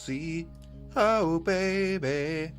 see. Oh, baby.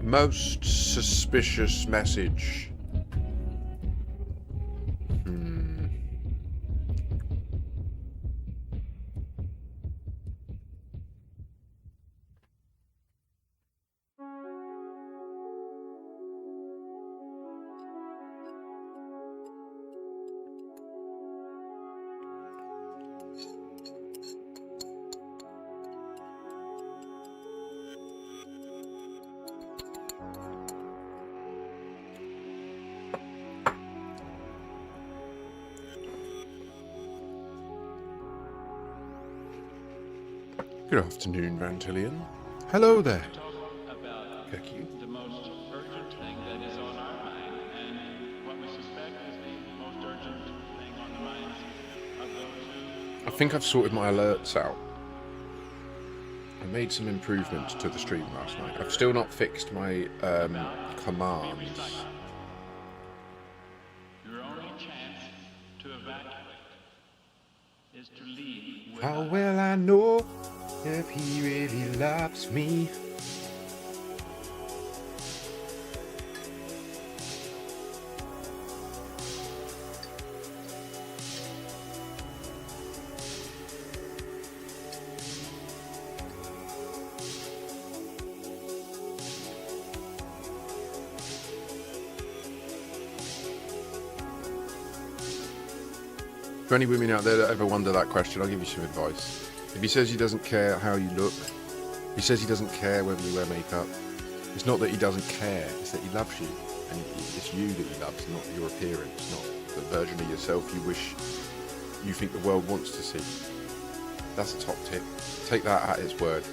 Most suspicious message. Good afternoon, Vantillion. Hello there. Becky. The most urgent thing that is on our mind, and what we suspect is the most urgent thing on the minds of those who... I think I've sorted my alerts out. I made some improvements to the stream last night. I've still not fixed my commands. Your only chance to evacuate is to leave with How will I know if he really loves me? For any women out there that ever wonder that question, I'll give you some advice. If he says he doesn't care how you look, he says he doesn't care whether you wear makeup, it's not that he doesn't care, it's that he loves you. And it's you that he loves, not your appearance, not the version of yourself you wish you think the world wants to see. That's a top tip. Take that at its word.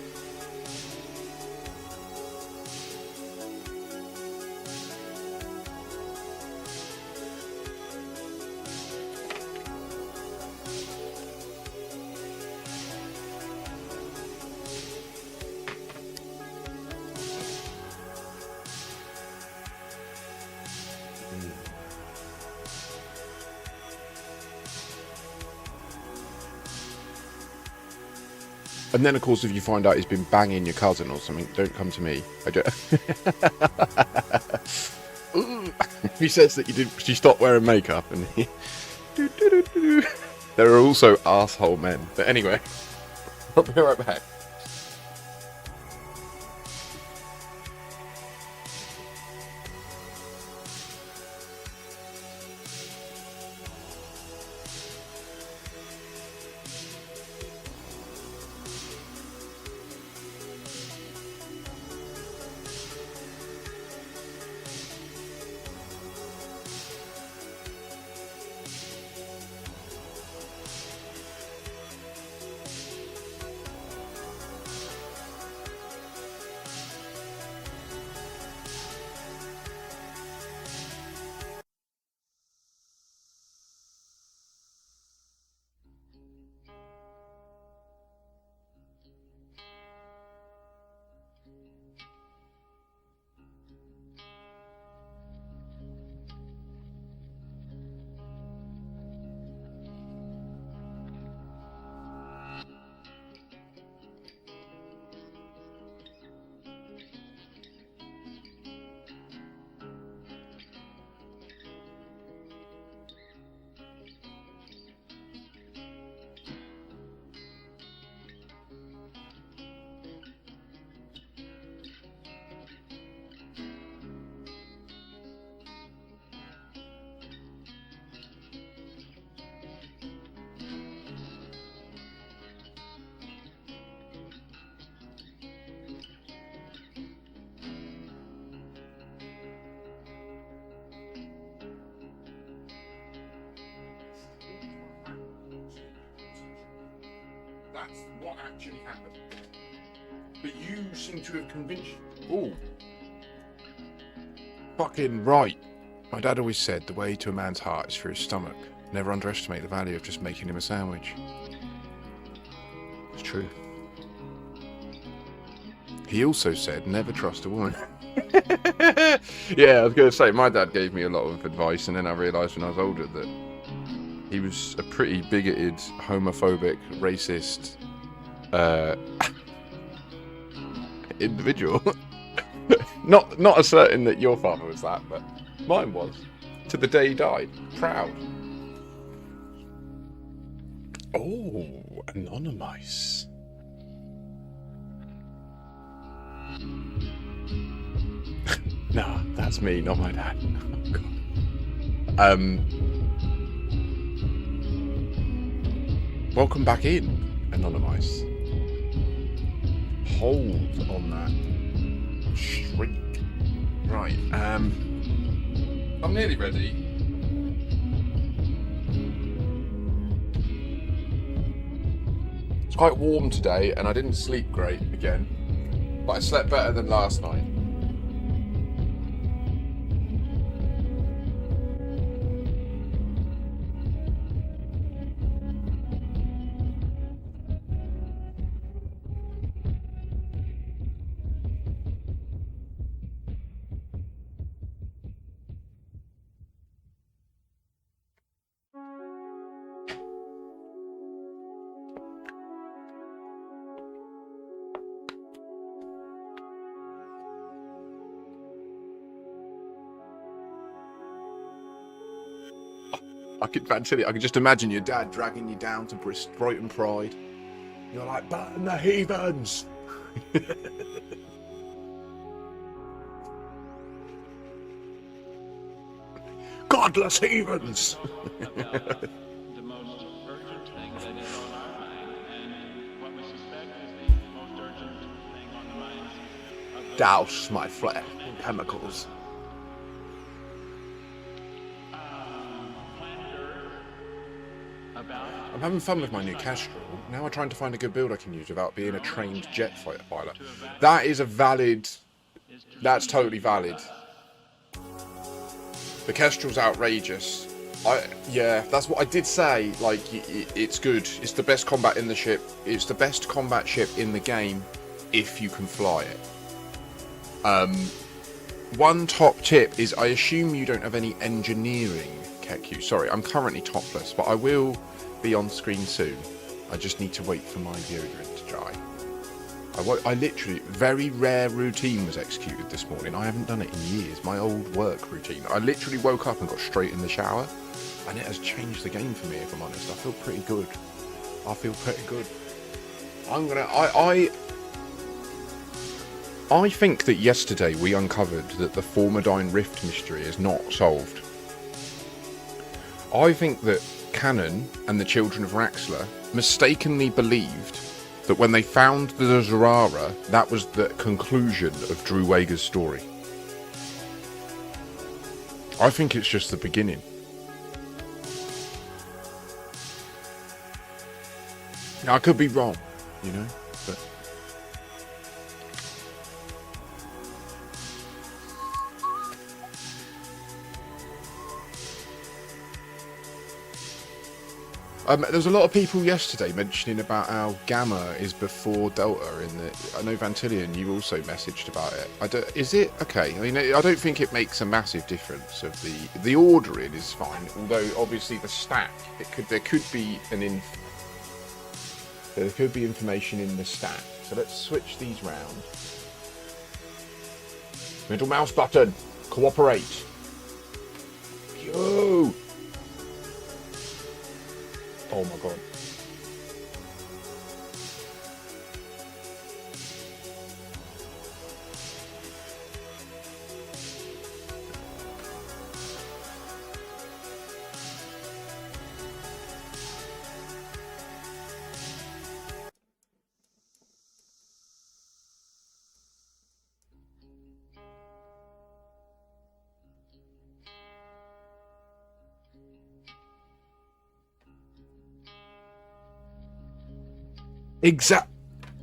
And then, of course, if you find out he's been banging your cousin or something, don't come to me. I don't. He says that she stopped wearing makeup, and there are also arsehole men. But anyway, I'll be right back. That's what actually happened. But you seem to have convinced... Oh. Fucking right. My dad always said the way to a man's heart is through his stomach. Never underestimate the value of just making him a sandwich. It's true. He also said never trust a woman. Yeah, I was going to say, my dad gave me a lot of advice, and then I realised when I was older that he was a pretty bigoted, homophobic, racist individual. not asserting that your father was that, but mine was. To the day he died. Proud. Oh, anonymous. Nah, that's me, not my dad. Oh, God. Welcome back in, anonymous. Hold on that streak. Right, I'm nearly ready. It's quite warm today, and I didn't sleep great again, but I slept better than last night. I could just imagine your dad dragging you down to Brighton Pride. You're like, burn the heathens! Godless heathens! About the most urgent thing that is on our mind, and what we suspect is the most urgent thing on the minds of those Douse my flesh in chemicals. I'm having fun with my new Kestrel. Now I'm trying to find a good build I can use without being a trained jet fighter pilot. That is a valid... That's totally valid. The Kestrel's outrageous. Yeah, that's what I did say. Like, it's good. It's the best combat in the ship. It's the best combat ship in the game if you can fly it. One top tip is I assume you don't have any engineering, Keku. Sorry, I'm currently topless, but I will be on screen soon. I just need to wait for my deodorant to dry. I literally, very rare routine was executed this morning. I haven't done it in years. My old work routine. I literally woke up and got straight in the shower, and it has changed the game for me, if I'm honest. I feel pretty good. I think that yesterday we uncovered that the Formadine Rift mystery is not solved. I think that Canon and the Children of Raxxla mistakenly believed that when they found the Zerara, that was the conclusion of Drew Wager's story. I think it's just the beginning. Now, I could be wrong, you know, but... There's a lot of people yesterday mentioning about how Gamma is before Delta in the... I know Vantillion, you also messaged about it. Is it? Okay, I mean, I don't think it makes a massive difference of the ordering is fine, although obviously the stack, there could be information in the stack. So let's switch these round. Middle mouse button, cooperate. Yo! Oh my god.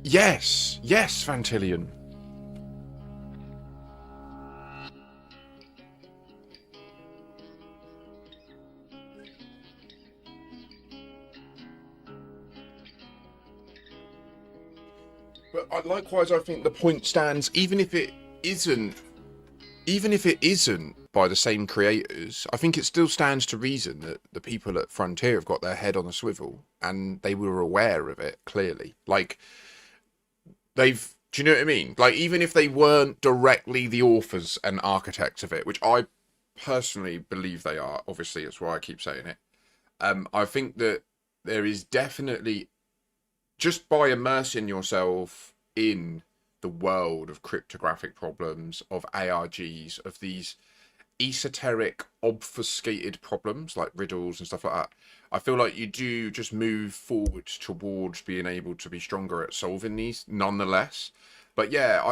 Yes, Vantillion. But likewise, I think the point stands, even if it isn't by the same creators, I think it still stands to reason that the people at Frontier have got their head on a swivel and they were aware of it, clearly. Like, do you know what I mean? Like, even if they weren't directly the authors and architects of it, which I personally believe they are, obviously, that's why I keep saying it. I think that there is definitely, just by immersing yourself in the world of cryptographic problems, of ARGs, of these esoteric, obfuscated problems like riddles and stuff like that, I feel like you do just move forward towards being able to be stronger at solving these nonetheless. But yeah,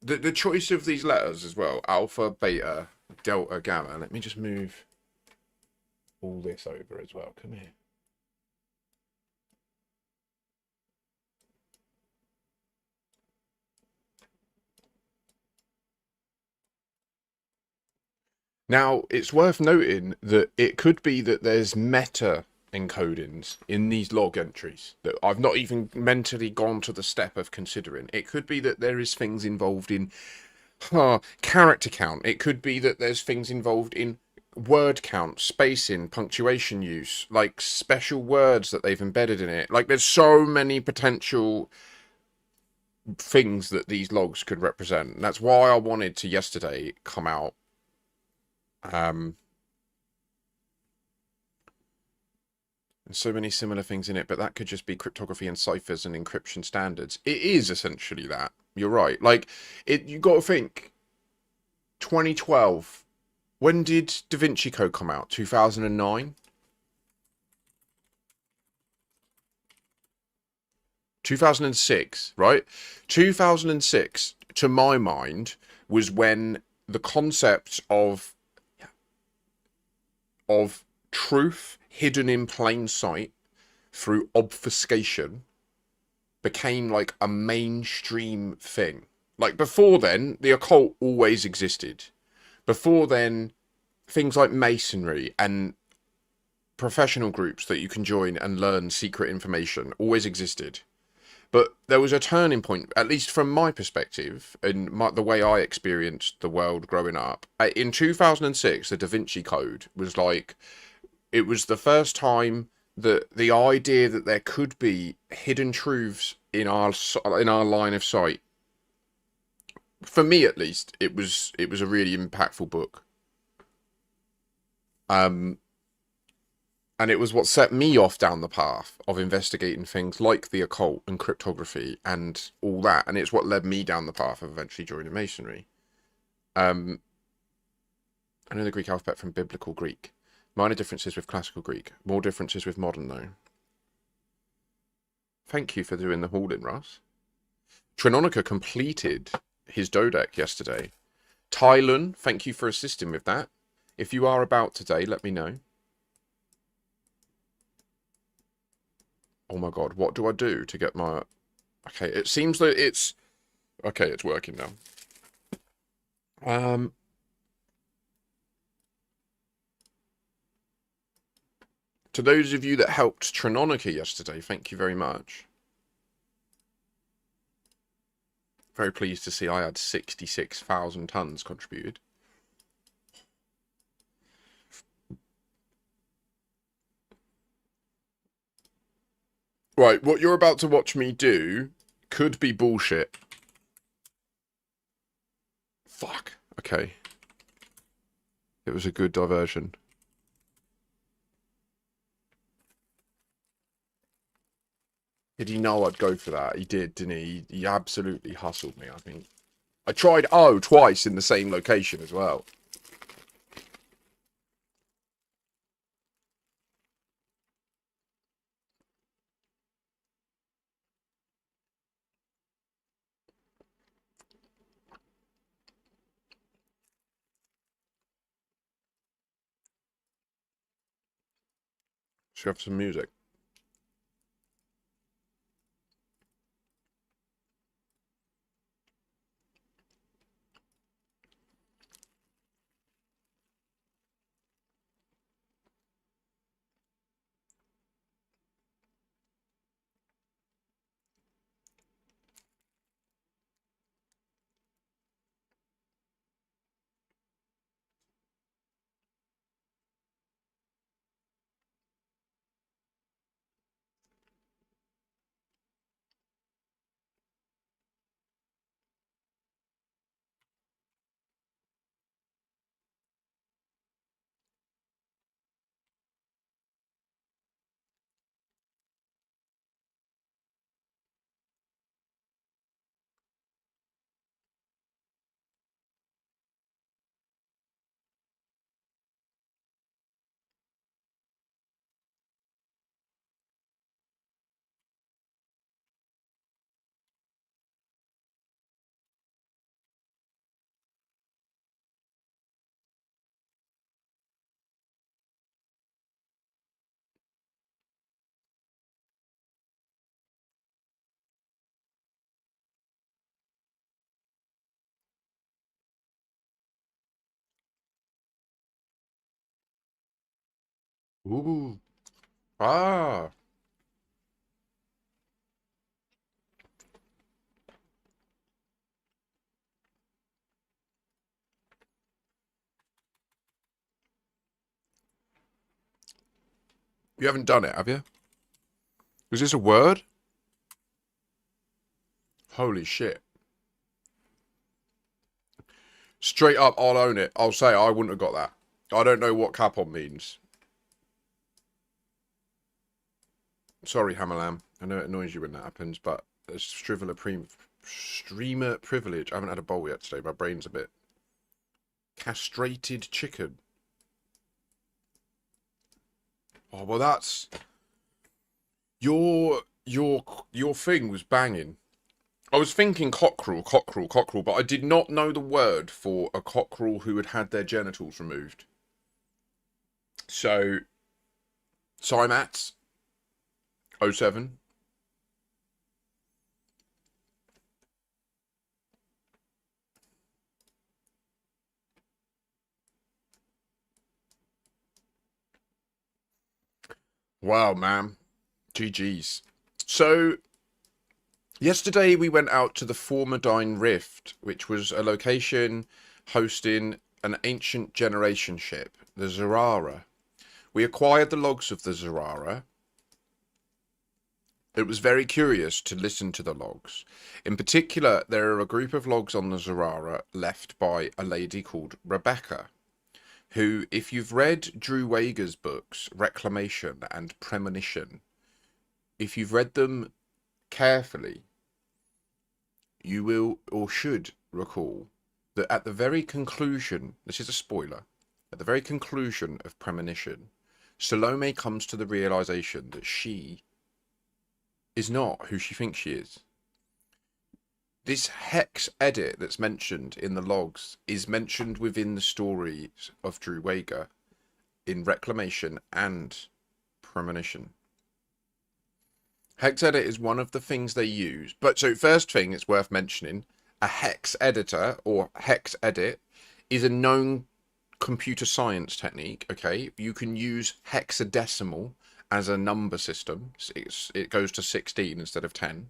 the choice of these letters as well, alpha, beta, delta, gamma. Let me just move all this over as well. Come here. Now, it's worth noting that it could be that there's meta encodings in these log entries that I've not even mentally gone to the step of considering. It could be that there is things involved in character count. It could be that there's things involved in word count, spacing, punctuation use, like special words that they've embedded in it. Like, there's so many potential things that these logs could represent. And that's why I wanted to yesterday come out. There's so many similar things in it, but that could just be cryptography and ciphers and encryption standards. It is essentially that. You're right. Like, you got to think, 2012. When did Da Vinci Code come out? 2009? 2006, right? 2006, to my mind, was when the concept of truth hidden in plain sight through obfuscation became like a mainstream thing. Like, before then, the occult always existed. Before then, things like masonry and professional groups that you can join and learn secret information always existed. But there was a turning point, at least from my perspective, and the way I experienced the world growing up. In 2006, the Da Vinci Code was like, it was the first time that the idea that there could be hidden truths in our line of sight, for me at least, it was a really impactful book. And it was what set me off down the path of investigating things like the occult and cryptography and all that. And it's what led me down the path of eventually joining Masonry. I know the Greek alphabet from Biblical Greek. Minor differences with Classical Greek. More differences with modern, though. Thank you for doing the haul-in, Russ. Trinonica completed his Dodeck yesterday. Tylon, thank you for assisting with that. If you are about today, let me know. Oh my god, what do I do to get my... Okay, it seems that it's... Okay, it's working now. To those of you that helped Trinonica yesterday, thank you very much. Very pleased to see I had 66,000 tons contributed. Right, what you're about to watch me do could be bullshit. Fuck. Okay. It was a good diversion. Did he know I'd go for that? He did, didn't he? He absolutely hustled me, I think. I tried O twice in the same location as well. Should we have some music? Ooh. Ah. You haven't done it, have you? Is this a word? Holy shit. Straight up, I'll own it. I'll say I wouldn't have got that. I don't know what capon means. Sorry, Hammerlam. I know it annoys you when that happens, but it's streamer privilege. I haven't had a bowl yet today. My brain's a bit... Castrated chicken. Oh, well, that's... Your thing was banging. I was thinking cockerel, but I did not know the word for a cockerel who had had their genitals removed. So I'm at 07. Wow, man. GG's. So, yesterday we went out to the Formadine Rift, which was a location hosting an ancient generation ship, the Zerara. We acquired the logs of the Zerara. It was very curious to listen to the logs. In particular, there are a group of logs on the Zerara left by a lady called Rebecca, who, if you've read Drew Wager's books, Reclamation and Premonition, if you've read them carefully, you will or should recall that at the very conclusion, this is a spoiler, at the very conclusion of Premonition, Salome comes to the realization that she is not who she thinks she is. This hex edit that's mentioned in the logs is mentioned within the stories of Drew Wager in Reclamation and Premonition. Hex edit is one of the things they use. But so first thing it's worth mentioning, a hex editor or hex edit is a known computer science technique, okay? You can use hexadecimal as a number system. It goes to 16 instead of 10.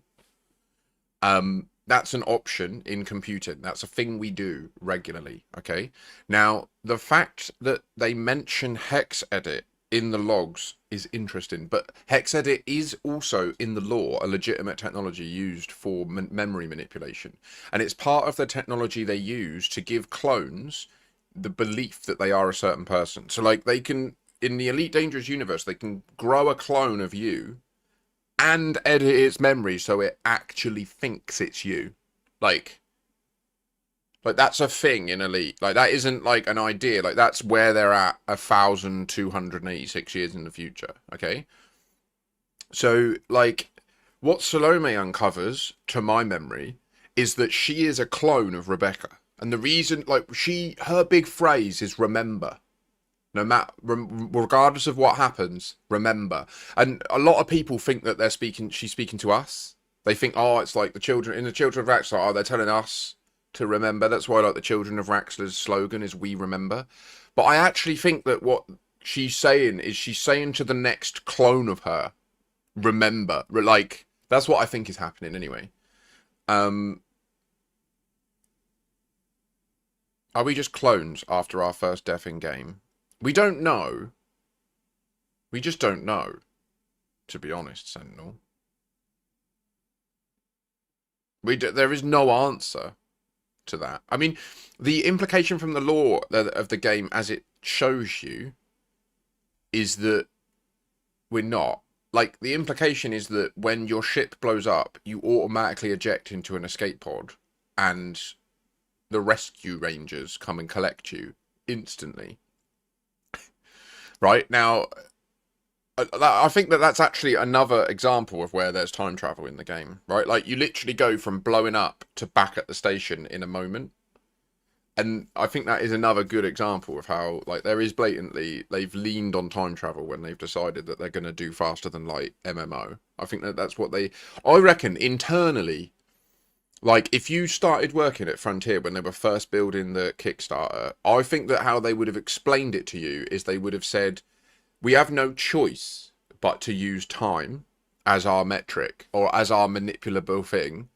That's an option in computing. That's a thing we do regularly, okay? Now, the fact that they mention hex edit in the logs is interesting, but hex edit is also in the law a legitimate technology used for memory manipulation, and it's part of the technology they use to give clones the belief that they are a certain person. So like they can, in the Elite Dangerous universe, they can grow a clone of you and edit its memory so it actually thinks it's you. Like that's a thing in Elite. Like that isn't like an idea. Like that's where they're at 1,286 years in the future. Okay. So like what Salome uncovers, to my memory, is that she is a clone of Rebecca. And the reason, like her big phrase is remember. No matter, regardless of what happens, remember. And a lot of people think that she's speaking to us. They think, oh, it's like the children of Raxlar. Oh, they're telling us to remember. That's why, like, the Children of Raxlar's slogan is "We Remember." But I actually think that what she's saying is she's saying to the next clone of her, remember. Like, that's what I think is happening anyway. Are we just clones after our first death in game? We don't know. We just don't know, to be honest, Sentinel. There is no answer to that. I mean, the implication from the lore of the game as it shows you is that we're not. Like, the implication is that when your ship blows up, you automatically eject into an escape pod and the rescue rangers come and collect you instantly. Right? Now, I think that's actually another example of where there's time travel in the game, right? Like, you literally go from blowing up to back at the station in a moment. And I think that is another good example of how, like, there is blatantly, they've leaned on time travel when they've decided that they're going to do faster than light MMO. I think that's what I reckon, internally, like, if you started working at Frontier when they were first building the Kickstarter, I think that how they would have explained it to you is they would have said, we have no choice but to use time as our metric or as our manipulable thing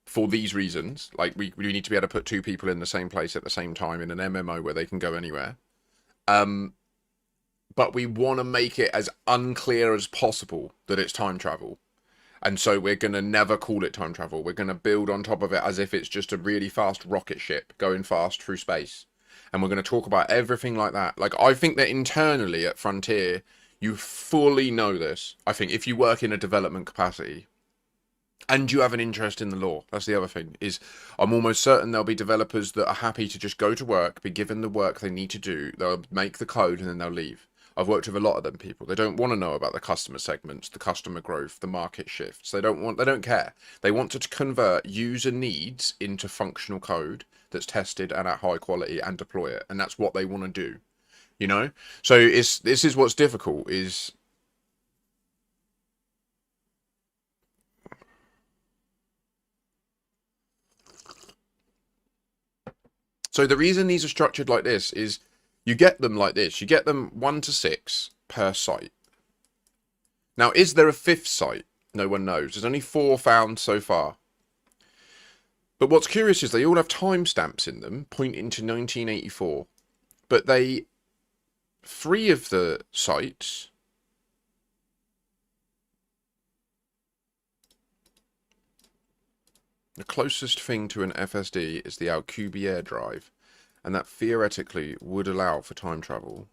for these reasons. Like, we need to be able to put two people in the same place at the same time in an MMO where they can go anywhere. But we want to make it as unclear as possible that it's time travel. And so we're going to never call it time travel. We're going to build on top of it as if it's just a really fast rocket ship going fast through space. And we're going to talk about everything like that. Like, I think that internally at Frontier, you fully know this. I think if you work in a development capacity and you have an interest in the lore, that's the other thing, is I'm almost certain there'll be developers that are happy to just go to work, be given the work they need to do. They'll make the code and then they'll leave. I've worked with a lot of them people. They don't want to know about the customer segments, the customer growth, the market shifts. They don't care. They want to convert user needs into functional code that's tested and at high quality and deploy it. And that's what they want to do, you know? So this is what's difficult is, so the reason these are structured like this is you get them like this. You get them 1 to 6 per site. Now, is there a 5th site? No one knows. There's only 4 found so far. But what's curious is they all have timestamps in them pointing to 1984. But 3 of the sites, the closest thing to an FSD is the Alcubierre drive. and that theoretically would allow for time travel.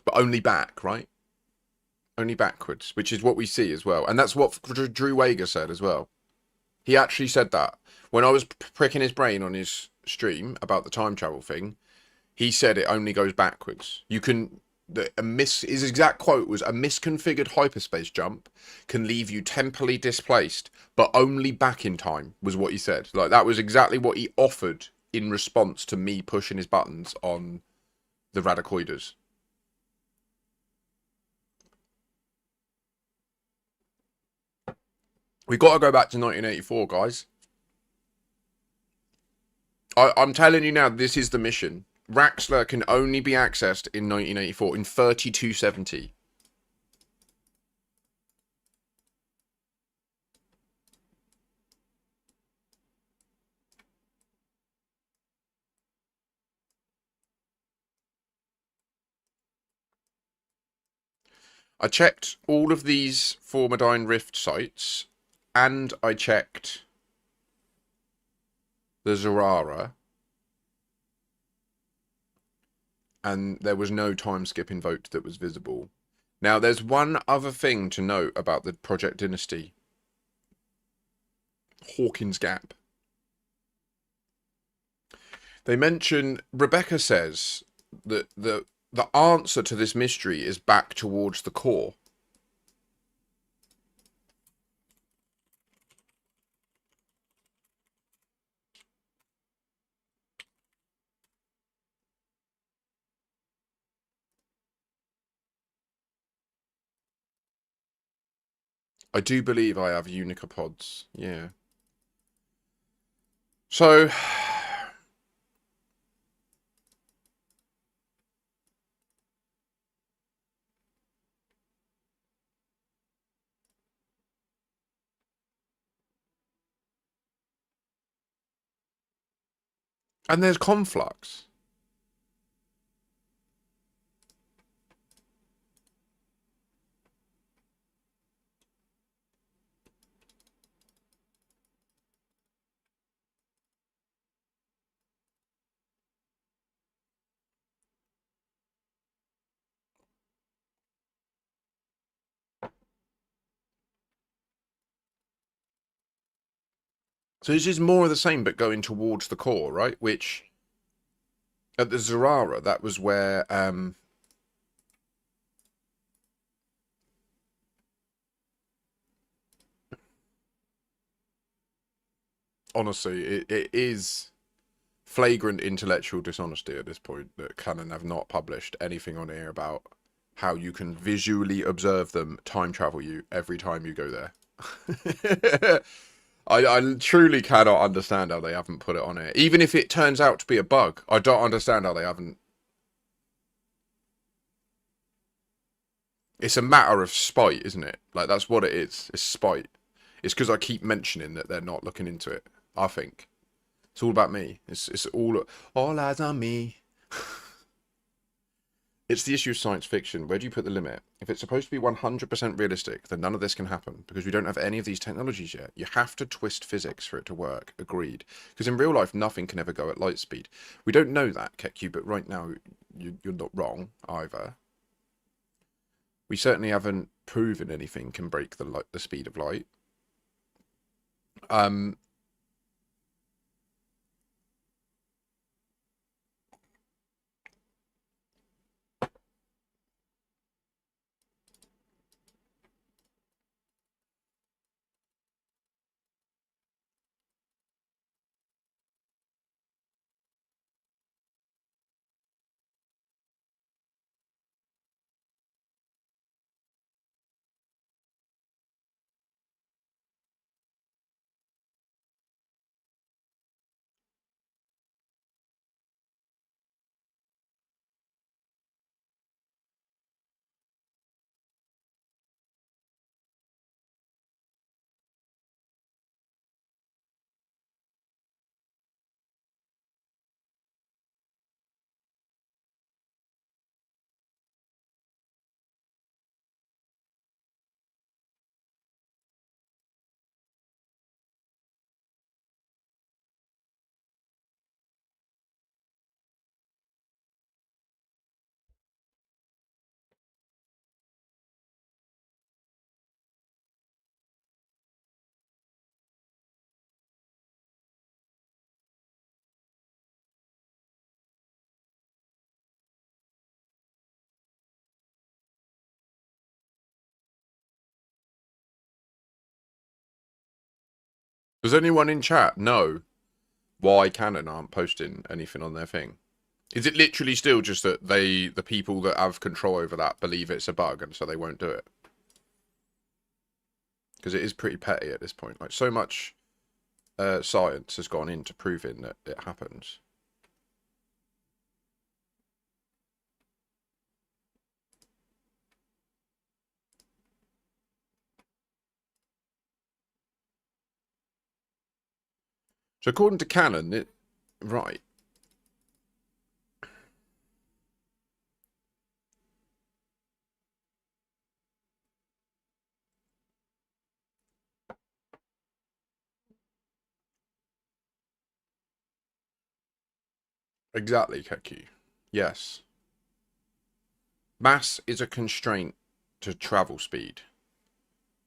But only back, right? Only backwards, which is what we see as well. And that's what Drew Wager said as well. He actually said that. When I was pricking his brain on his stream about the time travel thing, he said it only goes backwards. You can... his exact quote was, a misconfigured hyperspace jump can leave you temporally displaced, but only back in time, was what he said. Like, that was exactly what he offered in response to me pushing his buttons on the radicoiders. We got to go back to 1984, guys. I'm telling you now, this is the mission. Raxler can only be accessed in 1984, in 3270. I checked all of these Formadine Rift sites, and I checked the Zerara, and there was no time skip invoked that was visible. Now, there's one other thing to note about the Project Dynasty. Hawkins Gap. They mention, Rebecca says that the answer to this mystery is back towards the core. I do believe I have unicopods, yeah. So... and there's conflux. So this is more of the same, but going towards the core, right? Which, at the Zerara, that was where... honestly, it is flagrant intellectual dishonesty at this point that Canon have not published anything on here about how you can visually observe them time travel you every time you go there. I truly cannot understand how they haven't put it on here. Even if it turns out to be a bug, I don't understand how they haven't. It's a matter of spite, isn't it? Like, that's what it is. It's spite. It's because I keep mentioning that they're not looking into it, I think. It's all about me. It's all eyes on me. It's the issue of science fiction. Where do you put the limit? If it's supposed to be 100% realistic, then none of this can happen because we don't have any of these technologies yet. You have to twist physics for it to work. Agreed. Because in real life, nothing can ever go at light speed. We don't know that, Keku, but right now, you're not wrong either. We certainly haven't proven anything can break the speed of light. Does anyone in chat know why Canon aren't posting anything on their thing? Is it literally still just that the people that have control over that believe it's a bug and so they won't do it? Because it is pretty petty at this point. Like, so much science has gone into proving that it happens. So according to Canon, right. Exactly, Keki. Yes. Mass is a constraint to travel speed.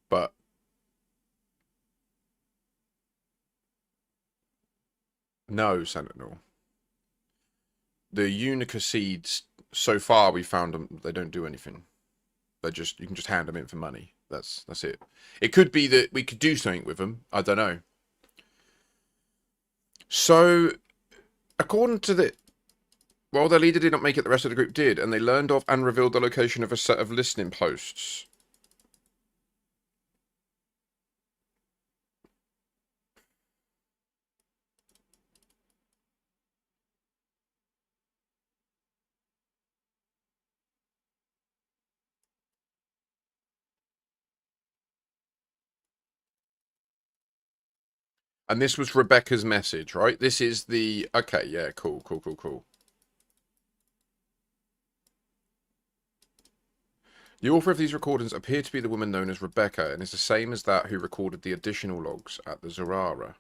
But no, Sentinel. The Unica seeds, so far we found them, they don't do anything. They're just, you can just hand them in for money. That's it. It could be that we could do something with them. I don't know. So, according to the... Well, their leader did not make it, the rest of the group did, and they learned of and revealed the location of a set of listening posts. And this was Rebecca's message, right? This is the... Okay, yeah, cool. The author of these recordings appeared to be the woman known as Rebecca, and is the same as that who recorded the additional logs at the Zurara.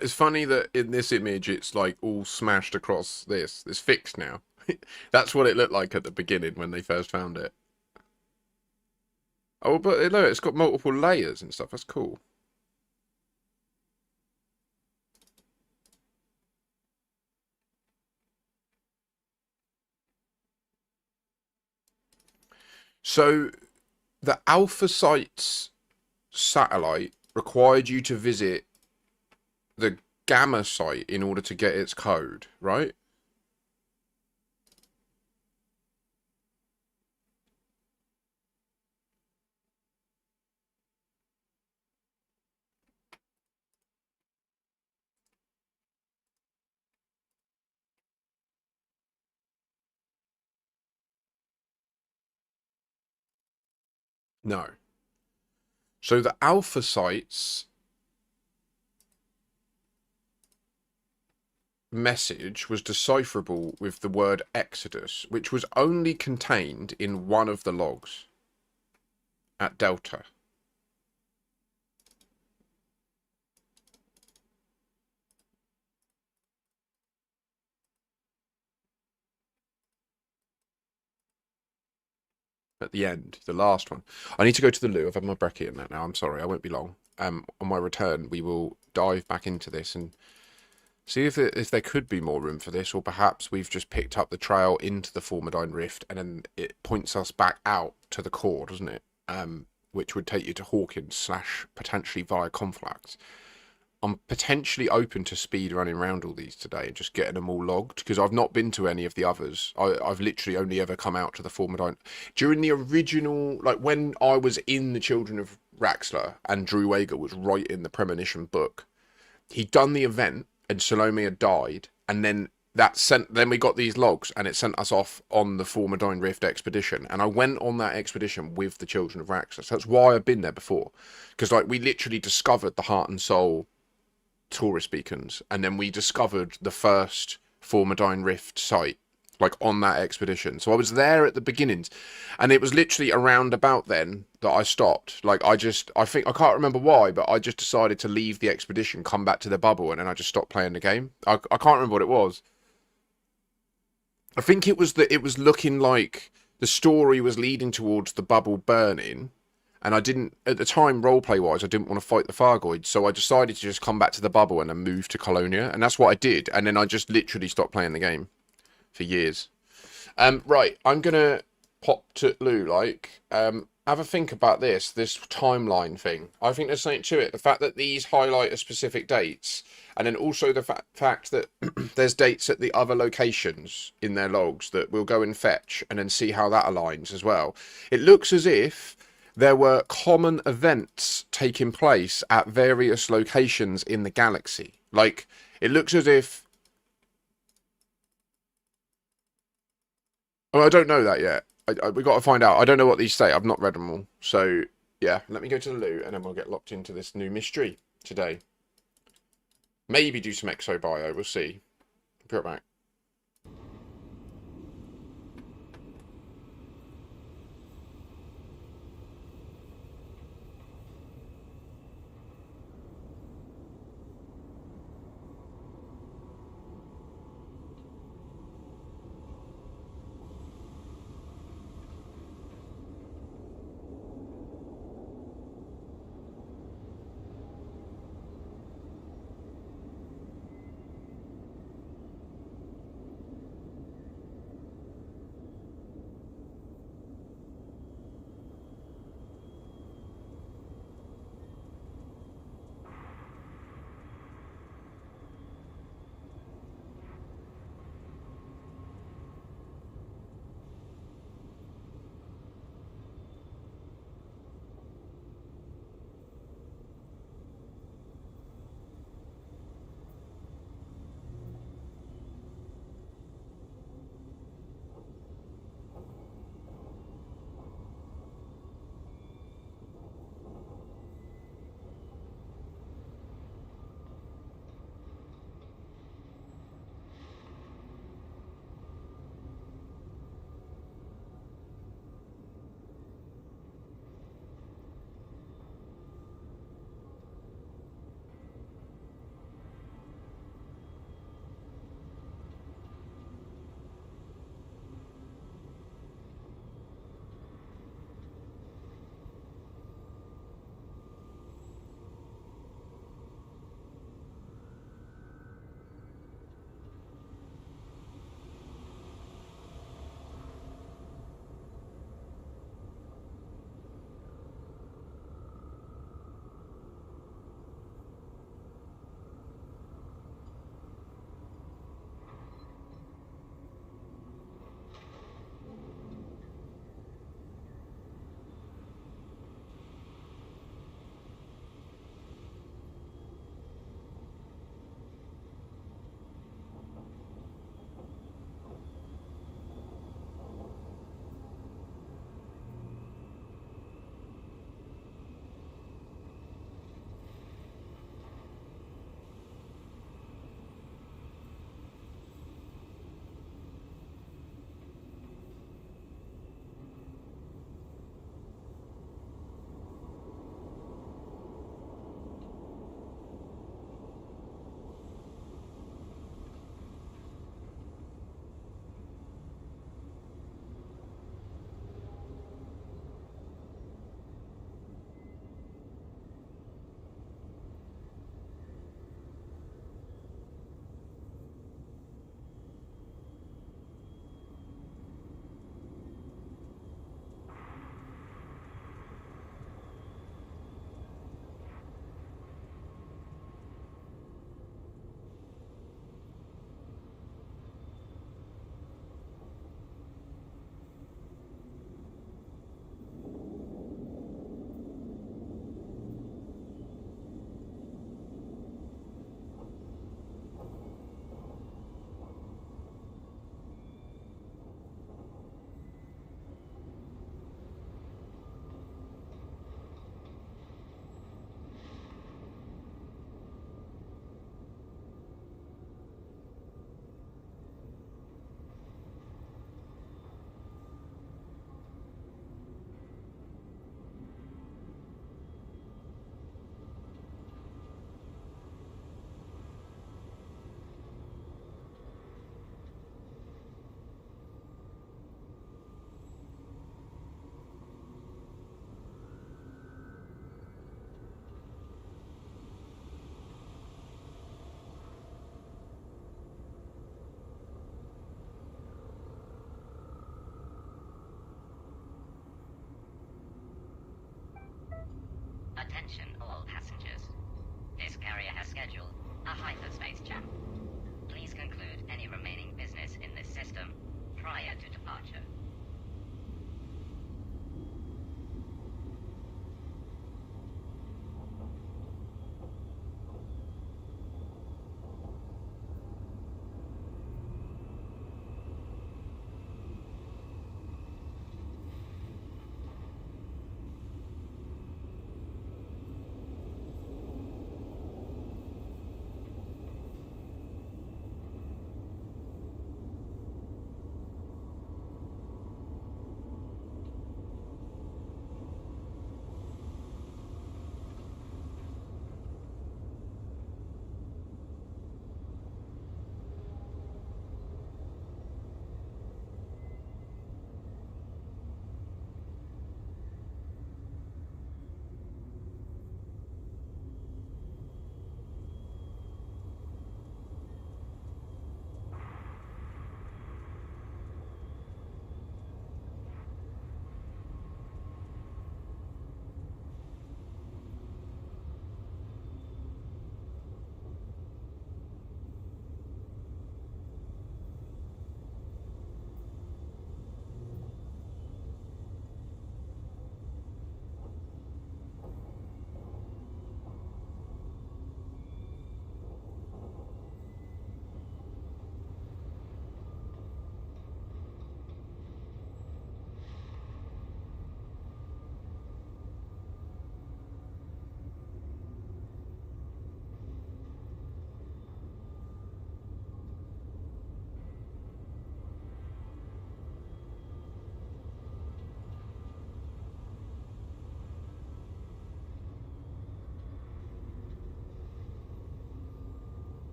It's funny that in this image it's like all smashed across this. It's fixed now. That's what it looked like at the beginning when they first found it. Oh, but look, it's got multiple layers and stuff. That's cool. So the Alpha Sites satellite required you to visit the Gamma site in order to get its code, right? No. So the Alpha Sites message was decipherable with the word Exodus, which was only contained in one of the logs at Delta. At the end, the last one. I need to go to the loo. I've had my brekkie in that now. I'm sorry, I won't be long. On my return, we will dive back into this and see if there could be more room for this, or perhaps we've just picked up the trail into the Formadine Rift and then it points us back out to the core, doesn't it? Which would take you to Hawkins / potentially via Conflax. I'm potentially open to speed running around all these today and just getting them all logged, because I've not been to any of the others. I've literally only ever come out to the Formadine. During the original, like when I was in the Children of Raxler and Drew Wager was writing the Premonition book, he'd done the event and Salome had died, and then then we got these logs, and it sent us off on the Formadine Rift expedition. And I went on that expedition with the Children of Raxus. That's why I've been there before, because like we literally discovered the Heart and Soul tourist beacons, and then we discovered the first Formadine Rift site, like on that expedition. So I was there at the beginnings, and it was literally around about then that I stopped. Like I think I can't remember why, but I just decided to leave the expedition, come back to the bubble, and then I just stopped playing the game. I can't remember what it was. I think it was that it was looking like the story was leading towards the bubble burning, and I didn't, at the time, roleplay wise, I didn't want to fight the Fargoids, so I decided to just come back to the bubble and then move to Colonia, and that's what I did, and then I just literally stopped playing the game for years. Right, I'm gonna pop to Lou, have a think about this timeline thing. I think there's something to it. The fact that these highlight a specific dates, and then also the fact that there's dates at the other locations in their logs that we'll go and fetch, and then see how that aligns as well. It looks as if there were common events taking place at various locations in the galaxy. Like, it looks as if... Oh, I don't know that yet. We've got to find out. I don't know what these say. I've not read them all. So, yeah, let me go to the loo, and then we'll get locked into this new mystery today. Maybe do some exo-bio. We'll see. Be right back.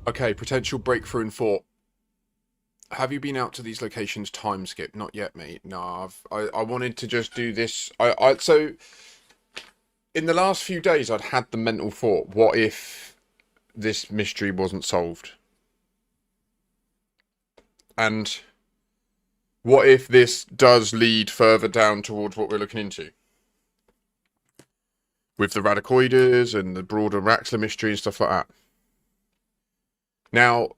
Okay, potential breakthrough in thought. Have you been out to these locations time skip? Not yet, mate. No, I wanted to just do this. So in the last few days, I'd had the mental thought: what if this mystery wasn't solved? And what if this does lead further down towards what we're looking into? With the Radicoides and the broader Raxler mystery and stuff like that. Now,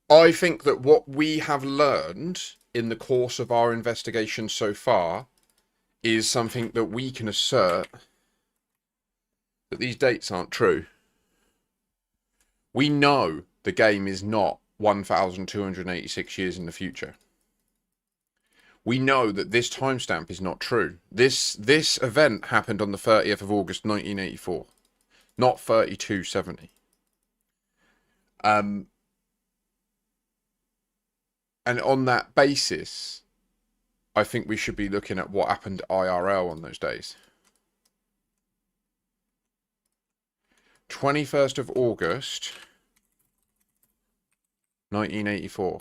I think that what we have learned in the course of our investigation so far is something that we can assert that these dates aren't true. We know the game is not 1,286 years in the future. We know that this timestamp is not true. This event happened on the 30th of August 1984, not 3270. And on that basis, I think we should be looking at what happened IRL on those days. 21st of August 1984.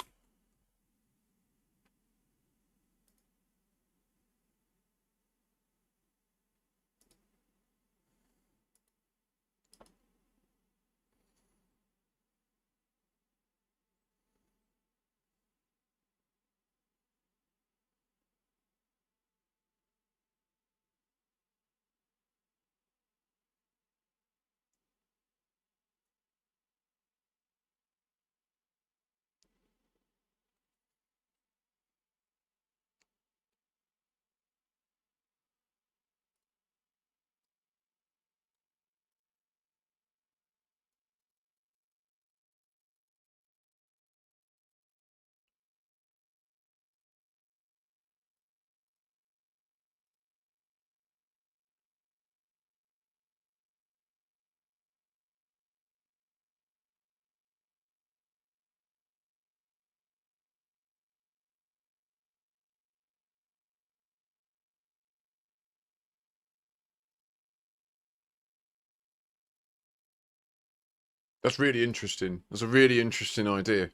That's really interesting. That's a really interesting idea.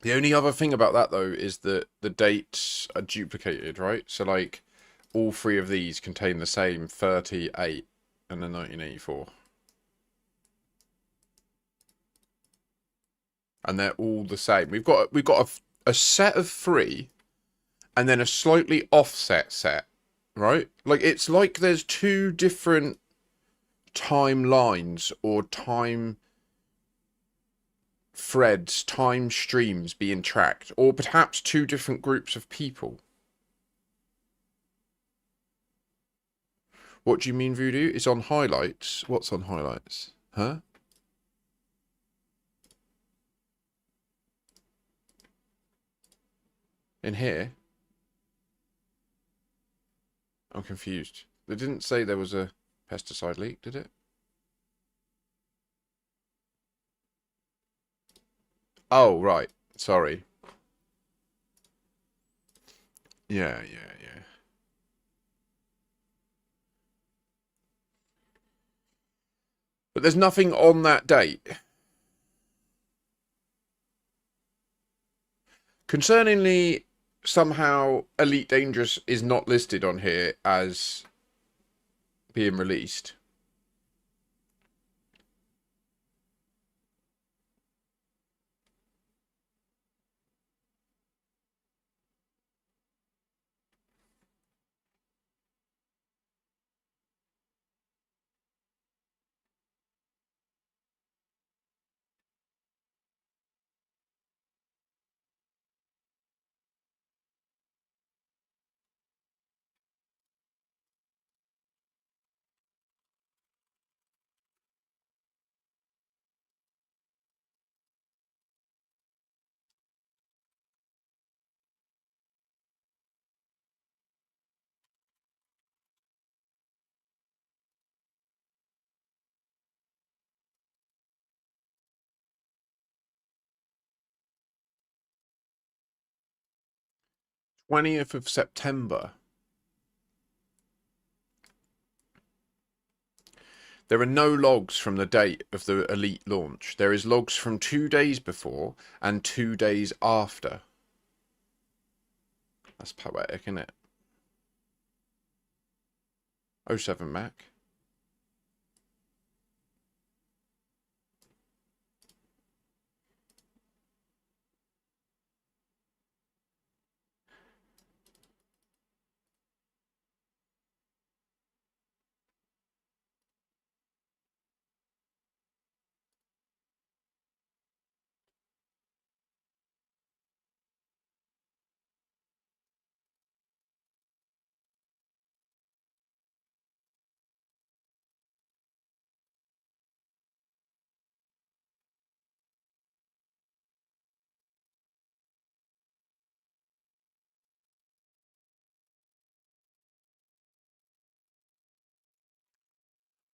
The only other thing about that, though, is that the dates are duplicated, right? So, like, all three of these contain the same 38 and then 1984. And they're all the same. We've got a set of three and then a slightly offset set, right? Like, it's like there's two different timelines or time threads, time streams being tracked, or perhaps two different groups of people. What do you mean, Voodoo? It's on highlights. What's on highlights? Huh? In here? I'm confused. They didn't say there was a pesticide leak, did it? Oh, right. Sorry. Yeah. But there's nothing on that date. Concerningly, somehow Elite Dangerous is not listed on here as being released. th of September. There are no logs from the date of the Elite launch. There is logs from 2 days before and 2 days after. That's poetic, isn't it? '07 Mac.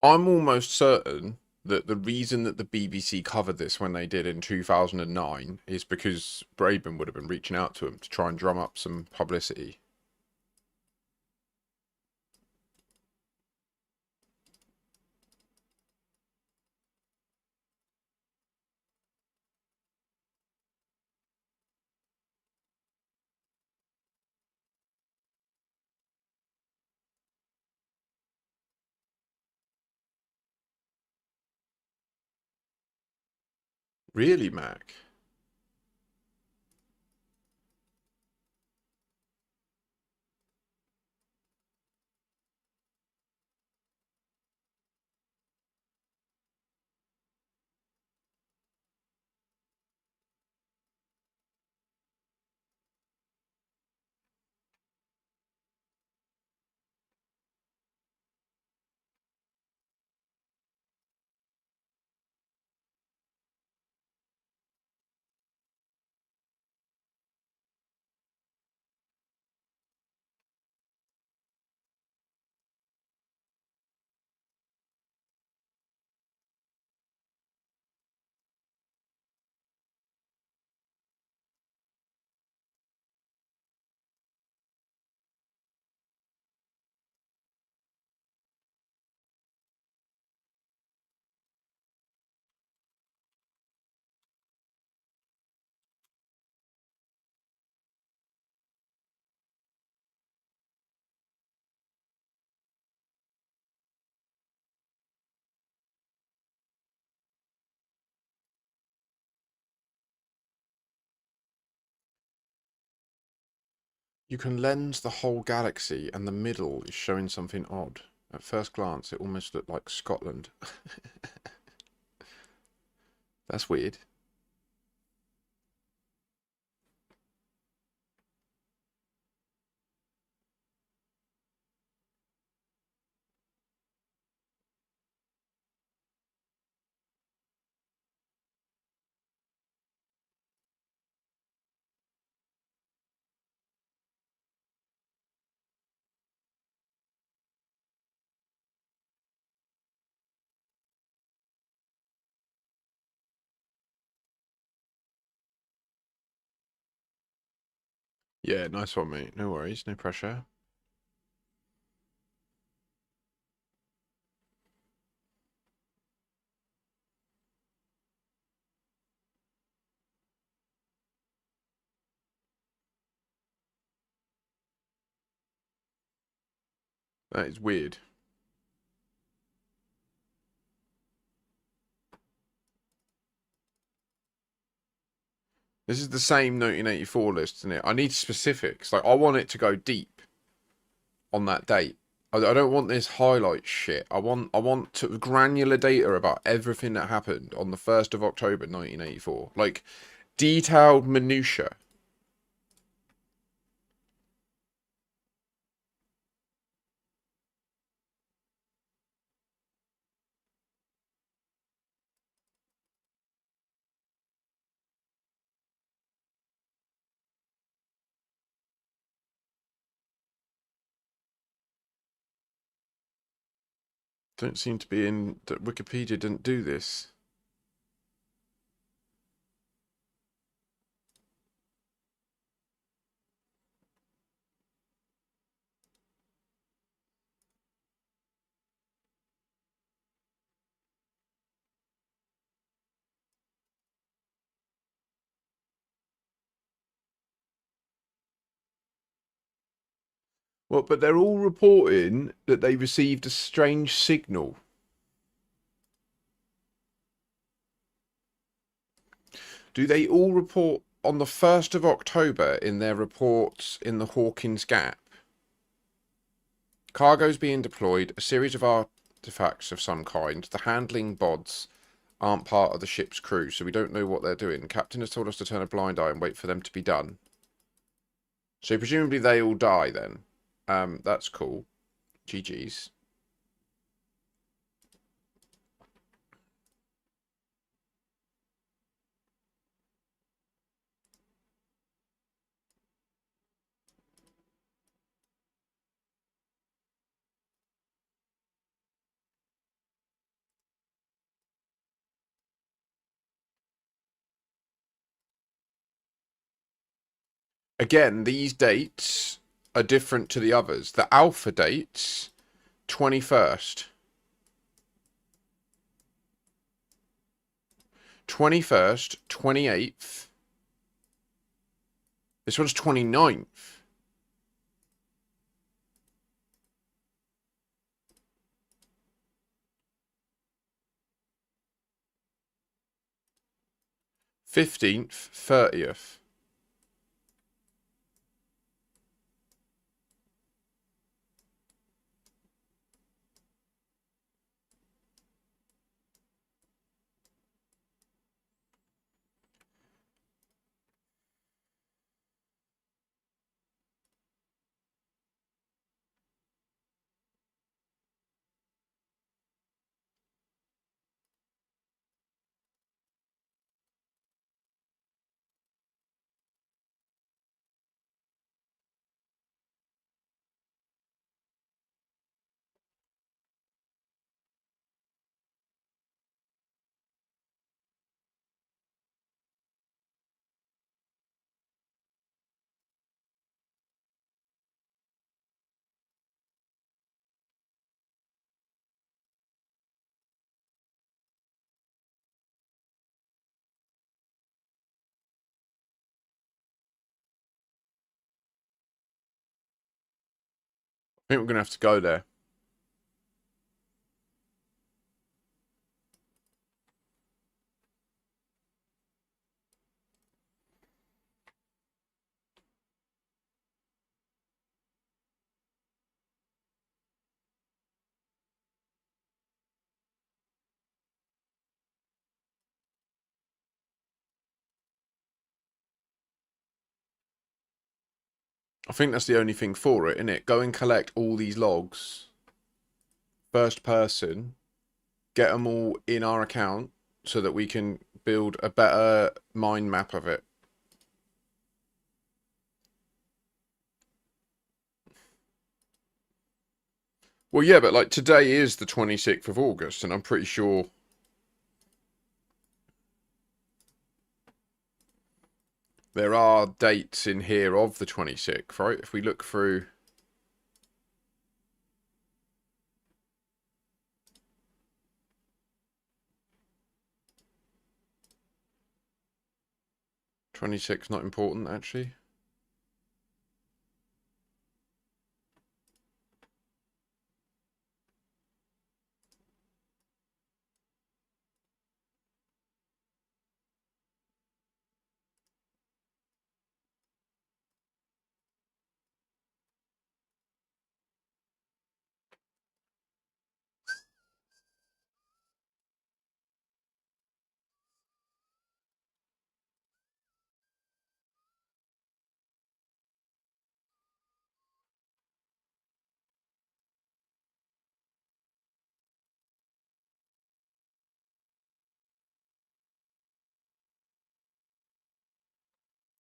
I'm almost certain that the reason that the BBC covered this when they did in 2009 is because Braben would have been reaching out to them to try and drum up some publicity. Really, Mac? You can lens the whole galaxy and the middle is showing something odd. At first glance, it almost looked like Scotland. That's weird. Yeah, nice one, mate. No worries, no pressure. That is weird. This is the same 1984 list, isn't it? I need specifics. Like, I want it to go deep on that date. I don't want this highlight shit. I want granular data about everything that happened on the 1st of October 1984. Like, detailed minutiae. Don't seem to be in... Wikipedia didn't do this. Well, but they're all reporting that they received a strange signal. Do they all report on the 1st of October in their reports in the Hawkins Gap? Cargo's being deployed, a series of artifacts of some kind. The handling bods aren't part of the ship's crew, so we don't know what they're doing. The captain has told us to turn a blind eye and wait for them to be done. So presumably they all die then. That's cool. GG's. Again, these dates are different to the others. The alpha dates, 21st. 21st, 28th. This one's 29th. /15th, 30th. I think we're going to have to go there. I think that's the only thing for it, isn't it? Go and collect all these logs. First person. Get them all in our account so that we can build a better mind map of it. Well, yeah, but like today is the 26th of August, and I'm pretty sure there are dates in here of the 26th, right? If we look through... /26 not important, actually.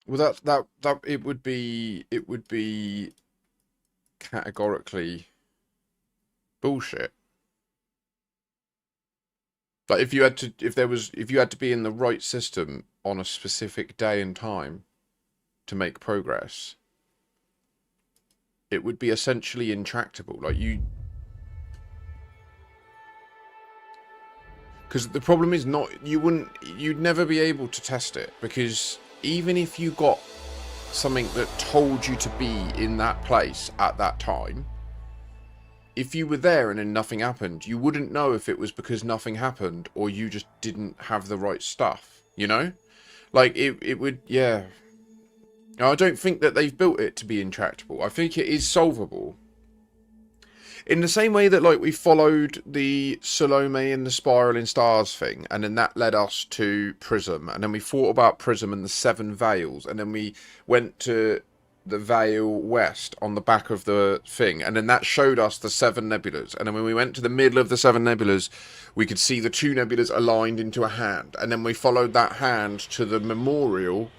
Well, that it would be categorically bullshit. Like if you had to be in the right system on a specific day and time to make progress, it would be essentially intractable. Like because the problem is you'd never be able to test it, because even if you got something that told you to be in that place at that time, if you were there and then nothing happened, you wouldn't know if it was because nothing happened or you just didn't have the right stuff, you know? Like, it would, yeah. I don't think that they've built it to be intractable. I think it is solvable. In the same way that, like, we followed the Salome and the Spiral in Stars thing, and then that led us to Prism, and then we thought about Prism and the 7 Veils, and then we went to the Veil West on the back of the thing, and then that showed us the 7 nebulas, and then when we went to the middle of the 7 nebulas, we could see the 2 nebulas aligned into a hand, and then we followed that hand to the memorial.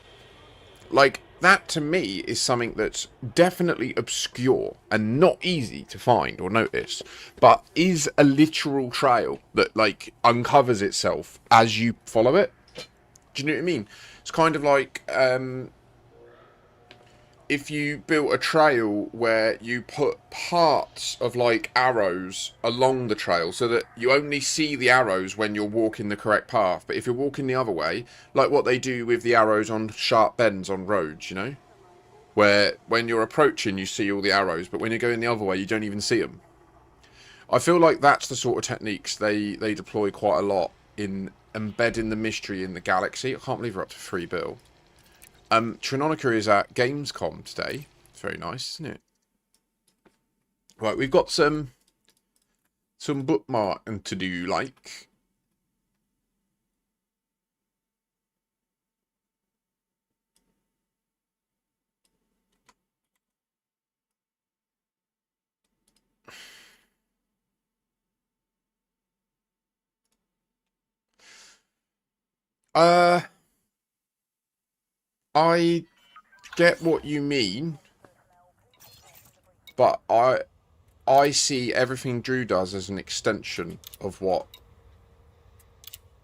Like, that to me is something that's definitely obscure and not easy to find or notice, but is a literal trail that, like, uncovers itself as you follow it. Do you know what I mean? It's kind of like if you built a trail where you put parts of, like, arrows along the trail so that you only see the arrows when you're walking the correct path, but if you're walking the other way, like what they do with the arrows on sharp bends on roads, you know, where when you're approaching you see all the arrows, but when you're going the other way you don't even see them. I feel like that's the sort of techniques they deploy quite a lot in embedding the mystery in the galaxy. I can't believe we're up to 3 bill. Trinonica is at Gamescom today. It's very nice, isn't it? Right, we've got some bookmarking to do, like. I get what you mean, but I see everything Drew does as an extension of what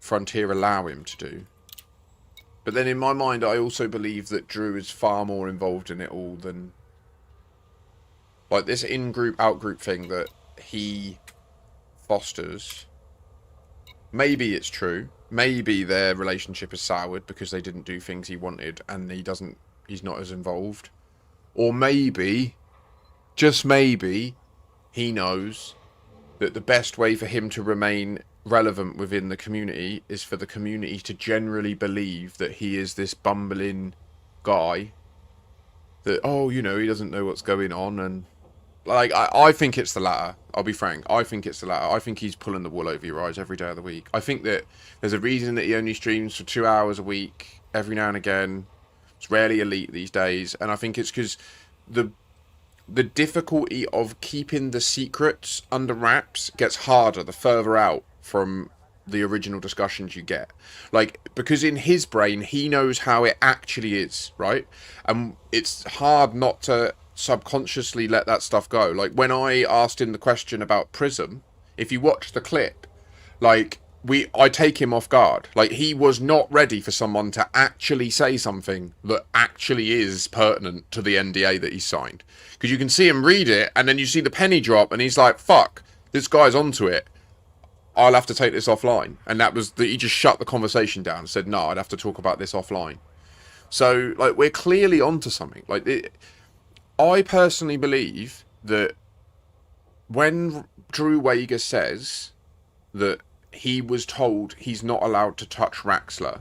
Frontier allow him to do. But then in my mind, I also believe that Drew is far more involved in it all than, like, this in-group, out-group thing that he fosters. Maybe it's true. Maybe their relationship is soured because they didn't do things he wanted and he's not as involved. Or maybe, just maybe, he knows that the best way for him to remain relevant within the community is for the community to generally believe that he is this bumbling guy that, oh, you know, he doesn't know what's going on. And, like, I think it's the latter. I'll be frank. I think it's the latter. I think he's pulling the wool over your eyes every day of the week. I think that there's a reason that he only streams for 2 hours a week, every now and again. It's rarely elite these days. And I think it's because the difficulty of keeping the secrets under wraps gets harder the further out from the original discussions you get. Like, because in his brain, he knows how it actually is, right? And it's hard not to subconsciously let that stuff go. Like, when I asked him the question about Prism, if you watch the clip, like, I take him off guard. Like, he was not ready for someone to actually say something that actually is pertinent to the NDA that he signed. Because you can see him read it, and then you see the penny drop, and he's like, fuck, this guy's onto it. I'll have to take this offline. And that was, he just shut the conversation down and said, no, I'd have to talk about this offline. So, like, we're clearly onto something. Like, I personally believe that when Drew Wager says that he was told he's not allowed to touch Raxler,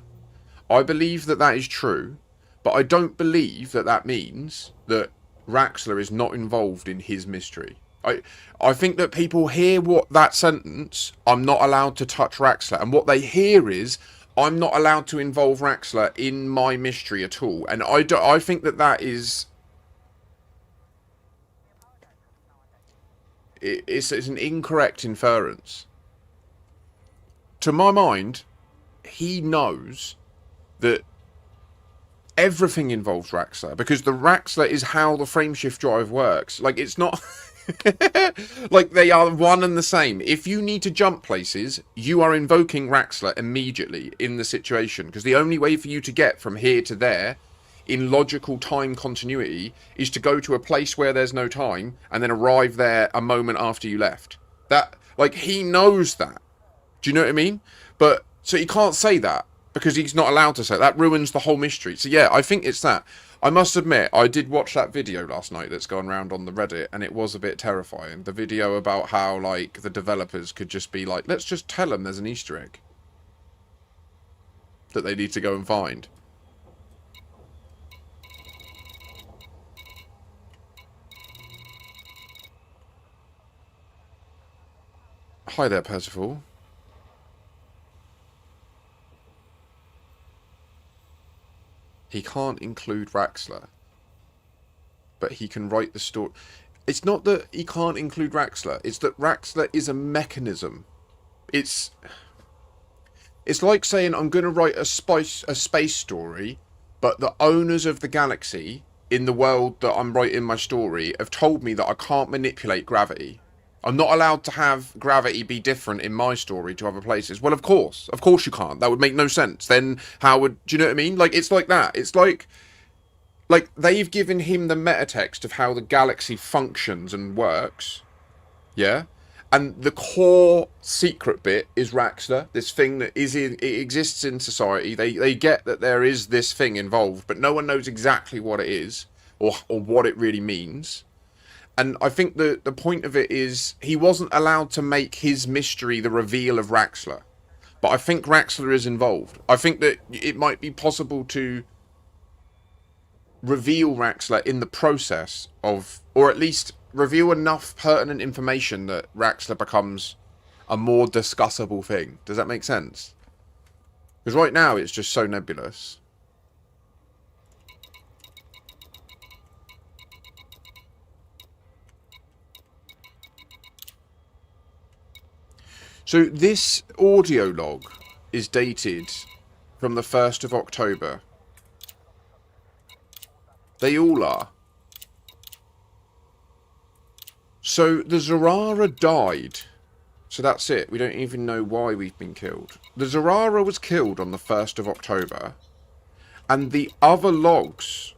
I believe that that is true, but I don't believe that that means that Raxler is not involved in his mystery. I think that people hear what that sentence, I'm not allowed to touch Raxler, and what they hear is, I'm not allowed to involve Raxler in my mystery at all. And I think that that is... It's an incorrect inference. To my mind, he knows that everything involves Raxler, because the Raxler is how the frameshift drive works. Like, it's not... like, they are one and the same. If you need to jump places, you are invoking Raxler immediately in the situation, because the only way for you to get from here to there in logical time continuity is to go to a place where there's no time and then arrive there a moment after you left. That, like, he knows that. Do you know what I mean? But so he can't say that because he's not allowed to say it. That ruins the whole mystery. So yeah, I think it's that. I must admit, I did watch that video last night that's gone around on the Reddit, and it was a bit terrifying. The video about how, like, the developers could just be like, let's just tell them there's an Easter egg that they need to go and find. Hi there, Percival. He can't include Raxler, but he can write the story. It's not that he can't include Raxler, it's that Raxler is a mechanism. It's like saying I'm going to write a space story, but the owners of the galaxy in the world that I'm writing my story have told me that I can't manipulate gravity. I'm not allowed to have gravity be different in my story to other places. Well, of course you can't. That would make no sense. Then how would, do you know what I mean? Like, it's like that. It's like they've given him the metatext of how the galaxy functions and works. Yeah? And the core secret bit is Raxler, this thing that it exists in society. They get that there is this thing involved, but no one knows exactly what it is or what it really means. And I think the point of it is he wasn't allowed to make his mystery the reveal of Raxler. But I think Raxler is involved. I think that it might be possible to reveal Raxler in the process of, or at least reveal enough pertinent information that Raxler becomes a more discussable thing. Does that make sense? Because right now it's just so nebulous. So this audio log is dated from the 1st of October. They all are. So the Zerara died. So that's it. We don't even know why we've been killed. The Zerara was killed on the 1st of October. And the other logs...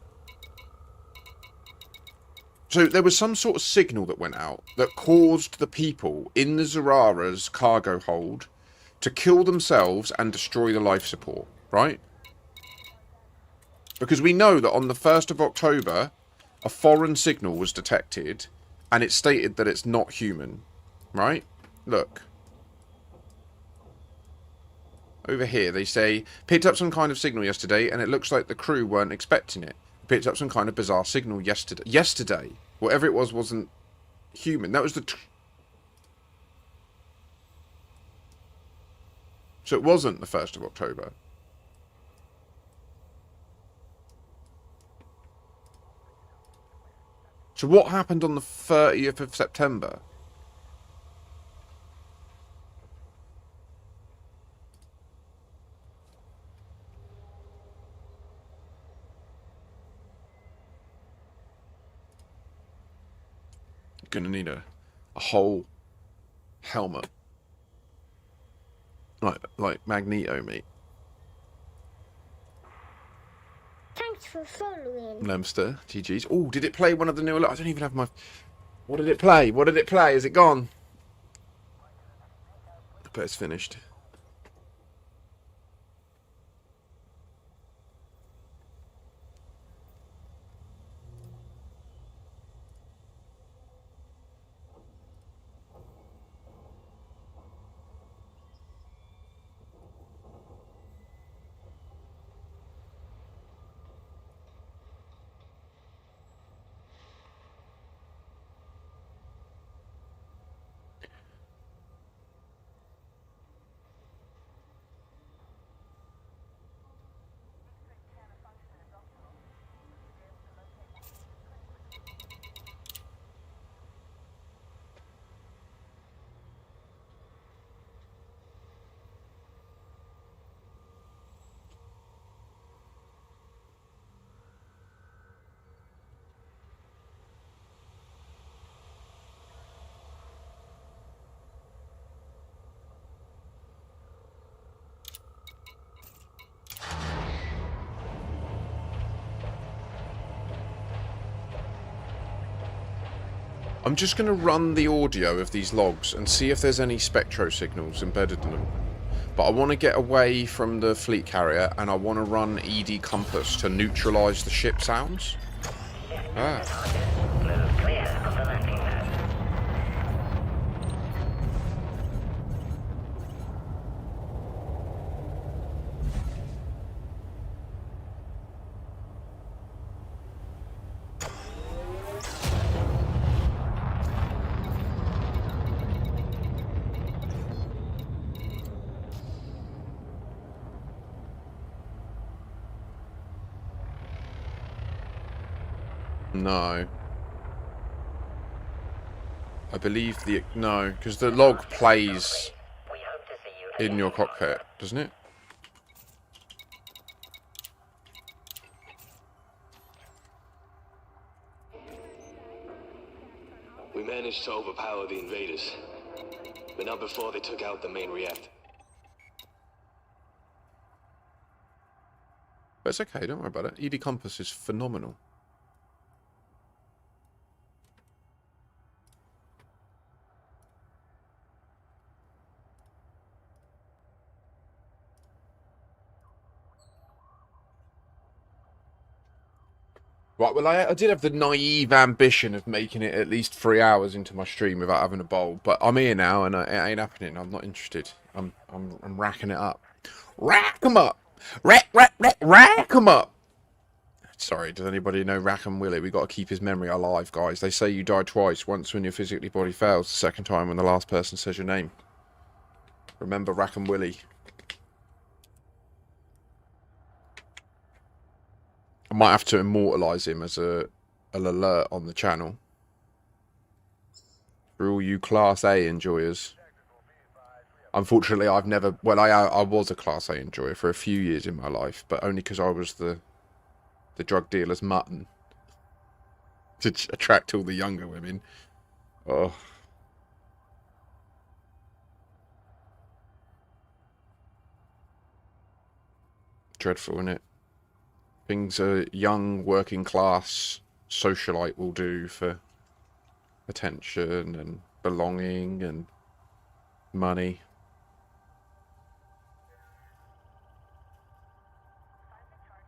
So there was some sort of signal that went out that caused the people in the Zerara's cargo hold to kill themselves and destroy the life support, right? Because we know that on the 1st of October, a foreign signal was detected and it stated that it's not human, right? Look. Over here, they say, picked up some kind of signal yesterday and it looks like the crew weren't expecting it. Picked up some kind of bizarre signal yesterday. Whatever it was wasn't human. That was the... So it wasn't the 1st of October. So what happened on the 30th of September? Gonna need a whole helmet. Like Magneto, mate. Thanks for following. Lemster, GG's. Oh, did it play one of the new... I don't even have my... What did it play? What did it play? Is it gone? I bet it's finished. I'm just going to run the audio of these logs and see if there's any spectro signals embedded in them. But I want to get away from the fleet carrier, and I want to run ED compass to neutralise the ship sounds. Ah. No. I believe the... No, because the log plays in your cockpit, doesn't it? We managed to overpower the invaders, but not before they took out the main reactor. But it's okay, don't worry about it. ED compass is phenomenal. Right, well, I did have the naive ambition of making it at least 3 hours into my stream without having a bowl, but I'm here now, and it ain't happening. I'm not interested. I'm racking it up. Rack 'em up! Rack 'em up! Sorry, does anybody know Rackham Willie? We got to keep his memory alive, guys. They say you die twice. Once when your physically body fails, the second time when the last person says your name. Remember Rackham Willie. I might have to immortalise him as an alert on the channel. For all you Class A enjoyers. Unfortunately, I've never... Well, I was a Class A enjoyer for a few years in my life, but only because I was the drug dealer's mutton. To attract all the younger women. Oh. Dreadful, isn't it? Things a young working class socialite will do for attention and belonging and money.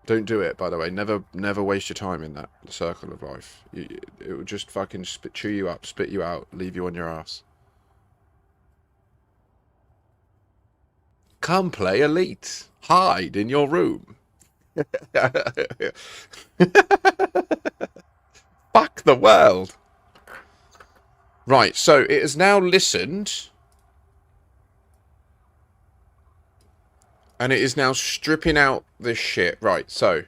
Don't do it, by the way. Never waste your time in that circle of life. It will just fucking chew you up, spit you out, leave you on your ass. Come play Elite. Hide in your room. Fuck the world. Right, so it has now listened. And it is now stripping out this shit. Right, so.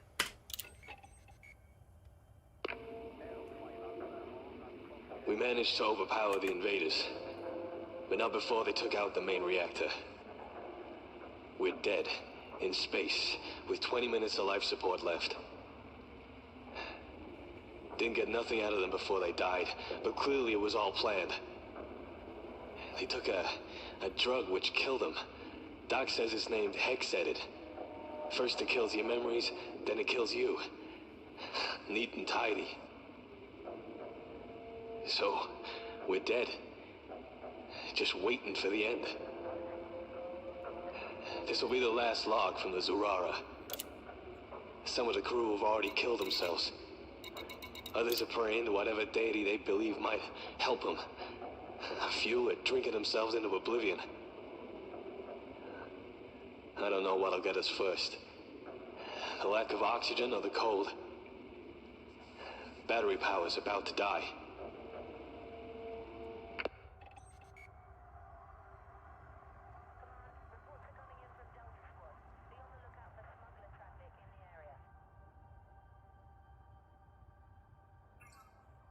We managed to overpower the invaders, but not before they took out the main reactor. We're dead, in space, with 20 minutes of life support left. Didn't get nothing out of them before they died, but clearly it was all planned. They took a drug which killed them. Doc says it's named Hexedit. First it kills your memories, then it kills you. Neat and tidy. So, we're dead. Just waiting for the end. This will be the last log from the Zurara. Some of the crew have already killed themselves. Others are praying to whatever deity they believe might help them. A few are drinking themselves into oblivion. I don't know what'll get us first. The lack of oxygen or the cold. Battery power's about to die.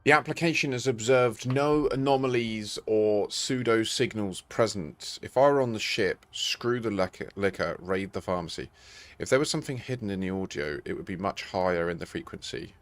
The application has observed no anomalies or pseudo signals present. If I were on the ship, screw the liquor, raid the pharmacy. If there was something hidden in the audio, it would be much higher in the frequency.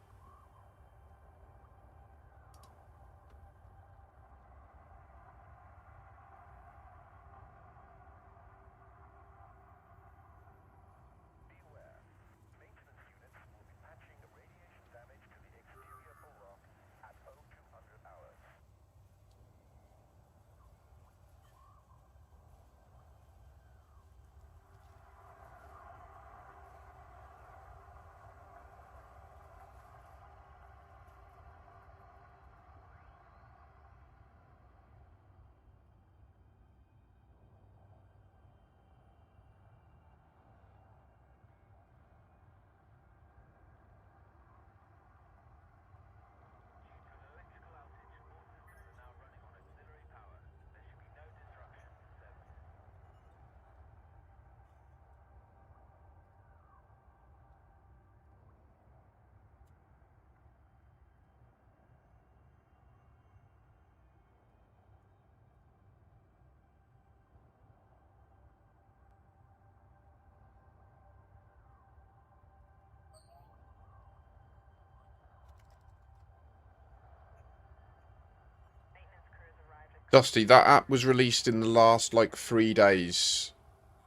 Dusty, that app was released in the last, like, 3 days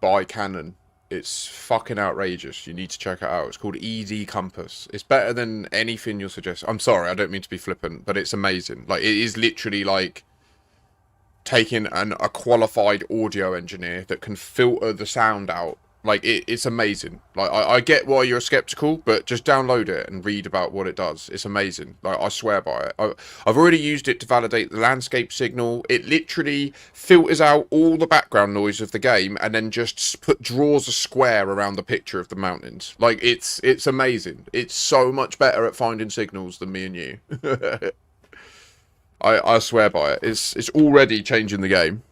by Canon. It's fucking outrageous. You need to check it out. It's called ED Compass. It's better than anything you'll suggest. I'm sorry, I don't mean to be flippant, but it's amazing. Like, it is literally, like, taking a qualified audio engineer that can filter the sound out. Like, it's amazing. Like, I get why you're skeptical, but just download it and read about what it does. It's amazing. Like, I swear by it. I've already used it to validate the landscape signal. It literally filters out all the background noise of the game and then just draws a square around the picture of the mountains. Like, it's amazing. It's so much better at finding signals than me and you. I swear by it. It's already changing the game.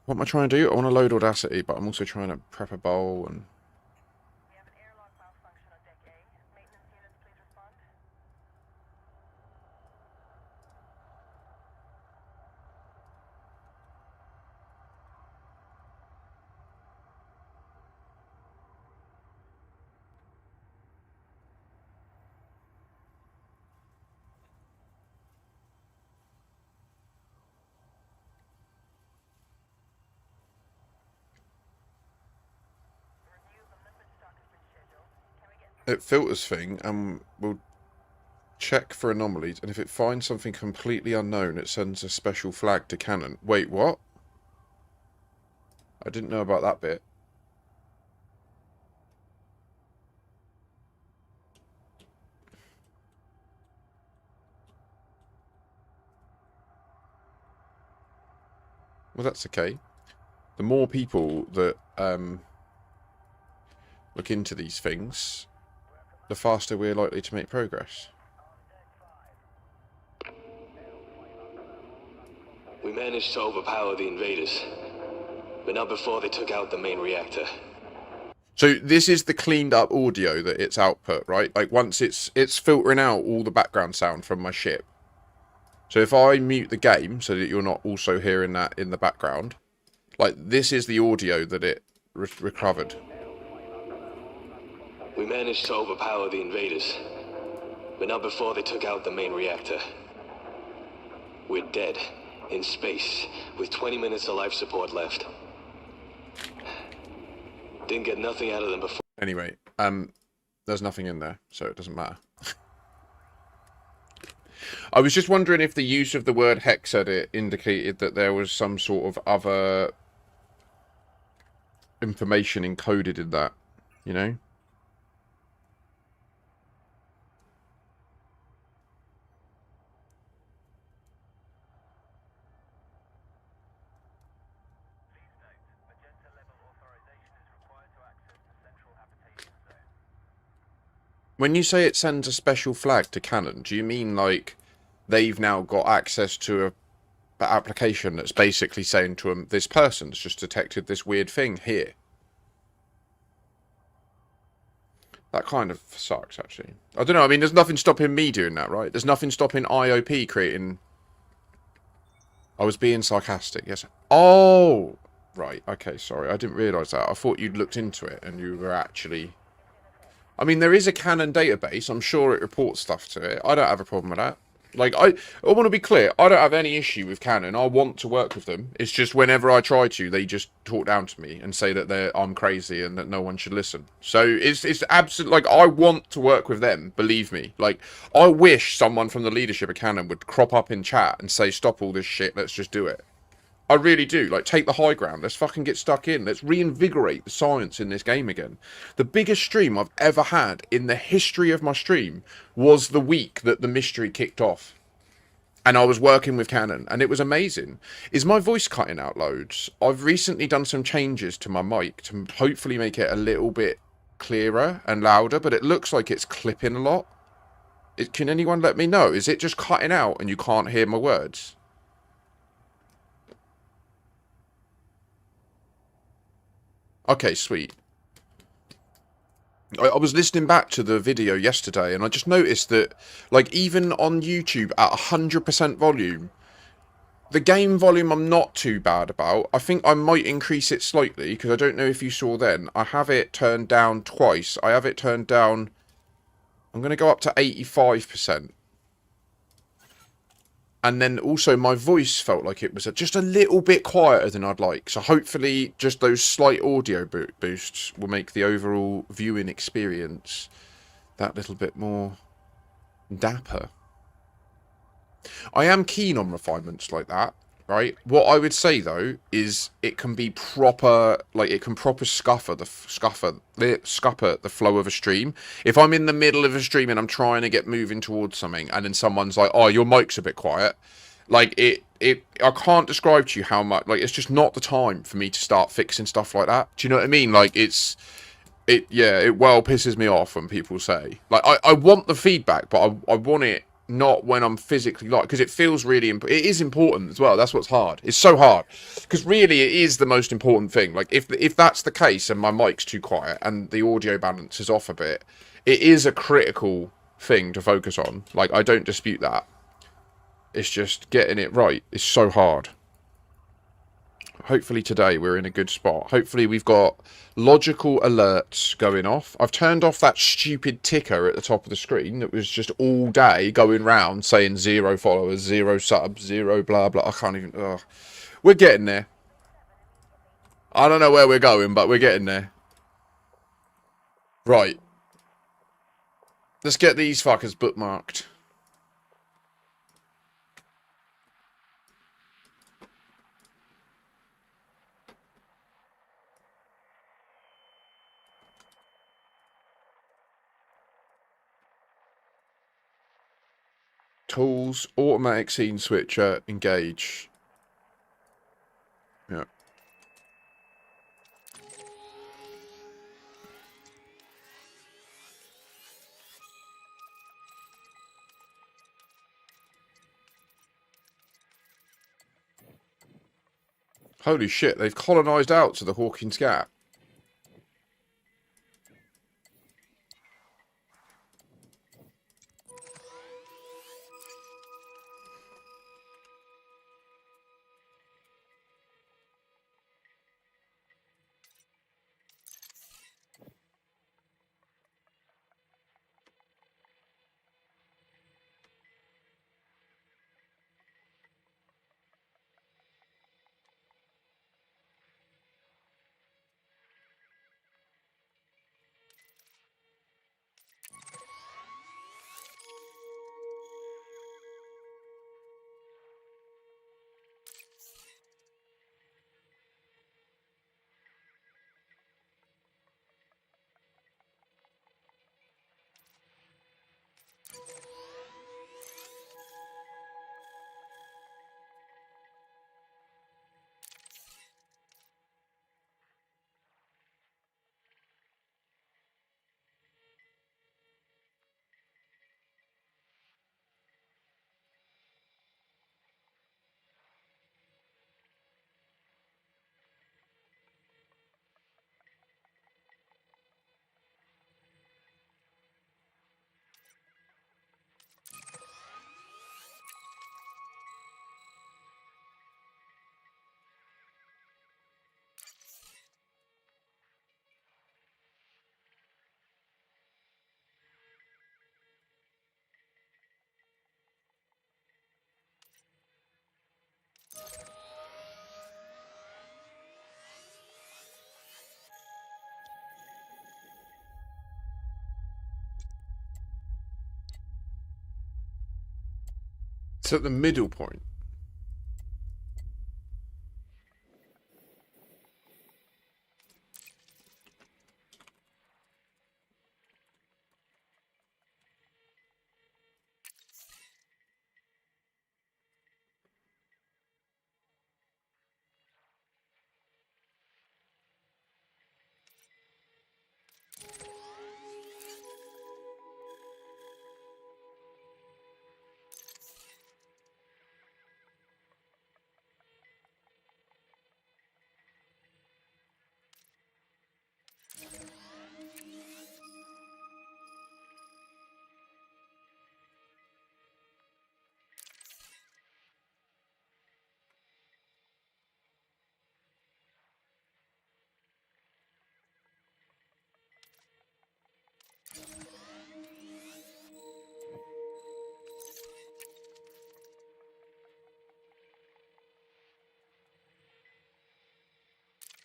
What am I trying to do? I want to load Audacity, but I'm also trying to prep a bowl and... We have an airlock malfunction on deck A. Maintenance units, please respond. It filters thing, and we'll check for anomalies, and if it finds something completely unknown, it sends a special flag to Canon. Wait, what? I didn't know about that bit. Well, that's okay. The more people that look into these things, the faster we're likely to make progress. We managed to overpower the invaders, but not before they took out the main reactor. So this is the cleaned up audio that it's output, right? Like once it's filtering out all the background sound from my ship. So if I mute the game so that you're not also hearing that in the background, like this is the audio that it recovered. We managed to overpower the invaders, but not before they took out the main reactor. We're dead, in space, with 20 minutes of life support left. Didn't get nothing out of them before. Anyway, there's nothing in there, so it doesn't matter. I was just wondering if the use of the word hex edit indicated that there was some sort of other information encoded in that, you know? When you say it sends a special flag to Canon, do you mean like they've now got access to an application that's basically saying to them, this person's just detected this weird thing here? That kind of sucks, actually. I don't know, I mean, there's nothing stopping me doing that, right? There's nothing stopping IOP creating... I was being sarcastic, yes. Oh! Right, okay, sorry, I didn't realise that. I thought you'd looked into it and you were actually... I mean, there is a Canon database. I'm sure it reports stuff to it. I don't have a problem with that. Like, I want to be clear. I don't have any issue with Canon. I want to work with them. It's just whenever I try to, they just talk down to me and say that I'm crazy and that no one should listen. So it's absolutely, like, I want to work with them. Believe me. Like, I wish someone from the leadership of Canon would crop up in chat and say, stop all this shit. Let's just do it. I really do. Like, take the high ground. Let's fucking get stuck in. Let's reinvigorate the science in this game again. The biggest stream I've ever had in the history of my stream was the week that the mystery kicked off. And I was working with Canon, and it was amazing. Is my voice cutting out loads? I've recently done some changes to my mic to hopefully make it a little bit clearer and louder, but it looks like it's clipping a lot. Can anyone let me know? Is it just cutting out and you can't hear my words? Okay, sweet. I was listening back to the video yesterday and I just noticed that, like, even on YouTube at 100% volume, The game volume I'm not too bad about. I think I might increase it slightly, because I don't know if you saw then. I have it turned down twice. I have it turned down... I'm going to go up to 85%. And then also my voice felt like it was just a little bit quieter than I'd like. So hopefully just those slight audio boosts will make the overall viewing experience that little bit more dapper. I am keen on refinements like that, right? What I would say though is it can be proper, like it can proper scupper the flow of a stream. If I'm in the middle of a stream and I'm trying to get moving towards something, and then someone's like, "Oh, your mic's a bit quiet," like I can't describe to you how much. Like it's just not the time for me to start fixing stuff like that. Do you know what I mean? Like it well pisses me off when people say, like, I want the feedback, but I want it not when I'm physically like, because it feels really it is important as well. That's what's hard. It's so hard because really it is the most important thing. Like if that's the case and my mic's too quiet and the audio balance is off a bit, it is a critical thing to focus on. Like I don't dispute that. It's just getting it right is so hard. Hopefully today we're in a good spot. Hopefully we've got logical alerts going off. I've turned off that stupid ticker at the top of the screen that was just all day going round saying 0 followers, 0 subs, 0 blah blah. I can't even... Ugh. We're getting there. I don't know where we're going, but we're getting there. Right. Let's get these fuckers bookmarked. Tools, automatic scene switcher, engage. Yeah. Holy shit, they've colonised out to the Hawkins Gap. It's at the middle point.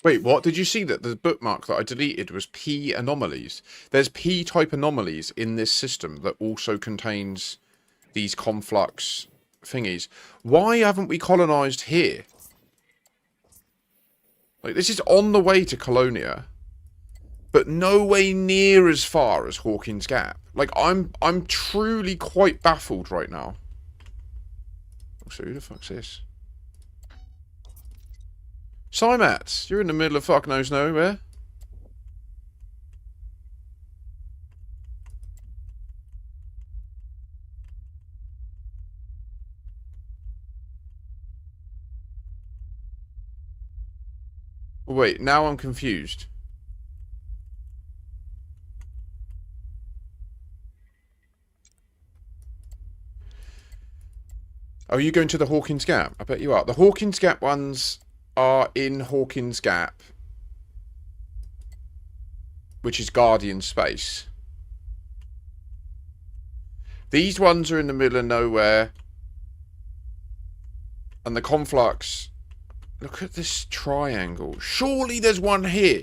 Wait, what? Did you see that the bookmark that I deleted was P anomalies? There's P-type anomalies in this system that also contains these conflux thingies. Why haven't we colonized here? Like, this is on the way to Colonia, but no way near as far as Hawkins Gap. Like, I'm truly quite baffled right now. So who the fuck's this? Cymats, you're in the middle of fuck knows nowhere. Wait, now I'm confused. Oh, are you going to the Hawkins Gap? I bet you are. The Hawkins Gap ones are in Hawkins Gap, which is Guardian space. These ones are in the middle of nowhere. And the conflux... Look at this triangle. Surely there's one here.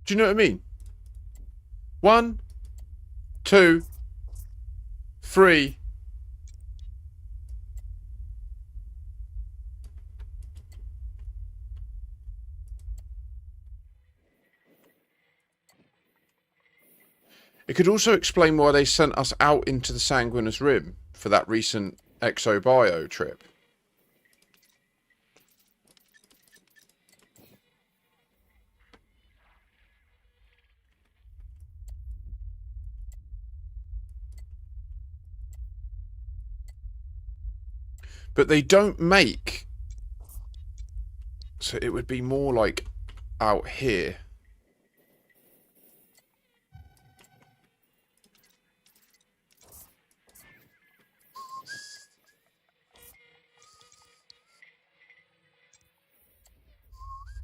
Do you know what I mean? 1, 2, 3. It could also explain why they sent us out into the Sanguineous Rim for that recent ExoBio trip. But they don't make... So it would be more like out here.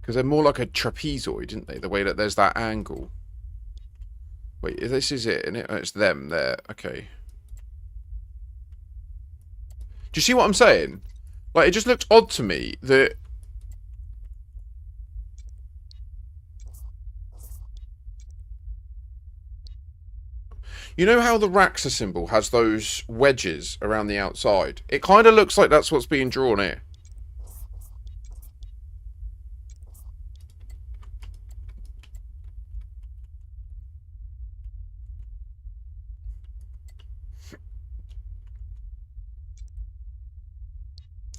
Because they're more like a trapezoid, aren't they? The way that there's that angle. Wait, this is it, isn't it? Oh, it's them there. Okay. Do you see what I'm saying? Like, it just looked odd to me that... You know how the Raxa symbol has those wedges around the outside? It kind of looks like that's what's being drawn here.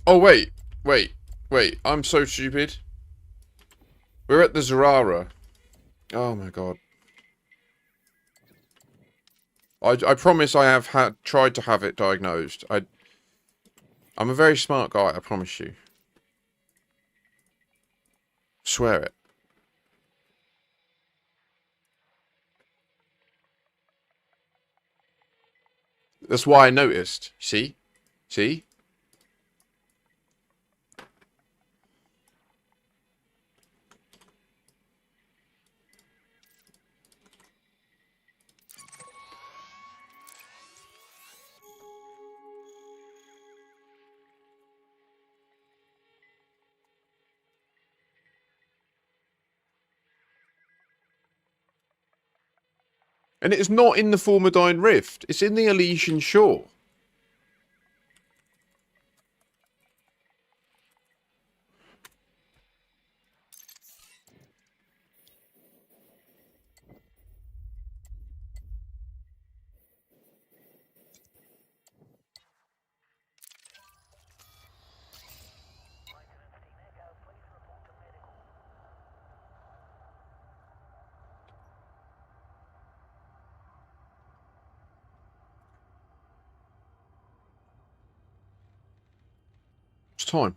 Oh, wait. I'm so stupid. We're at the Zerara. Oh, my God. I promise I have tried to have it diagnosed. I'm a very smart guy, I promise you. Swear it. That's why I noticed. See? See? And it's not in the Formadine Rift. It's in the Elysian Shore. It's time.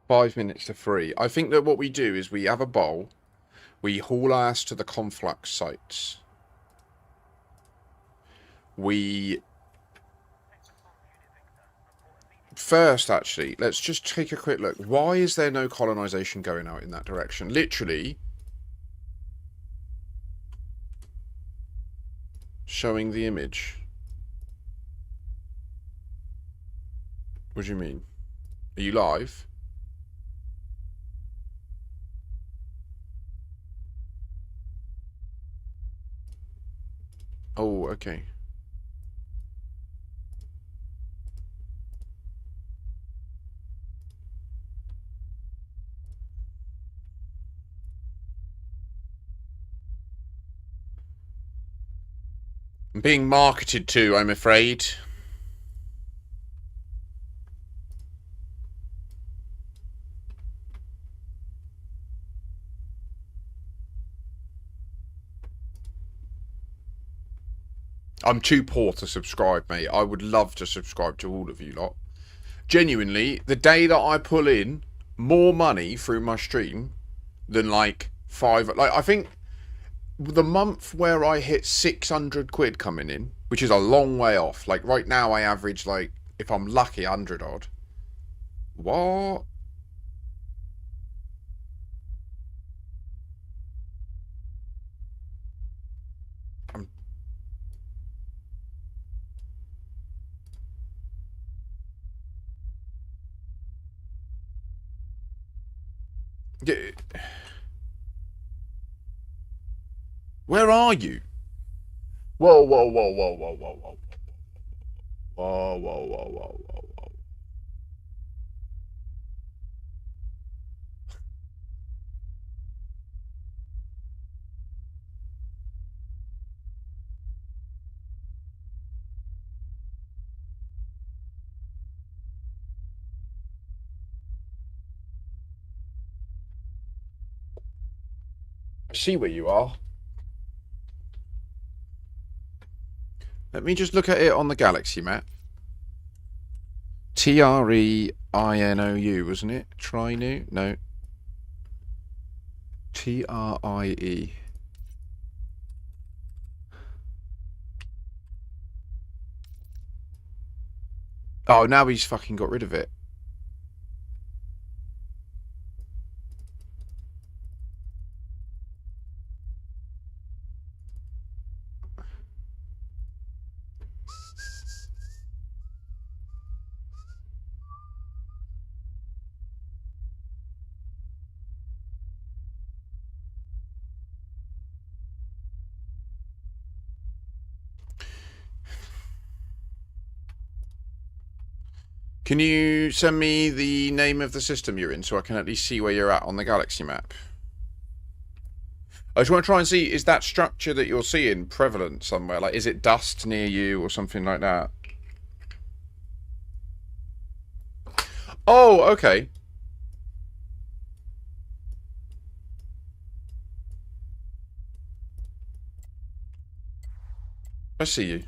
Five minutes to 3. I think that what we do is we have a bowl. We haul ass to the conflux sites. we... First, actually, let's just take a quick look. Why is there no colonization going out in that direction? Literally... showing the image. What do you mean? Are you live? Oh, okay. I'm being marketed to, I'm afraid. I'm too poor to subscribe, mate. I would love to subscribe to all of you lot. Genuinely, the day that I pull in more money through my stream than like 5... Like, I think the month where I hit 600 quid coming in, which is a long way off. Like, right now I average, like, if I'm lucky, 100 odd. What? Where are you? Whoa, whoa, whoa, whoa, whoa, whoa, whoa. Whoa, whoa, whoa, whoa, whoa, whoa. I see where you are. Let me just look at it on the galaxy map. T-R-E-I-N-O-U, wasn't it? Trinu? No. T-R-I-E. Oh, now he's fucking got rid of it. Can you send me the name of the system you're in so I can at least see where you're at on the galaxy map? I just want to try and see, is that structure that you're seeing prevalent somewhere? Like, is it dust near you or something like that? Oh, okay. I see you.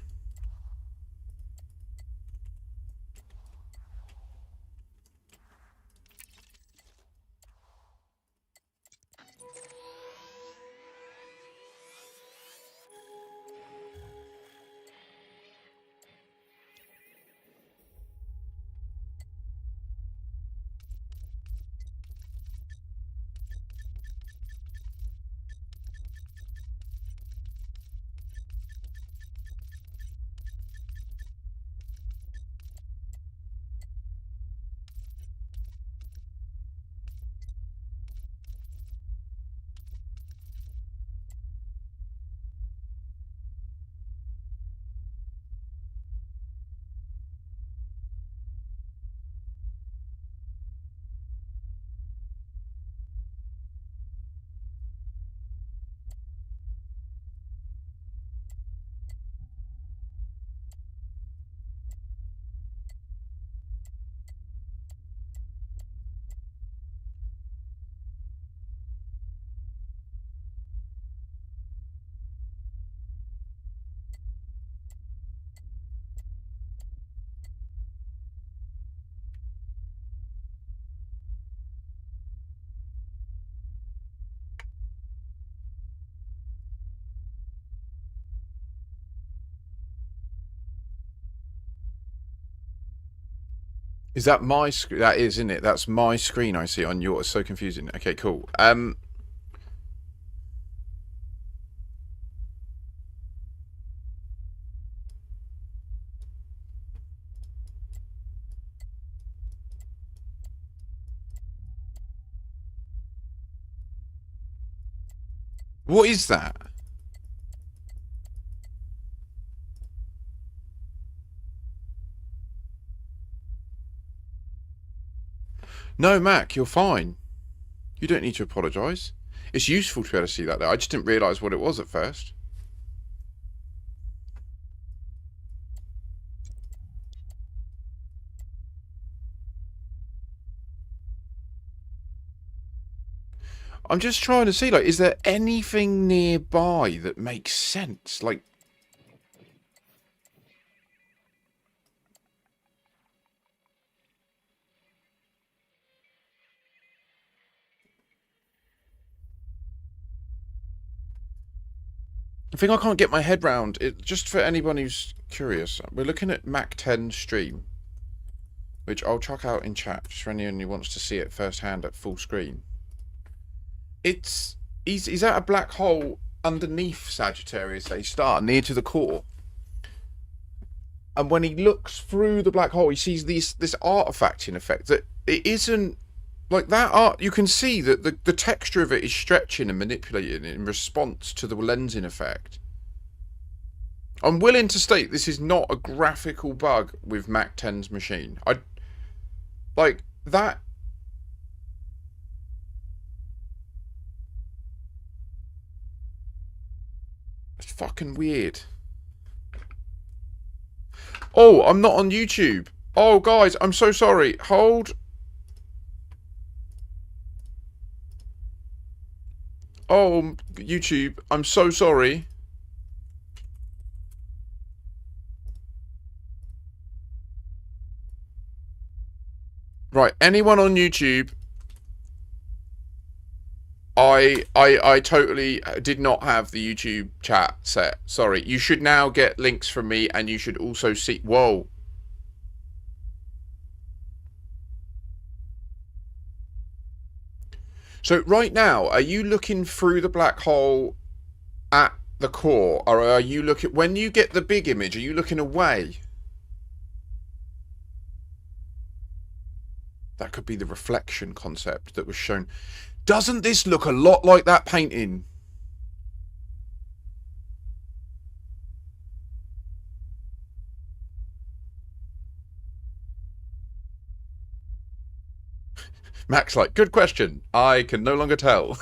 Is that my screen? That is, isn't it? That's my screen I see on yours. It's so confusing. Okay, cool. What is that? No, Mac, you're fine. You don't need to apologise. It's useful to be able to see that there. I just didn't realise what it was at first. I'm just trying to see, like, is there anything nearby that makes sense? Like, the thing I can't get my head round, just for anyone who's curious, we're looking at Mac 10 stream, which I'll chuck out in chat, just for anyone who wants to see it firsthand at full screen. He's at a black hole underneath Sagittarius A star, near to the core. And when he looks through the black hole, he sees this artifact in effect that it isn't like that art. You can see that the texture of it is stretching and manipulating in response to the lensing effect. I'm willing to state this is not a graphical bug with Mac 10's machine. I like that. It's fucking weird. Oh, I'm not on YouTube. Oh, guys, I'm so sorry. Hold. Oh, YouTube, I'm so sorry. Right, anyone on YouTube, I totally did not have the YouTube chat set. Sorry. You should now get links from me, and you should also see... Whoa. So right now, are you looking through the black hole at the core, or are you looking... When you get the big image, are you looking away? That could be the reflection concept that was shown. Doesn't this look a lot like that painting? Max, like, good question. I can no longer tell.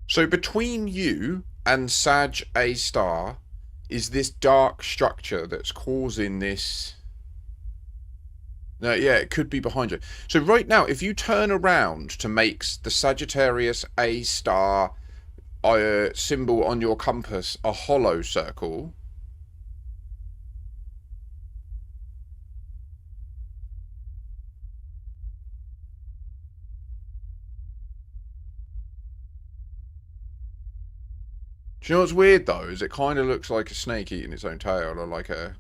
So between you and Sag A star is this dark structure that's causing this... No, yeah, it could be behind you. So right now, if you turn around to make the Sagittarius A star symbol on your compass a hollow circle... Do you know what's weird, though? Is it kind of looks like a snake eating its own tail, or like a...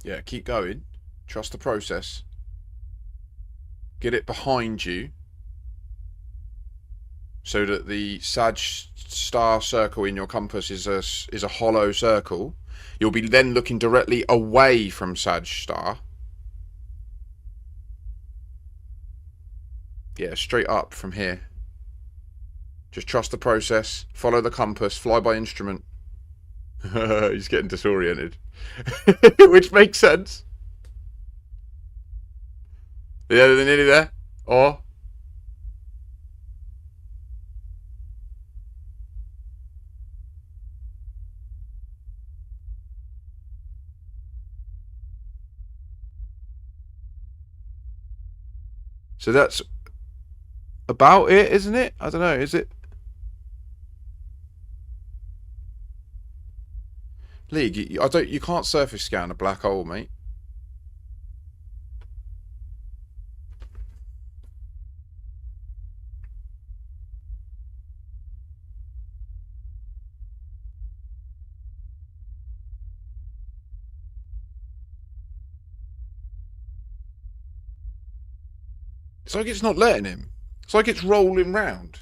Yeah, keep going. Trust the process. Get it behind you, so that the Sag star circle in your compass is a hollow circle. You'll be then looking directly away from Sag star. Yeah, straight up from here. Just trust the process. Follow the compass. Fly by instrument. He's getting disoriented. Which makes sense. Yeah, they're nearly there. Or... So that's about it, isn't it? I don't know, is it? League, you can't surface scan a black hole, mate. It's like it's not letting him. It's like it's rolling round.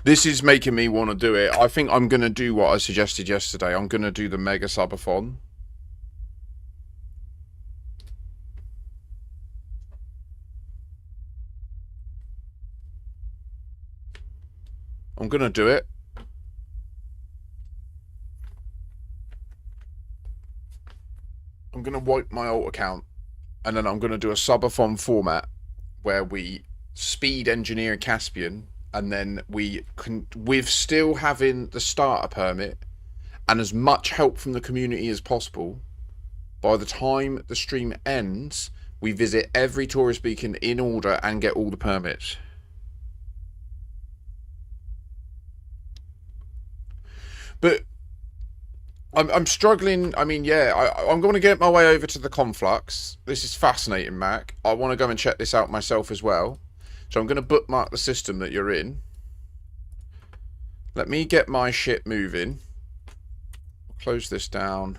This is making me want to do it. I think I'm going to do what I suggested yesterday. I'm going to do the mega subathon. I'm going to do it. I'm going to wipe my alt account. And then I'm going to do a subathon format where we speed engineer Caspian. And then we can, with still having the starter permit and as much help from the community as possible, by the time the stream ends, we visit every tourist beacon in order and get all the permits. But I'm struggling. I mean, yeah, I'm going to get my way over to the Conflux. This is fascinating, Mac. I want to go and check this out myself as well. So I'm going to bookmark the system that you're in. Let me get my shit moving. Close this down.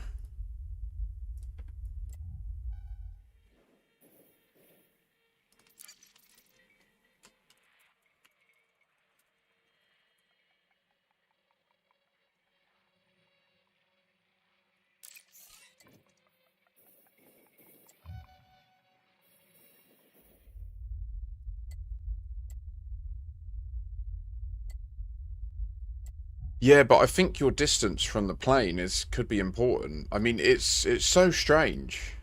Yeah, but I think your distance from the plane could be important. I mean, it's so strange.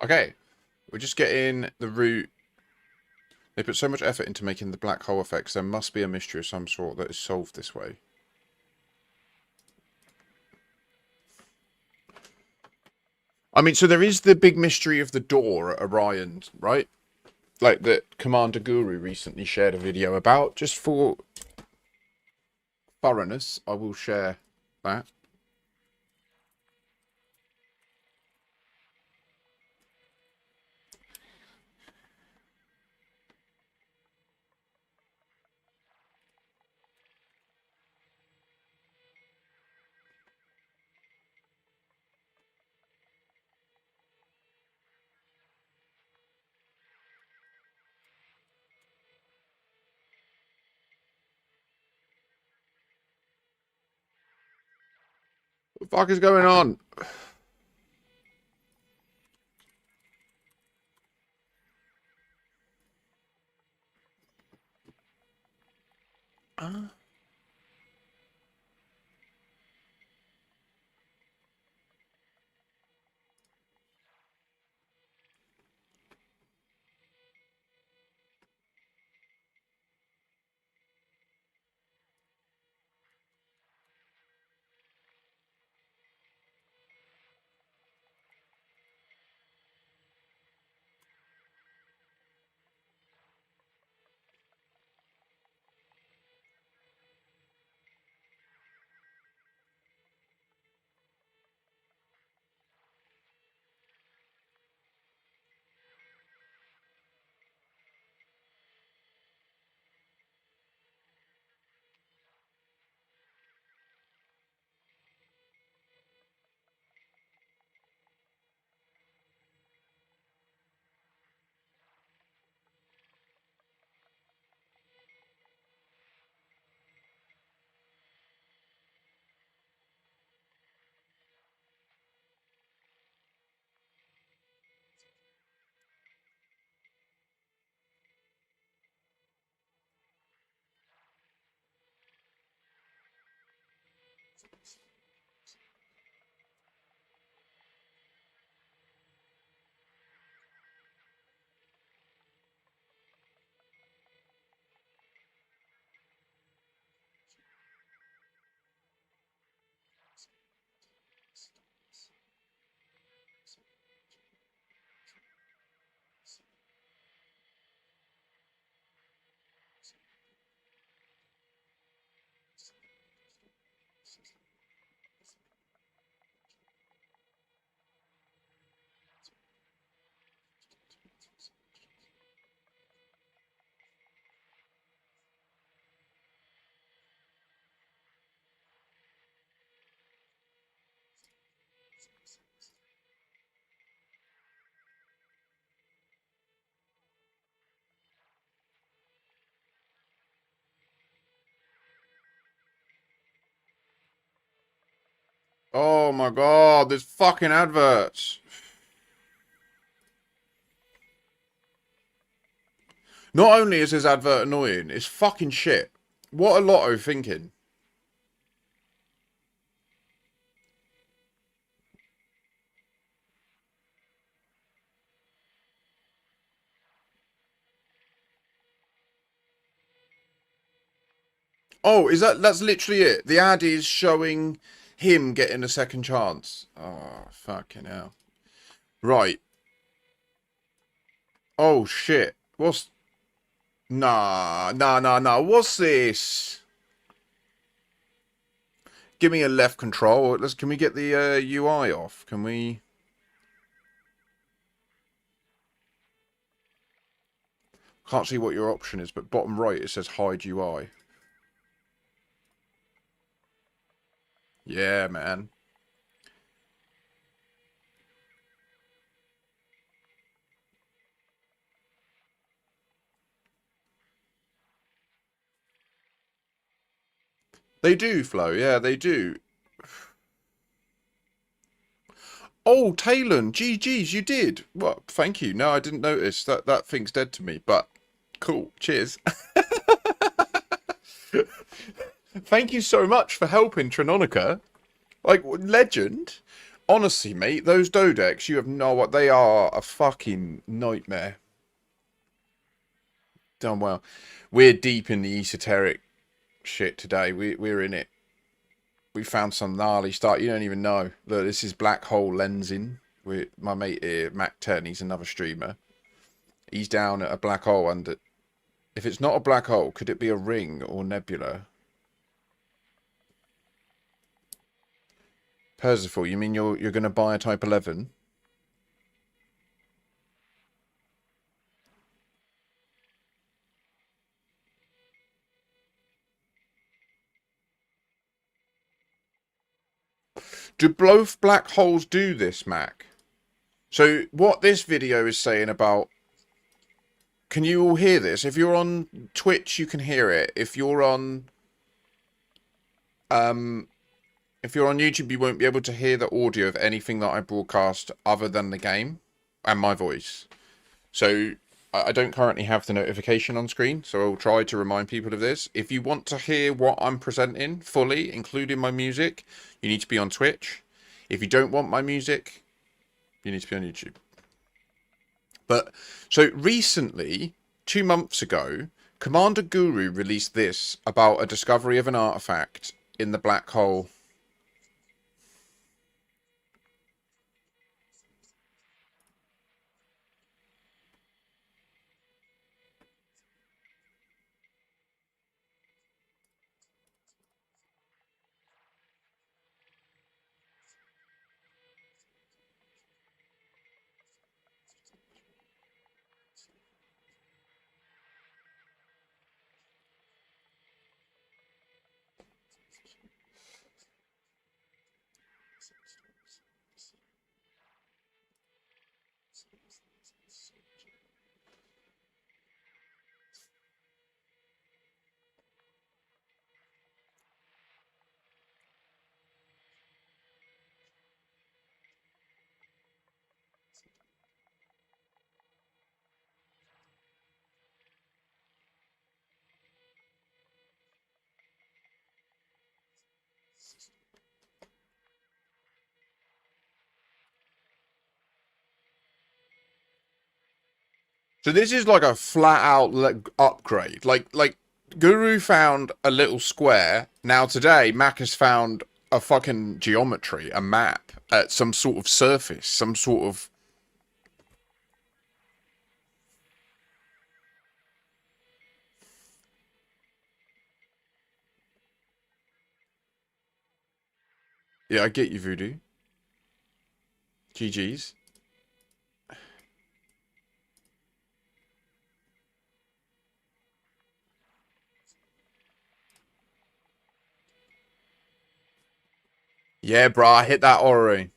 Okay, we're just getting the route. They put so much effort into making the black hole effects. There must be a mystery of some sort that is solved this way. I mean, so there is the big mystery of the door at Orion, right? Like that Commander Guru recently shared a video about. Just for thoroughness, I will share that. What the fuck is going on? Oh my god, there's fucking adverts. Not only is this advert annoying, it's fucking shit. What are Lotto thinking? Oh, that's literally it? The ad is showing him getting a second chance. Oh, fucking hell. Right. Oh, shit. What's... Nah. What's this? Give me a left control. Can we get the UI off? Can we... Can't see what your option is, but bottom right it says hide UI. Yeah, man. They do, Flo. Yeah, they do. Oh, Talon. GG's, you did. Well, thank you. No, I didn't notice. That thing's dead to me, but cool. Cheers. Thank you so much for helping, Trinonica. Like, legend. Honestly, mate, those Dodecs, you have no what they are a fucking nightmare. Done well. We're deep in the esoteric shit today. We're in it. We found some gnarly stuff. You don't even know. Look, this is black hole lensing. My mate here, Mac 10, he's another streamer. He's down at a black hole under... If it's not a black hole, could it be a ring or nebula? Percival, you mean you're going to buy a Type 11? Do both black holes do this, Mac? So what this video is saying about... Can you all hear this? If you're on Twitch, you can hear it. If you're on... If you're on YouTube, you won't be able to hear the audio of anything that I broadcast other than the game and my voice. So I don't currently have the notification on screen, so I'll try to remind people of this. If you want to hear what I'm presenting fully, including my music, you need to be on Twitch. If you don't want my music, you need to be on YouTube. But so recently, 2 months ago, Commander Guru released this about a discovery of an artifact in the black hole. So this is like a flat out upgrade. Like Guru found a little square. Now today, Mac has found a fucking geometry, a map at some sort of surface, some sort of. Yeah, I get you, Voodoo. GG's. Yeah, brah, I hit that already.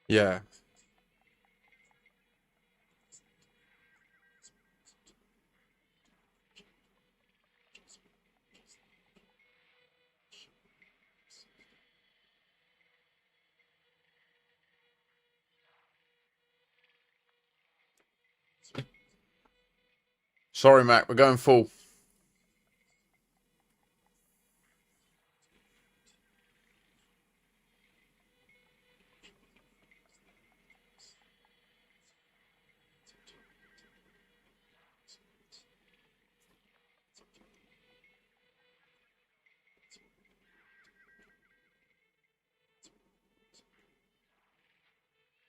Yeah. Sorry, Mac, we're going full.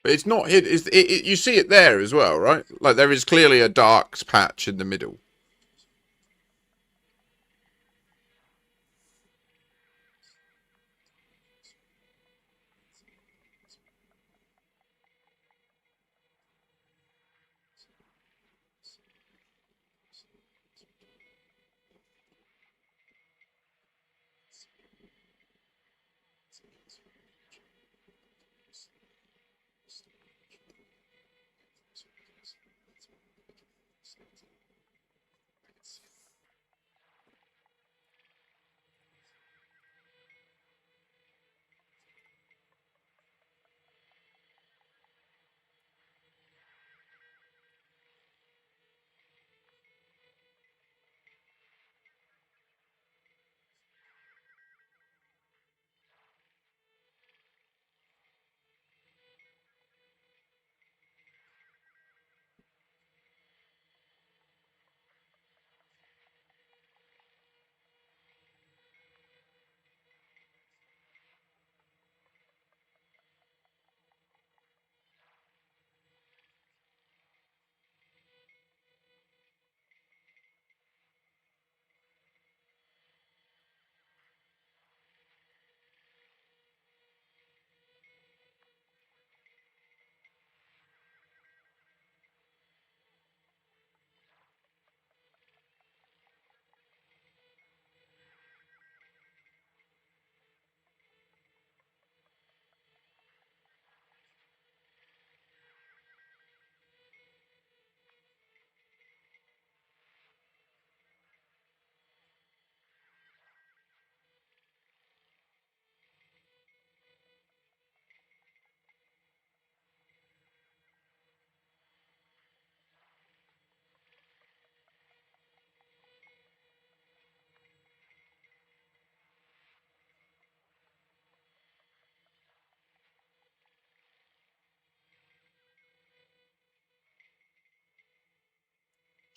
But it's not hid. You see it there as well, right? Like there is clearly a dark patch in the middle.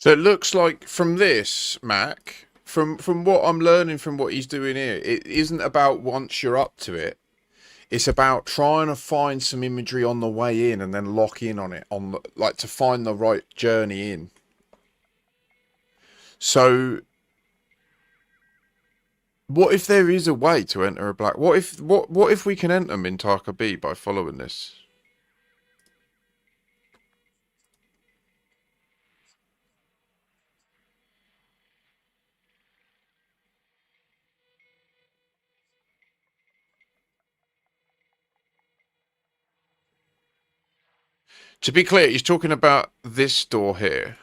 So it looks like from this, Mac, from what I'm learning from what he's doing here, it isn't about once you're up to it. It's about trying to find some imagery on the way in and then lock in on it, on the, like to find the right journey in. So what if there is a way to enter a black? What if we can enter Mintaka B by following this? To be clear, he's talking about this door here.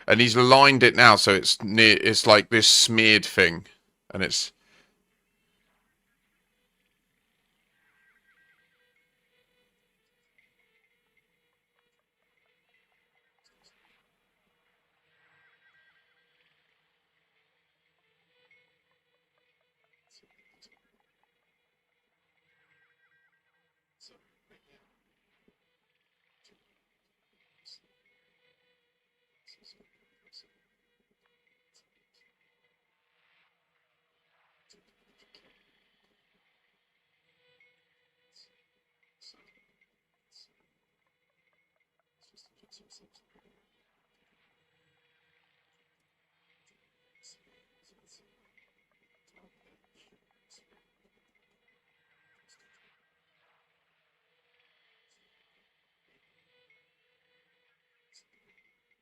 And he's aligned it now, so it's near. It's like this smeared thing, and it's.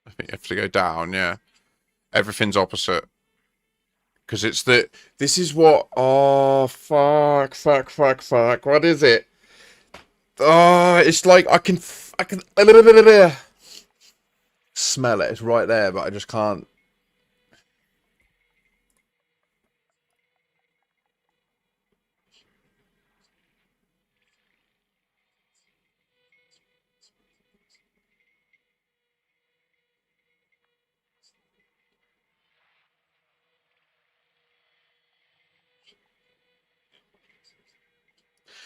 I think you have to go down. Yeah, everything's opposite. Because it's the. This is what. Oh fuck! What is it? Oh, it's like I can smell it. It's right there, but I just can't.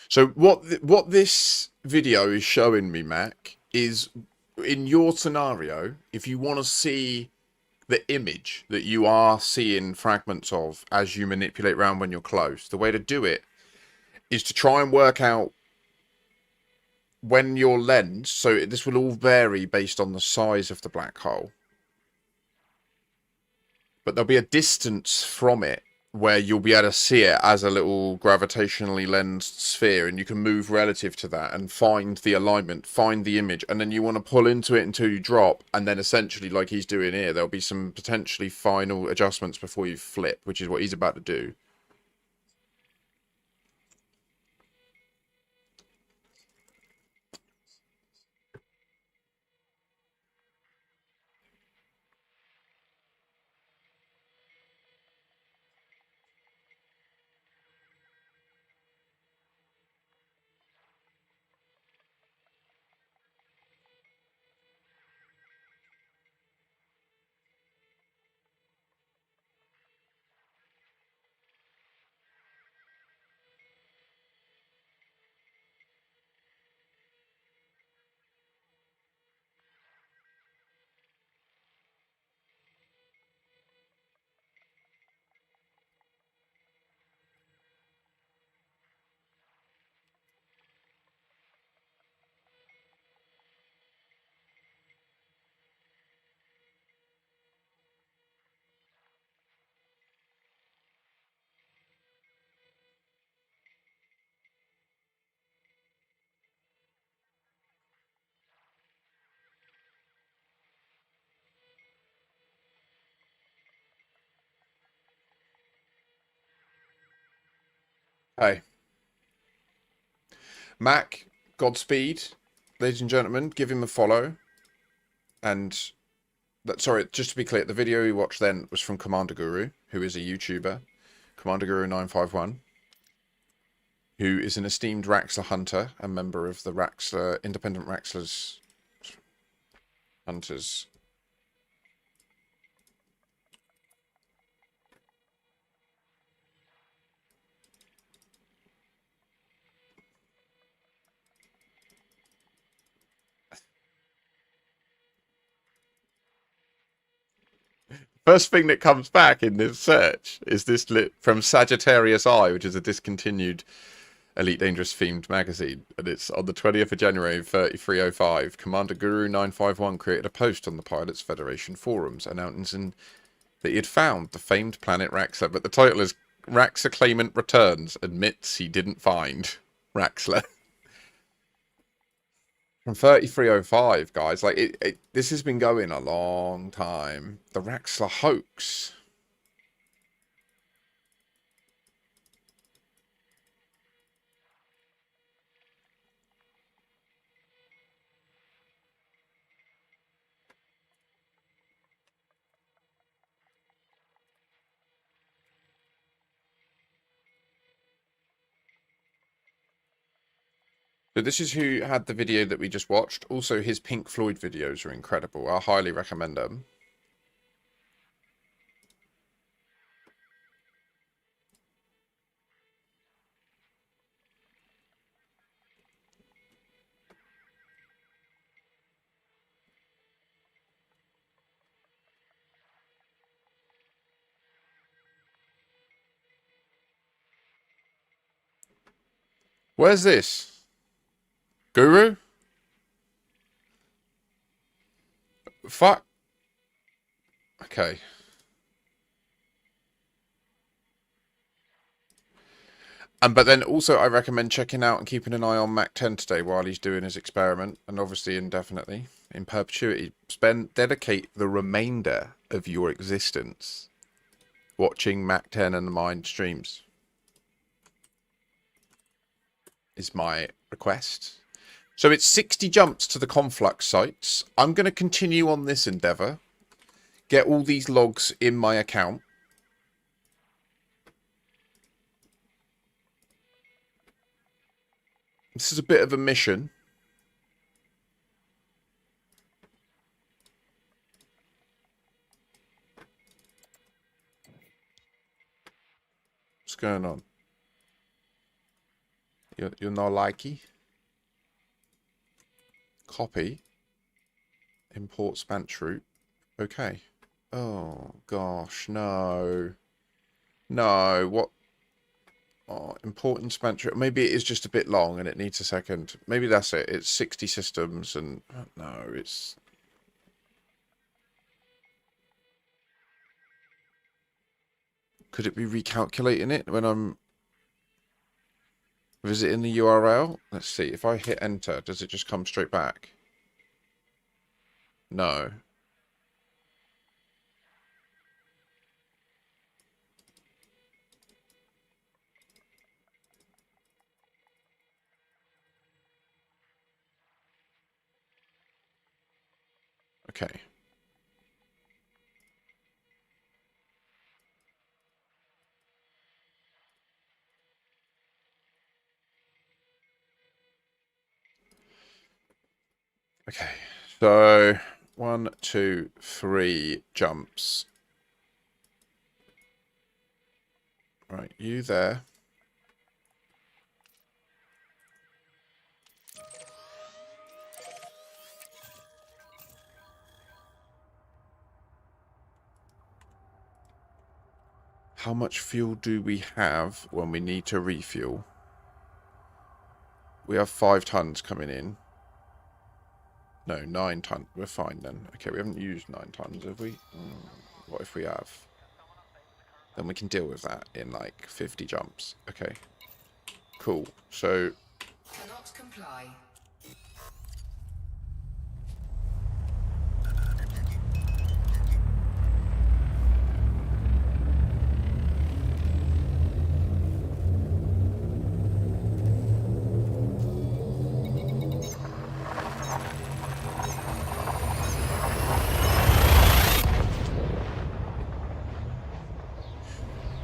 So what this video is showing me, Mac, is in your scenario, if you want to see the image that you are seeing fragments of as you manipulate around when you're close, the way to do it is to try and work out when your lens, so this will all vary based on the size of the black hole, but there'll be a distance from it where you'll be able to see it as a little gravitationally lensed sphere, and you can move relative to that and find the alignment, find the image, and then you want to pull into it until you drop, and then essentially, like he's doing here, there'll be some potentially final adjustments before you flip, which is what he's about to do. Hey, Mac, Godspeed, ladies and gentlemen, give him a follow. And sorry, just to be clear, the video we watched then was from Commander Guru, who is a YouTuber, Commander Guru 951, who is an esteemed Raxler hunter and member of the Raxler Independent Raxlers Hunters. First thing that comes back in this search is this from Sagittarius Eye, which is a discontinued Elite Dangerous themed magazine, and it's on the 20th of January 3305. Commander Guru 951 created a post on the Pilots Federation forums announcing that he had found the famed planet Raxler, but the title is Raxler Claimant Returns, admits he didn't find Raxler. From 3305, guys, like this has been going a long time. The Raxler hoax. So this is who had the video that we just watched. Also, his Pink Floyd videos are incredible. I highly recommend them. Where's this? Guru? Fuck. Okay. But then also I recommend checking out and keeping an eye on Mac 10 today while he's doing his experiment, and obviously indefinitely, in perpetuity. Dedicate the remainder of your existence watching Mac 10 and the Mind streams. Is my request. So it's 60 jumps to the conflux sites. I'm going to continue on this endeavor. Get all these logs in my account. This is a bit of a mission. What's going on? You're not likey? Copy. Import spanch root. Okay. Oh, gosh, no. No, what? Oh, important spanch root. Maybe it is just a bit long and it needs a second. Maybe that's it. It's 60 systems and... No, it's... Could it be recalculating it when I'm... visiting the URL? Let's see. If I hit enter, does it just come straight back? No. Okay. Okay, so 1, 2, 3 jumps. Right, you there. How much fuel do we have when we need to refuel? We have 5 tons coming in. No, 9 tons. We're fine then. Okay, we haven't used 9 tons, have we? What if we have? Then we can deal with that in like 50 jumps. Okay. Cool. So... Cannot comply.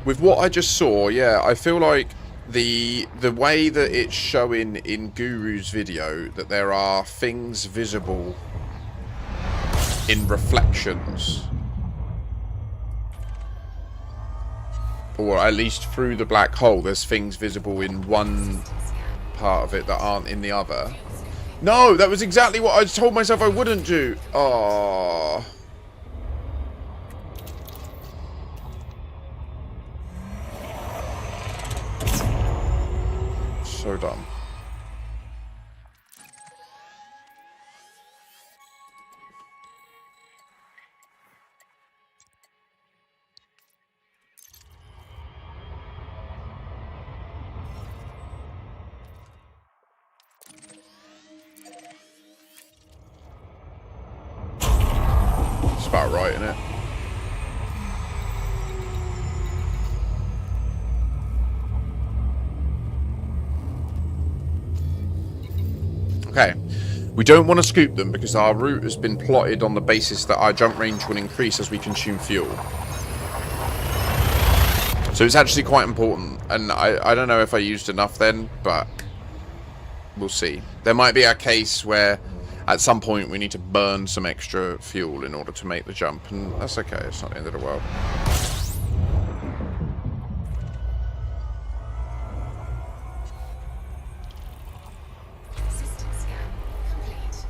With what I just saw, yeah, I feel like the way that it's showing in Guru's video that there are things visible in reflections, or at least through the black hole, there's things visible in one part of it that aren't in the other. No, that was exactly what I told myself I wouldn't do. Oh. So dumb. It's about right, isn't it? Okay, we don't want to scoop them because our route has been plotted on the basis that our jump range will increase as we consume fuel. So it's actually quite important, and I don't know if I used enough then, but we'll see. There might be a case where at some point we need to burn some extra fuel in order to make the jump, and that's okay, it's not the end of the world. System scan complete.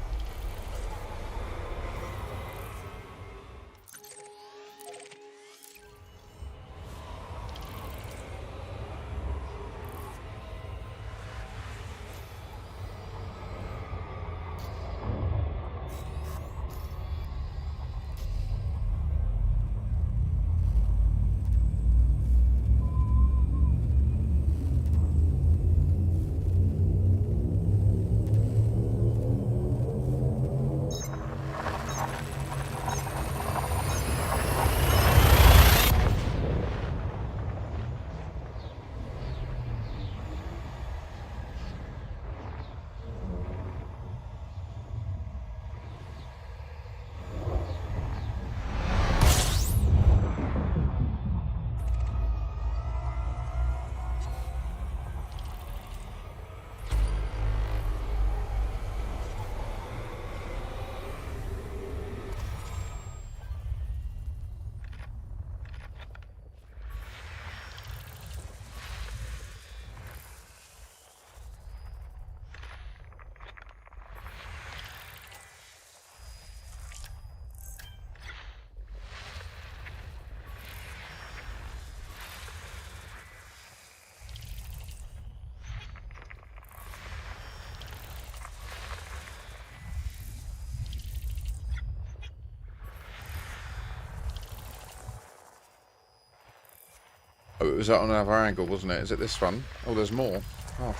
Oh, it was on another angle, wasn't it? Is it this one? Oh, there's more. Gosh.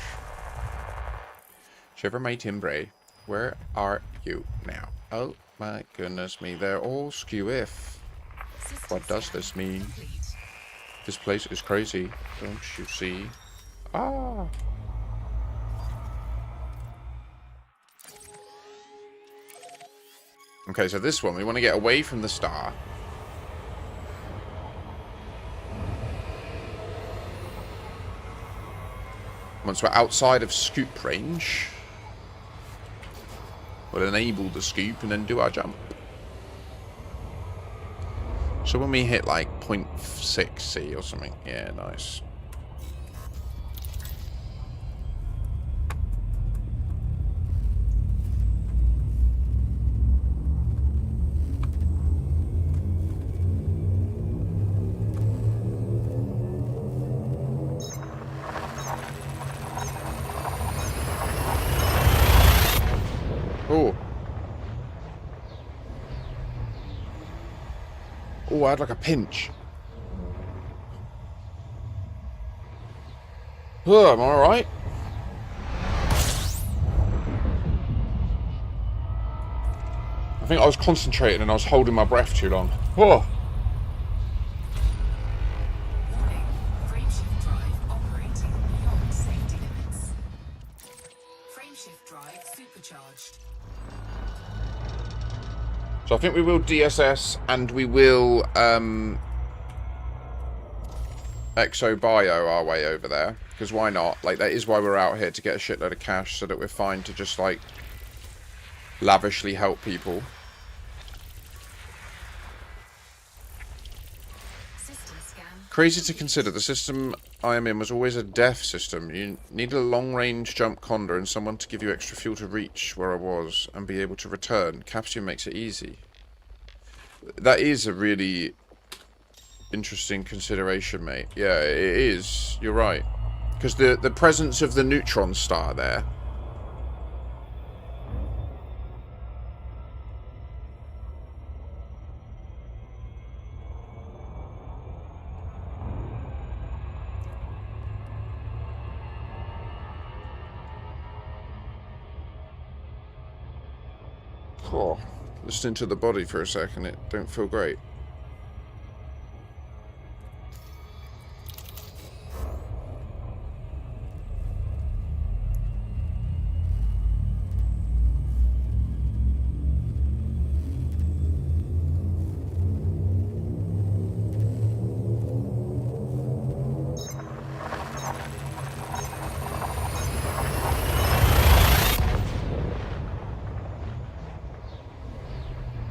Shiver my timbre. Where are you now? Oh my goodness me, they're all skew-if. What does this mean? Complete. This place is crazy. Don't you see? Ah! Okay, so this one, we want to get away from the star. Once we're outside of scoop range, we'll enable the scoop and then do our jump. So when we hit like 0.6 C or something, yeah, nice. Oh. Oh, I had like a pinch. Oh, am I alright? I think I was concentrating and I was holding my breath too long. Oh. Warning. Frameshift drive operating beyond safety limits. Frameshift drive supercharged. So I think we will DSS and we will Exo Bio our way over there. Because why not? Like, that is why we're out here, to get a shitload of cash so that we're fine to just, like, lavishly help people. System scan. Crazy to consider, the system I am in was always a death system. You needed a long-range jump condor and someone to give you extra fuel to reach where I was and be able to return. Capsule makes it easy. That is a really interesting consideration, mate. Yeah, it is. You're right. Because the presence of the neutron star there. Oh, listening to the body for a second, it don't feel great.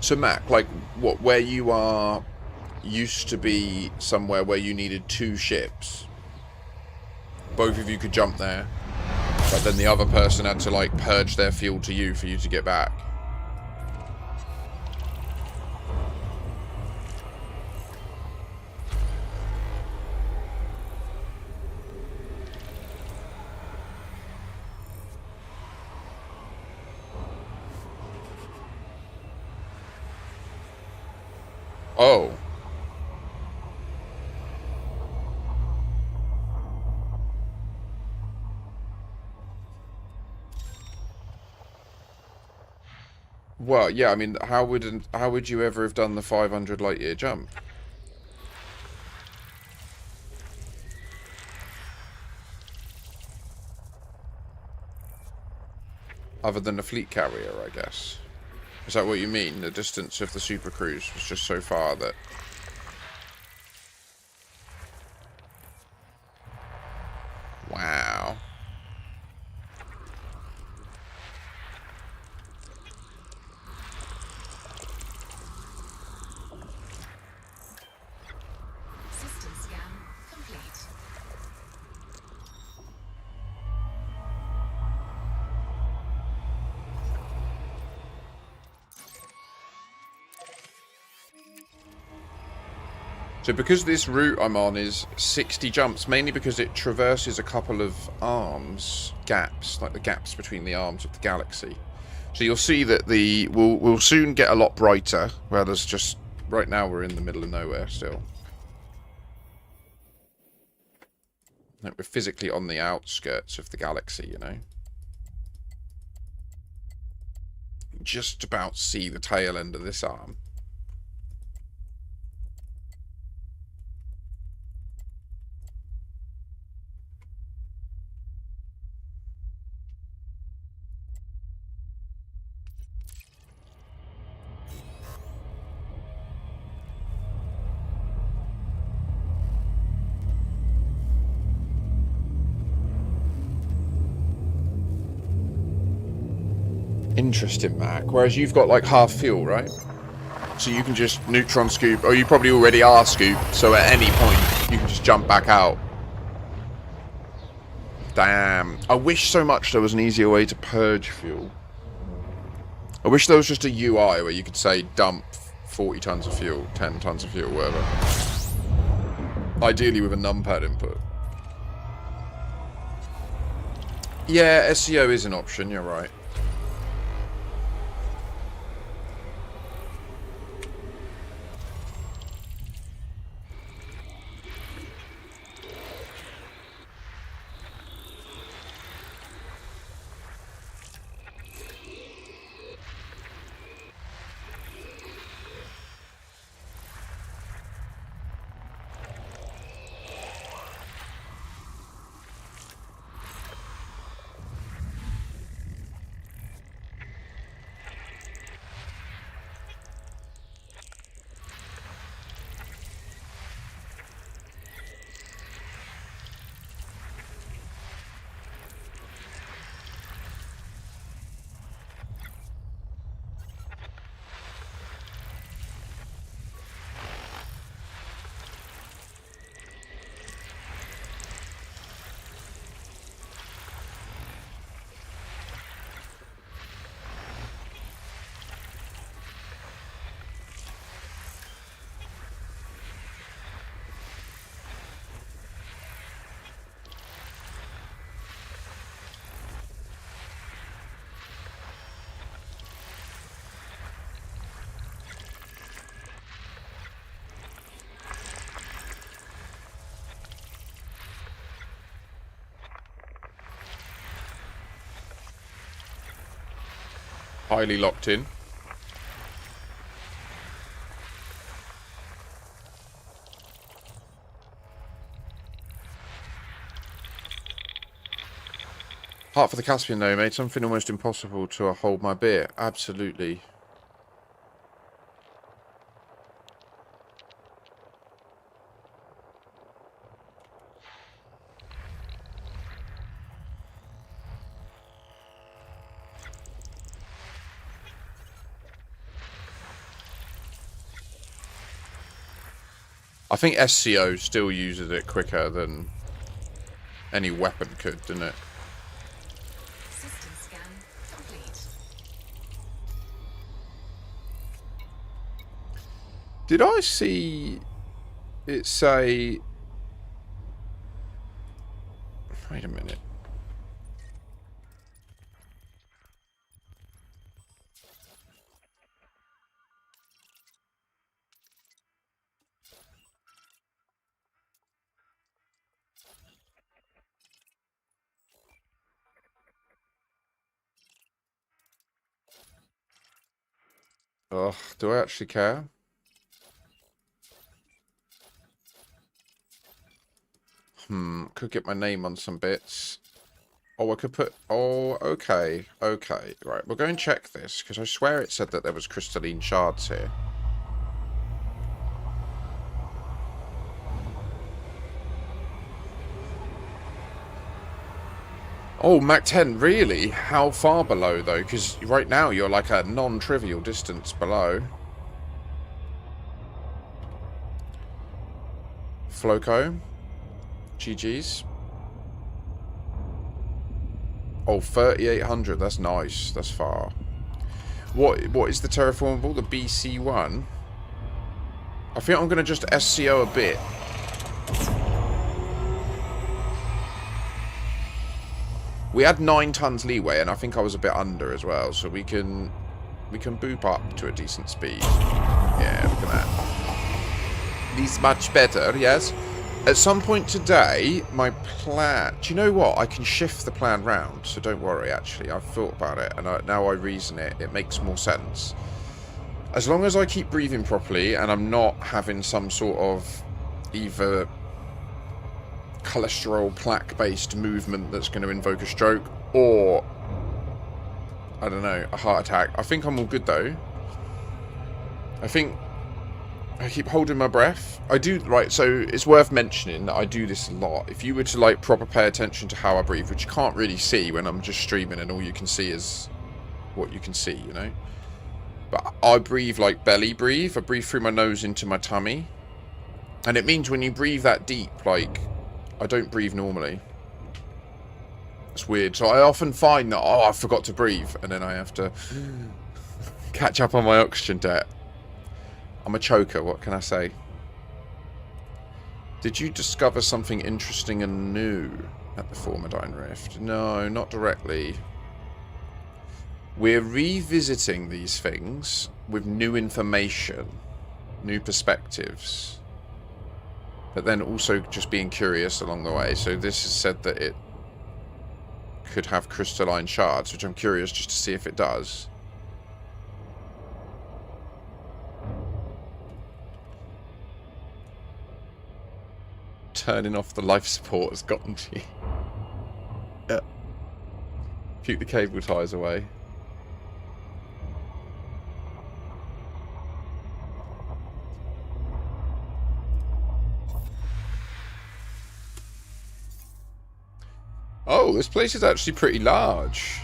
So Mac, like, what, where you are used to be somewhere where you needed 2 ships. Both of you could jump there, but then the other person had to, like, purge their fuel to you for you to get back. Oh. Well, yeah, I mean, how would you ever have done the 500 light year jump? Other than a fleet carrier, I guess. Is that what you mean? The distance of the Super Cruise was just so far that... Wow. System scan complete. So because this route I'm on is 60 jumps, mainly because it traverses a couple of arms gaps, like the gaps between the arms of the galaxy. So you'll see that we'll soon get a lot brighter, where there's just, right now we're in the middle of nowhere still. Like we're physically on the outskirts of the galaxy, you know. Just about see the tail end of this arm. Interesting, Mac. Whereas you've got like half fuel, right? So you can just neutron scoop, or you probably already are scooped, so at any point you can just jump back out. Damn. I wish so much there was an easier way to purge fuel. I wish there was just a UI where you could say dump 40 tons of fuel, 10 tons of fuel, whatever. Ideally with a numpad input. Yeah, SEO is an option, you're right. Highly locked in. Heart for the Caspian, though, made something almost impossible to hold my beer. Absolutely. I think SCO still uses it quicker than any weapon could, doesn't it? System scan complete. Did I see it say... Wait a minute. Oh, do I actually care? Could get my name on some bits. Oh, I could put... Oh, okay. Okay. Right, we'll go and check this, because I swear it said that there was crystalline shards here. Oh, Mach 10, really? How far below, though? Because right now you're like a non-trivial distance below. Floco. GG's. Oh, 3,800. That's nice. That's far. What is the terraformable? The BC1? I think I'm going to just SCO a bit. We had 9 tons leeway, and I think I was a bit under as well, so we can boop up to a decent speed. Yeah, look at that. This much better, yes. At some point today, my plan... Do you know what? I can shift the plan round, so don't worry, actually. I've thought about it, and now I reason it. It makes more sense. As long as I keep breathing properly, and I'm not having some sort of either cholesterol plaque-based movement that's going to invoke a stroke, or, I don't know, a heart attack. I think I'm all good, though. I think... I keep holding my breath. I do, right, so it's worth mentioning that I do this a lot. If you were to, like, proper pay attention to how I breathe, which you can't really see when I'm just streaming and all you can see is what you can see, you know? But I breathe like belly breathe. I breathe through my nose into my tummy. And it means when you breathe that deep, like, I don't breathe normally. It's weird. So I often find that, oh, I forgot to breathe. And then I have to catch up on my oxygen debt. I'm a choker, what can I say? Did you discover something interesting and new at the Formadine Rift? No, not directly. We're revisiting these things with new information, new perspectives, but then also just being curious along the way. So this has said that it could have crystalline shards, which I'm curious just to see if it does. Turning off the life support has gotten to you. Yeah. Puke the cable ties away. Oh, this place is actually pretty large.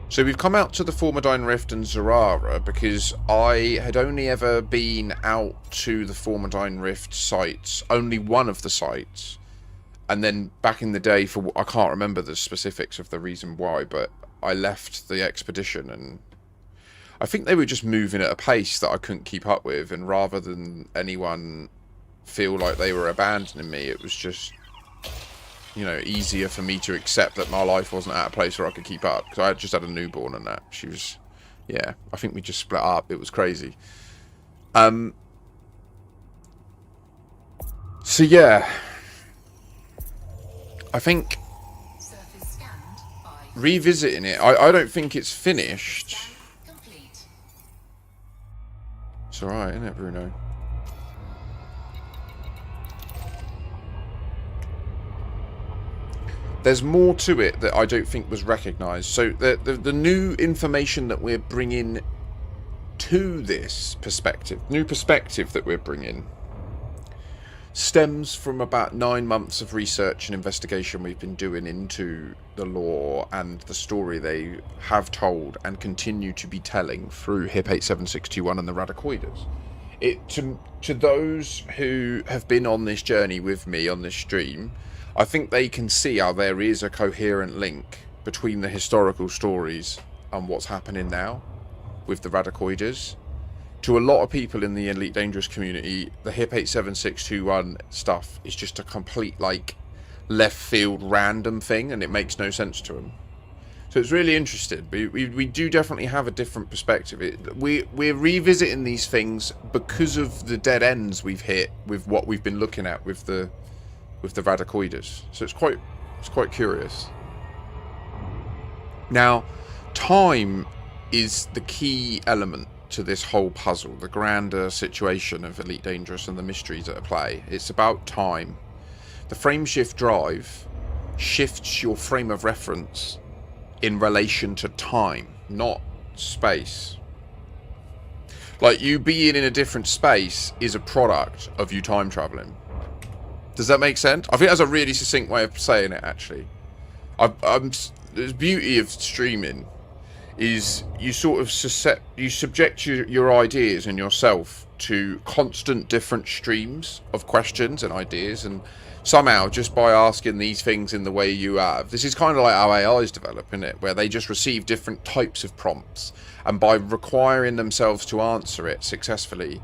So we've come out to the Formadine Rift and Zerara because I had only ever been out to the Formadine Rift sites, only one of the sites. And then back in the day, I can't remember the specifics of the reason why, but I left the expedition and I think they were just moving at a pace that I couldn't keep up with, and rather than anyone feel like they were abandoning me, it was just, you know, easier for me to accept that my life wasn't at a place where I could keep up, because I had just had a newborn and that. She was, yeah, I think we just split up. It was crazy. So yeah, I think Surface scanned by revisiting it, I don't think it's finished. scan complete. It's alright, isn't it, Bruno? There's more to it that I don't think was recognised. So the new information that we're bringing to this perspective, new perspective that we're bringing, stems from about 9 months of research and investigation we've been doing into the lore and the story they have told and continue to be telling through HIP 87621 and the Radicoides. To those who have been on this journey with me on this stream, I think they can see how there is a coherent link between the historical stories and what's happening now with the Radicoides. To a lot of people in the Elite Dangerous community, the HIP 87621 stuff is just a complete, like, left field random thing, and it makes no sense to them. So it's really interesting. We do definitely have a different perspective. We're revisiting these things because of the dead ends we've hit with what we've been looking at with the Radicoides. So it's quite curious. Now, time is the key element to this whole puzzle, the grander situation of Elite Dangerous and the mysteries at play. It's about time. The frame shift drive shifts your frame of reference in relation to time, not space. Like, you being in a different space is a product of you time traveling. Does that make sense? I think that's a really succinct way of saying it, actually. The beauty of streaming is you sort of subject your ideas and yourself to constant different streams of questions and ideas, and somehow just by asking these things in the way you have, this is kind of like how AIs develop, isn't it, where they just receive different types of prompts, and by requiring themselves to answer it successfully,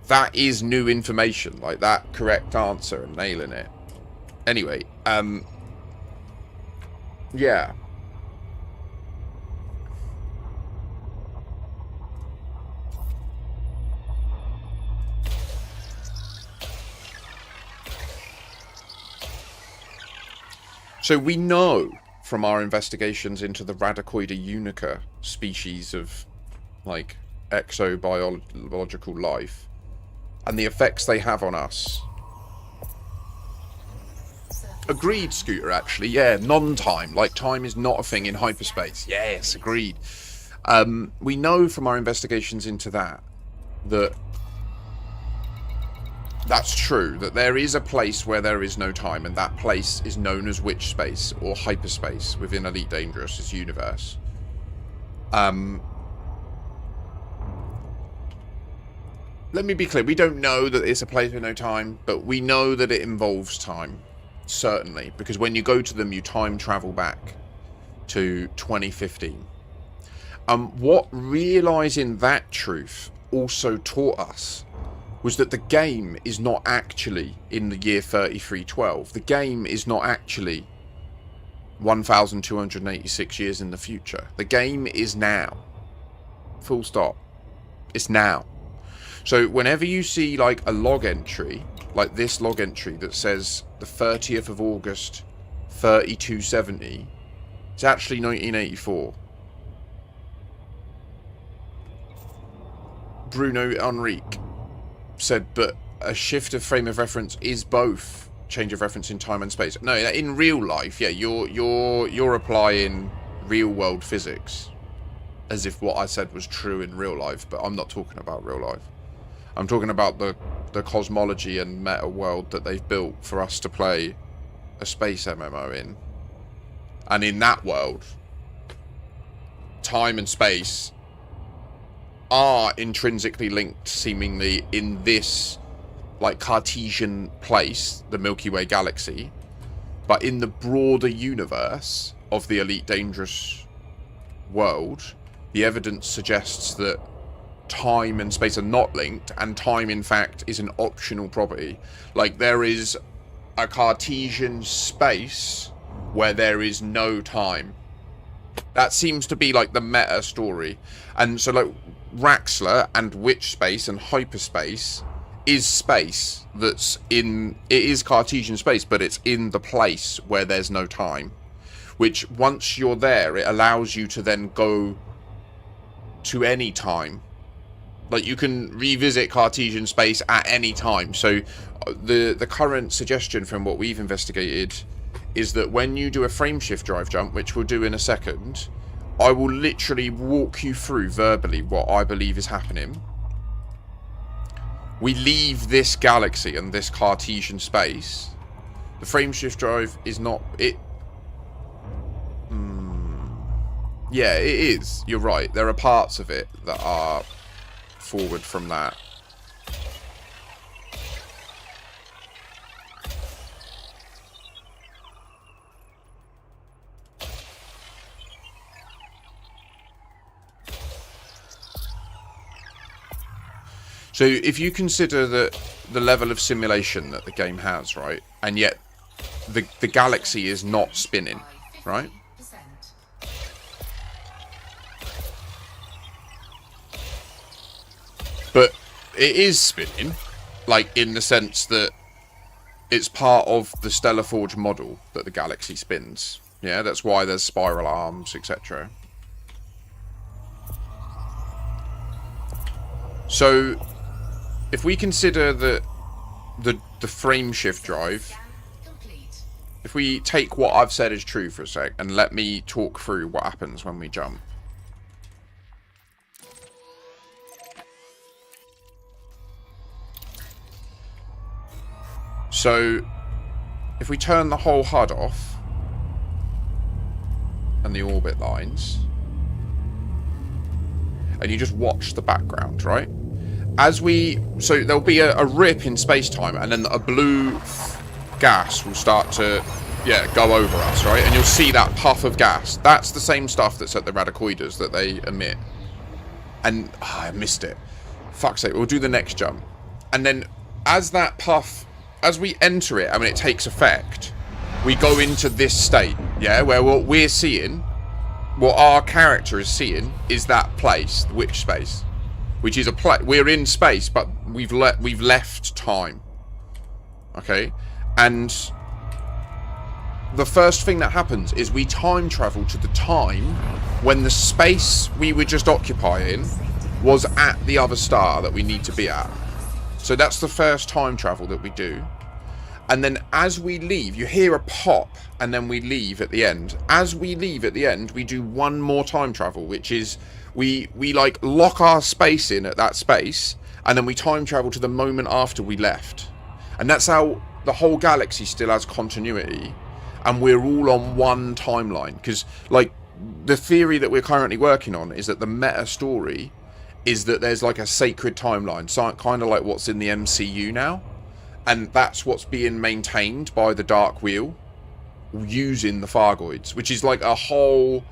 that is new information, like that correct answer and nailing it. Anyway, yeah. So we know from our investigations into the Radicoida unica species of, like, exobiological life and the effects they have on us. Agreed, Scooter, actually. Yeah, non-time. Like, time is not a thing in hyperspace. Yes, agreed. We know from our investigations into that that's true, that there is a place where there is no time, and that place is known as witch space or hyperspace within Elite Dangerous's universe. Let me be clear, we don't know that it's a place with no time, but we know that it involves time, certainly, because when you go to them, you time travel back to 2015. What realising that truth also taught us was that the game is not actually in the year 3312. The game is not actually 1,286 years in the future. The game is now. Full stop. It's now. So whenever you see, like, a log entry, like this log entry that says the 30th of August, 3270, it's actually 1984. Bruno Enrique said, but a shift of frame of reference is both change of reference in time and space. No, in real life, yeah, you're applying real world physics as if what I said was true in real life, but I'm not talking about real life. I'm talking about the cosmology and meta world that they've built for us to play a space MMO in. And in that world, time and space are intrinsically linked, seemingly, in this, like, Cartesian place, the Milky Way galaxy, but in the broader universe of the Elite Dangerous world, the evidence suggests that time and space are not linked, and time, in fact, is an optional property. Like, there is a Cartesian space where there is no time. That seems to be, like, the meta story. And so, like, Raxxla and witch space and hyperspace is space that's in... It is Cartesian space, but it's in the place where there's no time. Which, once you're there, it allows you to then go to any time. Like, you can revisit Cartesian space at any time. So, the current suggestion from what we've investigated is that when you do a frameshift drive jump, which we'll do in a second, I will literally walk you through verbally what I believe is happening. We leave this galaxy and this Cartesian space. The frameshift drive is not... Yeah, it is. You're right. There are parts of it that are forward from that. So if you consider that the level of simulation that the game has, right, and yet the galaxy is not spinning, right? But it is spinning, like, in the sense that it's part of the Stellar Forge model that the galaxy spins. Yeah, that's why there's spiral arms, etc. So, if we consider that the frameshift drive, if we take what I've said as true for a sec, and let me talk through what happens when we jump. So, if we turn the whole HUD off, and the orbit lines, and you just watch the background, right? So there'll be a rip in space-time, and then a blue gas will start to, go over us, right? And you'll see that puff of gas. That's the same stuff that's at the radicoiders that they emit. And, I missed it. Fuck's sake, we'll do the next jump. And then, as that puff... As we enter it, I mean, it takes effect, we go into this state, yeah, where what we're seeing, what our character is seeing, is that place, the witch space, which is a place. We're in space, but we've left time, okay? And the first thing that happens is we time travel to the time when the space we were just occupying was at the other star that we need to be at. So that's the first time travel that we do. And then as we leave, you hear a pop, and then we leave at the end. As we leave at the end, we do one more time travel, which is we like lock our space in at that space, and then we time travel to the moment after we left. And that's how the whole galaxy still has continuity, and we're all on one timeline. Because, like, the theory that we're currently working on is that the meta story is that there's like a sacred timeline, so kind of like what's in the MCU now, and that's what's being maintained by the Dark Wheel using the Fargoids, which is like a whole...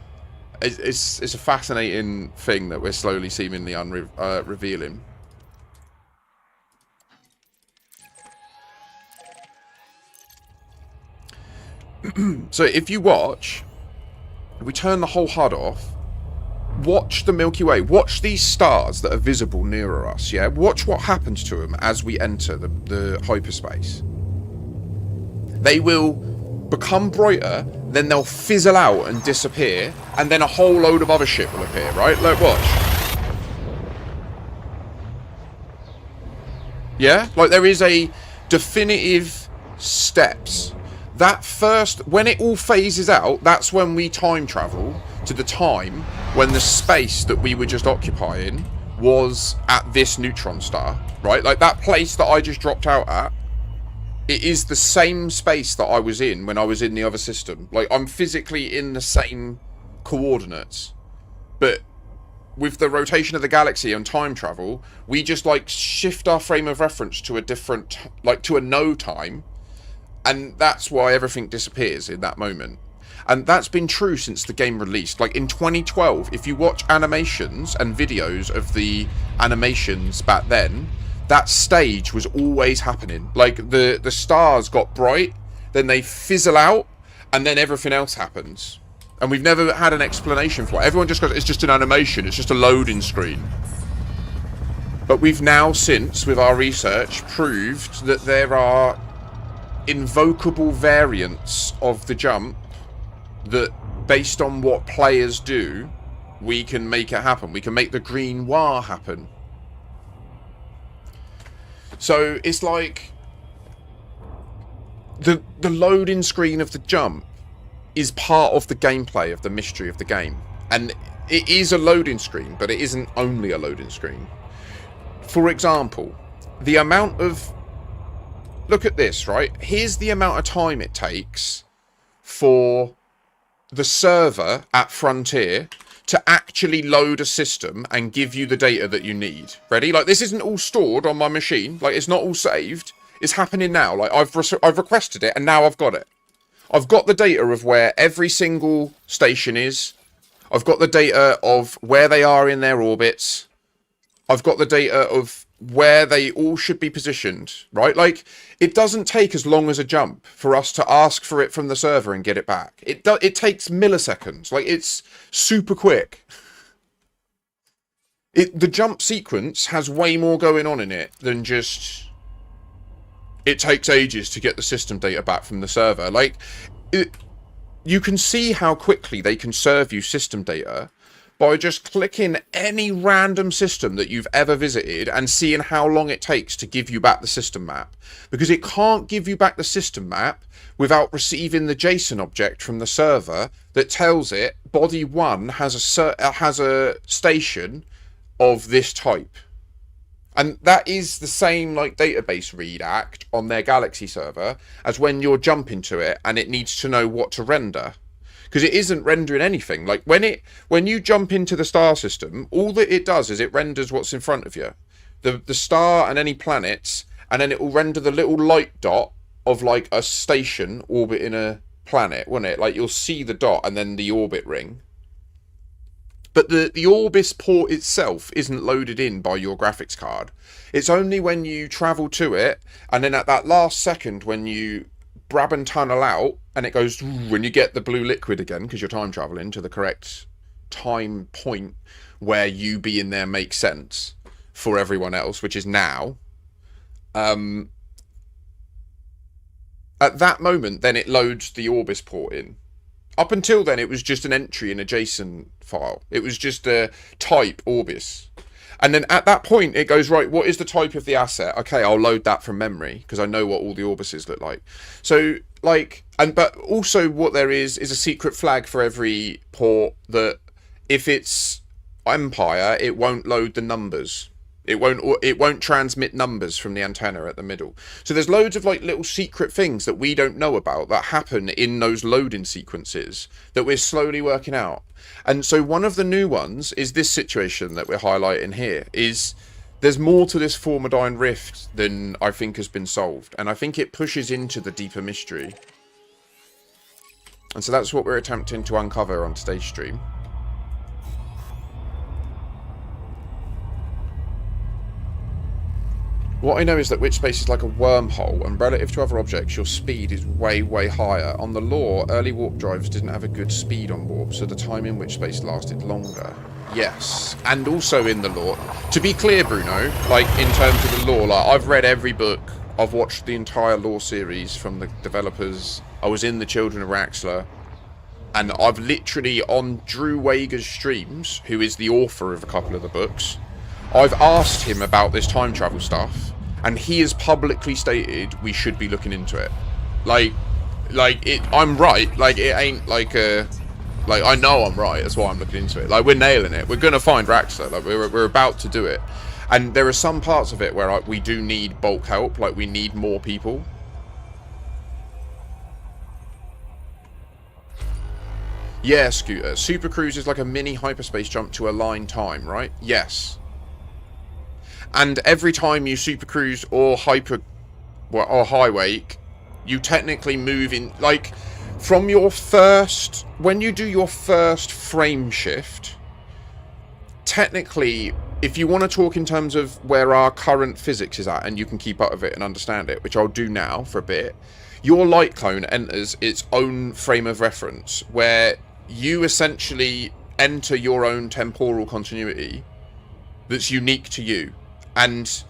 It's a fascinating thing that we're slowly seemingly revealing. So if you watch, if we turn the whole HUD off, watch the Milky Way. Watch these stars that are visible nearer us, yeah? Watch what happens to them as we enter the hyperspace. They will become brighter, then they'll fizzle out and disappear, and then a whole load of other shit will appear, right? Like, watch. Yeah? Like, there is a definitive steps. That first, when it all phases out, that's when we time travel to the time when the space that we were just occupying was at this neutron star, right? Like that place that I just dropped out at, it is the same space that I was in when I was in the other system. Like, I'm physically in the same coordinates, but with the rotation of the galaxy and time travel, we just like shift our frame of reference to a different, like to a no time, and that's why everything disappears in that moment. And that's been true since the game released. Like in 2012, if you watch animations and videos of the animations back then, that stage was always happening. Like the stars got bright, then they fizzle out, and then everything else happens. And we've never had an explanation for it. Everyone just goes, it's just an animation, it's just a loading screen. But we've now since, with our research, proved that there are invocable variants of the jump that, based on what players do, we can make it happen. We can make the green wah happen. So it's like the loading screen of the jump is part of the gameplay, of the mystery of the game. And it is a loading screen, but it isn't only a loading screen. For example, the amount of... Look at this, right? Here's the amount of time it takes for the server at Frontier to actually load a system and give you the data that you need. Ready? Like, this isn't all stored on my machine. Like, it's not all saved. It's happening now. Like, I've requested it, and now I've got it. I've got the data of where every single station is. I've got the data of where they are in their orbits. I've got the data of where they all should be positioned, right? Like, it doesn't take as long as a jump for us to ask for it from the server and get it back. It takes milliseconds. Like, it's super quick. The jump sequence has way more going on in it than just... It takes ages to get the system data back from the server. Like, you can see how quickly they can serve you system data by just clicking any random system that you've ever visited and seeing how long it takes to give you back the system map. Because it can't give you back the system map without receiving the JSON object from the server that tells it body 1 has a station of this type. And that is the same like database read act on their Galaxy server as when you're jumping to it and it needs to know what to render. Because it isn't rendering anything. Like, when you jump into the star system, all that it does is it renders what's in front of you. The star and any planets, and then it will render the little light dot of, like, a station orbiting a planet, won't it? Like, you'll see the dot and then the orbit ring. But the Orbis port itself isn't loaded in by your graphics card. It's only when you travel to it, and then at that last second when you Brabham tunnel out, and it goes when you get the blue liquid again, because you're time traveling to the correct time point where you being there makes sense for everyone else, which is now. At that moment, then it loads the Orbis port in. Up until then, it was just an entry in a JSON file. It was just a type Orbis. And then at that point, it goes, right, what is the type of the asset? Okay, I'll load that from memory because I know what all the Orbises look like. So, like, but also what there is a secret flag for every port that if it's Empire, it won't load the numbers. It won't transmit numbers from the antenna at the middle. So there's loads of like little secret things that we don't know about that happen in those loading sequences that we're slowly working out. And so one of the new ones is this situation that we're highlighting here. Is there's more to this Formadine Rift than I think has been solved, and I think it pushes into the deeper mystery. And so that's what we're attempting to uncover on today's stream. What I know is that witch space is like a wormhole, and relative to other objects, your speed is way, way higher. On the lore, early warp drives didn't have a good speed on warp, so the time in witch space lasted longer. Yes, and also in the lore. To be clear, Bruno, like, in terms of the lore, like, I've read every book, I've watched the entire lore series from the developers, I was in the Children of Raxxla, and I've literally, on Drew Wager's streams, who is the author of a couple of the books, I've asked him about this time travel stuff, and he has publicly stated we should be looking into it. Like I'm right. Like, it ain't like a... Like, I know I'm right, that's why I'm looking into it. Like, we're nailing it. We're gonna find Raxxla. Like, we're about to do it. And there are some parts of it where, like, we do need bulk help. Like, we need more people. Yeah, Scooter. Super Cruise is like a mini hyperspace jump to align time, right? Yes. And every time you super cruise or highway, you technically move in, like, from your first, when you do your first frame shift, technically, if you want to talk in terms of where our current physics is at, and you can keep up with it and understand it, which I'll do now for a bit, your light clone enters its own frame of reference, where you essentially enter your own temporal continuity that's unique to you. and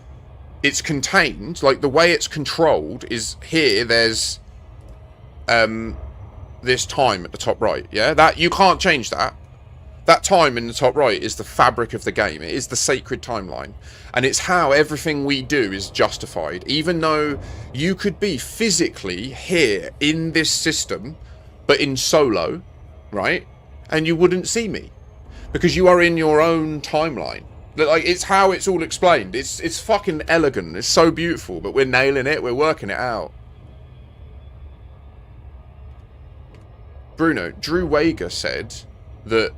it's contained, like the way it's controlled is here. There's this time at the top right. Yeah, that you can't change that. That time in the top right is the fabric of the game. It is the sacred timeline. And it's how everything we do is justified. Even though you could be physically here in this system, but in solo, right? And you wouldn't see me. Because you are in your own timeline. Like, it's how it's all explained. It's fucking elegant. It's so beautiful. But we're nailing it. We're working it out. Bruno, Drew Wager said that...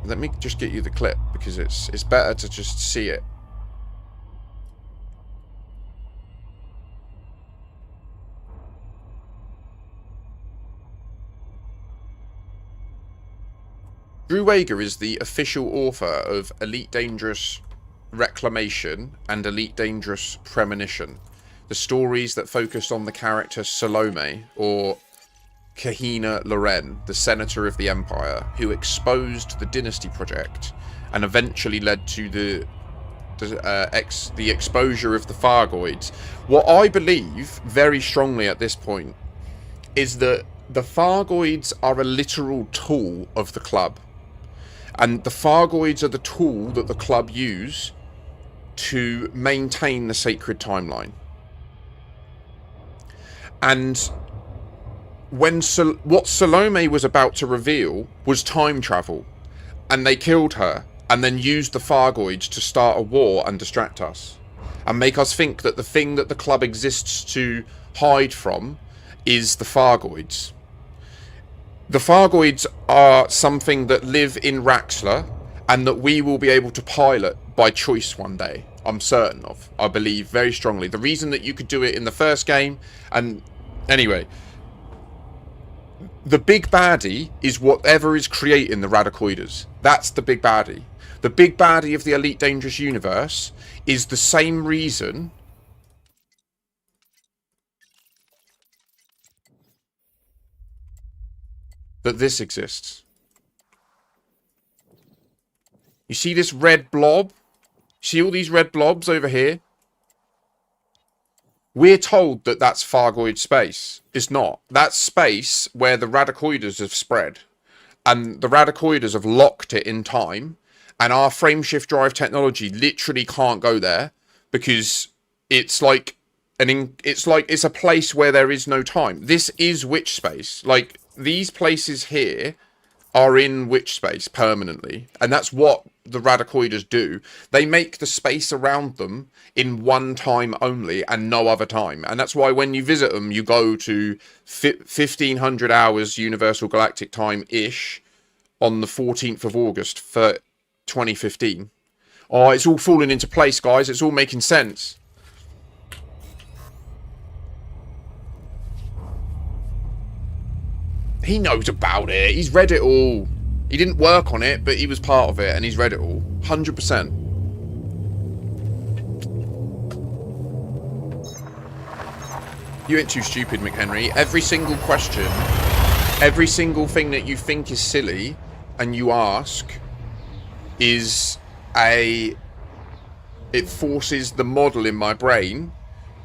let me just get you the clip because it's better to just see it. Drew Wager is the official author of Elite Dangerous Reclamation and Elite Dangerous Premonition, the stories that focused on the character Salome, or Kahina Loren, the Senator of the Empire, who exposed the Dynasty Project and eventually led to the exposure of the Fargoids. What I believe very strongly at this point is that the Fargoids are a literal tool of the club. And the Fargoids are the tool that the club use to maintain the sacred timeline. And when what Salome was about to reveal was time travel, and they killed her and then used the Fargoids to start a war and distract us and make us think that the thing that the club exists to hide from is the Fargoids. The Fargoids are something that live in Raxler and that we will be able to pilot by choice one day. I'm certain of. I believe very strongly. The reason that you could do it in the first game, and anyway, the big baddie is whatever is creating the Radicoides. That's the big baddie. The big baddie of the Elite Dangerous universe is the same reason that this exists. You see this red blob? See all these red blobs over here? We're told that that's Fargoid space. It's not. That's space where the Radicoides have spread. And the Radicoides have locked it in time. And our frameshift drive technology literally can't go there. Because it's like it's a place where there is no time. This is witch space. Like, these places here are in witch space permanently. And that's what the Radicoides do. They make the space around them in one time only and no other time. And that's why when you visit them, you go to 1500 hours Universal Galactic Time-ish on the 14th of August for 2015. Oh, it's all falling into place, guys. It's all making sense. He knows about it. He's read it all. He didn't work on it, but he was part of it, and he's read it all. 100%. You ain't too stupid, McHenry. Every single question, every single thing that you think is silly, and you ask, is it forces the model in my brain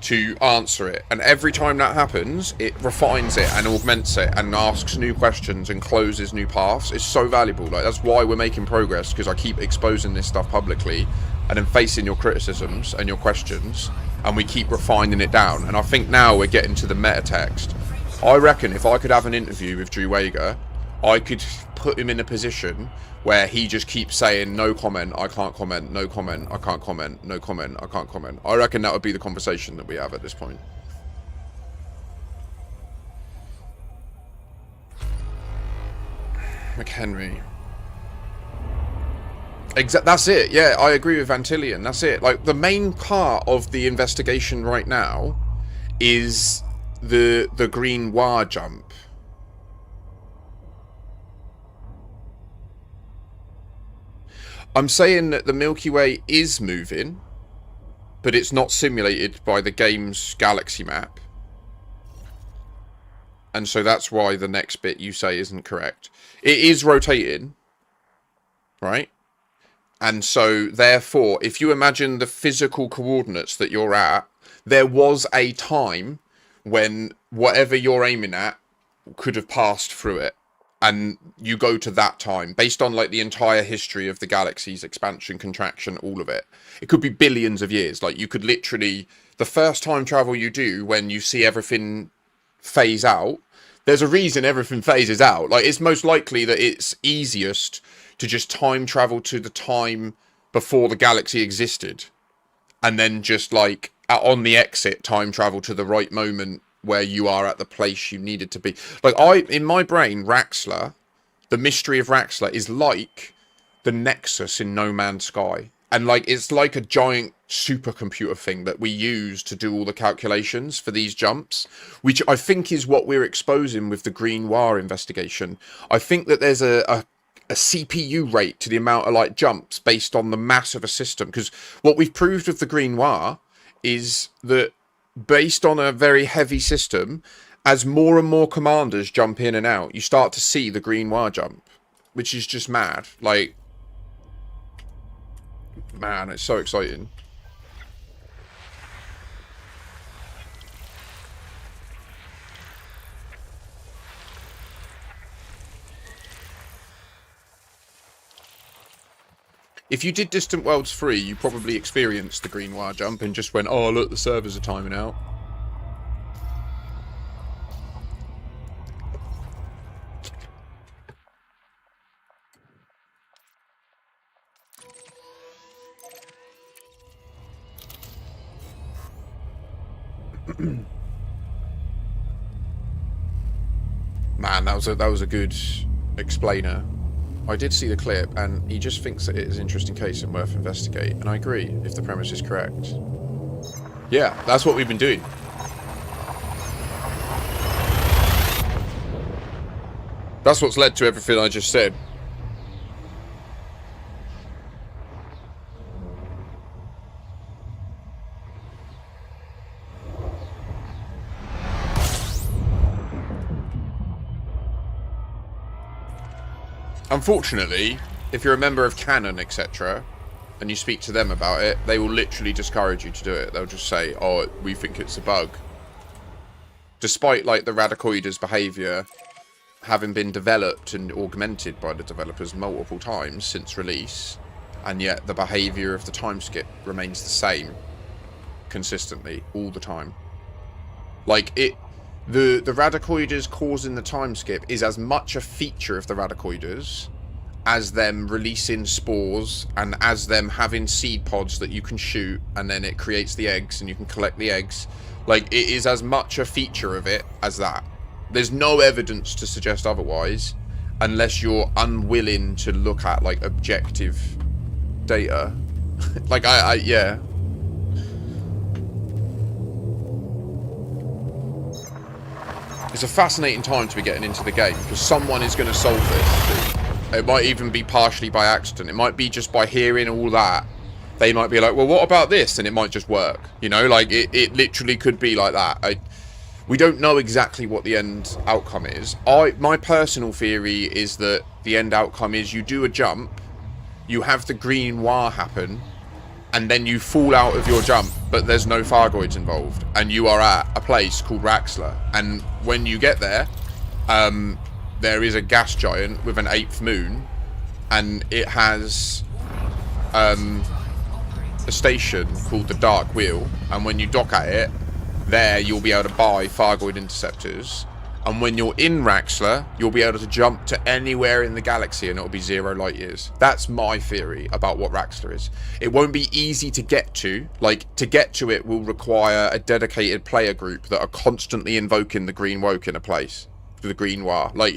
to answer it, and every time that happens, it refines it and augments it and asks new questions and closes new paths. It's so valuable. Like, that's why we're making progress, because I keep exposing this stuff publicly and then facing your criticisms and your questions, and we keep refining it down. And I think now we're getting to the meta text. I reckon if I could have an interview with Drew Wager, I could put him in a position where he just keeps saying, no comment, I can't comment, no comment, I can't comment, no comment, I can't comment. I reckon that would be the conversation that we have at this point. McHenry. That's it. Yeah, I agree with Antillion. That's it. Like, the main part of the investigation right now is the green wire jump. I'm saying that the Milky Way is moving, but it's not simulated by the game's galaxy map. And so that's why the next bit you say isn't correct. It is rotating, right? And so, therefore, if you imagine the physical coordinates that you're at, there was a time when whatever you're aiming at could have passed through it. And you go to that time based on like the entire history of the galaxy's expansion, contraction, all of it. It could be billions of years. Like you could literally, the first time travel you do when you see everything phase out, there's a reason everything phases out. Like it's most likely that it's easiest to just time travel to the time before the galaxy existed. And then just like on the exit, time travel to the right moment where you are at the place you needed to be. Like in my brain, Raxxla, the mystery of Raxxla is like the Nexus in No Man's Sky. And like, it's like a giant supercomputer thing that we use to do all the calculations for these jumps, which I think is what we're exposing with the Green Noir investigation. I think that there's a CPU rate to the amount of like jumps based on the mass of a system. Because what we've proved with the Green Noir is that based on a very heavy system, as more and more commanders jump in and out, you start to see the Green Noir jump, which is just mad. Like, man, it's so exciting. If you did Distant Worlds 3, you probably experienced the Green Noir jump and just went, oh, look, the servers are timing out. Man, that was a good explainer. I did see the clip, and he just thinks that it is an interesting case and worth investigating. And I agree, if the premise is correct. Yeah, that's what we've been doing. That's what's led to everything I just said. Unfortunately, if you're a member of Canon, etc., and you speak to them about it, they will literally discourage you to do it. They'll just say, oh, we think it's a bug. Despite, like, the Radicoider's behaviour having been developed and augmented by the developers multiple times since release, and yet the behaviour of the time skip remains the same consistently, all the time. Like, the Radicoiders causing the time skip is as much a feature of the Radicoiders as them releasing spores and as them having seed pods that you can shoot and then it creates the eggs and you can collect the eggs. Like, it is as much a feature of it as that. There's no evidence to suggest otherwise unless you're unwilling to look at, like, objective data. Like, yeah. It's a fascinating time to be getting into the game because someone is going to solve this. It might even be partially by accident. It might be just by hearing all that. They might be like, well, what about this? And it might just work. You know, like, it literally could be like that. We don't know exactly what the end outcome is. My personal theory is that the end outcome is you do a jump, you have the Green Noir happen, and then you fall out of your jump, but there's no Thargoids involved, and you are at a place called Raxxla. And when you get there, there is a gas giant with an 8th moon, and it has a station called the Dark Wheel, and when you dock at it, there you'll be able to buy Thargoid interceptors, and when you're in Raxxla, you'll be able to jump to anywhere in the galaxy and it'll be 0 light years. That's my theory about what Raxxla is. It won't be easy to get to. Like, to get to it will require a dedicated player group that are constantly invoking the Green Woke in a place. The Green Noir. Like,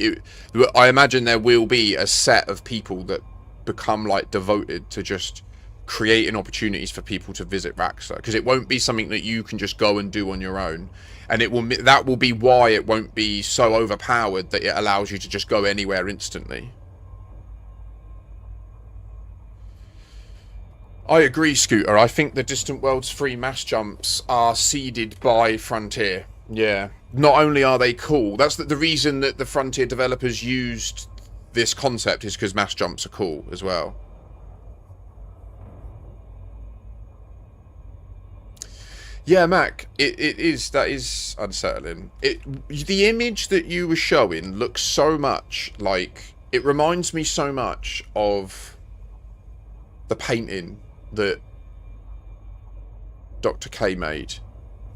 I imagine there will be a set of people that become, like, devoted to just creating opportunities for people to visit Raxxla, because it won't be something that you can just go and do on your own, and that will be why it won't be so overpowered that it allows you to just go anywhere instantly. I agree, Scooter. I think the Distant Worlds 3 mass jumps are seeded by Frontier. Yeah. Not only are they cool, that's the reason that the Frontier developers used this concept is because mass jumps are cool as well. Yeah, Mac, it is, that is unsettling. The image that you were showing looks so much like, it reminds me so much of the painting that Dr. K made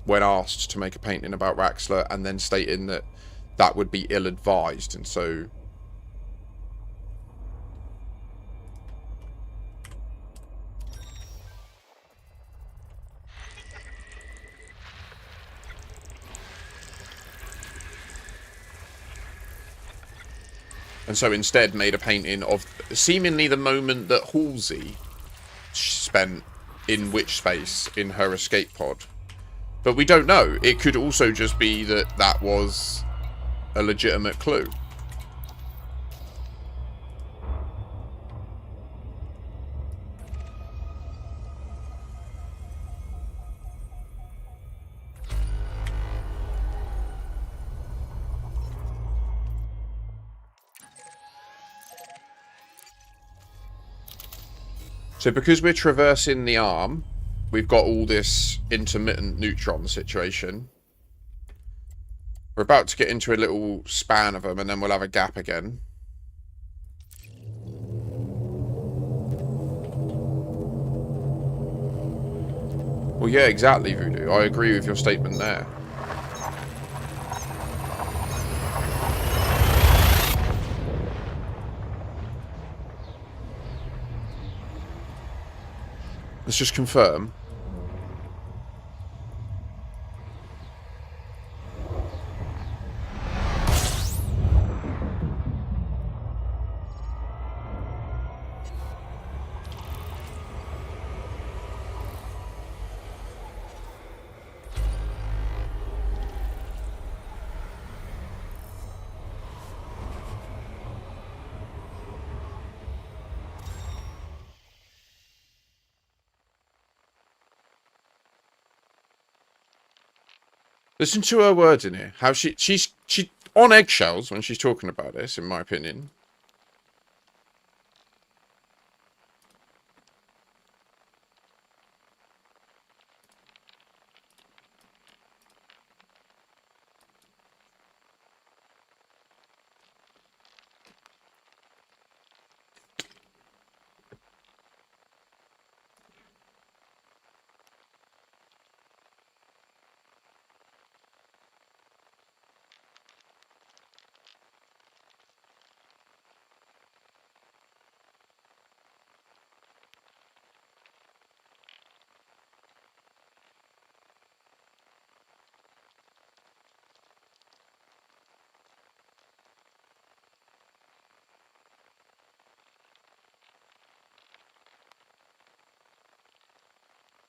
when asked to make a painting about Raxler, and then stating that that would be ill-advised, and so... And so instead made a painting of seemingly the moment that Halsey spent in which space in her escape pod. But we don't know. It could also just be that that was a legitimate clue. So because we're traversing the arm, we've got all this intermittent neutron situation. We're about to get into a little span of them, and then we'll have a gap again. Well, yeah, exactly, Voodoo. I agree with your statement there. Let's just confirm. Listen to her words in here. How she's on eggshells when she's talking about this, in my opinion.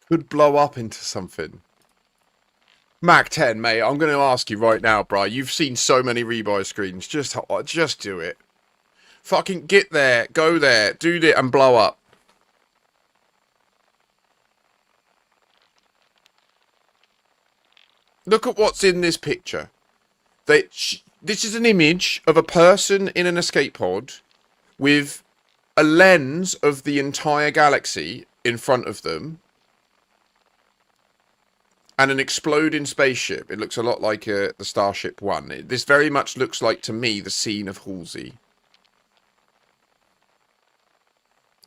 Could blow up into something. Mac 10, mate, I'm going to ask you right now, bro. You've seen so many rebuy screens. Just do it. Fucking get there, go there, do it, and blow up. Look at what's in this picture. This is an image of a person in an escape pod with a lens of the entire galaxy in front of them. And an exploding spaceship. It looks a lot like the Starship One. This very much looks like, to me, the scene of Halsey.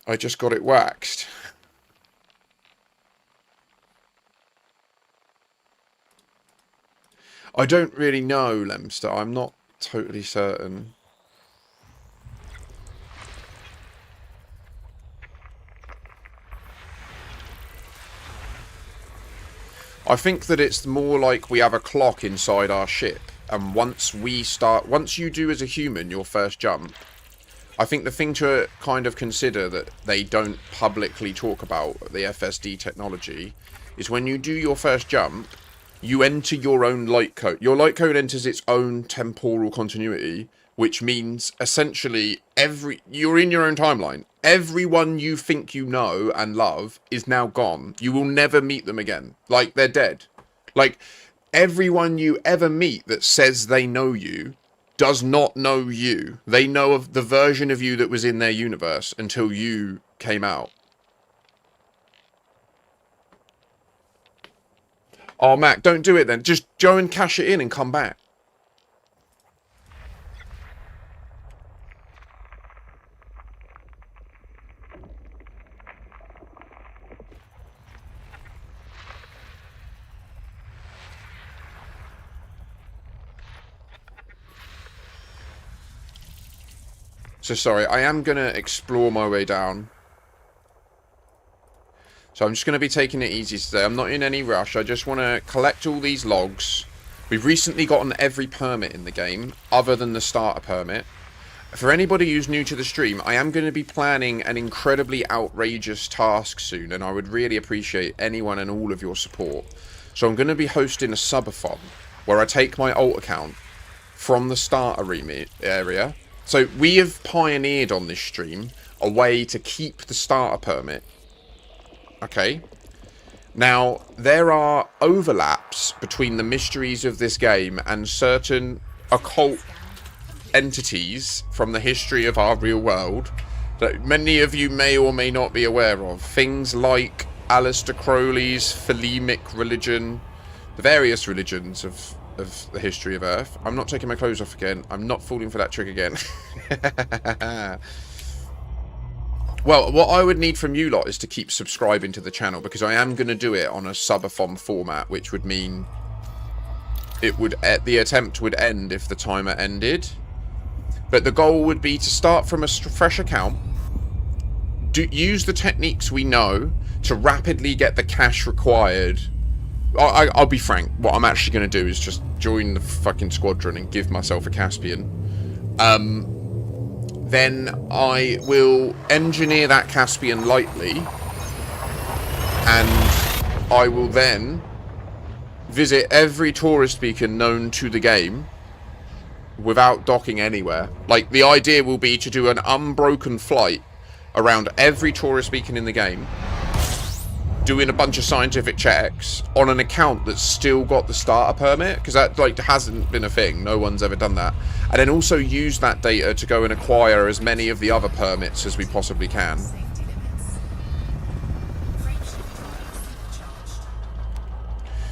I just got it waxed. I don't really know, Lemster. I'm not totally certain. I think that it's more like we have a clock inside our ship, and once you do as a human your first jump, I think the thing to kind of consider that they don't publicly talk about, the FSD technology, is when you do your first jump, you enter your own light code. Your light code enters its own temporal continuity, which means essentially you're in your own timeline. Everyone you think you know and love is now gone. You will never meet them again. Like, they're dead. Like, everyone you ever meet that says they know you does not know you. They know of the version of you that was in their universe until you came out. Oh, Mac, don't do it then. Just go and cash it in and come back. So sorry, I am going to explore my way down. So I'm just going to be taking it easy today. I'm not in any rush. I just want to collect all these logs. We've recently gotten every permit in the game, other than the starter permit. For anybody who's new to the stream, I am going to be planning an incredibly outrageous task soon, and I would really appreciate anyone and all of your support. So I'm going to be hosting a subathon, where I take my alt account from the starter area. So we have pioneered on this stream a way to keep the starter permit. Okay. Now, there are overlaps between the mysteries of this game and certain occult entities from the history of our real world that many of you may or may not be aware of. Things like Aleister Crowley's Thelemic religion, the various religions of the history of Earth. I'm not taking my clothes off again. I'm not falling for that trick again. Well, what I would need from you lot is to keep subscribing to the channel, because I am going to do it on a subathon format, which would mean it would the attempt would end if the timer ended. But the goal would be to start from a fresh account, use the techniques we know to rapidly get the cash required. I'll be frank, what I'm actually going to do is just join the fucking squadron and give myself a Caspian. Then I will engineer that Caspian lightly, and I will then visit every tourist beacon known to the game without docking anywhere. Like, the idea will be to do an unbroken flight around every tourist beacon in the game, doing a bunch of scientific checks on an account that's still got the starter permit, because that like hasn't been a thing. No one's ever done that. And then also use that data to go and acquire as many of the other permits as we possibly can.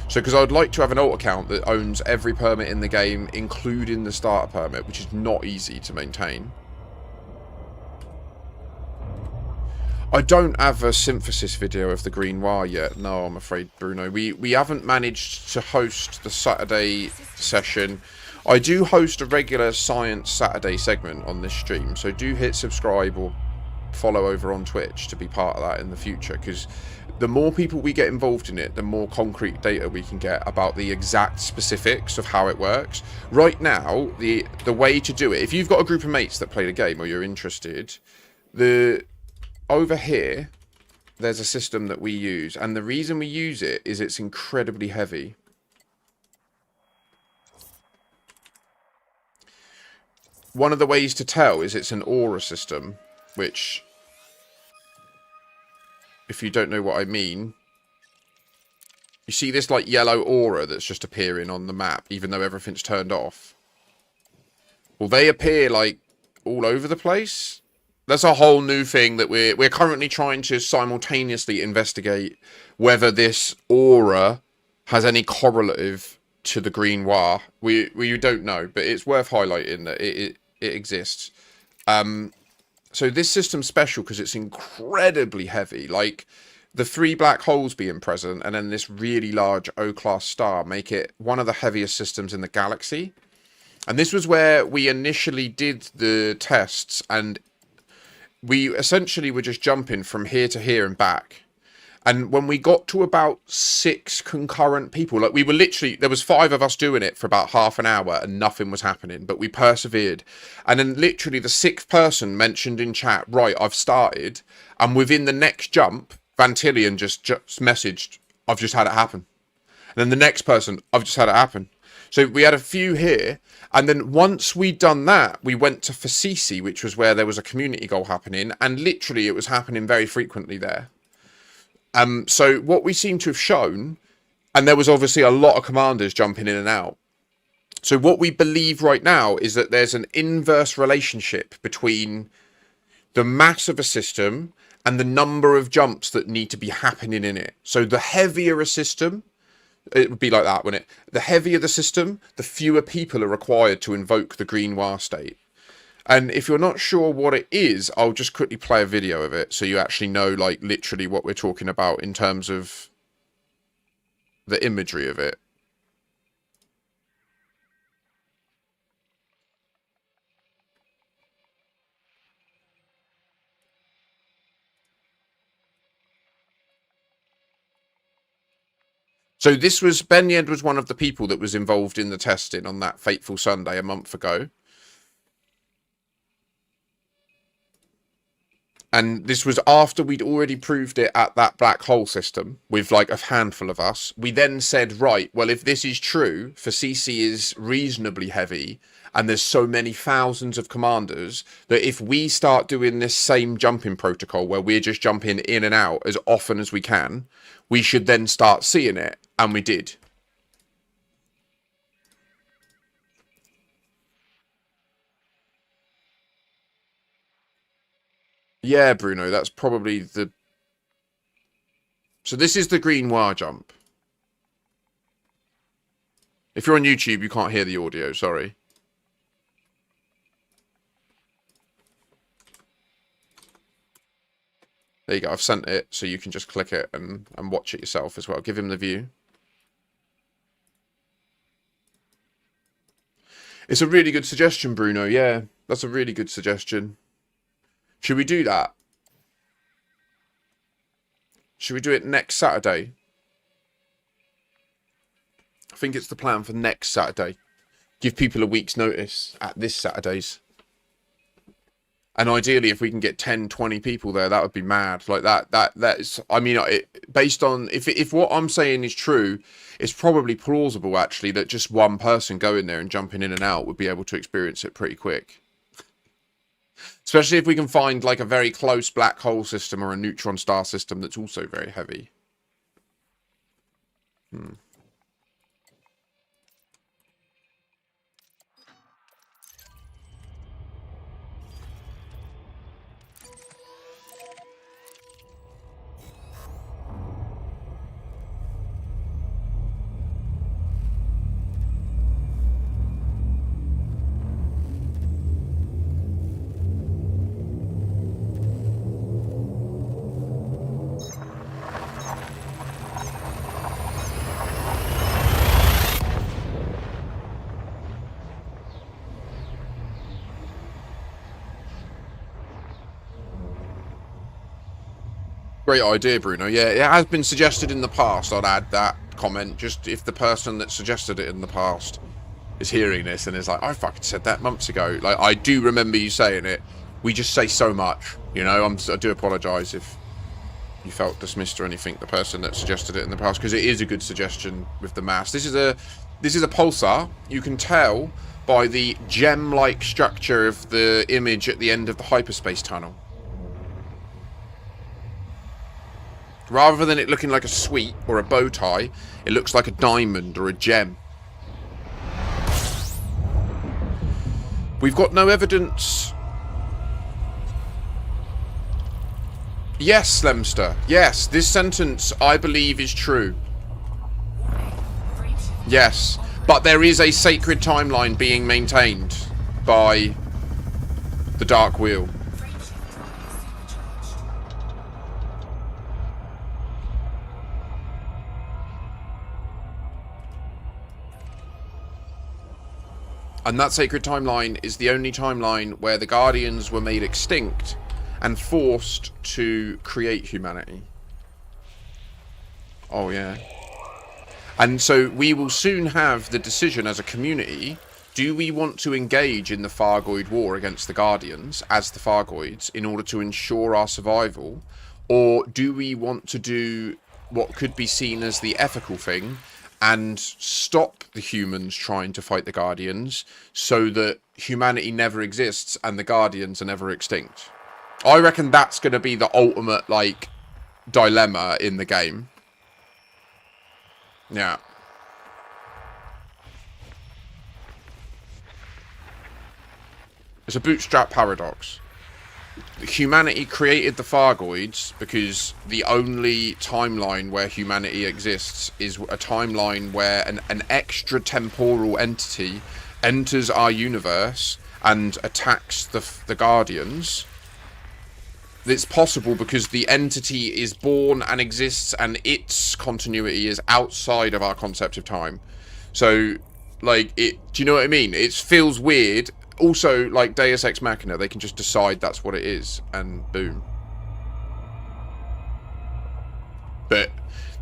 So, because I would like to have an alt account that owns every permit in the game, including the starter permit, which is not easy to maintain. I don't have a synthesis video of the Green Wire yet. No, I'm afraid, Bruno. We haven't managed to host the Saturday session. I do host a regular Science Saturday segment on this stream, so do hit subscribe or follow over on Twitch to be part of that in the future, because the more people we get involved in it, the more concrete data we can get about the exact specifics of how it works. Right now, the way to do it, if you've got a group of mates that play the game or you're interested, over here, there's a system that we use, and the reason we use it is it's incredibly heavy. One of the ways to tell is it's an aura system, which, if you don't know what I mean, you see this like yellow aura that's just appearing on the map, even though everything's turned off. Well, they appear like all over the place. That's a whole new thing that we're currently trying to simultaneously investigate whether this aura has any correlative to the Green Wire. We don't know, but it's worth highlighting that it exists. So this system's special because it's incredibly heavy. Like, the 3 black holes being present and then this really large O-class star make it one of the heaviest systems in the galaxy. And this was where we initially did the tests, and we essentially were just jumping from here to here and back. And when we got to about 6 concurrent people, like, we were literally, there was 5 of us doing it for about half an hour and nothing was happening, but we persevered. And then literally the 6th person mentioned in chat, right, I've started. And within the next jump, Vantillion just messaged, I've just had it happen. And then the next person, I've just had it happen. So we had a few here. And then once we'd done that, we went to Facisi, which was where there was a community goal happening. And literally it was happening very frequently there. So what we seem to have shown, and there was obviously a lot of commanders jumping in and out. So what we believe right now is that there's an inverse relationship between the mass of a system and the number of jumps that need to be happening in it. So the heavier a system, It would be like that, wouldn't it? The heavier the system, the fewer people are required to invoke the green war state. And if you're not sure what it is, I'll just quickly play a video of it so you actually know, like, literally what we're talking about in terms of the imagery of it. So this was, Ben Yed was one of the people that was involved in the testing on that fateful Sunday a month ago. And this was after we'd already proved it at that black hole system with like a handful of us. We then said, right, well, if this is true, for CC is reasonably heavy and there's so many thousands of commanders that if we start doing this same jumping protocol where we're just jumping in and out as often as we can, we should then start seeing it. And we did. Yeah, Bruno, that's probably the... So this is the green wire jump. If you're on YouTube, you can't hear the audio, sorry. There you go, I've sent it, so you can just click it and watch it yourself as well. Give him the view. It's a really good suggestion, Bruno, yeah. That's a really good suggestion. Should we do that? Should we do it next Saturday? I think it's the plan for next Saturday. Give people a week's notice at this Saturday's. And ideally, if we can get 10, 20 people there, that would be mad. Like that's, I mean, based on, if what I'm saying is true, it's probably plausible, actually, that just one person going there and jumping in and out would be able to experience it pretty quick. Especially if we can find like a very close black hole system or a neutron star system that's also very heavy. Great idea, Bruno. Yeah, it has been suggested in the past. I'd add that comment, just if the person that suggested it in the past is hearing this and is like, I fucking said that months ago. Like, I do remember you saying it. We just say so much, you know. I do apologise if you felt dismissed or anything, the person that suggested it in the past, because it is a good suggestion with the mass. This is a pulsar. You can tell by the gem-like structure of the image at the end of the hyperspace tunnel. Rather than it looking like a sweep or a bow tie, it looks like a diamond or a gem. We've got no evidence. Yes, Slemster. Yes, this sentence, I believe, is true. Yes, but there is a sacred timeline being maintained by the Dark Wheel. And that sacred timeline is the only timeline where the Guardians were made extinct and forced to create humanity. Oh, yeah. And so we will soon have the decision as a community, do we want to engage in the Thargoid war against the Guardians as the Thargoids in order to ensure our survival? Or do we want to do what could be seen as the ethical thing and stop the humans trying to fight the Guardians so that humanity never exists and the Guardians are never extinct? I reckon that's going to be the ultimate, like, dilemma in the game. Yeah. It's a bootstrap paradox. humanity created the Fargoids because the only timeline where humanity exists is a timeline where an extra temporal entity enters our universe and attacks the Guardians. It's possible because the entity is born and exists, and its continuity is outside of our concept of time. So, like, do you know what I mean? It feels weird. Also, like Deus Ex Machina, they can just decide that's what it is, and boom. But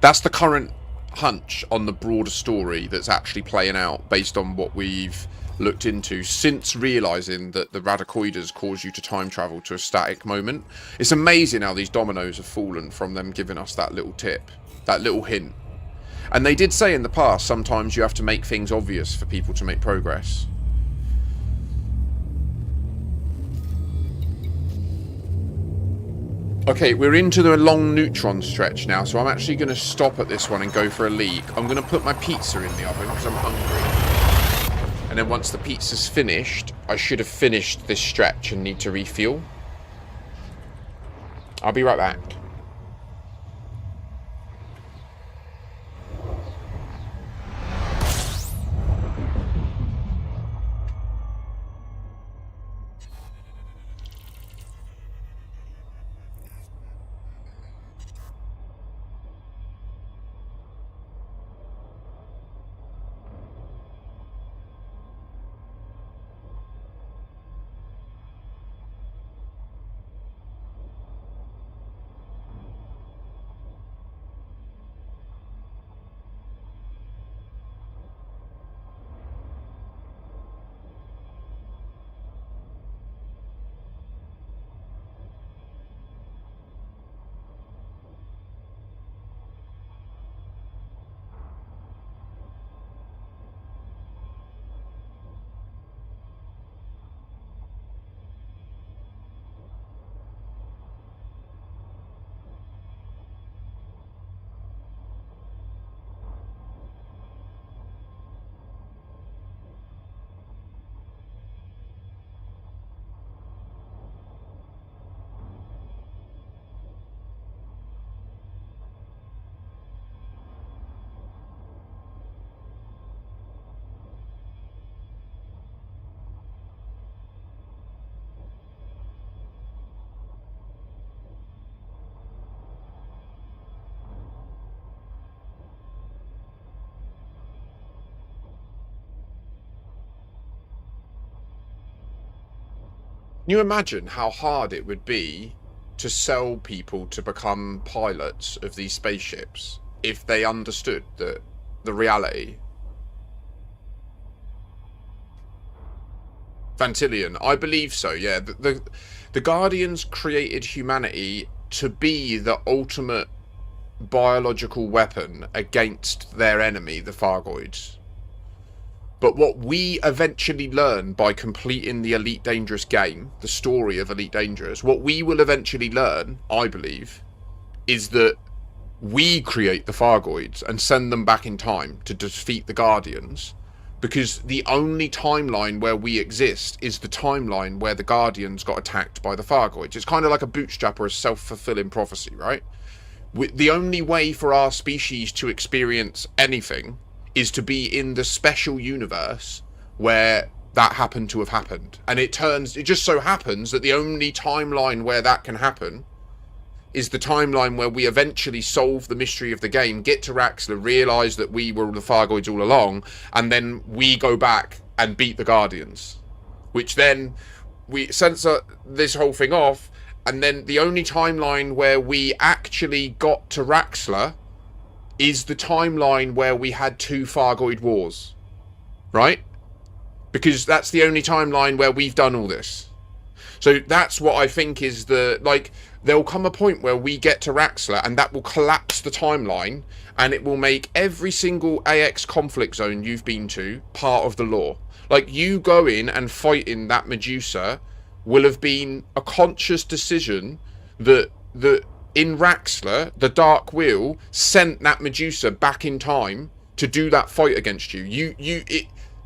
that's the current hunch on the broader story that's actually playing out based on what we've looked into since realising that the Radicoidas cause you to time travel to a static moment. It's amazing how these dominoes have fallen from them giving us that little tip, that little hint. And they did say in the past, sometimes you have to make things obvious for people to make progress. Okay, we're into the long neutron stretch now, so I'm actually going to stop at this one and go for a leak. I'm going to put my pizza in the oven because I'm hungry. And then once the pizza's finished, I should have finished this stretch and need to refuel. I'll be right back. Can you imagine how hard it would be to sell people to become pilots of these spaceships if they understood the reality? Vantillion, I believe so, yeah. The Guardians created humanity to be the ultimate biological weapon against their enemy, the Fargoids. But what we eventually learn by completing the Elite Dangerous game, the story of Elite Dangerous, what we will eventually learn, I believe, is that we create the Fargoids and send them back in time to defeat the Guardians, because the only timeline where we exist is the timeline where the Guardians got attacked by the Fargoids. It's kind of like a bootstrap or a self-fulfilling prophecy, right? The only way for our species to experience anything is to be in the special universe where that happened to have happened. And it just so happens that the only timeline where that can happen is the timeline where we eventually solve the mystery of the game, get to Raxxla, realise that we were the Fargoids all along, and then we go back and beat the Guardians. Which then, we censor this whole thing off, and then the only timeline where we actually got to Raxxla is the timeline where we had 2 Fargoid wars, right? Because that's the only timeline where we've done all this. So that's what I think is there'll come a point where we get to Raxxla and that will collapse the timeline, and it will make every single AX conflict zone you've been to part of the lore. Like, you going and fighting that Medusa will have been a conscious decision that in Raxxla, the Dark Wheel sent that Medusa back in time to do that fight against you.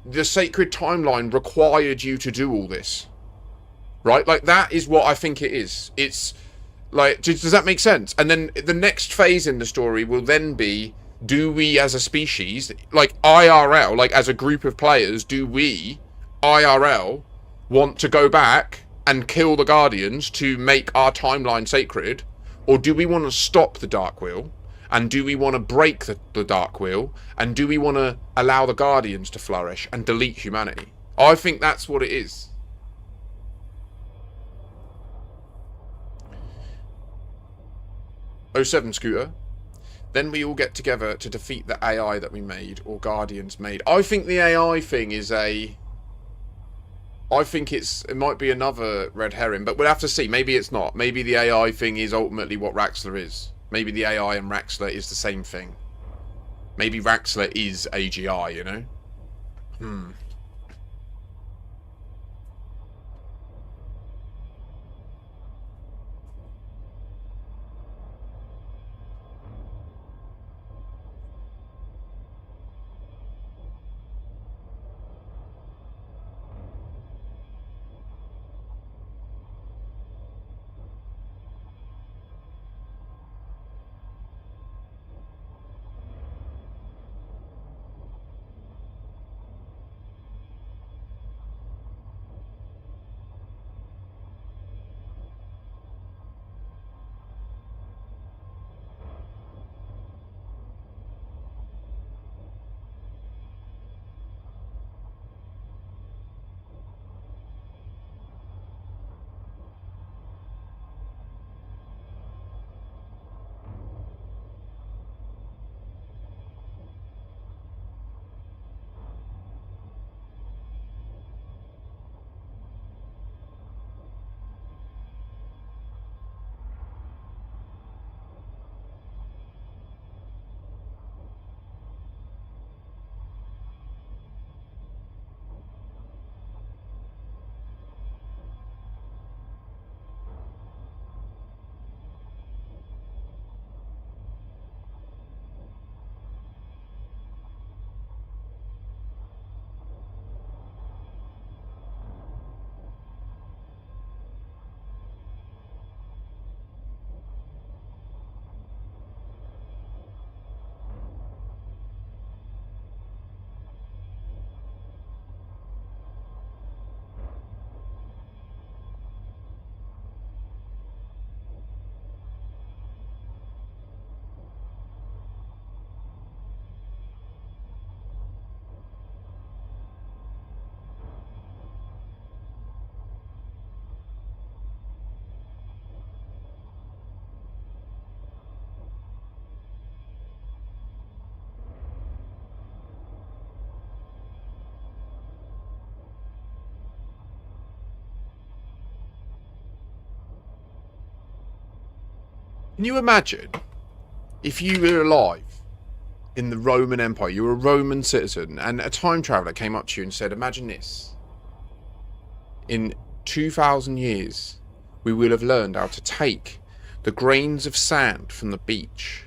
The sacred timeline required you to do all this. right? Like, that is what I think it is. It's like, does that make sense? And then the next phase in the story will then be, do we as a species, like IRL, like as a group of players, do we IRL want to go back and kill the Guardians to make our timeline sacred? Or do we want to stop the Dark Wheel? And do we want to break the Dark Wheel? And do we want to allow the Guardians to flourish and delete humanity? I think that's what it is. '07 Scooter. Then we all get together to defeat the AI that we made, or Guardians made. I think the AI thing is a... I think it might be another red herring, but we'll have to see. Maybe it's not. Maybe the AI thing is ultimately what Raxler is. Maybe the AI and Raxler is the same thing. Maybe Raxler is AGI, you know? Can you imagine if you were alive in the Roman Empire, you were a Roman citizen, and a time traveller came up to you and said, imagine this. In 2,000 years, we will have learned how to take the grains of sand from the beach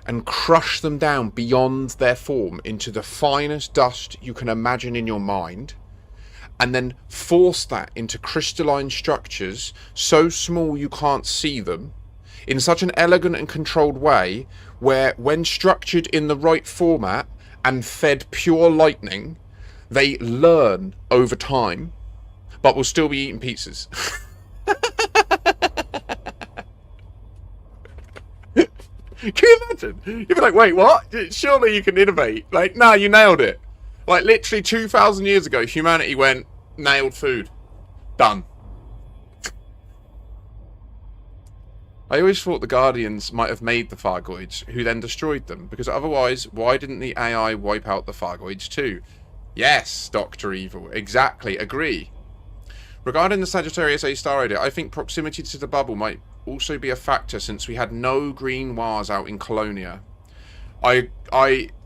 and crush them down beyond their form into the finest dust you can imagine in your mind, and then force that into crystalline structures so small you can't see them, in such an elegant and controlled way where, when structured in the right format and fed pure lightning, they learn over time, but will still be eating pizzas. Can you imagine? You'd be like, wait, what? Surely you can innovate. Like, nah, you nailed it. Like, literally 2,000 years ago, humanity went, nailed food. Done. I always thought the Guardians might have made the Thargoids, who then destroyed them, because otherwise, why didn't the AI wipe out the Thargoids too? Yes, Dr. Evil, exactly, agree. Regarding the Sagittarius A star idea, I think proximity to the bubble might also be a factor, since we had no green wars out in Colonia.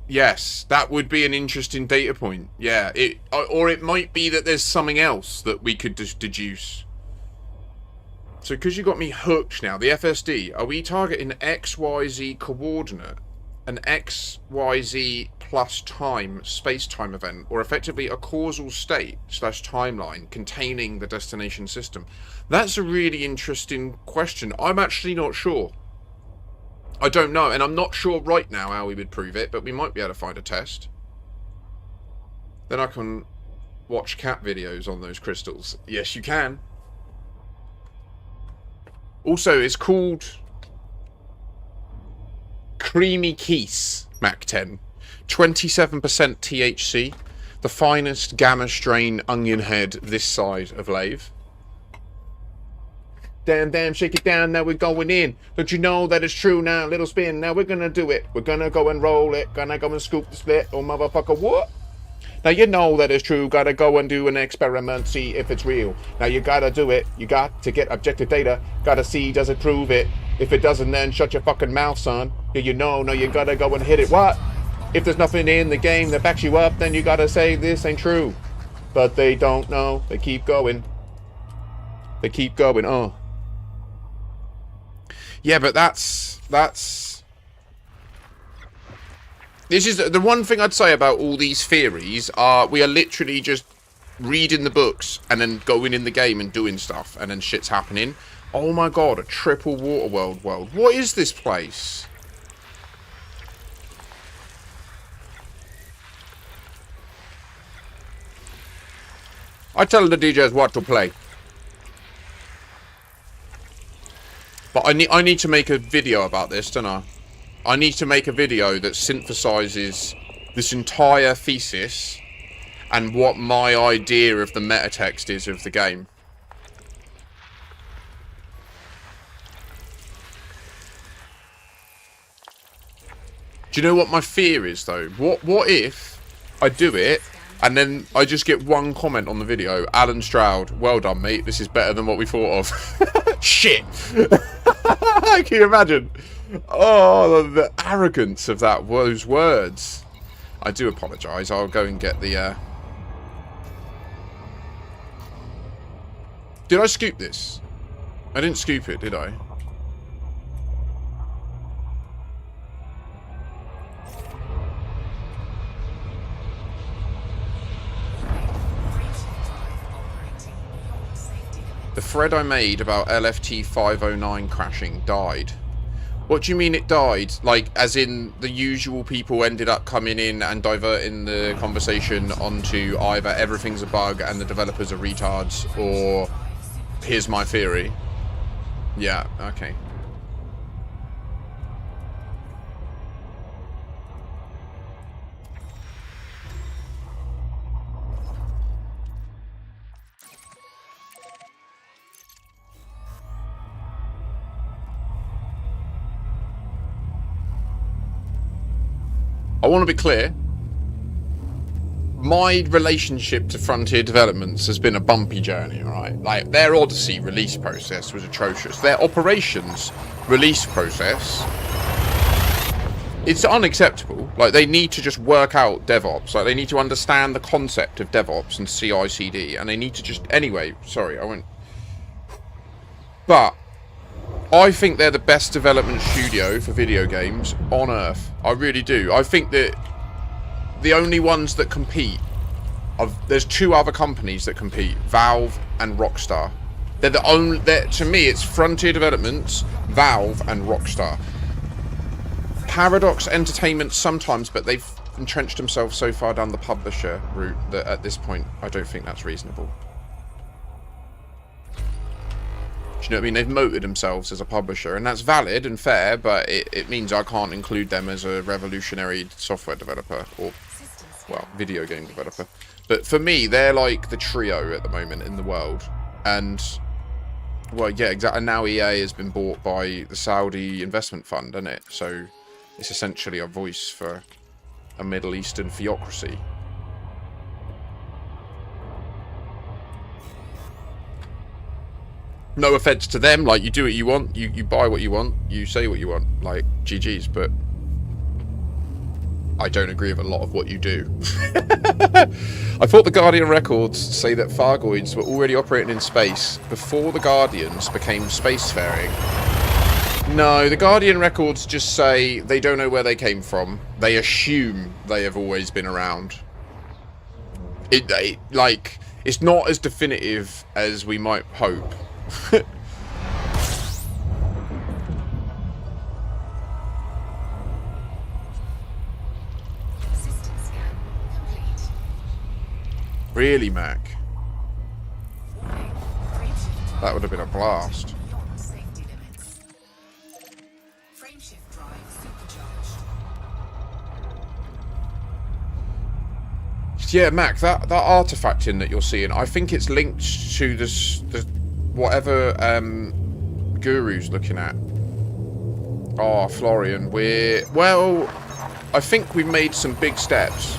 Yes, that would be an interesting data point. Yeah, or it might be that there's something else that we could just deduce. So, because you got me hooked now, the FSD, are we targeting XYZ coordinate? An XYZ plus time space-time event, or effectively a causal state / timeline containing the destination system? That's a really interesting question. I'm actually not sure. I don't know, and I'm not sure right now how we would prove it, but we might be able to find a test. Then I can watch cat videos on those crystals. Yes, you can. Also, it's called Creamy Keese Mac 10. 27% THC. The finest gamma strain onion head this side of Lave. Damn, damn, shake it down, now we're going in. Don't you know that it's true now? Little spin, now we're gonna do it. We're gonna go and roll it. Gonna go and scoop the split. Oh, motherfucker, what? Now you know that it's true. Gotta go and do an experiment, see if it's real. Now you gotta do it. You got to get objective data. Gotta see, does it prove it? If it doesn't, then shut your fucking mouth, son. Yeah, you know, no, you gotta go and hit it. What? If there's nothing in the game that backs you up, then you gotta say this ain't true. But they don't know. They keep going. They keep going. Oh. Yeah, but that's... This is the one thing I'd say about all these theories are we are literally just reading the books and then going in the game and doing stuff and then shit's happening. Oh my god, a triple Waterworld world. What is this place? I tell the DJs what to play. But I need to make a video about this, don't I? I need to make a video that synthesizes this entire thesis and what my idea of the meta text is of the game. Do you know what my fear is, though? What if I do it and then I just get one comment on the video? Alan Stroud, well done, mate. This is better than what we thought of. Shit. Can you imagine? Oh, the arrogance of those words. I do apologise. I'll go and get the... Did I scoop this? I didn't scoop it, did I? The thread I made about LFT 509 crashing died. What do you mean it died? Like, as in the usual people ended up coming in and diverting the conversation onto either everything's a bug and the developers are retards, or here's my theory. Yeah, okay. I want to be clear. My relationship to Frontier Developments has been a bumpy journey, alright? Like, their Odyssey release process was atrocious. Their Operations release process, it's unacceptable. Like, they need to just work out DevOps. Like, they need to understand the concept of DevOps and CI/CD, and they need to just... Anyway, sorry, I won't... But I think they're the best development studio for video games on Earth. I really do. I think that the only ones that compete... There's two other companies that compete. Valve and Rockstar. They're the only... To me, it's Frontier Developments, Valve and Rockstar. Paradox Entertainment sometimes, but they've entrenched themselves so far down the publisher route that at this point, I don't think that's reasonable. Do you know what I mean? They've moated themselves as a publisher, and that's valid and fair, but it means I can't include them as a revolutionary software developer, or, well, video game developer. But for me, they're like the trio at the moment in the world. And, well, yeah, exactly. And now EA has been bought by the Saudi investment fund, isn't it? So it's essentially a voice for a Middle Eastern theocracy. No offense to them, like, you do what you want, you buy what you want, you say what you want, like, GG's, but I don't agree with a lot of what you do. I thought the Guardian records say that Thargoids were already operating in space before the Guardians became spacefaring. No, the Guardian records just say they don't know where they came from. They assume they have always been around. Like, it's not as definitive as we might hope. System scan complete. Really, Mac? Warning. Frameshift drive That would have been a blast. beyond safety limits. Frameshift drive supercharged. Yeah, Mac, that artifacting that you're seeing, I think it's linked to the whatever Guru's looking at. Oh, Florian, well, I think we made some big steps.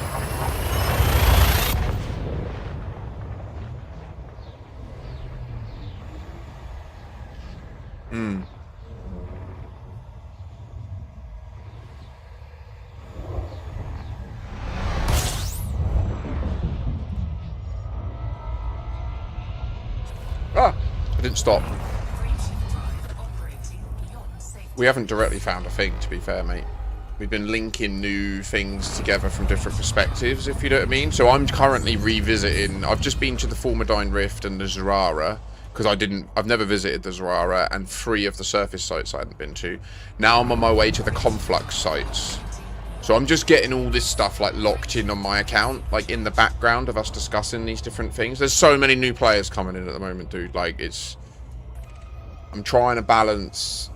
Ah, I didn't stop. Frameshift drive operating beyond safety. We haven't directly found a thing, to be fair, mate. We've been linking new things together from different perspectives, if you know what I mean. So I'm currently revisiting. I've just been to the Formadine Rift and the Zurara, because I've never visited the Zurara, and 3 of the surface sites I hadn't been to. Now I'm on my way to the Conflux sites. So I'm just getting all this stuff like locked in on my account, like in the background of us discussing these different things. There's so many new players coming in at the moment, dude. Like, I'm trying to balance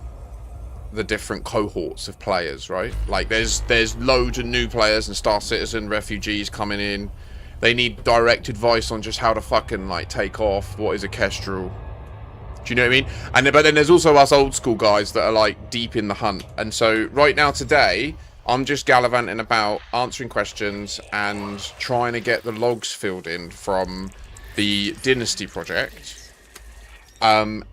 the different cohorts of players, right? Like, there's loads of new players and Star Citizen refugees coming in. They need direct advice on just how to fucking, like, take off. What is a kestrel? Do you know what I mean? But then there's also us old school guys that are, like, deep in the hunt. And so right now today, I'm just gallivanting about, answering questions and trying to get the logs filled in from the Dynasty project. And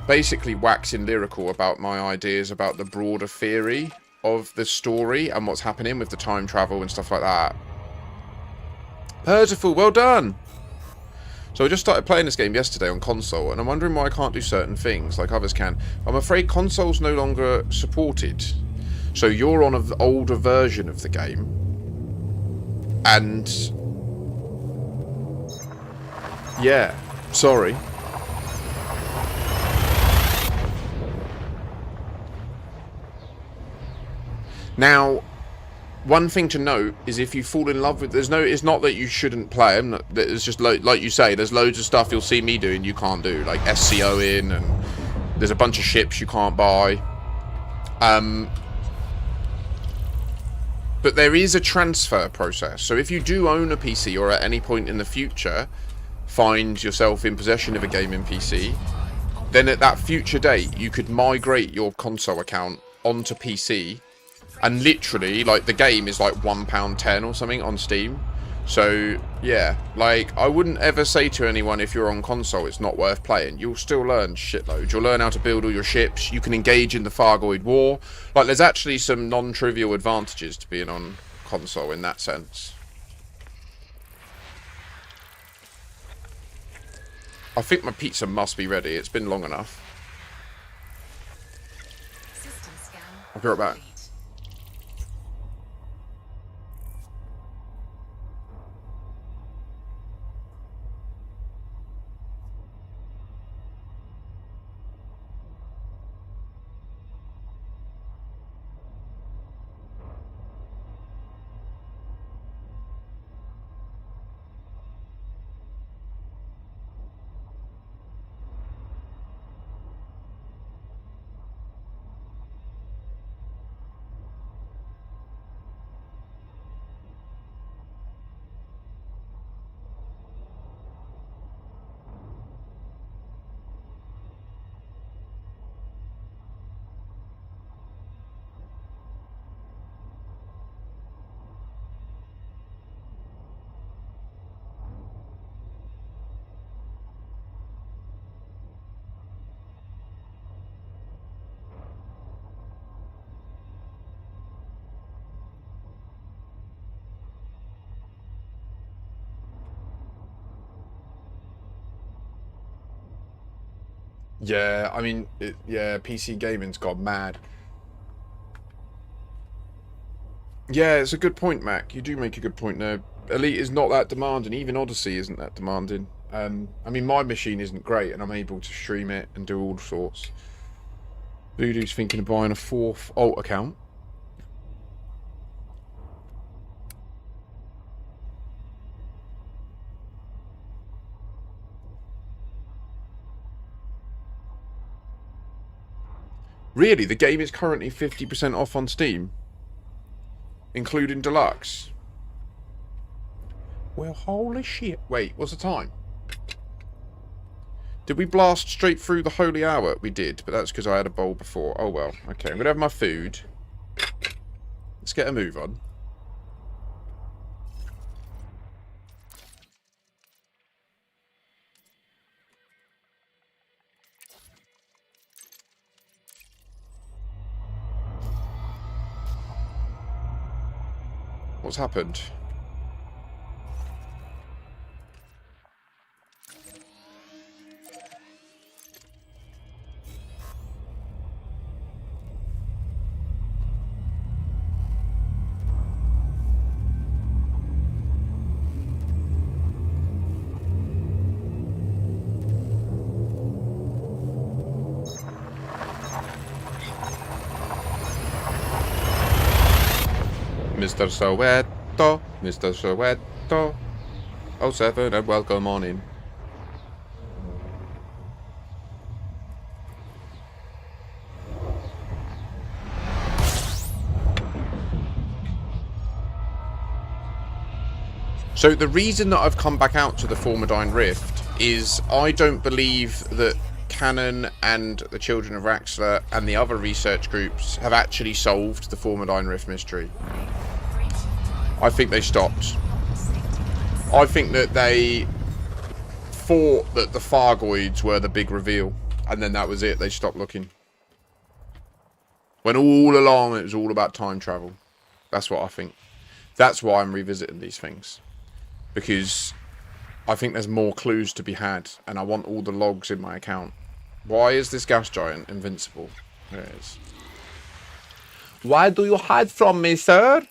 basically waxing lyrical about my ideas about the broader theory of the story and what's happening with the time travel and stuff like that. Percival, well done! So I just started playing this game yesterday on console, and I'm wondering why I can't do certain things like others can. I'm afraid console's no longer supported. So you're on an older version of the game. And yeah, sorry. Now, one thing to note is if you fall in love with... It's not that you shouldn't play them. It's just, like you say, there's loads of stuff you'll see me doing you can't do. Like SCOing, and there's a bunch of ships you can't buy. But there is a transfer process. So if you do own a PC or at any point in the future find yourself in possession of a gaming PC, then at that future date you could migrate your console account onto PC. And literally, like, the game is like £1.10 or something on Steam. So, yeah, like, I wouldn't ever say to anyone if you're on console it's not worth playing. You'll still learn shitloads. You'll learn how to build all your ships. You can engage in the Fargoid War. Like, there's actually some non-trivial advantages to being on console in that sense. I think my pizza must be ready. It's been long enough. System scan I'll be right back. complete. Yeah, I mean, yeah, PC gaming's gone mad. Yeah, it's a good point, Mac. You do make a good point there. Elite is not that demanding. Even Odyssey isn't that demanding. I mean, my machine isn't great, and I'm able to stream it and do all sorts. Voodoo's thinking of buying a 4th alt account. Really, the game is currently 50% off on Steam, including Deluxe. Well, holy shit. Wait, what's the time? Did we blast straight through the holy hour? We did, but that's because I had a bowl before. Oh well. Okay, I'm going to have my food. Let's get a move on. What's happened? Mr. Soweto, Mr. Soweto, 07 and welcome on in. So the reason that I've come back out to the Formadine Rift is I don't believe that Canon and the Children of Raxler and the other research groups have actually solved the Formadine Rift mystery. I think they stopped. I think that they thought that the Fargoids were the big reveal, and then that was it. They stopped looking. When all along it was all about time travel. That's what I think. That's why I'm revisiting these things. Because I think there's more clues to be had, and I want all the logs in my account. Why is this gas giant invincible? There it is. Why do you hide from me, sir?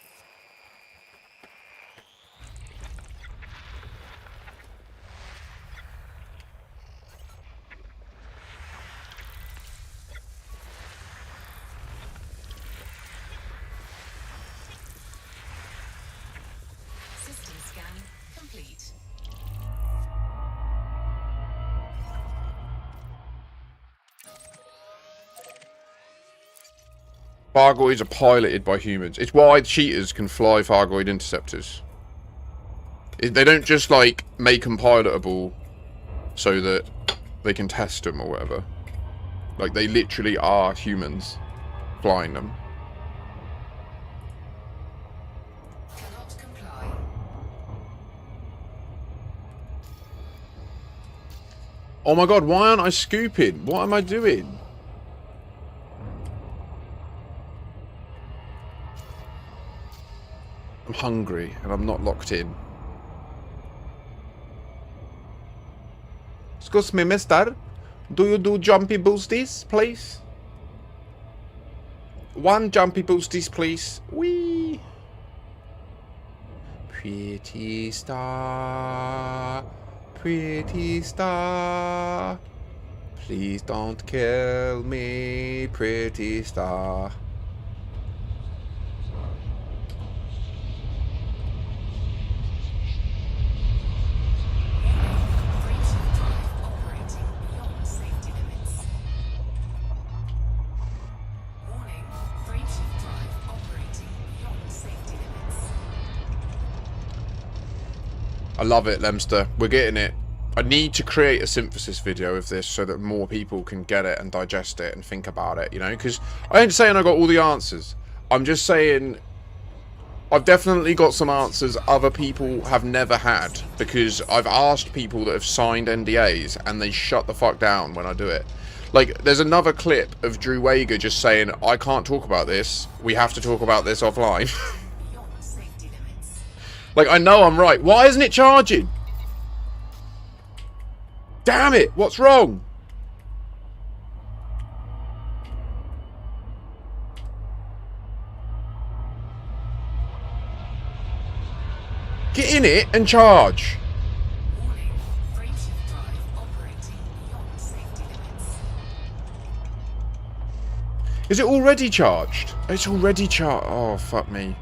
System scan complete. Fargoids are piloted by humans. It's why cheaters can fly Fargoid interceptors. They don't just, like, make them pilotable so that they can test them or whatever. Like, they literally are humans flying them. Cannot comply. Oh my god, why aren't I scooping? What am I doing? I'm hungry and I'm not locked in. Excuse me, mister. Do you do jumpy boosties, please? One jumpy boosties, please. Whee! Pretty star, pretty star. Please don't kill me, pretty star. Operating beyond safety limits. Warning, breaching drive operating beyond safety limits. I love it, Lemster. We're getting it. I need to create a synthesis video of this so that more people can get it and digest it and think about it, you know? Because I ain't saying I got all the answers. I'm just saying I've definitely got some answers other people have never had. Because I've asked people that have signed NDAs and they shut the fuck down when I do it. Like, there's another clip of Drew Wager just saying, I can't talk about this. We have to talk about this offline. Beyond safety limits. Like, I know I'm right. Why isn't it charging? Damn it! What's wrong? Get in it and charge. Warning, frameshift drive operating beyond safety limits. Is it already charged? It's already charged. Oh, fuck me.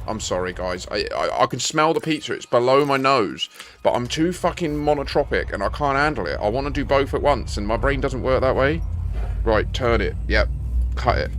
I'm sorry, guys. I can smell the pizza. It's below my nose. But I'm too fucking monotropic and I can't handle it. I want to do both at once and my brain doesn't work that way. Right, turn it. Yep. Cut it.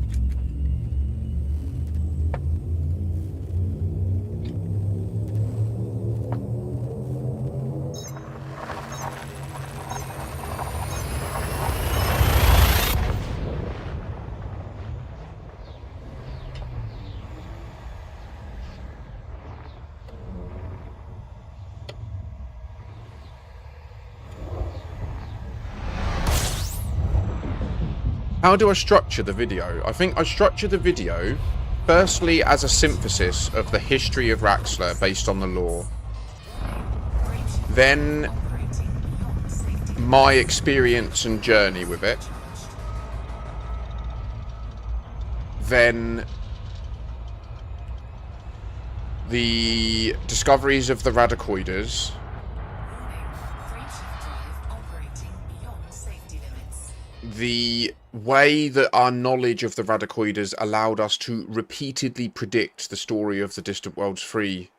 How do I structure the video? I think I structure the video firstly as a synthesis of the history of Raxxla based on the lore. Then my experience and journey with it. Then the discoveries of the Radicoiders. The way that our knowledge of the Radicoiders allowed us to repeatedly predict the story of the Distant Worlds 3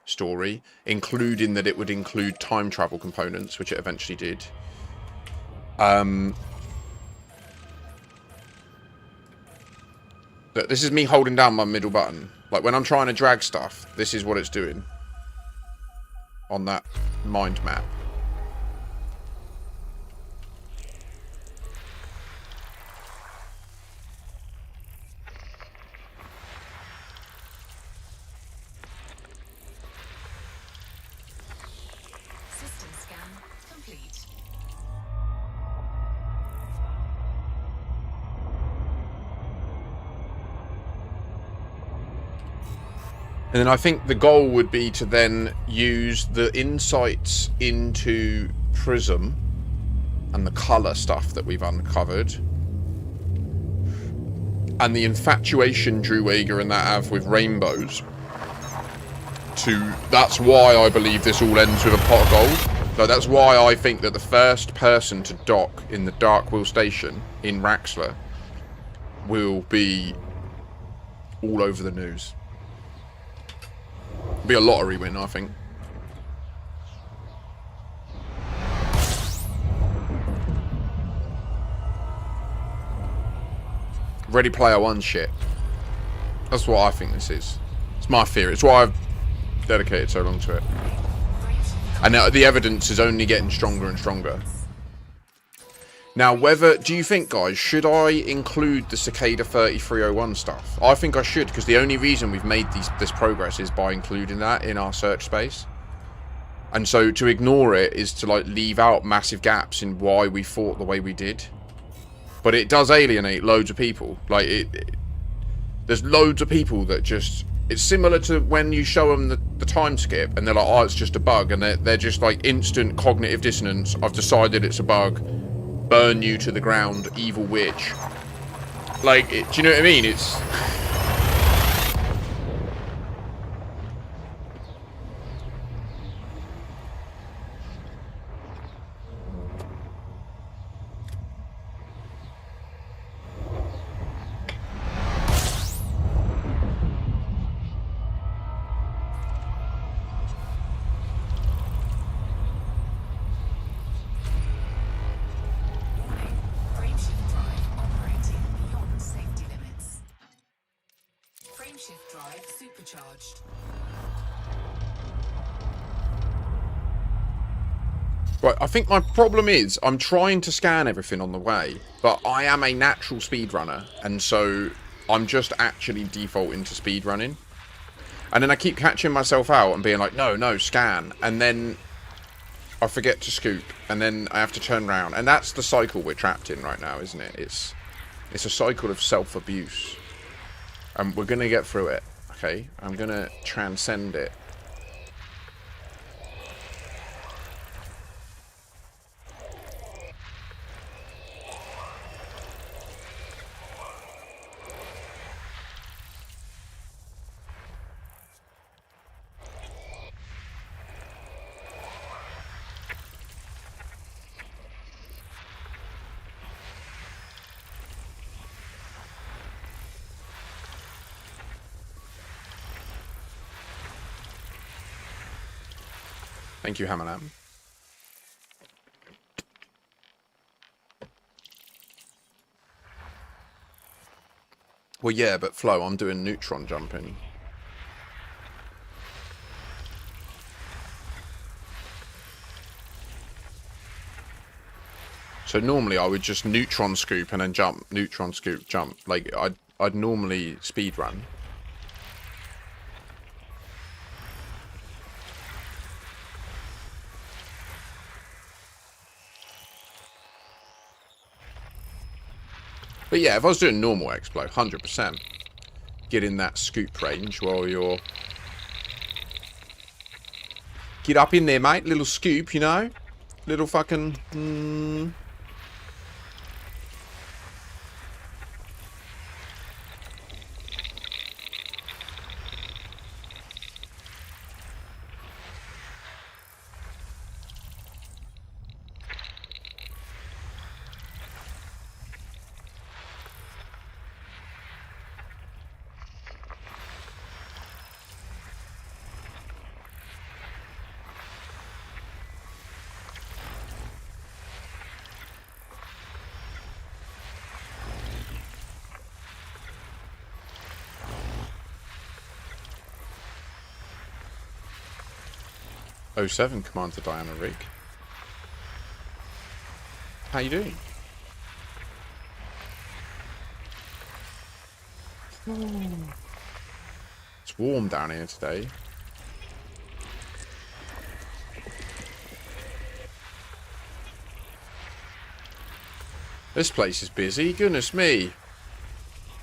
story, including that it would include time travel components, which it eventually did. Look, this is me holding down my middle button. Like, when I'm trying to drag stuff, this is what it's doing on that mind map. System scan complete. And then I think the goal would be to then use the insights into Prism and the colour stuff that we've uncovered and the infatuation Drew Wager and that have with rainbows that's why I believe this all ends with a pot of gold. So that's why I think that the first person to dock in the Darkwheel station in Raxxla will be all over the news. Be a lottery win, I think. Ready Player One shit. That's what I think this is. It's my theory. It's why I've dedicated so long to it. And the evidence is only getting stronger and stronger. Now, do you think, guys, should I include the Cicada 3301 stuff? I think I should, because the only reason we've made this progress is by including that in our search space. And so to ignore it is to, like, leave out massive gaps in why we fought the way we did. But it does alienate loads of people. Like, there's loads of people that just... It's similar to when you show them the time skip, and they're like, oh, it's just a bug. And they're just, like, instant cognitive dissonance. I've decided it's a bug. Burn you to the ground, evil witch. Like, do you know what I mean? It's... Right, I think my problem is I'm trying to scan everything on the way, but I am a natural speedrunner, and so I'm just actually defaulting to speedrunning. And then I keep catching myself out and being like, no, scan. And then I forget to scoop, and then I have to turn around. And that's the cycle we're trapped in right now, isn't it? It's a cycle of self-abuse. And we're going to get through it, okay? I'm going to transcend it. Thank you, Hammerlam. Well, yeah, but Flo, I'm doing neutron jumping. So normally I would just neutron scoop and then jump, neutron scoop, jump. Like I'd normally speed run. But yeah, if I was doing normal X-Blow, 100%. Get in that scoop range while you're... Get up in there, mate. Little scoop, you know? Little fucking... '07 Commander Diana Rig. How you doing? It's warm down here today. This place is busy, goodness me.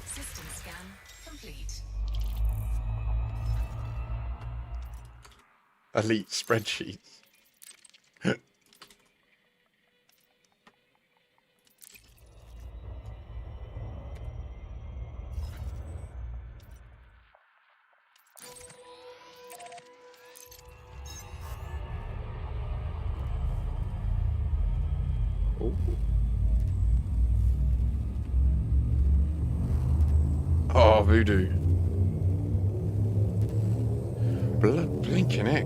System scan complete. Elite spreadsheets. Ooh. Oh, voodoo. Blood blinking heck.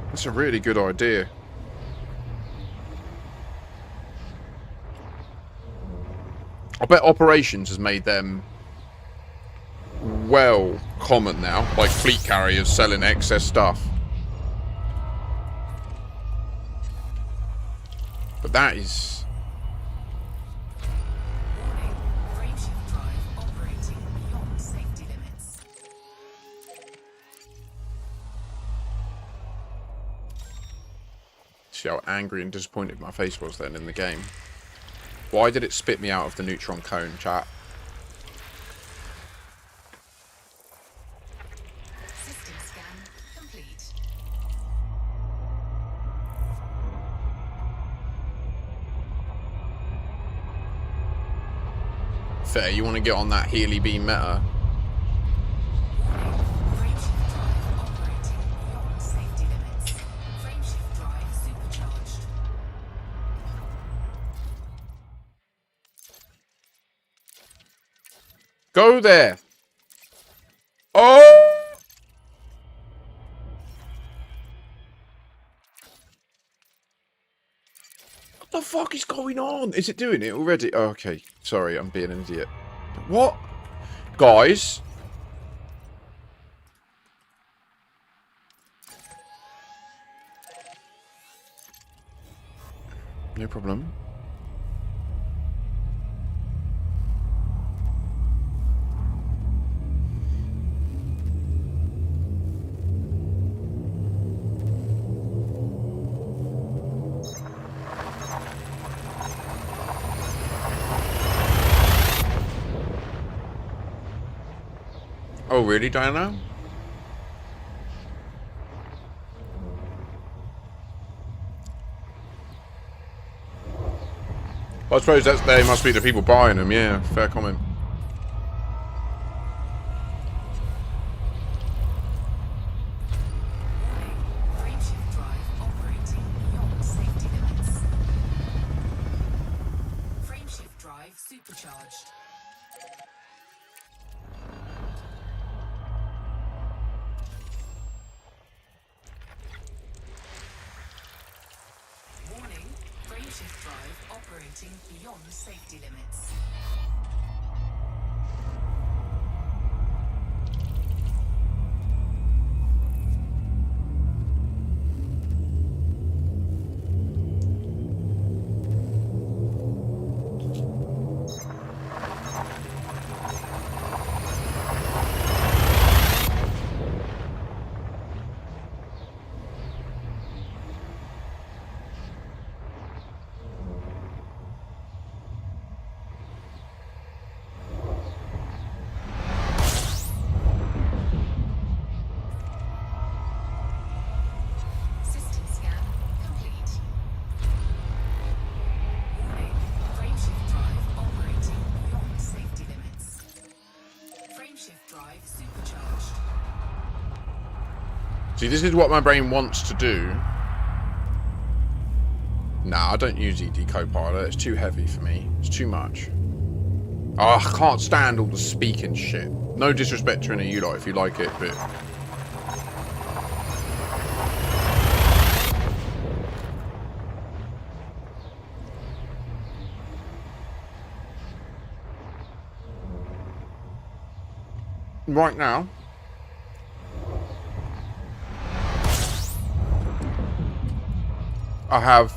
That's a really good idea. I bet operations has made them well common now, like fleet carriers selling excess stuff. But that is... Warning, frameshift drive operating beyond safety limits. See how angry and disappointed my face was then in the game. Why did it spit me out of the neutron cone, chat? System scan complete. Fair, you want to get on that Healy beam meta? Warning, frameshift drive operating beyond safety limits. Frameshift drive supercharged. Go there! Oh! What the fuck is going on? Is it doing it already? Oh, okay. Sorry, I'm being an idiot. What? Guys? No problem. Oh, really, Diana? I suppose that's they must be the people buying them, yeah. Fair comment. Warning, frameshift drive operating beyond safety limits. Frameshift drive supercharged. operating beyond safety limits. System scan complete. Warning, frameshift drive operating beyond safety limits. Frameshift drive supercharged. See, this is what my brain wants to do. Nah, I don't use ED Copilot. It's too heavy for me. It's too much. Oh, I can't stand all the speaking shit. No disrespect to any of you lot if you like it, but... Right now... I have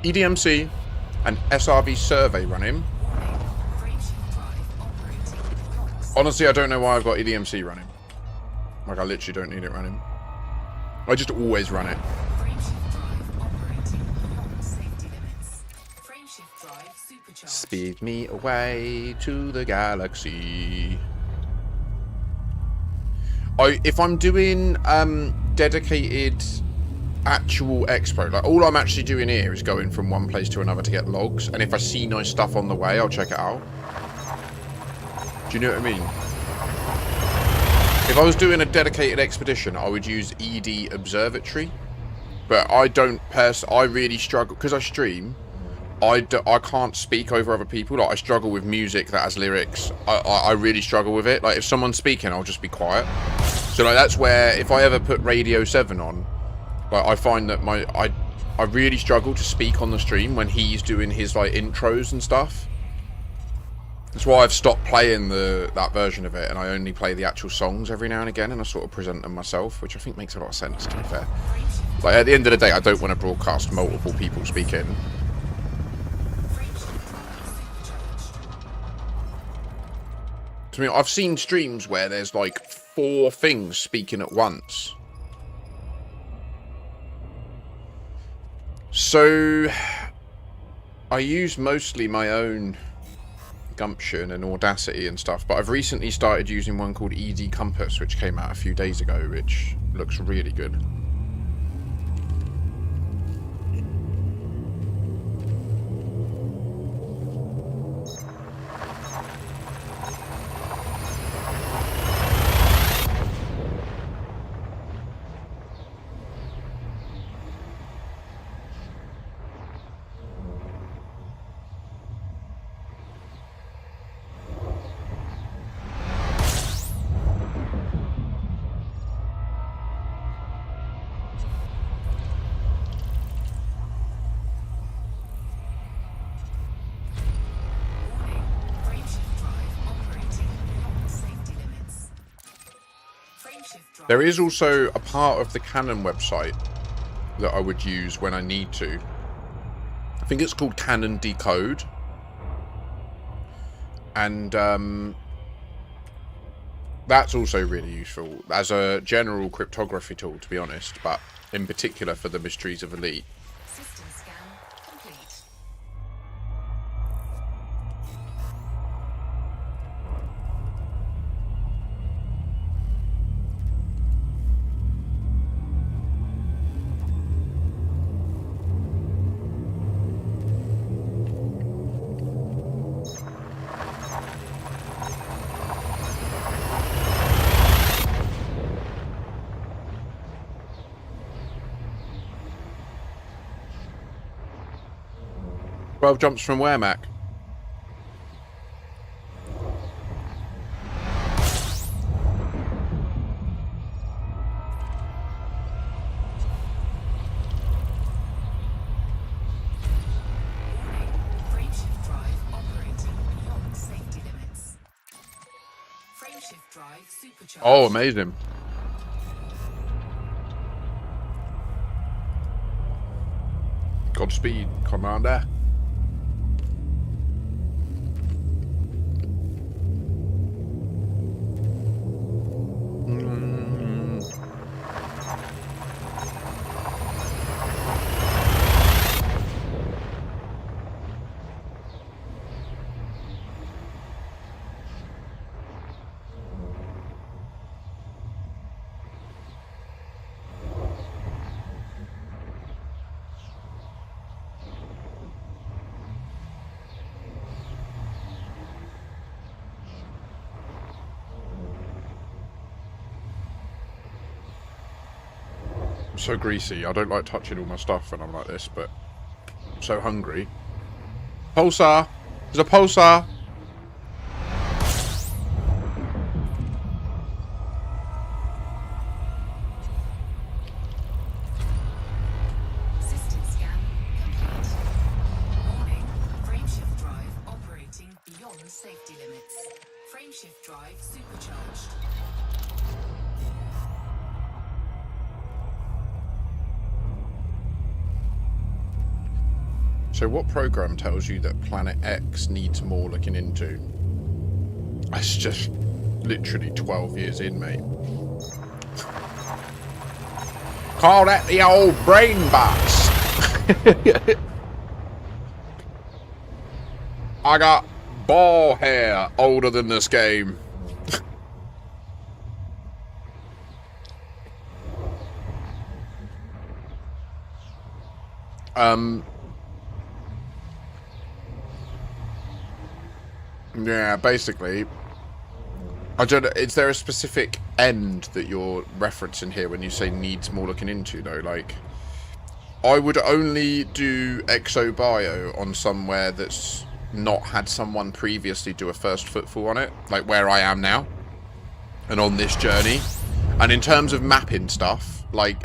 EDMC and SRV survey running. Honestly, I don't know why I've got EDMC running. Like, I literally don't need it running. I just always run it. Speed me away to the galaxy. If I'm doing dedicated actual expo, like all I'm actually doing here is going from one place to another to get logs, and if I see nice stuff on the way, I'll check it out. Do you know what I mean? If I was doing a dedicated expedition, I would use ED Observatory, but I don't I really struggle because I stream. I can't speak over other people. Like, I struggle with music that has lyrics. I really struggle with it. Like, if someone's speaking, I'll just be quiet. So like, that's where if I ever put Radio 7 on, like, I find that I really struggle to speak on the stream when he's doing his like intros and stuff. That's why I've stopped playing that version of it, and I only play the actual songs every now and again, and I sort of present them myself, which I think makes a lot of sense, to be fair. Like, at the end of the day, I don't want to broadcast multiple people speaking. To me, I've seen streams where there's like 4 things speaking at once. So, I use mostly my own gumption and Audacity and stuff, but I've recently started using one called ED Compass, which came out a few days ago, which looks really good. There is also a part of the Canon website that I would use when I need to. I think it's called Canon Decode. And that's also really useful as a general cryptography tool, to be honest, but in particular for the Mysteries of Elite. System scan complete. Twelve jumps from where, Mac? supercharged. Oh, amazing. Godspeed, Commander. I'm so greasy. I don't like touching all my stuff when I'm like this, but I'm so hungry. Pulsar! There's a pulsar! System scan complete. Warning, frameshift drive operating beyond safety limits. Frameshift drive supercharged. So what program tells you that Planet X needs more looking into? It's just literally 12 years in, mate. Call that the old brain box. I got ball hair older than this game. Yeah, basically. I don't know, is there a specific end that you're referencing here when you say needs more looking into, though? Like, I would only do exobio on somewhere that's not had someone previously do a first footfall on it, like where I am now, and on this journey. And in terms of mapping stuff, like,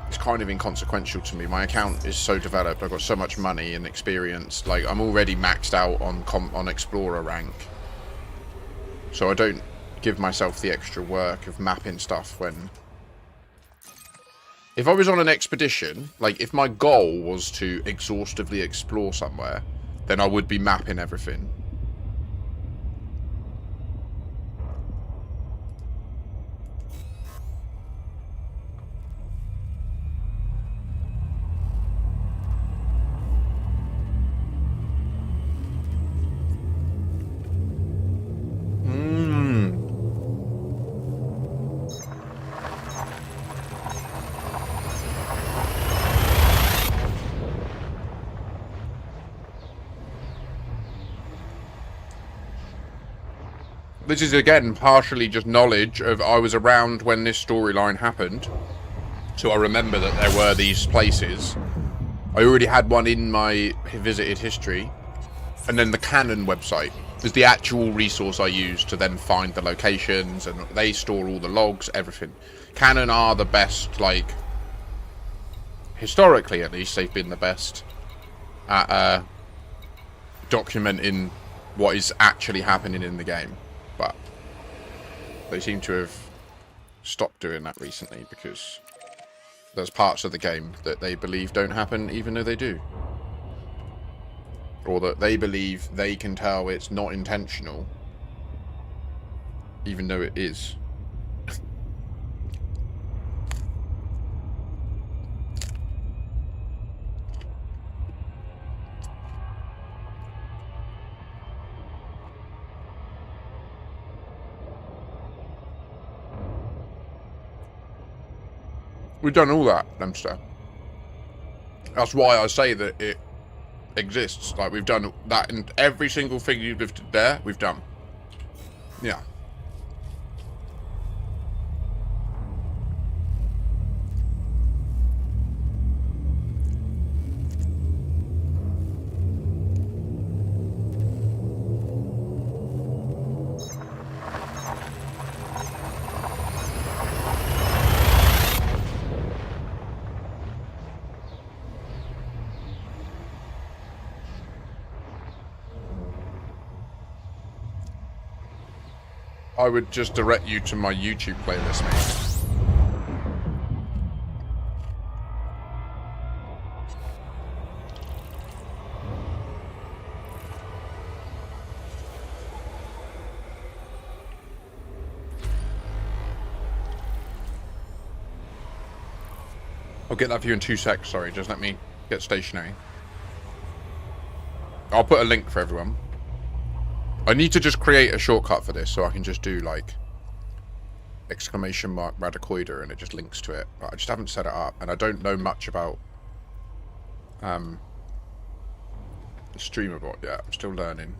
it's kind of inconsequential to me. My account is so developed, I've got so much money and experience, like, I'm already maxed out on Explorer rank. So I don't give myself the extra work of mapping stuff when... If I was on an expedition, like, if my goal was to exhaustively explore somewhere, then I would be mapping everything. This is, again, partially just knowledge of I was around when this storyline happened. So I remember that there were these places. I already had one in my visited history. And then the Canon website is the actual resource I use to then find the locations. And they store all the logs, everything. Canon are the best, like... Historically, at least, they've been the best at documenting what is actually happening in the game. But they seem to have stopped doing that recently because there's parts of the game that they believe don't happen even though they do. Or that they believe they can tell it's not intentional even though it is. We've done all that, Dempster. That's why I say that it exists. Like, we've done that, and every single thing you've lifted there, we've done. Yeah. I would just direct you to my YouTube playlist, mate. I'll get that for you in 2 secs, sorry, just let me get stationary. I'll put a link for everyone. I need to just create a shortcut for this so I can just do like exclamation mark Radicoider and it just links to it. But I just haven't set it up and I don't know much about the streamer bot yet. I'm still learning.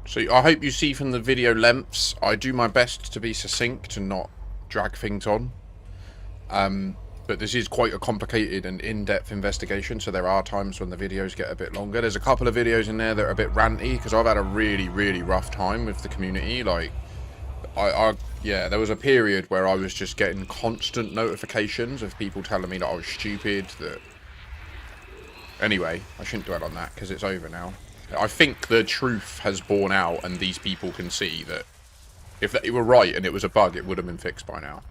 So I hope you see from the video lengths, I do my best to be succinct and not drag things on. But this is quite a complicated and in-depth investigation, so there are times when the videos get a bit longer. There's a couple of videos in there that are a bit ranty, because I've had a really, really rough time with the community. Like, yeah, there was a period where I was just getting constant notifications of people telling me that I was stupid, that... Anyway, I shouldn't dwell on that, because it's over now. I think the truth has borne out, and these people can see that if they were right and it was a bug, it would have been fixed by now.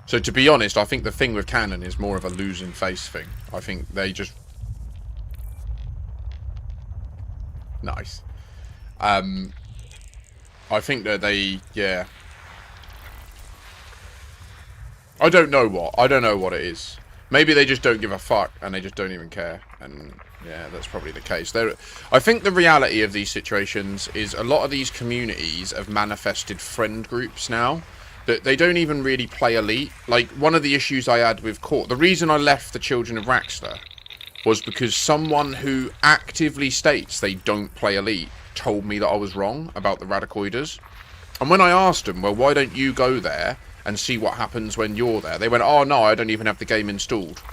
So to be honest, I think the thing with Canon is more of a losing face thing. I think they just... Nice. I think that they, yeah. I don't know what it is. Maybe they just don't give a fuck and they just don't even care. And yeah, that's probably the case. I think the reality of these situations is a lot of these communities have manifested friend groups now. That they don't even really play Elite. Like, one of the issues I had with Court, the reason I left the Children of Raxter was because someone who actively states they don't play Elite told me that I was wrong about the Radicoiders. And when I asked them, well, why don't you go there and see what happens when you're there? They went, oh, no, I don't even have the game installed.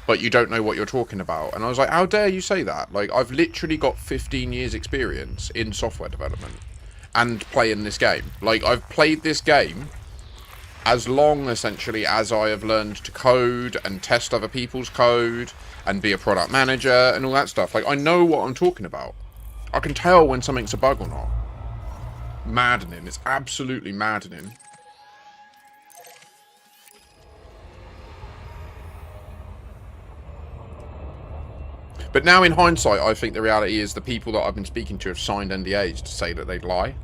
But you don't know what you're talking about. And I was like, how dare you say that? Like, I've literally got 15 years experience in software development and playing this game. Like, I've played this game as long, essentially, as I have learned to code and test other people's code and be a product manager and all that stuff. Like, I know what I'm talking about. I can tell when something's a bug or not. Maddening. It's absolutely maddening. But now, in hindsight, I think the reality is the people that I've been speaking to have signed NDAs to say that they'd lie.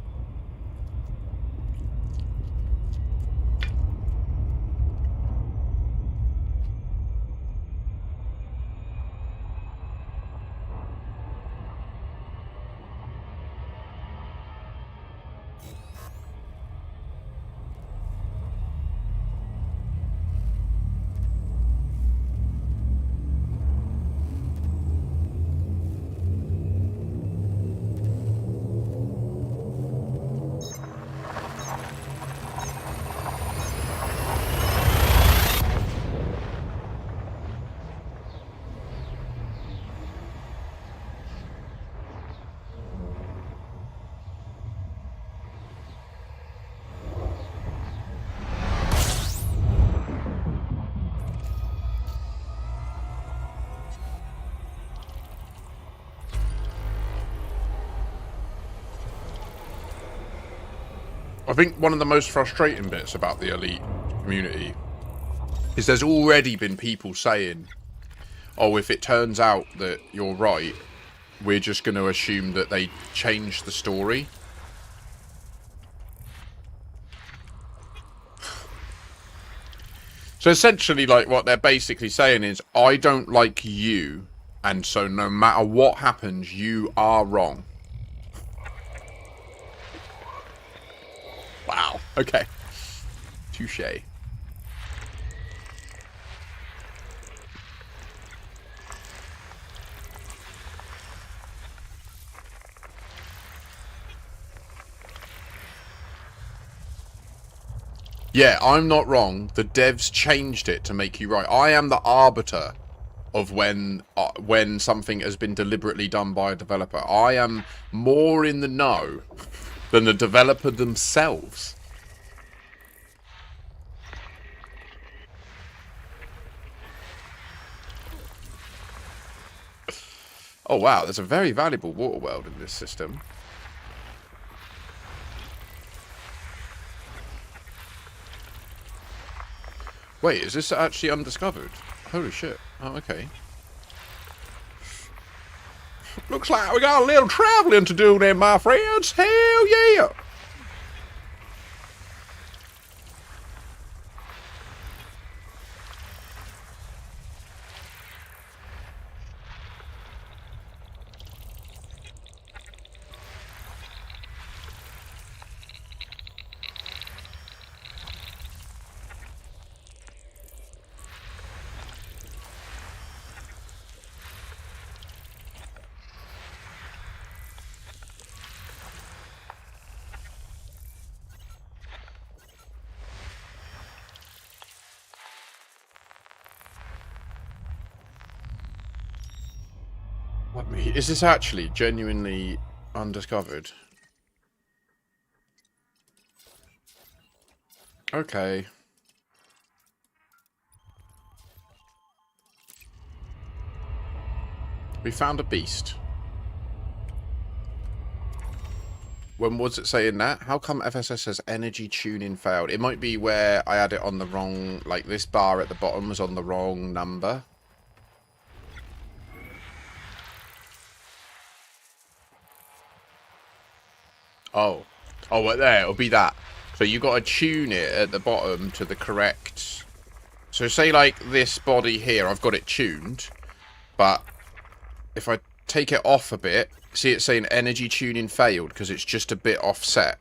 I think one of the most frustrating bits about the Elite community is there's already been people saying, oh, if it turns out that you're right, we're just going to assume that they changed the story. So essentially, like, what they're basically saying is, I don't like you, and so no matter what happens, you are wrong. Wow. Okay. Touché. Yeah, I'm not wrong. The devs changed it to make you right. I am the arbiter of when something has been deliberately done by a developer. I am more in the know than the developer themselves. Oh wow, there's a very valuable water world in this system. Wait, is this actually undiscovered? Holy shit. Oh, okay. Looks like we got a little traveling to do then, my friends. Hell yeah! Is this actually genuinely undiscovered? Okay. We found a beast. When was it saying that? How come FSS says energy tuning failed? It might be where I had it on the wrong... Like, this bar at the bottom was on the wrong number. Oh. Oh, well, there. It'll be that. So you got to tune it at the bottom to the correct... So say, like, this body here, I've got it tuned. But if I take it off a bit... See, it's saying energy tuning failed because it's just a bit offset.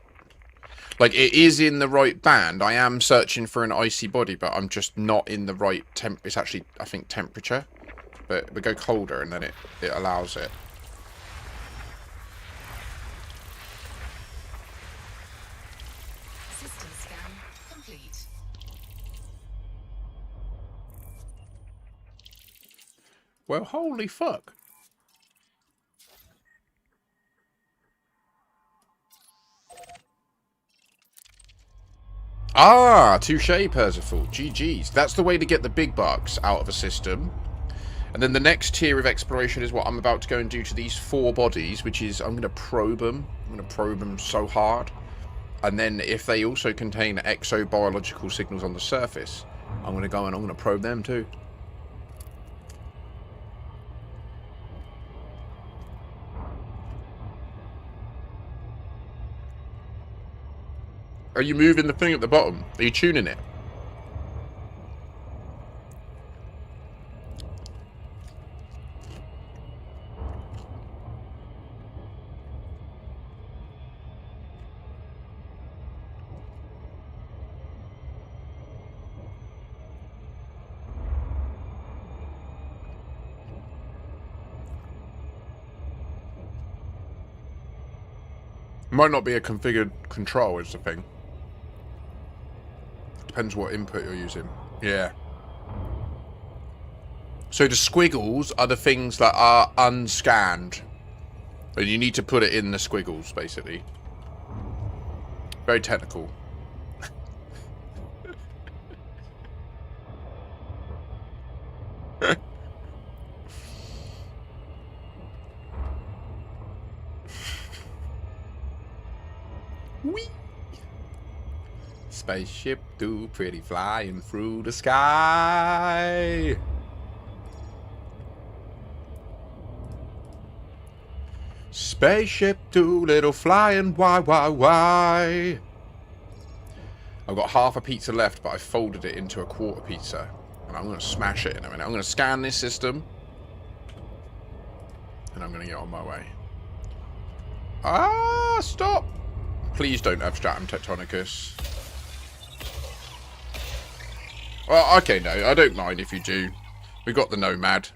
Like, it is in the right band. I am searching for an icy body, but I'm just not in the right temp. It's actually, I think, temperature. But we go colder and then it allows it. System scan complete. Well, holy fuck. Ah, touche, Percival. GG's. That's the way to get the big bucks out of a system. And then the next tier of exploration is what I'm about to go and do to these 4 bodies, which is I'm going to probe them. I'm going to probe them so hard. And then if they also contain exobiological signals on the surface, I'm going to go and I'm going to probe them too. Are you moving the thing at the bottom? Are you tuning it? Might not be a configured control is the thing. Depends what input you're using. Yeah. So the squiggles are the things that are unscanned. And you need to put it in the squiggles, basically. Very technical. Whee! Spaceship too pretty flying through the sky. Spaceship too little flying why? I've got half a pizza left, but I folded it into a quarter pizza. And I'm going to smash it in a minute. I'm going to scan this system. And I'm going to get on my way. Ah, stop! Please don't have Stratum Tectonicus. Well, okay, no, I don't mind if you do. We got the Nomad.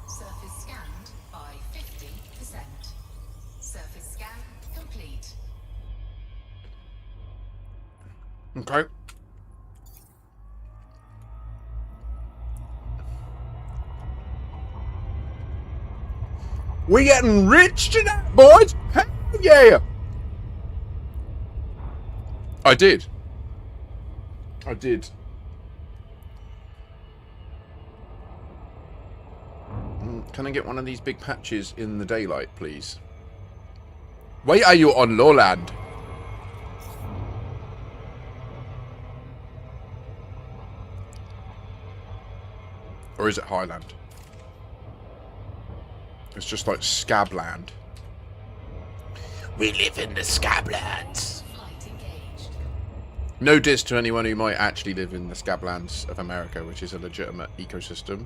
Surface scanned by 50%. Surface scan complete. Okay. We getting rich tonight, boys! Hell yeah! I did. I did. Can I get one of these big patches in the daylight, please? Why are you on lowland? Or is it highland? It's just like Scabland. We live in the Scablands. Flight engaged. No diss to anyone who might actually live in the Scablands of America, which is a legitimate ecosystem.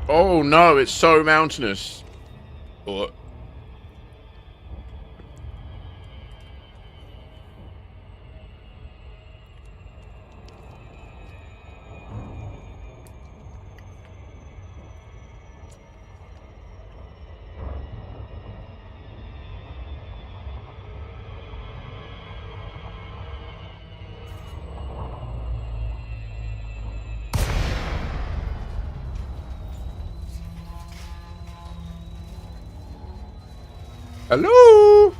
Oh no, it's so mountainous. What? Hello?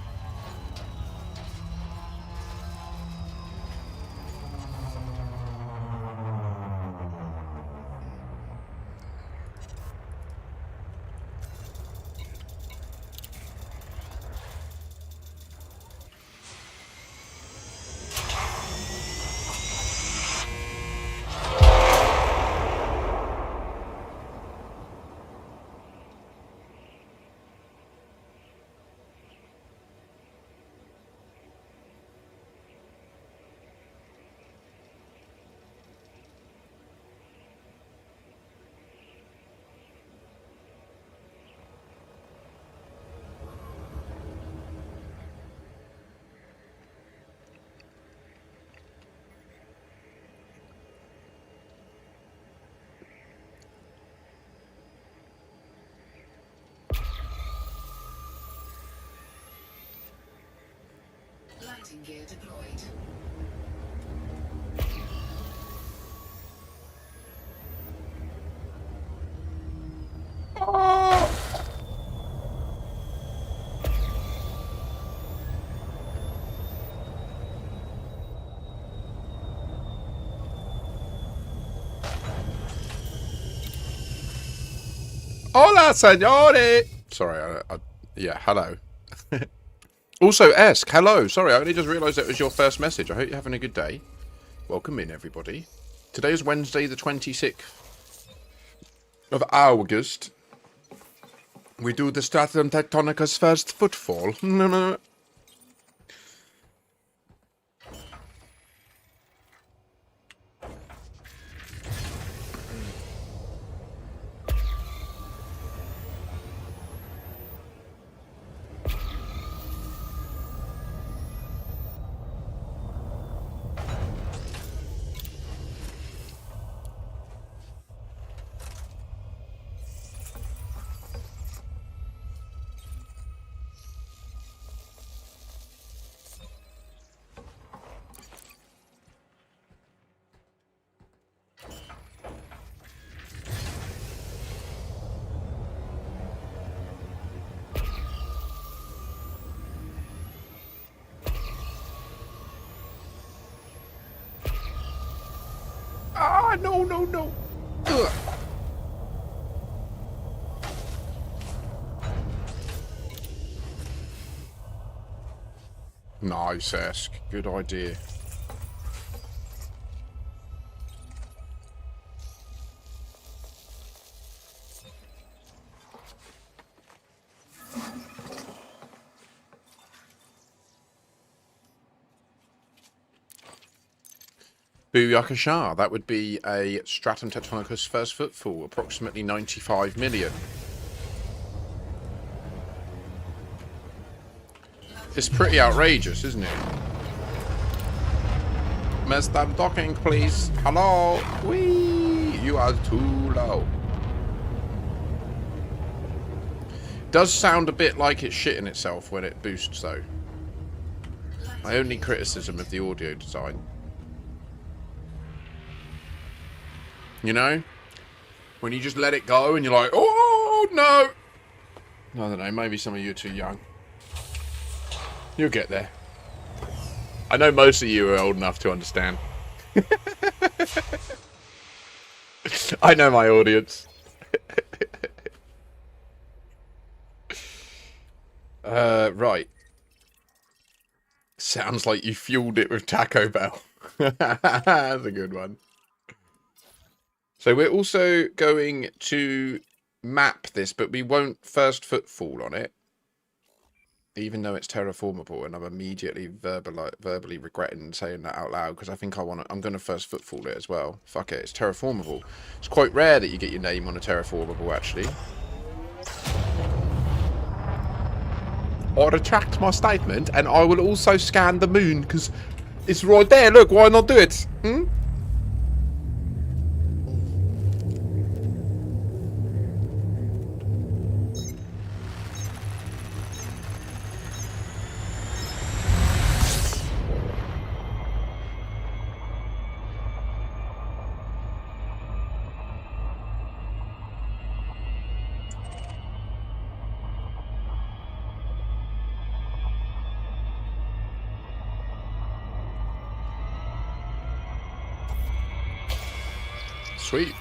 Lighting gear deployed. Hola, signore! Sorry, yeah, hello. Also, Esk, hello. Sorry, I only just realised it was your first message. I hope you're having a good day. Welcome in, everybody. Today is Wednesday, the 26th of August. We do the Stratum Tectonicus first footfall. Ah, no, no, no. Ugh. Nice, Esk. Good idea. Booyakasha. That would be a Stratum Tectonicus first footfall, approximately 95 million. It's pretty outrageous, isn't it? Mr. Docking, please. Hello? Whee! You are too low. Does sound a bit like it's shitting itself when it boosts, though. My only criticism of the audio design. You know? When you just let it go and you're like, oh, no! I don't know, maybe some of you are too young. You'll get there. I know most of you are old enough to understand. I know my audience. Right. Sounds like you fueled it with Taco Bell. That's a good one. So we're also going to map this, but we won't first footfall on it. Even though it's terraformable, and I'm immediately verbally regretting saying that out loud, because I think I'm going to first footfall it as well. Fuck it, it's terraformable. It's quite rare that you get your name on a terraformable, actually. I retract my statement, and I will also scan the moon, because it's right there. Look, why not do it? Hmm? Sweet.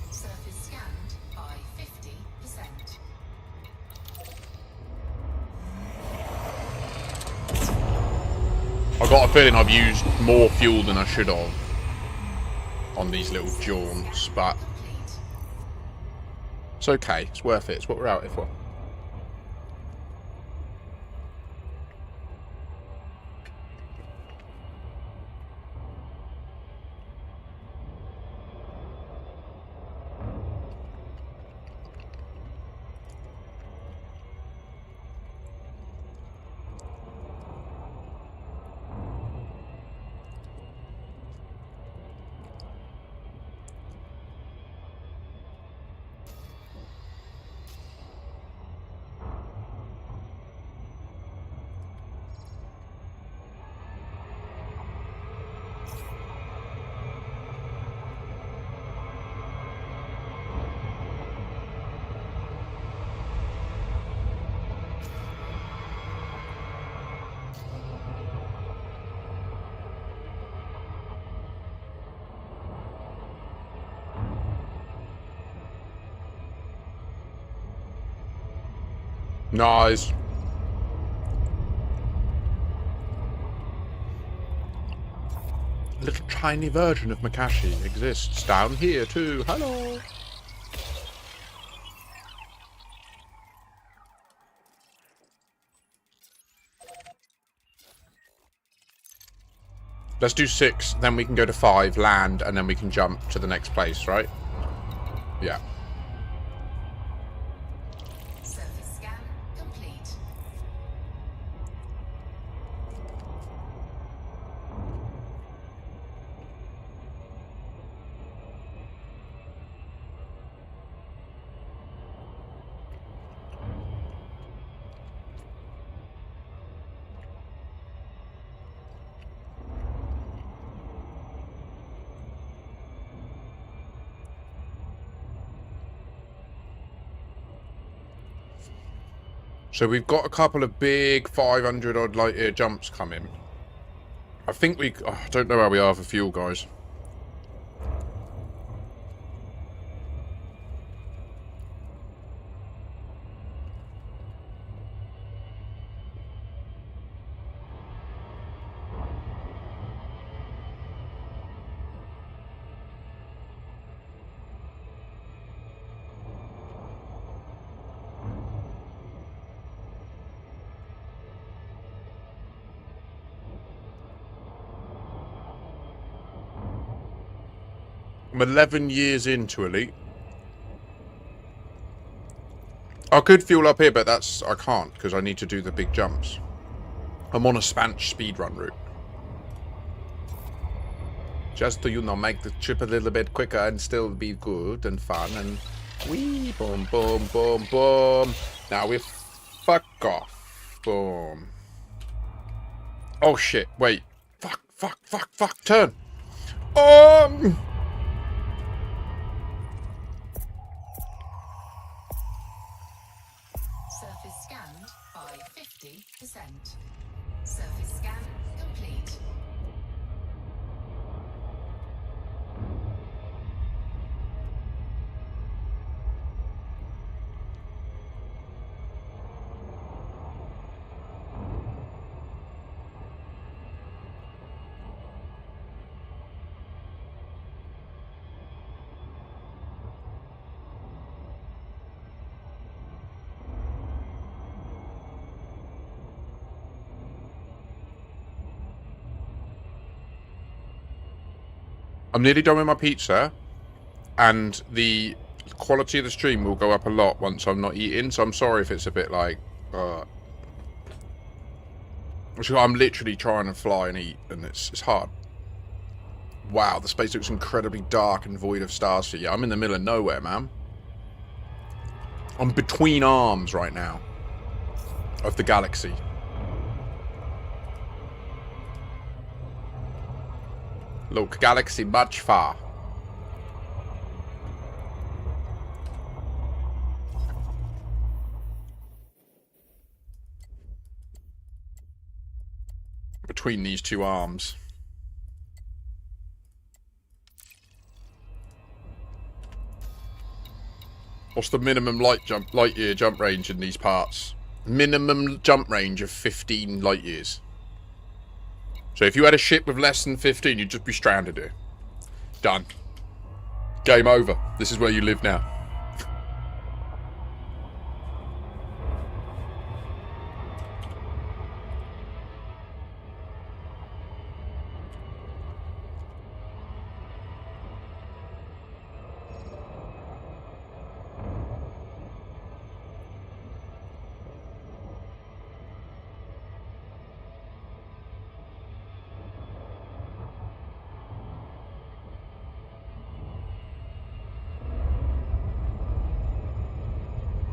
Surface scanned by 50%. I got a feeling I've used more fuel than I should have on these little jaunts, but Complete. it's okay. It's worth it. It's what we're out here for. Nice. A little tiny version of Makashi exists down here too. Hello. Let's do 6, then we can go to 5, land, and then we can jump to the next place, right? Yeah. Surface scan complete. So we've got a couple of big 500 odd light year jumps coming. I think we... Oh, I don't know how we are for fuel, guys. I'm 11 years into Elite. I could fuel up here, but that's... I can't, because I need to do the big jumps. I'm on a Spanish speedrun route. Just to, you know, make the trip a little bit quicker and still be good and fun and... Wee, boom, boom, boom, boom. Now we fuck off. Boom. Oh shit, wait. Fuck. Turn. Surface scanned by 50%. Surface scan complete. I'm nearly done with my pizza, and the quality of the stream will go up a lot once I'm not eating, so I'm sorry if it's a bit like... I'm literally trying to fly and eat, and it's hard. Wow, the space looks incredibly dark and void of stars for you. I'm in the middle of nowhere, man. I'm between arms right now of the galaxy. Look, galaxy much far. Between these two arms. What's the minimum light year jump range in these parts? Minimum jump range of 15 light years. So if you had a ship with less than 15, you'd just be stranded here. Done. Game over. This is where you live now.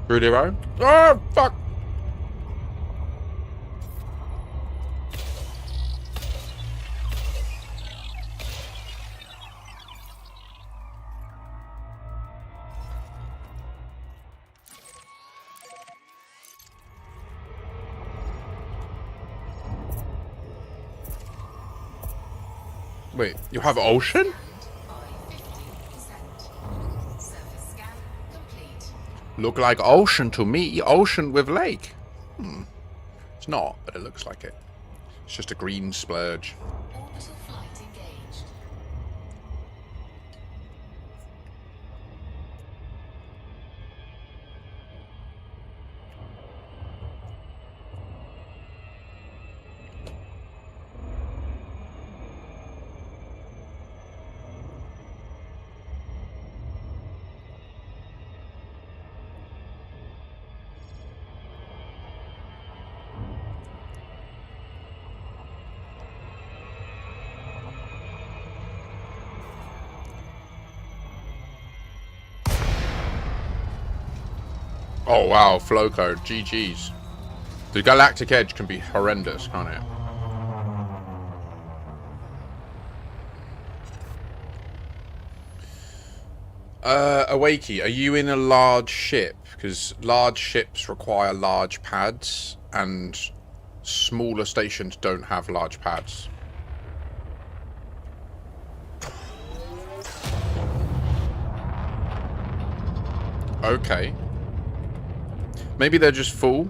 Through their own? Oh, fuck! Wait, you have ocean? By 50%. Surface scan complete. Look like ocean to me. Ocean with lake. It's not, but it looks like it. It's just a green splurge. Orbital flight engaged. Oh wow, flow code. GG's. The galactic edge can be horrendous, can't it? Awakey, are you in a large ship? Because large ships require large pads, and smaller stations don't have large pads. Okay. Maybe they're just full.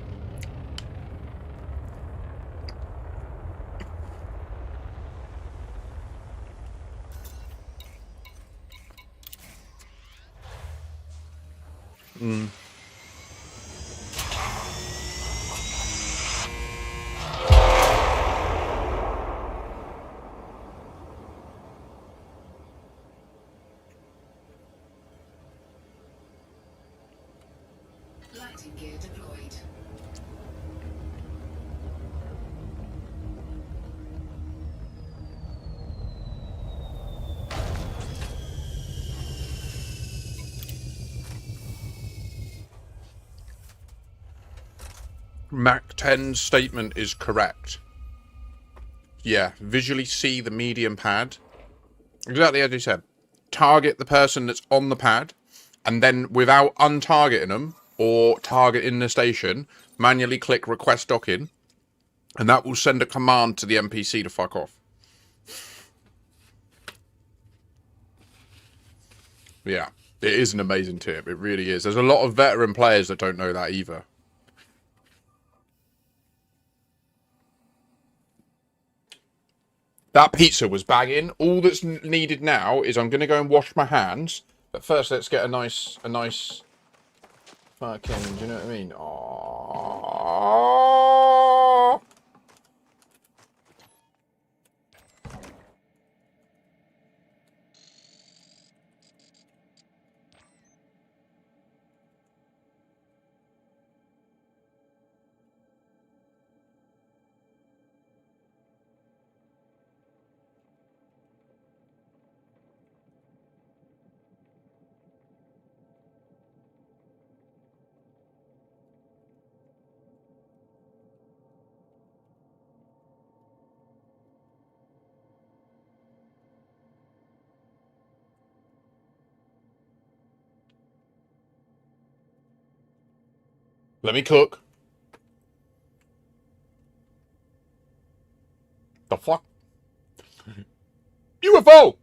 Landing gear deployed. Mach 10's statement is correct. Yeah, visually see the medium pad. Exactly as you said. Target the person that's on the pad, and then without untargeting them or targeting the station, manually click request docking, and that will send a command to the NPC to fuck off. Yeah, it is an amazing tip. It really is. There's a lot of veteran players that don't know that either. That pizza was banging. All that's needed now is I'm going to go and wash my hands. But first, let's get a nice fucking, do you know what I mean? Oh. Let me cook. The fuck? UFO!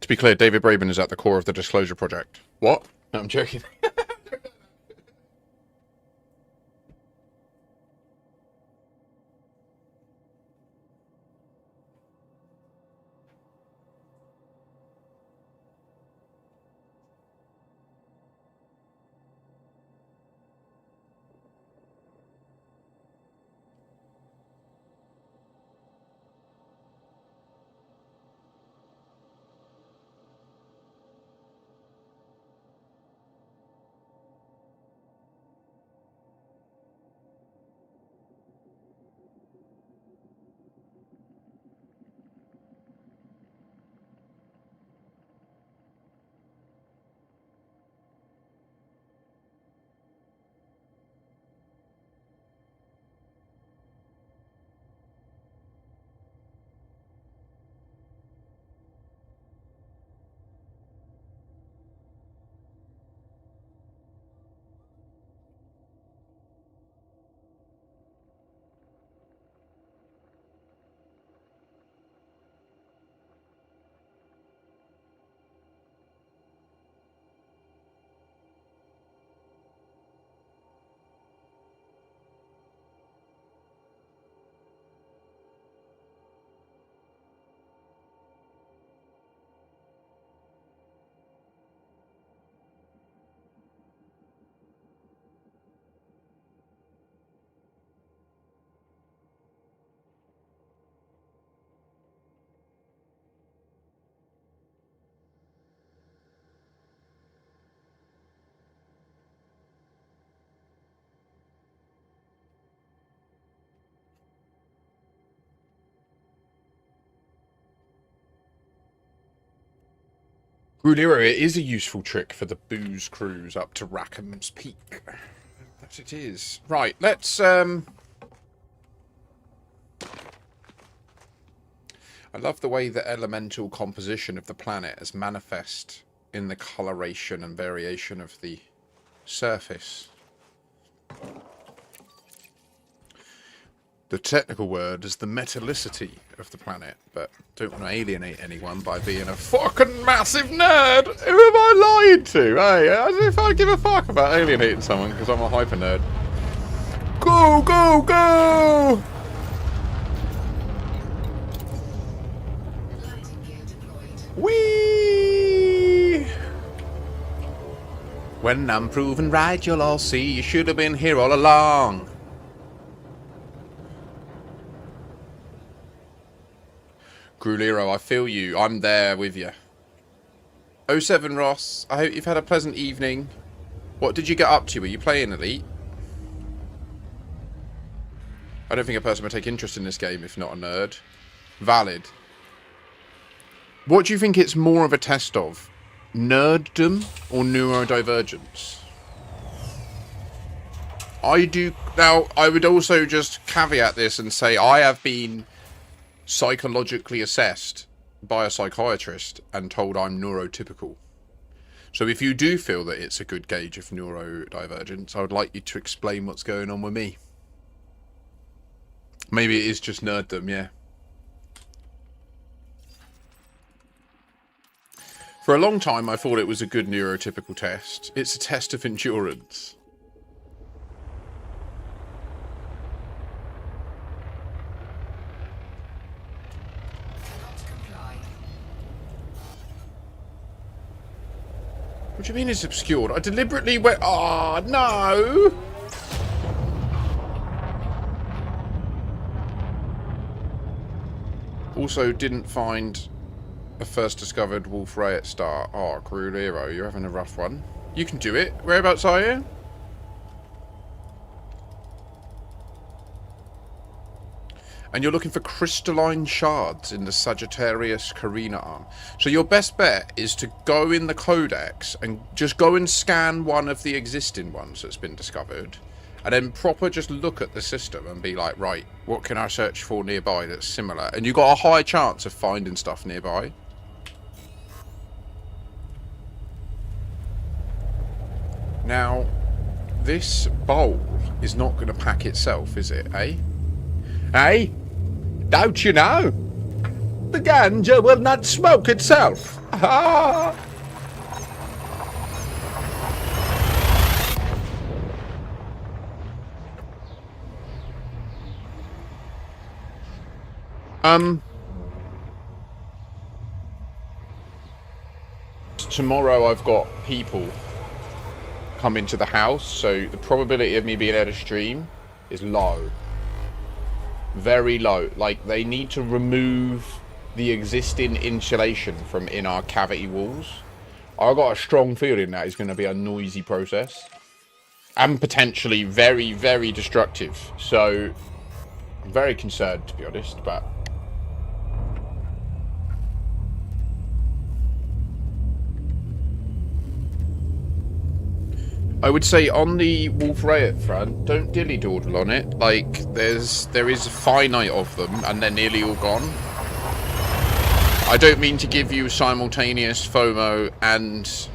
To be clear, David Braben is at the core of the Disclosure Project. What? No, I'm joking. Grulero, it is a useful trick for the booze cruise up to Rackham's Peak. That it is. Right, let's I love the way the elemental composition of the planet is manifest in the coloration and variation of the surface. The technical word is the metallicity of the planet, but don't want to alienate anyone by being a fucking massive nerd. Who am I lying to? Hey, as if I give a fuck about alienating someone because I'm a hyper nerd. Go, go, go! Whee! When I'm proven right, you'll all see you should have been here all along. Grulero, I feel you. I'm there with you. 07 Ross, I hope you've had a pleasant evening. What did you get up to? Were you playing Elite? I don't think a person would take interest in this game if not a nerd. Valid. What do you think it's more of a test of? nerddom or neurodivergence? I do. Now, I would also just caveat this and say I have been psychologically assessed by a psychiatrist and told I'm neurotypical. So if you do feel that it's a good gauge of neurodivergence, I would like you to explain what's going on with me. Maybe it is just nerddom, yeah. For a long time, I thought it was a good neurotypical test. It's a test of endurance. What do you mean it's obscured? I deliberately went... Oh, no! Also, didn't find a first discovered Wolf Riot star. Oh, Grulero, you're having a rough one. You can do it. Whereabouts are you? And you're looking for crystalline shards in the Sagittarius Carina arm. So your best bet is to go in the codex and just go and scan one of the existing ones that's been discovered. And then proper just look at the system and be like, right, what can I search for nearby that's similar? And you've got a high chance of finding stuff nearby. Now, this bowl is not going to pack itself, is it, eh? Hey, don't you know? The ganja will not smoke itself. Ah. Tomorrow I've got people come into the house, so the probability of me being able to stream is low. Very low. Like, they need to remove the existing insulation from in our cavity walls. I've got a strong feeling that it's going to be a noisy process. And potentially very, very destructive. So, I'm very concerned, to be honest, but... I would say on the Wolf Riot front, don't dilly-dawdle on it. Like, there is a finite of them, and they're nearly all gone. I don't mean to give you simultaneous FOMO and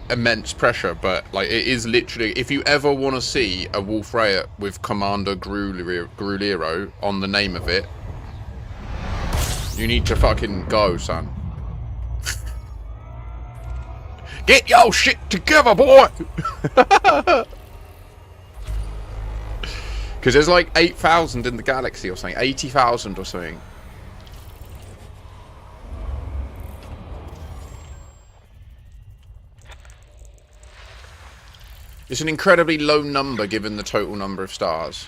immense pressure, but, like, it is literally... If you ever want to see a Wolf Riot with Commander Grulero on the name of it, you need to fucking go, son. Get your shit together, boy! Because there's like 8,000 in the galaxy or something. 80,000 or something. It's an incredibly low number given the total number of stars.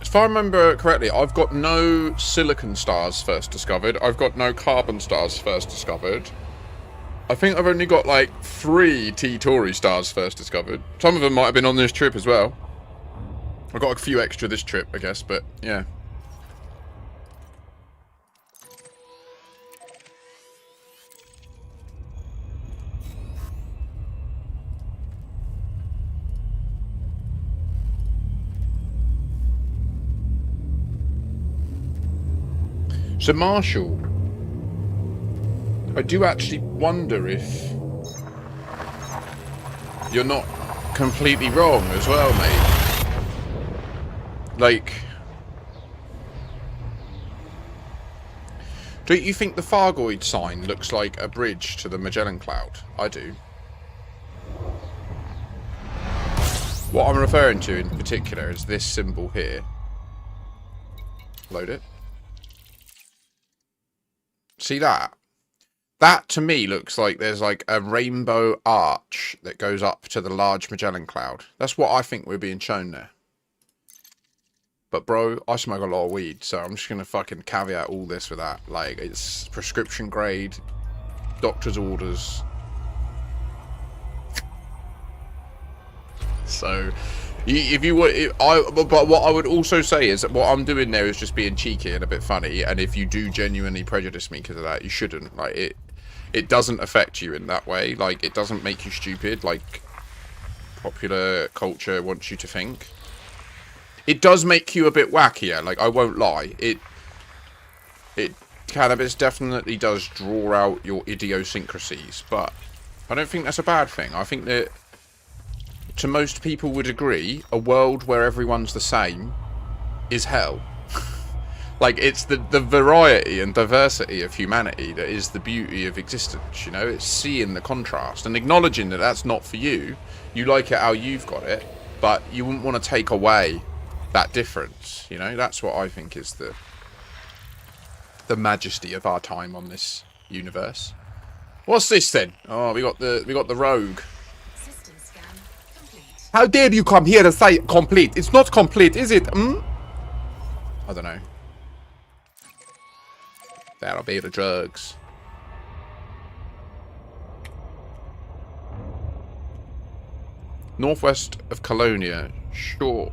If I remember correctly, I've got no silicon stars first discovered. I've got no carbon stars first discovered. I think I've only got like 3 T-Tauri stars first discovered. Some of them might have been on this trip as well. I've got a few extra this trip, I guess, but yeah. So, Marshall, I do actually wonder if you're not completely wrong as well, mate. Like, don't you think the Fargoid sign looks like a bridge to the Magellan Cloud? I do. What I'm referring to in particular is this symbol here. Load it. See that? That to me looks like there's like a rainbow arch that goes up to the large Magellan Cloud. That's what I think we're being shown there. But bro, I smoke a lot of weed, so I'm just gonna fucking caveat all this with that. Like, it's prescription grade, doctor's orders. So, if you were, but what I would also say is that what I'm doing there is just being cheeky and a bit funny. And if you do genuinely prejudice me because of that, you shouldn't. Like, it doesn't affect you in that way. Like, it doesn't make you stupid like popular culture wants you to think. It does make you a bit wackier. Like, I won't lie. Cannabis definitely does draw out your idiosyncrasies, but I don't think that's a bad thing. I think that, to most people would agree, a world where everyone's the same is hell. Like, it's the variety and diversity of humanity that is the beauty of existence, you know? It's seeing the contrast and acknowledging that that's not for you. You like it how you've got it, but you wouldn't want to take away that difference, you know? That's what I think is the majesty of our time on this universe. What's this then? Oh, we got the rogue. System scan complete. How dare you come here and say complete? It's not complete, is it? I don't know. That'll be the drugs. Northwest of Colonia. Short.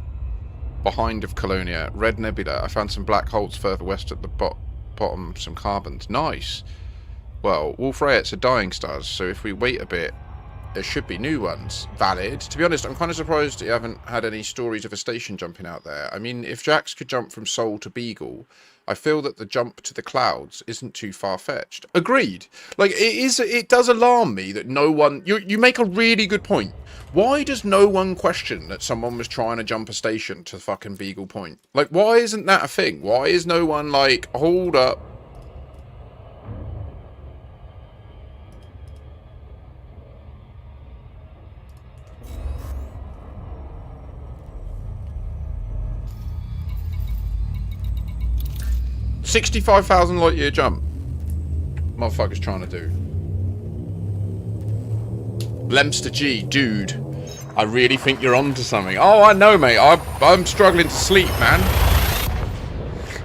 Behind of Colonia. Red Nebula. I found some black holes further west at the bottom. Some carbons. Nice. Well, Wolf Rayet's are dying stars, so if we wait a bit, there should be new ones. Valid. To be honest, I'm kind of surprised you haven't had any stories of a station jumping out there. I mean, if Jax could jump from Sol to Beagle, I feel that the jump to the clouds isn't too far-fetched. Agreed. Like, it does alarm me that no one... You make a really good point. Why does no one question that someone was trying to jump a station to fucking Beagle Point? Like, why isn't that a thing? Why is no one like, hold up? $65,000 light year jump. Motherfucker's trying to do. Lemster G, dude. I really think you're onto something. Oh, I know, mate. I'm struggling to sleep, man.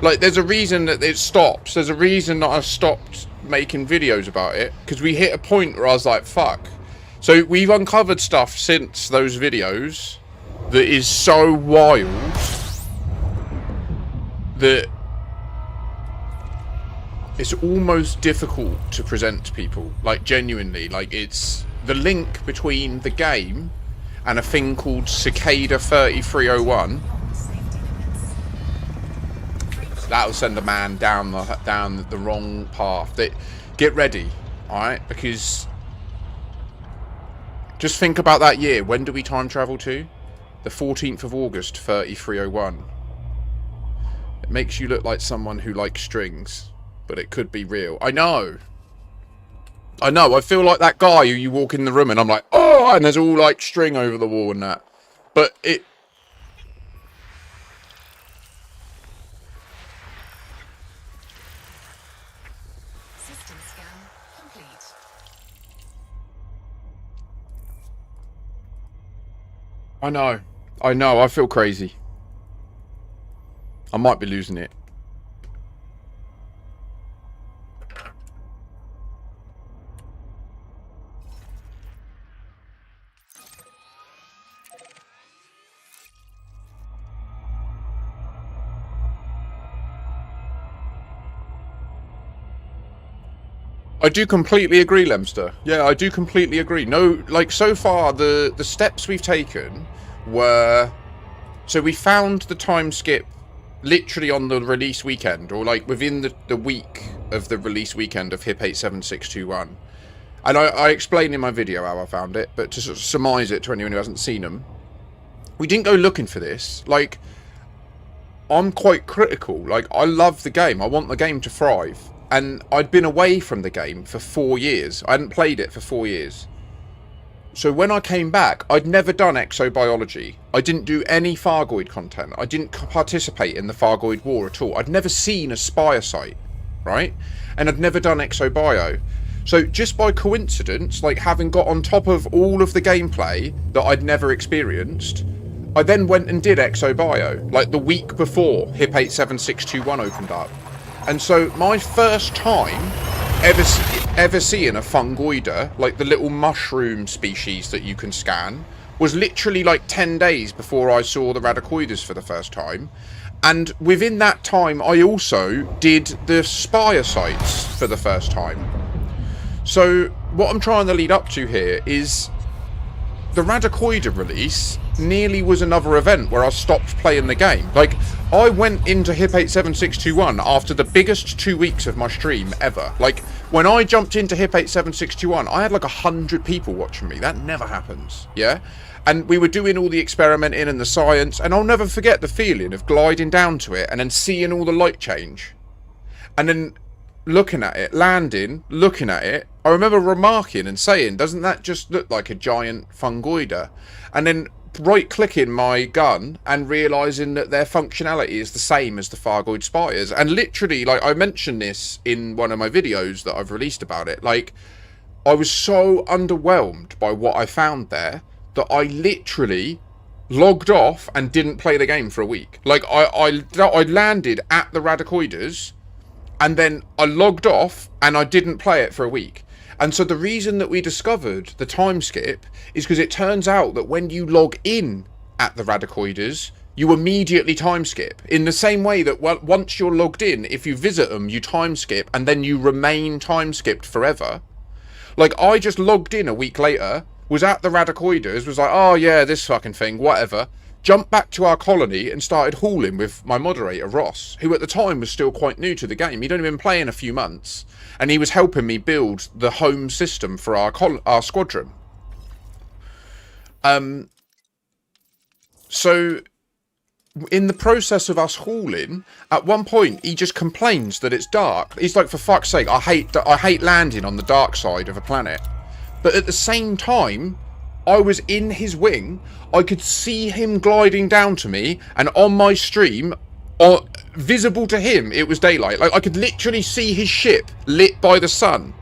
Like, there's a reason that it stops. There's a reason that I stopped making videos about it. Because we hit a point where I was like, fuck. So we've uncovered stuff since those videos that is so wild that it's almost difficult to present to people. Like, genuinely. Like, it's the link between the game and a thing called Cicada 3301. That'll send a man down the wrong path. Get ready, alright? Because just think about that year. When do we time travel to? The 14th of August, 3301. It makes you look like someone who likes strings, but it could be real. I know. I feel like that guy who you walk in the room and I'm like, oh, and there's all like string over the wall and that. But it... System scan complete. I know, I feel crazy. I might be losing it. I do completely agree, Lemster. Yeah, I do completely agree. No, like, so far, the steps we've taken were... So we found the time skip literally on the release weekend, or like within the week of the release weekend of HIP 87621. And I explained in my video how I found it, but to sort of surmise it to anyone who hasn't seen them, we didn't go looking for this. Like, I'm quite critical. Like, I love the game. I want the game to thrive. And I'd been away from the game for 4 years. I hadn't played it for 4 years. So when I came back, I'd never done exobiology. I didn't do any Fargoid content. I didn't participate in the Fargoid War at all. I'd never seen a Spire site, right? And I'd never done exobio. So just by coincidence, like having got on top of all of the gameplay that I'd never experienced, I then went and did ExoBio, like the week before HIP 87621 opened up. And so my first time ever seeing a fungoida, like the little mushroom species that you can scan, was literally like 10 days before I saw the radicoides for the first time. And within that time, I also did the Spire sites for the first time. So what I'm trying to lead up to here is the Radicoida release nearly was another event where I stopped playing the game. Like, I went into HIP 87621 after the biggest 2 weeks of my stream ever. Like, when I jumped into HIP 87621, I had like 100 people watching me. That never happens, yeah? And we were doing all the experimenting and the science, and I'll never forget the feeling of gliding down to it and then seeing all the light change. And then looking at it, landing, looking at it. I remember remarking and saying, doesn't that just look like a giant fungoida? And then right-clicking my gun and realising that their functionality is the same as the Fargoid spires. And literally, like, I mentioned this in one of my videos that I've released about it. Like, I was so underwhelmed by what I found there that I literally logged off and didn't play the game for a week. Like, I landed at the Radicoides, and then I logged off and I didn't play it for a week. And so the reason that we discovered the time skip is because it turns out that when you log in at the Radicoides, you immediately time skip. In the same way that once you're logged in, if you visit them, you time skip and then you remain time skipped forever. Like, I just logged in a week later, was at the Radicoides, was like, oh yeah, this fucking thing, whatever. Jumped back to our colony and started hauling with my moderator, Ross, who at the time was still quite new to the game. He'd only been playing a few months, and he was helping me build the home system for our squadron. So, in the process of us hauling, at one point, he just complains that it's dark. He's like, for fuck's sake, I hate landing on the dark side of a planet. But at the same time, I was in his wing, I could see him gliding down to me, and on my stream, visible to him, it was daylight. Like, I could literally see his ship lit by the sun,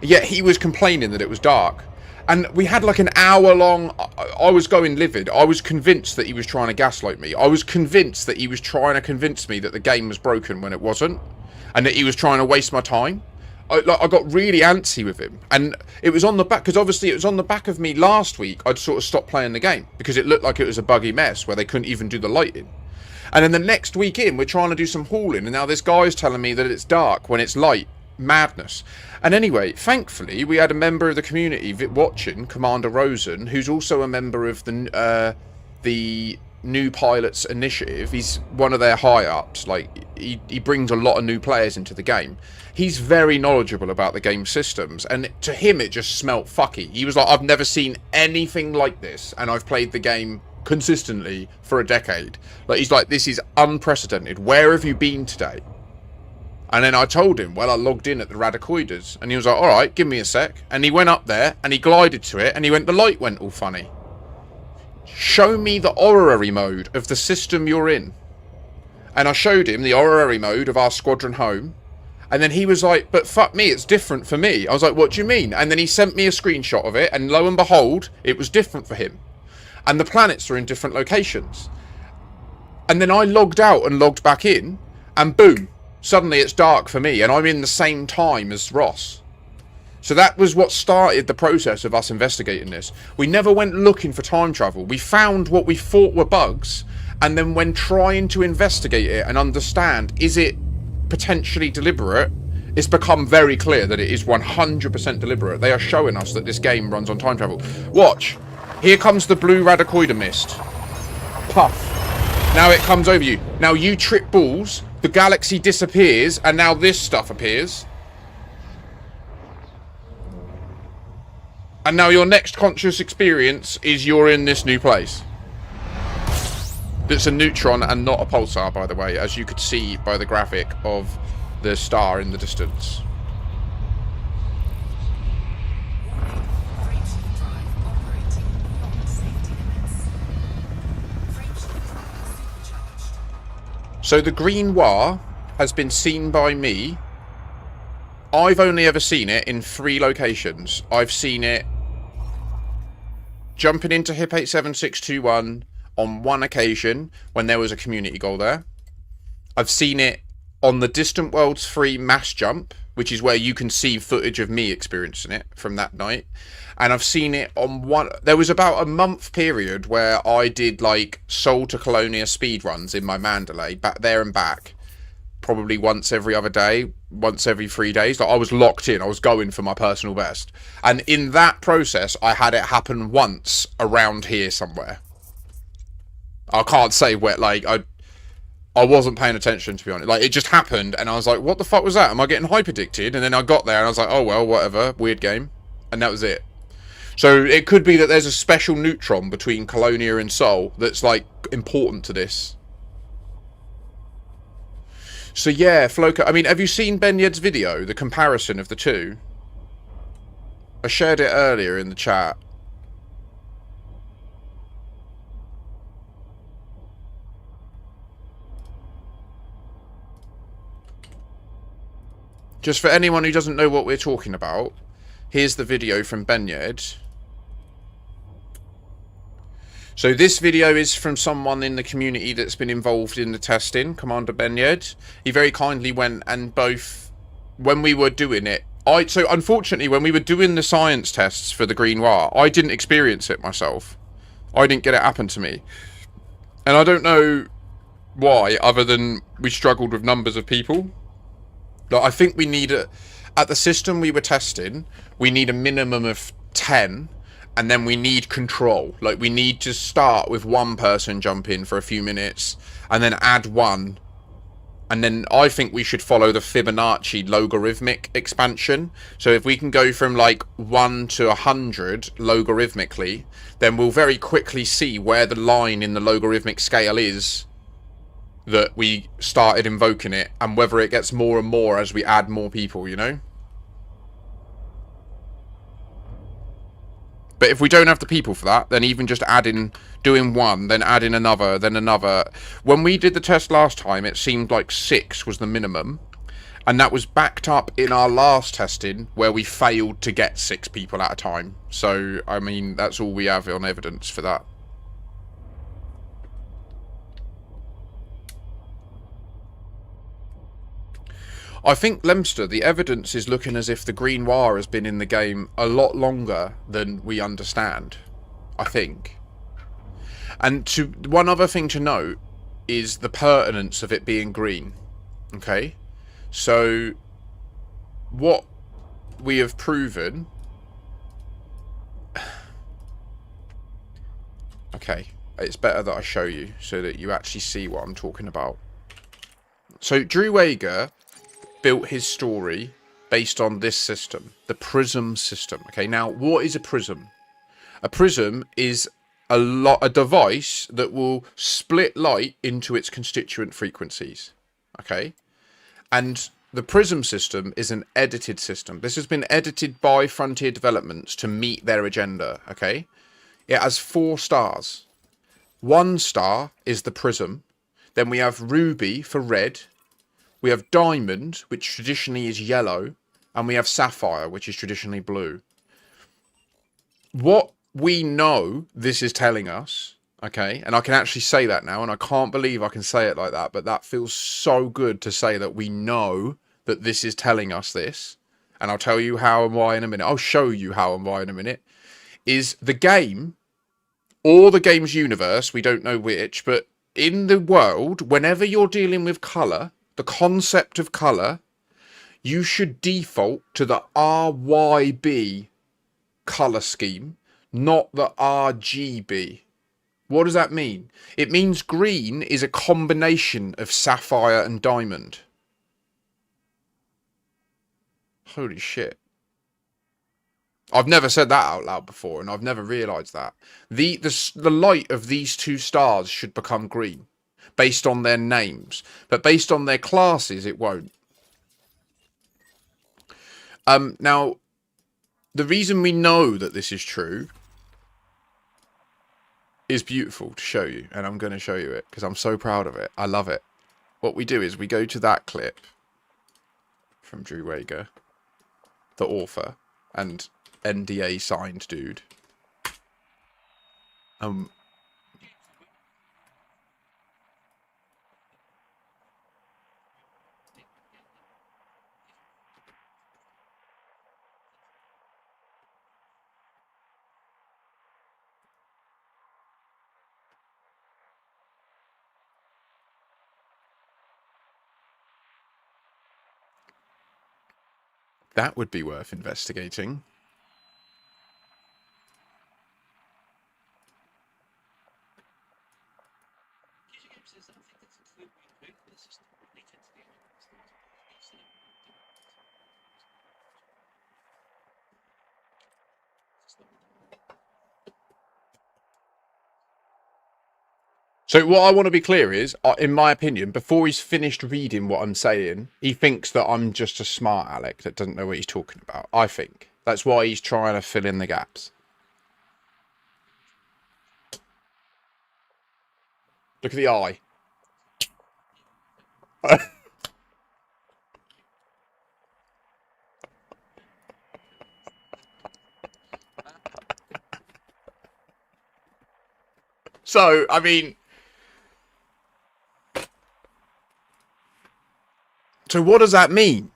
yet he was complaining that it was dark. And we had like an hour long, I was going livid. I was convinced that he was trying to gaslight me. I was convinced that he was trying to convince me that the game was broken when it wasn't, and that he was trying to waste my time. I got really antsy with him, and it was on the back, because obviously it was on the back of me last week. I'd sort of stopped playing the game because it looked like it was a buggy mess where they couldn't even do the lighting. And then the next week in, we're trying to do some hauling, and now this guy's telling me that it's dark when it's light. Madness. And anyway, thankfully, we had a member of the community watching, Commander Rosen, who's also a member of the New Pilots Initiative. He's one of their high-ups. Like, he brings a lot of new players into the game. He's very knowledgeable about the game systems, and to him it just smelt fucky. He was like, I've never seen anything like this, and I've played the game consistently for a decade. Like, he's like, this is unprecedented. Where have you been today? And then I told him, well, I logged in at the Radicoides, and he was like, alright, give me a sec. And he went up there, and he glided to it, and he went, the light went all funny. Show me the orrery mode of the system you're in. And I showed him the orrery mode of our squadron home. And then he was like, but fuck me, it's different for me. I was like, what do you mean? And then he sent me a screenshot of it, and lo and behold, it was different for him. And the planets are in different locations. And then I logged out and logged back in, and boom, suddenly it's dark for me, and I'm in the same time as Ross. So that was what started the process of us investigating this. We never went looking for time travel. We found what we thought were bugs, and then when trying to investigate it and understand, is it potentially deliberate, it's become very clear that it is 100% deliberate. They are showing us that this game runs on time travel. Watch. Here comes the blue Radicoida mist. Puff. Now it comes over you. Now you trip balls, the galaxy disappears, and now this stuff appears. And now your next conscious experience is you're in this new place. It's a neutron and not a pulsar, by the way, as you could see by the graphic of the star in the distance. So the green Wa has been seen by me. I've only ever seen it in 3 locations. I've seen it jumping into HIP 87621 on one occasion when there was a community goal there. I've seen it on the Distant Worlds 3 mass jump, which is where you can see footage of me experiencing it from that night. And I've seen it on one... There was about a month period where I did, like, Soul to Colonia speedruns in my Mandalay, back there and back. Probably once every other day, once every 3 days. Like, I was locked in. I was going for my personal best. And in that process, I had it happen once around here somewhere. I can't say where, like, I wasn't paying attention, to be honest. Like, it just happened, and I was like, what the fuck was that? Am I getting hyper-addicted? And then I got there, and I was like, oh, well, whatever. Weird game. And that was it. So, it could be that there's a special neutron between Colonia and Sol that's, like, important to this. So, yeah, Floka... I mean, have you seen Ben Yed's video? The comparison of the two? I shared it earlier in the chat. Just for anyone who doesn't know what we're talking about, here's the video from Ben Yed. So this video is from someone in the community that's been involved in the testing, Commander Ben Yed. He very kindly went and both, when we were doing it, so unfortunately when we were doing the science tests for the Green Noir, I didn't experience it myself. I didn't get it happen to me. And I don't know why, other than we struggled with numbers of people. Like, I think we need at the system we were testing, we need a minimum of 10, and then we need control. Like, we need to start with one person jump in for a few minutes, and then add one. And then I think we should follow the Fibonacci logarithmic expansion. So if we can go from like 1 to 100 logarithmically, then we'll very quickly see where the line in the logarithmic scale is that we started invoking it, and whether it gets more and more as we add more people, you know? But if we don't have the people for that, then even just doing one, then adding another, then another. When we did the test last time, it seemed like 6 was the minimum. And that was backed up in our last testing, where we failed to get 6 people at a time. So, I mean, that's all we have on evidence for that. I think, Lemster, the evidence is looking as if the Green Noir has been in the game a lot longer than we understand. I think. And one other thing to note is the pertinence of it being green. Okay? So, what we have proven... Okay, it's better that I show you so that you actually see what I'm talking about. So, Drew Wager built his story based on this system, the prism system. Okay, now what is a prism? A prism is a device that will split light into its constituent frequencies. Okay, and the prism system is an edited system. This has been edited by Frontier Developments to meet their agenda. Okay, it has 4 stars. 1 star is the prism. Then we have ruby for red. We have diamond, which traditionally is yellow, and we have sapphire, which is traditionally blue. What we know this is telling us, okay, and I can actually say that now, and I can't believe I can say it like that, but that feels so good to say that we know that this is telling us this, and I'll tell you how and why in a minute. I'll show you how and why in a minute. Is the game, or the game's universe, we don't know which, but in the world, whenever you're dealing with colour, the concept of colour, you should default to the RYB colour scheme, not the RGB. What does that mean? It means green is a combination of sapphire and diamond. Holy shit. I've never said that out loud before, and I've never realised that. The light of these 2 stars should become green, based on their names. But based on their classes, it won't. Now, the reason we know that this is true is beautiful to show you, and I'm going to show you it, because I'm so proud of it. I love it. What we do is we go to that clip from Drew Wager, the author, and NDA signed dude. That would be worth investigating. So what I want to be clear is, in my opinion, before he's finished reading what I'm saying, he thinks that I'm just a smart aleck that doesn't know what he's talking about. I think. That's why he's trying to fill in the gaps. Look at the eye. So, I mean... So what does that mean?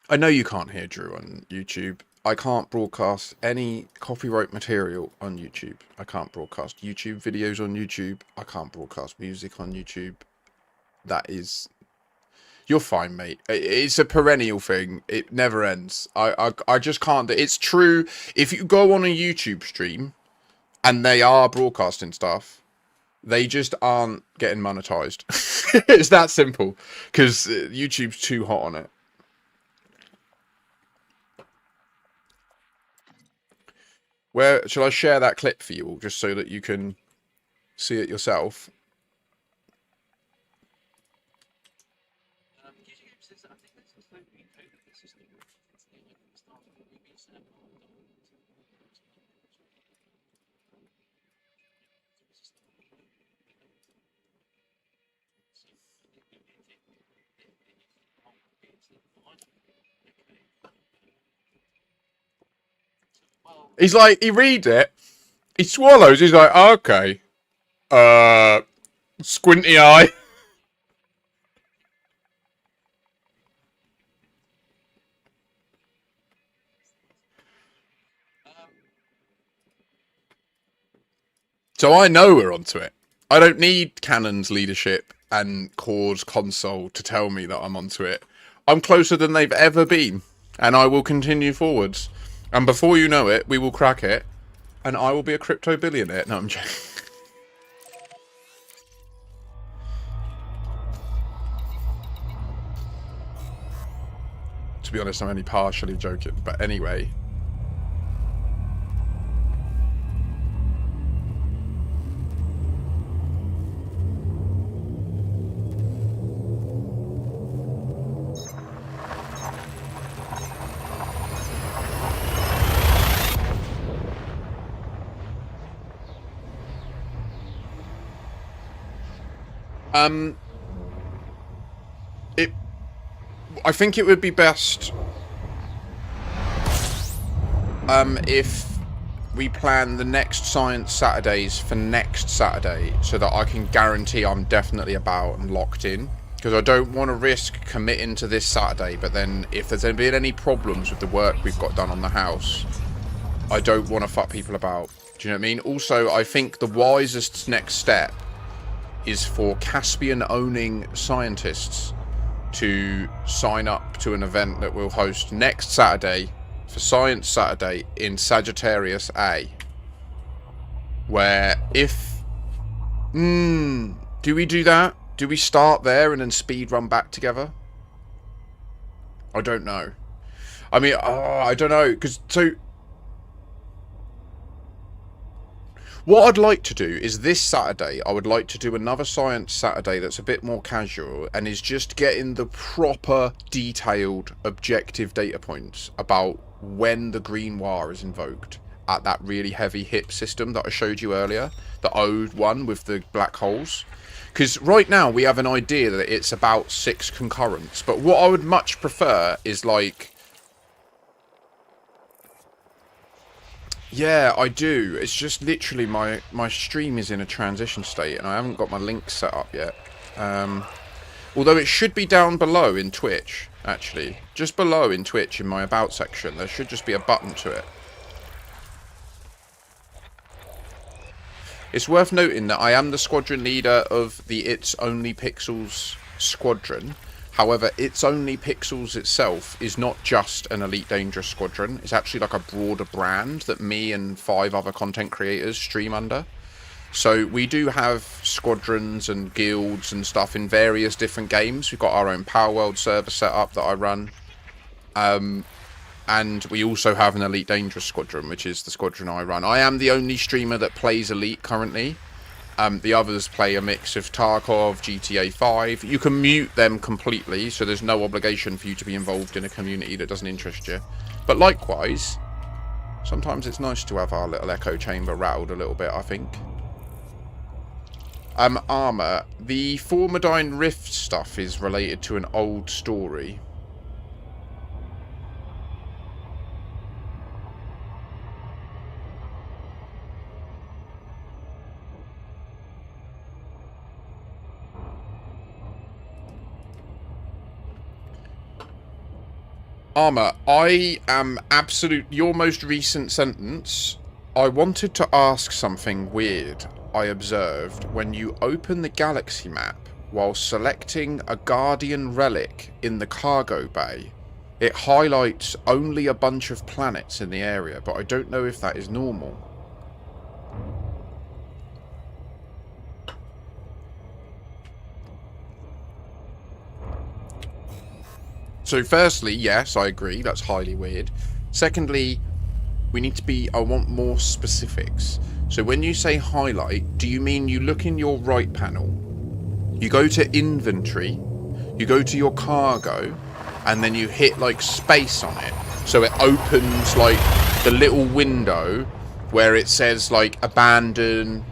I know you can't hear Drew on YouTube. I can't broadcast any copyright material on YouTube. I can't broadcast YouTube videos on YouTube. I can't broadcast music on YouTube. That is... You're fine, mate. It's a perennial thing. It never ends. I just can't... It's true. If you go on a YouTube stream and they are broadcasting stuff, they just aren't getting monetized. It's that simple. Because YouTube's too hot on it. Where shall I share that clip for you all, just so that you can see it yourself? He's like, he reads it, he swallows, he's like, okay. Squinty eye. So I know we're onto it. I don't need Canon's leadership and Core's console to tell me that I'm onto it. I'm closer than they've ever been, and I will continue forwards. And before you know it, we will crack it, and I will be a crypto billionaire. No, I'm joking. To be honest, I'm only partially joking, but anyway. I think it would be best if we plan the next Science Saturdays for next Saturday, so that I can guarantee I'm definitely about and locked in, because I don't want to risk committing to this Saturday, but then if there's been any problems with the work we've got done on the house, I don't want to fuck people about. Do you know what I mean? Also, I think the wisest next step is for Caspian owning scientists to sign up to an event that we'll host next Saturday for Science Saturday in Sagittarius A, where if do we do that? Do we start there and then speed run back together? I don't know. I mean, I don't know, because so what I'd like to do is this Saturday, I would like to do another Science Saturday that's a bit more casual and is just getting the proper, detailed, objective data points about when the Green War is invoked at that really heavy hip system that I showed you earlier, the old one with the black holes. Because right now we have an idea that it's about 6 concurrents, but what I would much prefer is like... Yeah, I do. It's just literally my stream is in a transition state and I haven't got my links set up yet. Although it should be down below in Twitch, actually. Just below in Twitch in my About section. There should just be a button to it. It's worth noting that I am the squadron leader of the It's Only Pixels squadron, However, its only pixels itself is not just an Elite Dangerous Squadron. It's actually like a broader brand that me and 5 other content creators stream under. So we do have squadrons and guilds and stuff in various different games. We've got our own Power World server set up that I run. And we also have an Elite Dangerous Squadron, which is the squadron I run. I am the only streamer that plays Elite currently. The others play a mix of Tarkov, GTA 5. You can mute them completely, so there's no obligation for you to be involved in a community that doesn't interest you. But likewise, sometimes it's nice to have our little echo chamber rattled a little bit, I think. Armour. The Formadine Rift stuff is related to an old story. Armour, I am your most recent sentence. I wanted to ask something weird I observed when you open the galaxy map while selecting a Guardian relic in the cargo bay. It highlights only a bunch of planets in the area, but I don't know if that is normal. So firstly, yes, I agree, that's highly weird. Secondly, we need to be, I want more specifics. So when you say highlight, do you mean you look in your right panel, you go to inventory, you go to your cargo, and then you hit like space on it, so it opens like the little window where it says like abandon,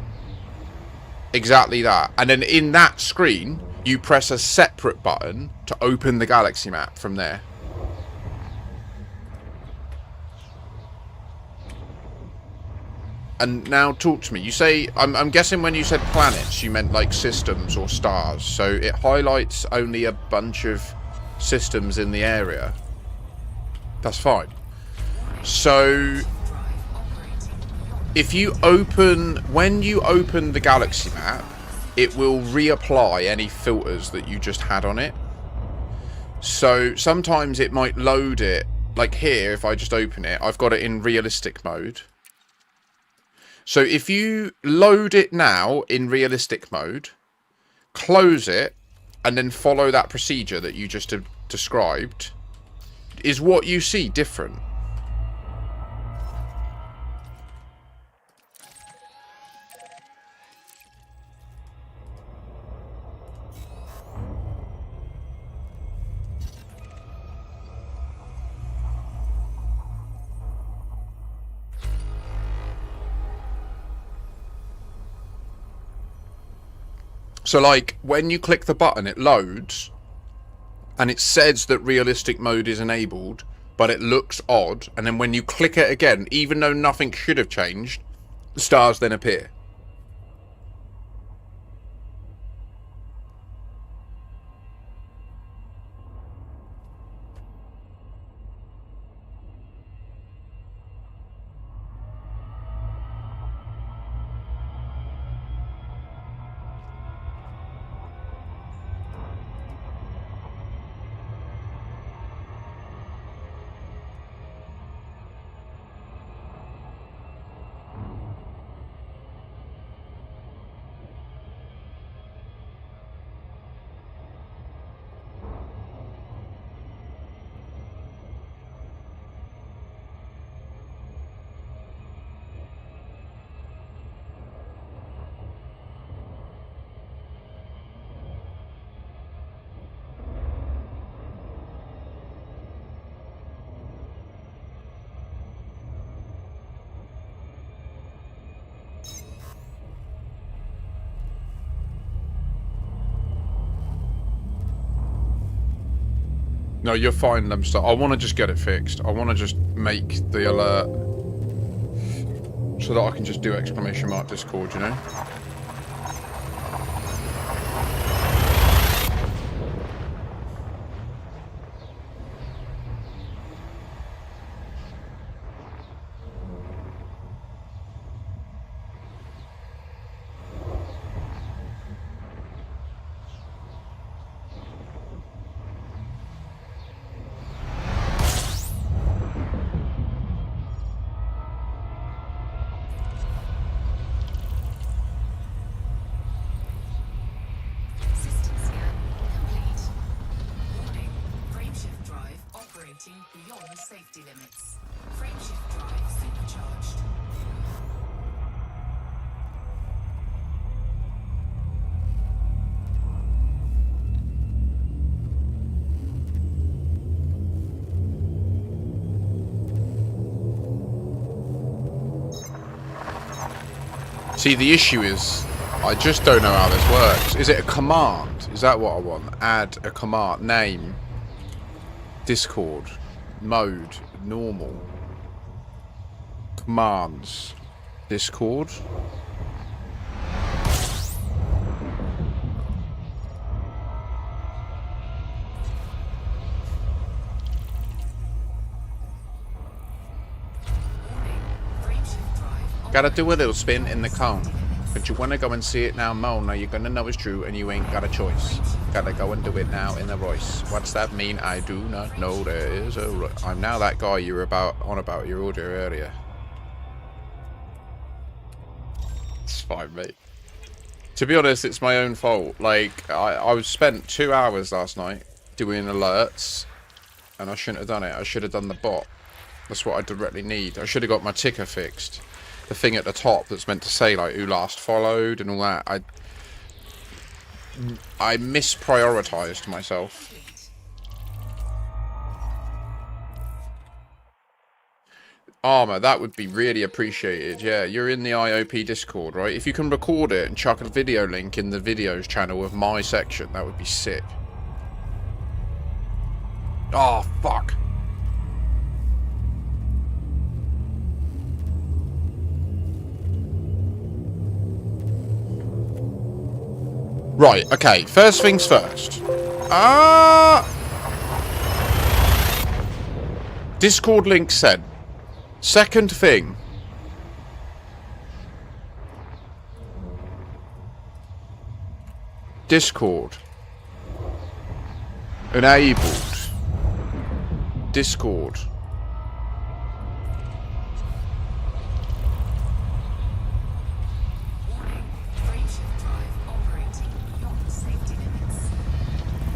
exactly that, and then in that screen you press a separate button to open the galaxy map from there. And now talk to me. You say, I'm guessing when you said planets, you meant like systems or stars. So it highlights only a bunch of systems in the area. That's fine. So if you open, when you open the galaxy map, it will reapply any filters that you just had on it. So sometimes it might load it, like here, if I just open it, I've got it in realistic mode. So if you load it now in realistic mode, close it, and then follow that procedure that you just described, is what you see different? So like when you click the button, it loads and it says that realistic mode is enabled, but it looks odd. And then when you click it again, even though nothing should have changed, the stars then appear. No, you're fine, Lemster. I want to just get it fixed. I want to just make the alert so that I can just do exclamation mark Discord, you know? beyond safety limits. Frameshift drive supercharged. See, the issue is, I just don't know how this works. Is it a command? Is that what I want? Add a command. Name. Discord. Mode. Normal. Commands. Discord. Gotta do a little spin in the cone. But you wanna go and see it now, Mo. Now you're gonna know it's true and you ain't got a choice. Gotta go and do it now in the Royce. What's that mean? I do not know. There is a... I'm now that guy you were on about your audio earlier. It's fine, mate. To be honest, it's my own fault. Like, I was spent 2 hours last night doing alerts. And I shouldn't have done it. I should have done the bot. That's what I directly need. I should have got my ticker fixed. The thing at the top that's meant to say like who last followed and all that. I misprioritized myself. Armor, that would be really appreciated. Yeah, you're in the IOP Discord, right? If you can record it and chuck a video link in the videos channel of my section, that would be sick. Oh, fuck. Right, okay, first things first. Discord link sent. Second thing. Discord. Enabled. Discord.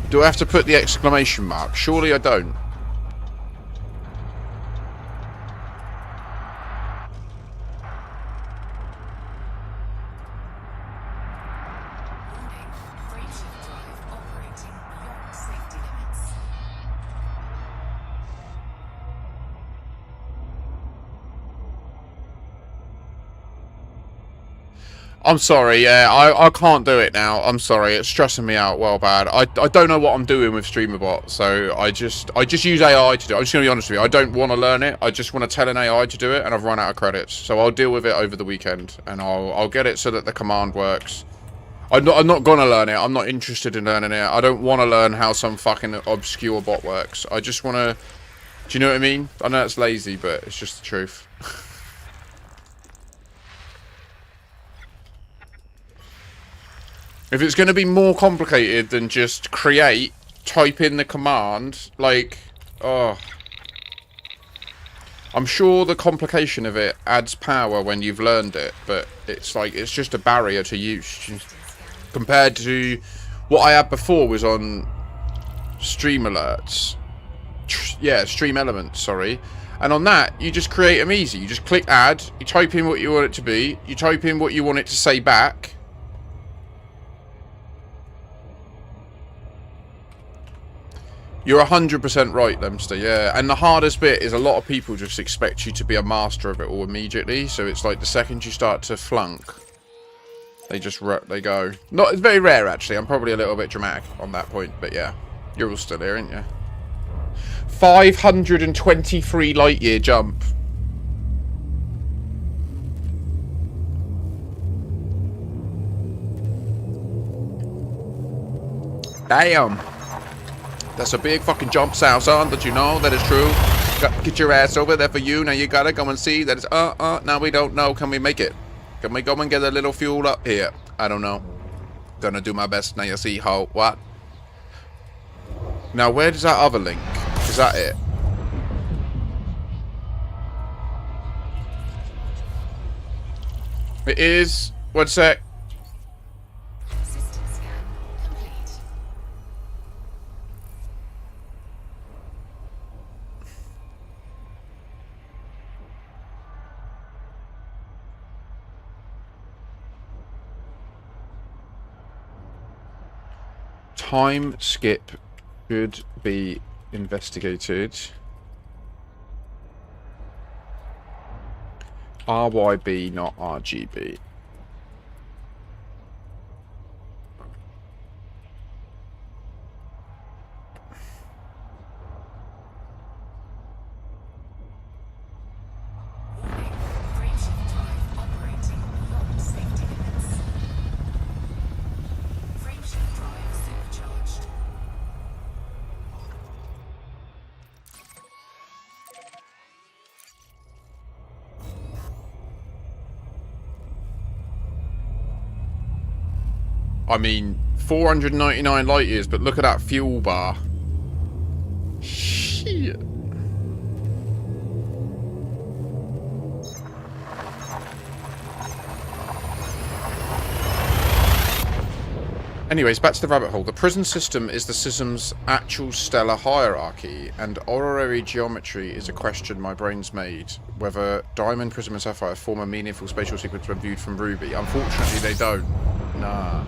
Do I have to put the exclamation mark? Surely I don't. I'm sorry, yeah, I can't do it now. I'm sorry, it's stressing me out well bad. I don't know what I'm doing with StreamerBot, so I just use AI to do it. I'm just going to be honest with you. I don't want to learn it. I just want to tell an AI to do it, and I've run out of credits. So I'll deal with it over the weekend, and I'll get it so that the command works. I'm not going to learn it. I'm not interested in learning it. I don't want to learn how some fucking obscure bot works. I just want to... Do you know what I mean? I know it's lazy, but it's just the truth. If it's going to be more complicated than just create, type in the command, like, oh. I'm sure the complication of it adds power when you've learned it, but it's like, it's just a barrier to use. Compared to what I had before was on Stream Alerts. Yeah, Stream Elements, sorry. And on that, you just create them easy. You just click add, you type in what you want it to be, you type in what you want it to say back. You're 100% right, Lemster, yeah. And the hardest bit is a lot of people just expect you to be a master of it all immediately. So it's like the second you start to flunk, they go. It's very rare, actually. I'm probably a little bit dramatic on that point, but yeah. You're all still here, aren't you? 523 light year jump. Damn. That's a big fucking jump, son. Did you know that is true? Get your ass over there for you. Now you gotta go and see that it's now we don't know. Can we make it? Can we go and get a little fuel up here? I don't know. Gonna do my best. Now you see how what? Now where does that other link? Is that it? It is. 1 sec. System scan complete. Time skip should be investigated. RYB, not RGB. I mean, 499 light years, but look at that fuel bar. Shit. Anyways, back to the rabbit hole. The prison system is the system's actual stellar hierarchy, and honorary geometry is a question my brain's made. Whether Diamond, Prism, and Sapphire form a meaningful spatial sequence when viewed from Ruby. Unfortunately, they don't. Nah.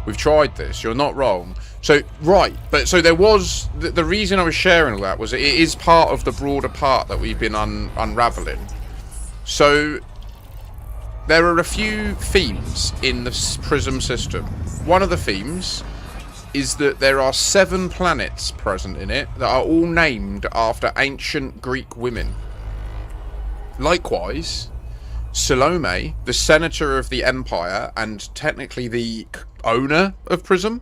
We've tried this. You're not wrong. So, right. But so there was... The reason I was sharing all that was it is part of the broader part that we've been unraveling. So... There are a few themes in the Prism system. One of the themes is that there are 7 planets present in it that are all named after ancient Greek women. Likewise, Salome, the senator of the empire and technically the owner of Prism,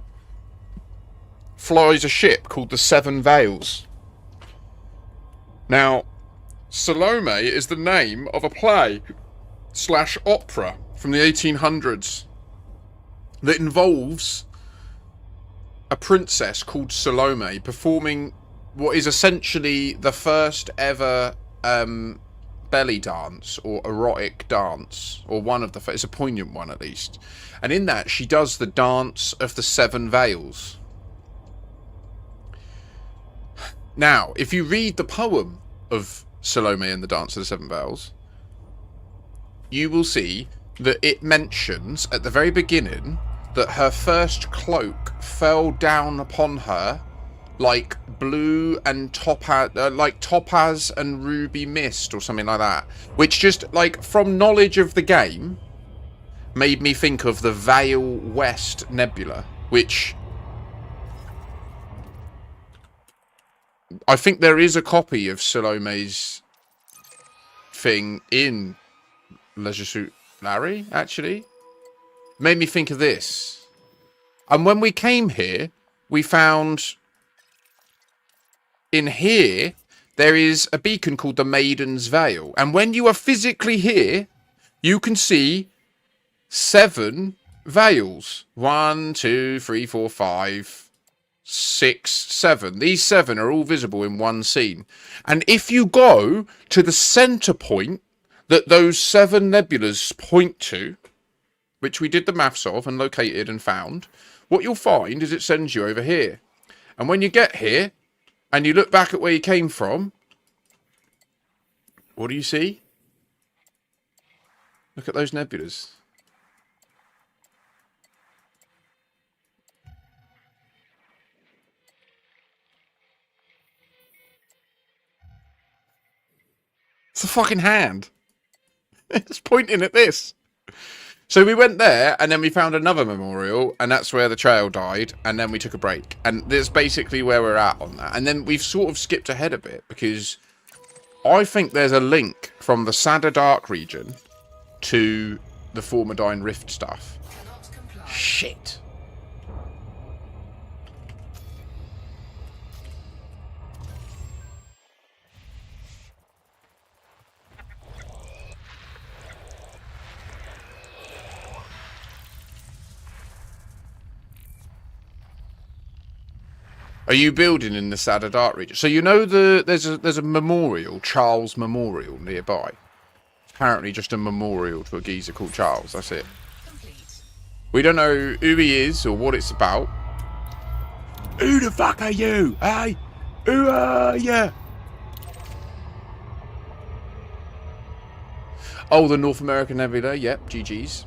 flies a ship called the Seven Veils. Now, Salome is the name of a play / opera from the 1800s that involves a princess called Salome performing what is essentially the first ever belly dance or erotic dance, or one of the... It's a poignant one at least. And in that she does the dance of the 7 veils. Now, if you read the poem of Salome and the Dance of the 7 Veils, you will see that it mentions at the very beginning that her first cloak fell down upon her like blue and topaz and ruby mist or something like that, which just, like, from knowledge of the game made me think of the Vale West Nebula, which I think there is a copy of Salome's thing in Leisure Suit Larry, actually. Made me think of this. And when we came here, we found in here there is a beacon called the Maiden's Veil. And when you are physically here, you can see 7 veils. 1, 2, 3, 4, 5, 6, 7. These 7 are all visible in one scene. And if you go to the center point that those 7 nebulas point to, which we did the maths of and located and found, what you'll find is it sends you over here. And when you get here, and you look back at where you came from, what do you see? Look at those nebulas. It's a fucking hand. It's pointing at this. So we went there, and then we found another memorial, and that's where the trail died, and then we took a break. And that's basically where we're at on that. And then we've sort of skipped ahead a bit, because I think there's a link from the Sadder Dark region to the Formadine Rift stuff. Shit. Are you building in the Sadder Dark region? So you know there's a memorial, Charles Memorial, nearby. Apparently just a memorial to a geezer called Charles. That's it. We don't know who he is or what it's about. Who the fuck are you? Hey? Who are you? Oh, the North American Nebula. Yep, GG's.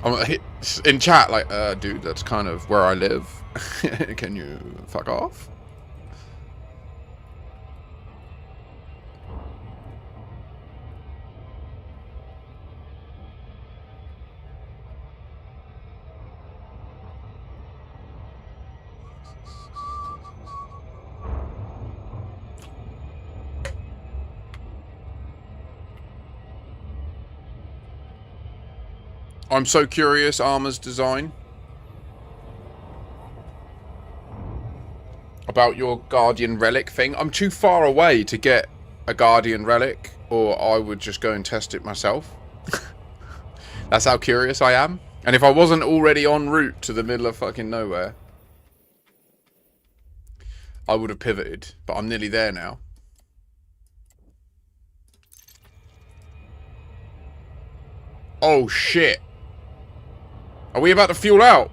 I'm in chat like, dude, that's kind of where I live. Can you fuck off? I'm so curious, Armor's design. About your Guardian Relic thing. I'm too far away to get a Guardian Relic, or I would just go and test it myself. That's how curious I am. And if I wasn't already en route to the middle of fucking nowhere, I would have pivoted. But I'm nearly there now. Oh shit. Are we about to fuel out?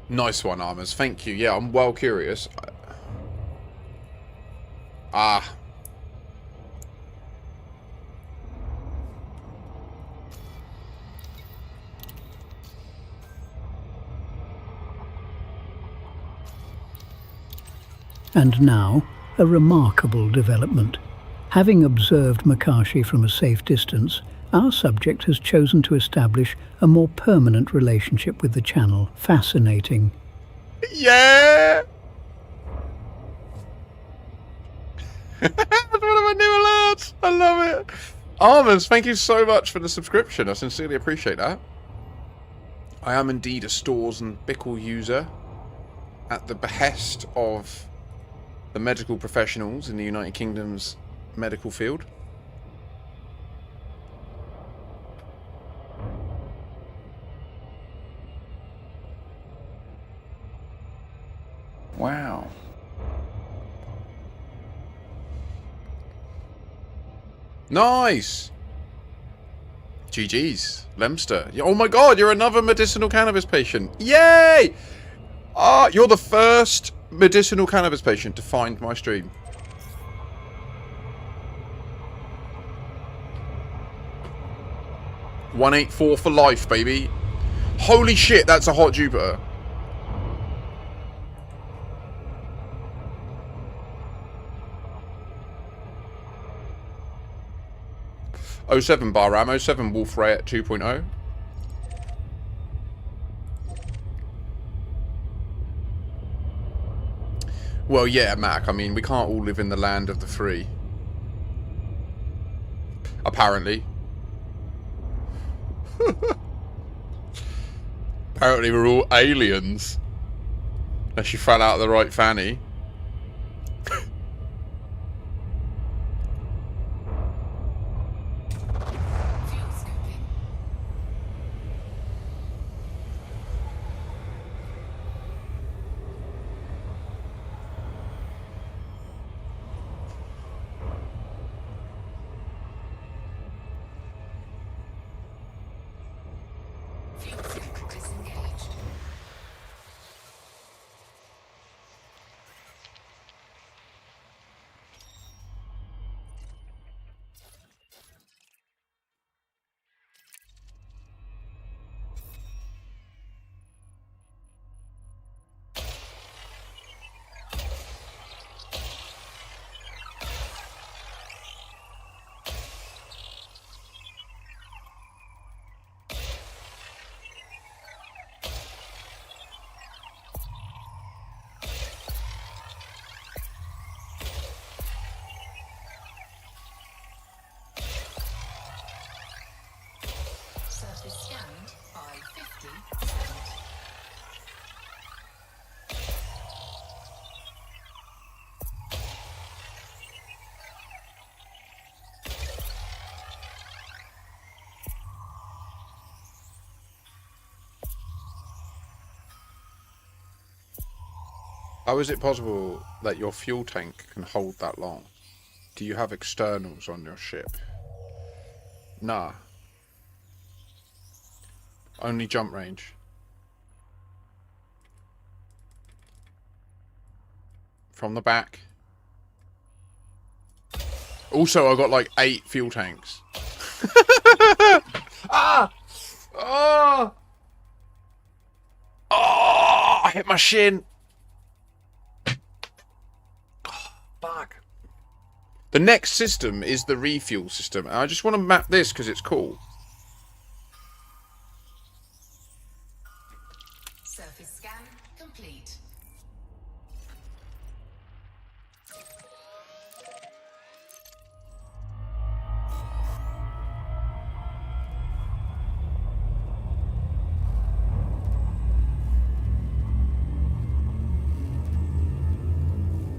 Nice one, Armors. Thank you. Yeah, I'm well curious. Ah. And now, a remarkable development. Having observed Makashi from a safe distance, our subject has chosen to establish a more permanent relationship with the channel. Fascinating. Yeah! That's one of my new alerts! I love it! Armors, thank you so much for the subscription. I sincerely appreciate that. I am indeed a Stores and Bickle user at the behest of the medical professionals in the United Kingdom's medical field. Wow. Nice! GG's. Lemster. Oh my god, you're another medicinal cannabis patient. Yay! Ah, you're the first medicinal cannabis patient to find my stream. $184 for life, baby. Holy shit, that's a hot Jupiter. '07 Barram, '07 Wolf Ray at 2.0. Well, yeah, Mac. I mean, we can't all live in the land of the free. Apparently. Apparently we're all aliens. Unless you fell out of the right fanny. How is it possible that your fuel tank can hold that long? Do you have externals on your ship? Nah. Only jump range. From the back. Also, I got like 8 fuel tanks. Ah! Oh! Oh! I hit my shin. Oh, fuck. The next system is the refuel system. And I just want to map this because it's cool. Surface scan complete.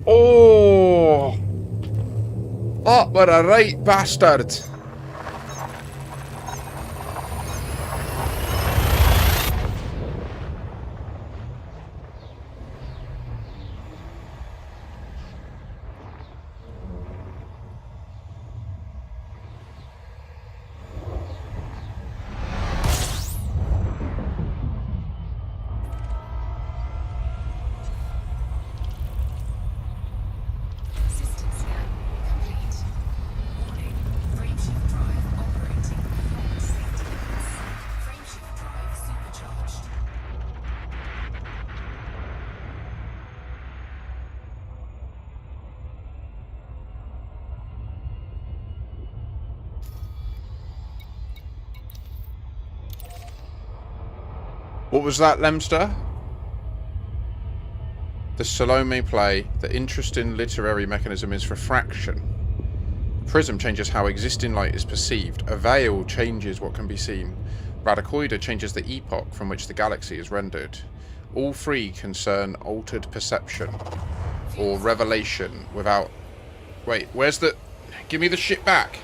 Oh! Oh, what a right bastard. System scan complete. Warning. Frameshift drive operating beyond safety limits. Frameshift drive supercharged. What was that, Lemster? The Salome play. The interesting literary mechanism is refraction. A prism changes how existing light is perceived. A veil changes what can be seen. Radicoida changes the epoch from which the galaxy is rendered. All three concern altered perception or revelation without... Wait, where's the... Give me the shit back.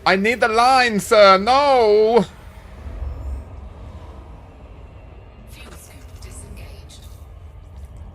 I need the line, sir. No! Fuel scoop disengaged. Fuel scooping.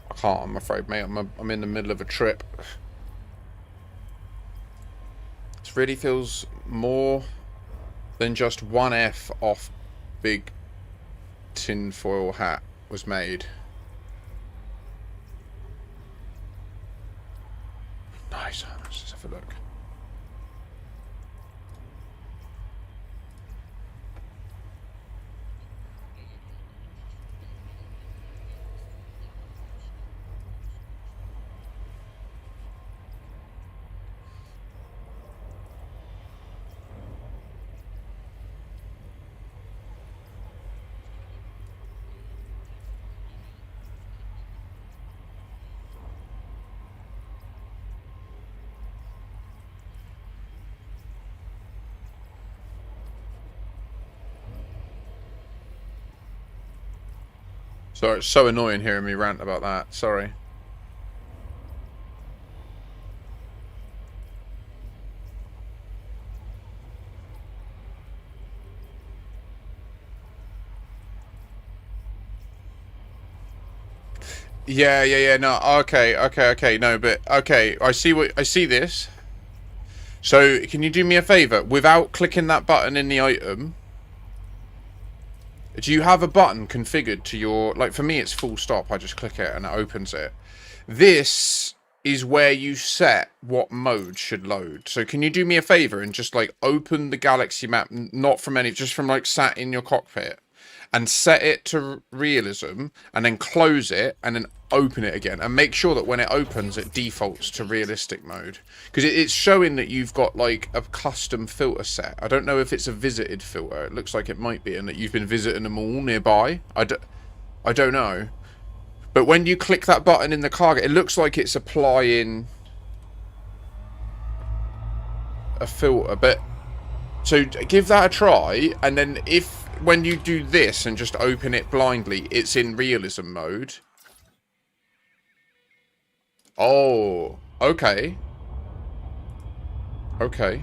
I can't, I'm afraid, mate. I'm in the middle of a trip. This really feels more than just one F off big tinfoil hat was made. Nice. Let's just have a look. Sorry, it's so annoying hearing me rant about that. Sorry. Yeah. No, okay. No, but okay. I see this. So, can you do me a favor without clicking that button in the item? Do you have a button configured to your... Like, for me, it's full stop. I just click it and it opens it. This is where you set what mode should load. So can you do me a favor and just, like, open the galaxy map, not from any... Just from, like, sat in your cockpit. And set it to realism. And then close it. And then open it again. And make sure that when it opens, it defaults to realistic mode. Because it's showing that you've got, like, a custom filter set. I don't know if it's a visited filter. It looks like it might be. And that you've been visiting them all nearby. I don't know. But when you click that button in the cargo, it looks like it's applying... a filter, but so give that a try, and then if when you do this and just open it blindly, it's in realism mode. Oh, okay. Okay.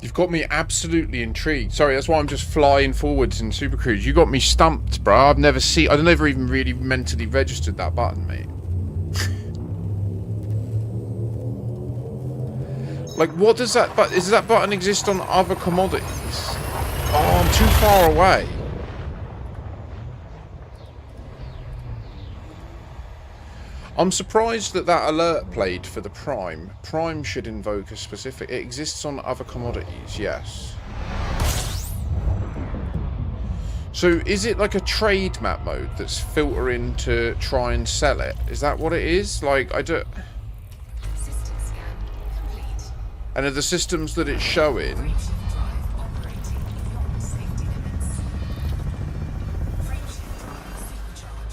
You've got me absolutely intrigued. Sorry, that's why I'm just flying forwards in Super Cruise. You got me stumped, bro. I've never even really mentally registered that button, mate. Like, what does that... But does that button exist on other commodities? Oh, I'm too far away. I'm surprised that that alert played for the Prime. Prime should invoke a specific... It exists on other commodities, yes. So, is it like a trade map mode that's filtering to try and sell it? Is that what it is? Like, I don't... System scan complete. And are the systems that it's showing... Frameshift drive operating beyond safety limits. Frameshift drive supercharged.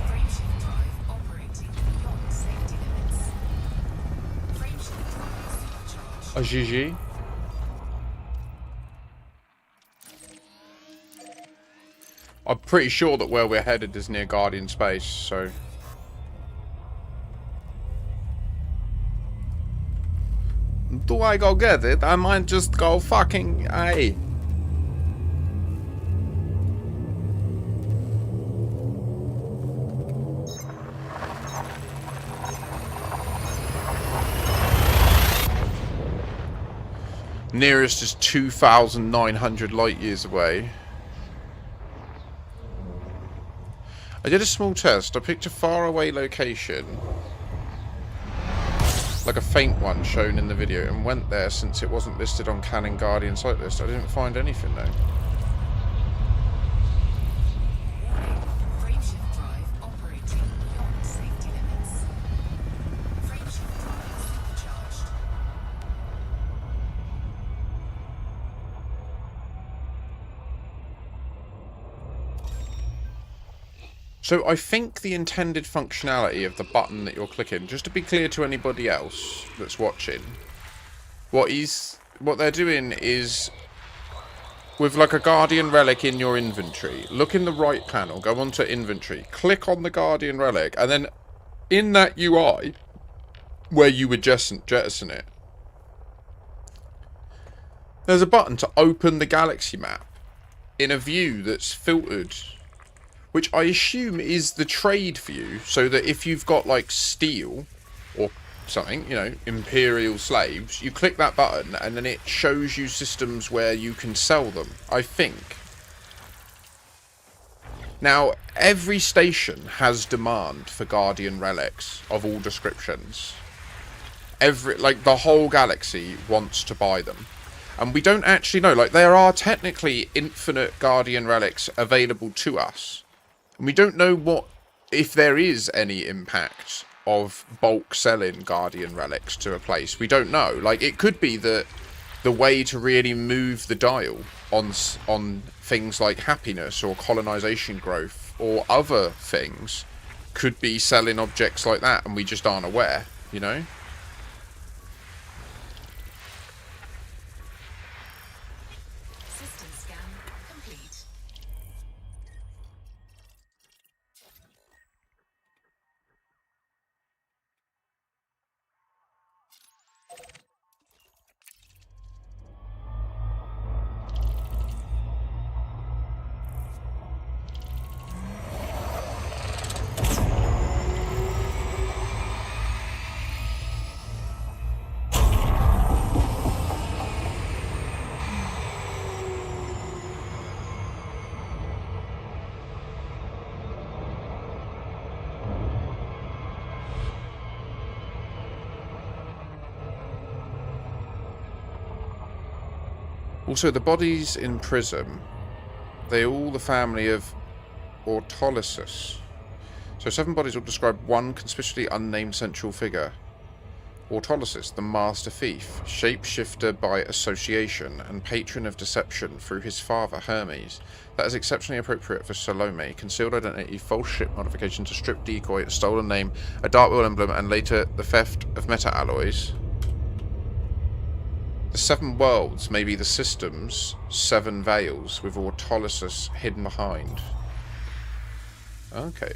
Frameshift drive operating beyond safety limits. Frameshift drive supercharged. A GG? I'm pretty sure that where we're headed is near Guardian Space, so... Do I go get it? I might just go fucking... Hey. Nearest is 2,900 light years away. I did a small test. I picked a faraway location, like a faint one shown in the video, and went there since it wasn't listed on Canon Guardian site list. I didn't find anything though. Frameshift drive operating beyond safety limits. Frameshift drive supercharged. So I think the intended functionality of the button that you're clicking, just to be clear to anybody else that's watching, what they're doing is, with like a Guardian Relic in your inventory, look in the right panel, go onto inventory, click on the Guardian Relic, and then in that UI, where you would jettison it, there's a button to open the galaxy map in a view that's filtered, which I assume is the trade view, so that if you've got like steel or something, you know, Imperial slaves, you click that button and then it shows you systems where you can sell them, I think. Now, every station has demand for Guardian relics of all descriptions. Like, the whole galaxy wants to buy them. And we don't actually know. Like, there are technically infinite Guardian relics available to us. And we don't know if there is any impact of bulk selling Guardian relics to a place. We don't know. Like, it could be that the way to really move the dial on things like happiness or colonization growth or other things could be selling objects like that, and we just aren't aware, you know? System scan complete. Also, the bodies in Prism, they're all the family of Autolysis. So 7 bodies will describe one conspicuously unnamed central figure. Autolysis, the master thief, shapeshifter by association, and patron of deception through his father, Hermes. That is exceptionally appropriate for Salome. Concealed identity, false ship modification to strip decoy, a stolen name, a dark will emblem, and later the theft of meta-alloys. The 7 worlds may be the system's 7 veils, with Autolysis hidden behind. Okay.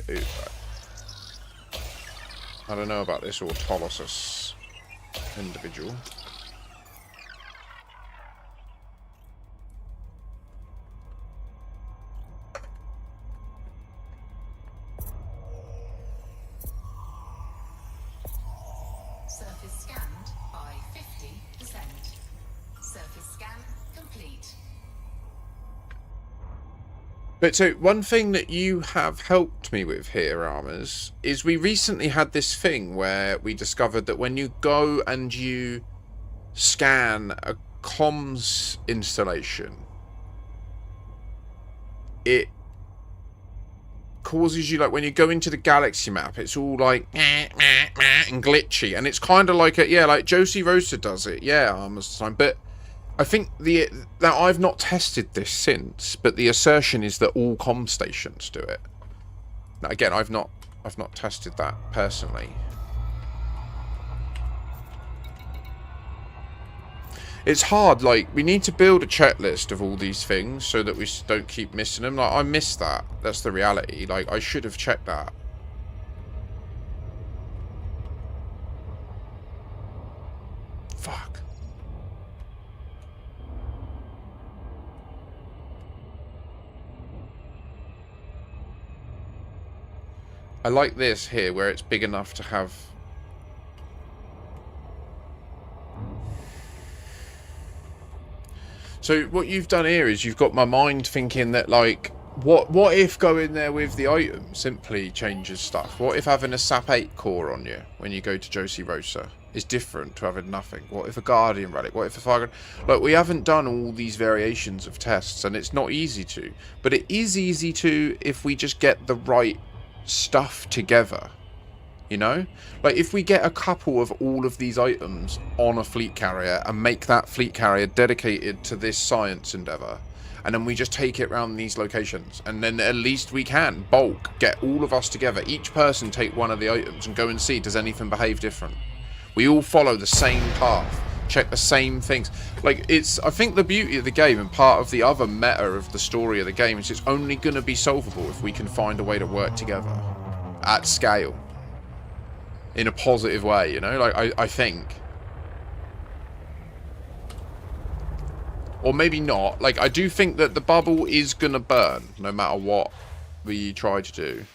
I don't know about this Autolysis individual. Surface scanned by 50%. Surface scan complete. But so, one thing that you have helped me with here, Armors, is we recently had this thing where we discovered that when you go and you scan a comms installation, it causes you, like, when you go into the galaxy map, it's all like and glitchy, and it's kind of like like Josie Rosa does it, Armors time, but I think now I've not tested this since, but the assertion is that all comm stations do it. Now again, I've not tested that personally. It's hard, like, we need to build a checklist of all these things so that we don't keep missing them. Like, I missed that. That's the reality. Like, I should have checked that. Fuck. I like this here, where it's big enough to have... So what you've done here is you've got my mind thinking that, like, what if going there with the item simply changes stuff? What if having a SAP 8 core on you when you go to Josie Rosa is different to having nothing? What if a Guardian relic? What if a Fire... Like, we haven't done all these variations of tests, and it's not easy to. But it is easy to if we just get the right stuff together, you know? Like, if we get a couple of all of these items on a fleet carrier and make that fleet carrier dedicated to this science endeavor, and then we just take it around these locations, and then at least we can bulk get all of us together, each person take one of the items and go and see, does anything behave different? We all follow the same path, check the same things. Like, it's, I think the beauty of the game, and part of the other meta of the story of the game, is it's only going to be solvable if we can find a way to work together at scale in a positive way, you know? Like, I think, or maybe not. Like, I do think that the bubble is gonna burn no matter what we try to do.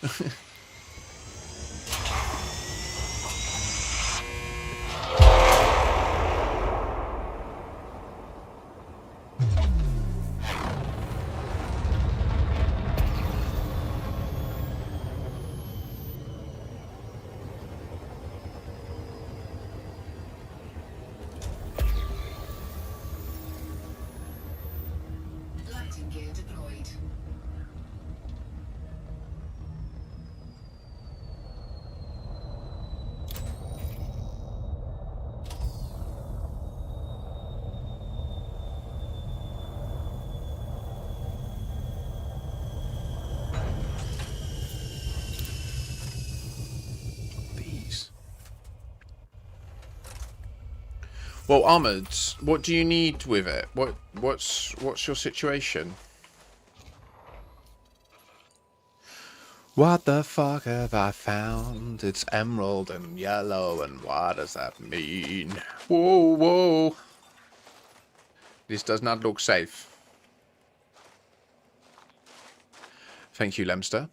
landing gear deployed. These. Well, Ahmed, what do you need with it? What's your situation? What the fuck have I found? It's emerald and yellow, and what does that mean? Whoa, whoa. This does not look safe. Thank you, Lemster.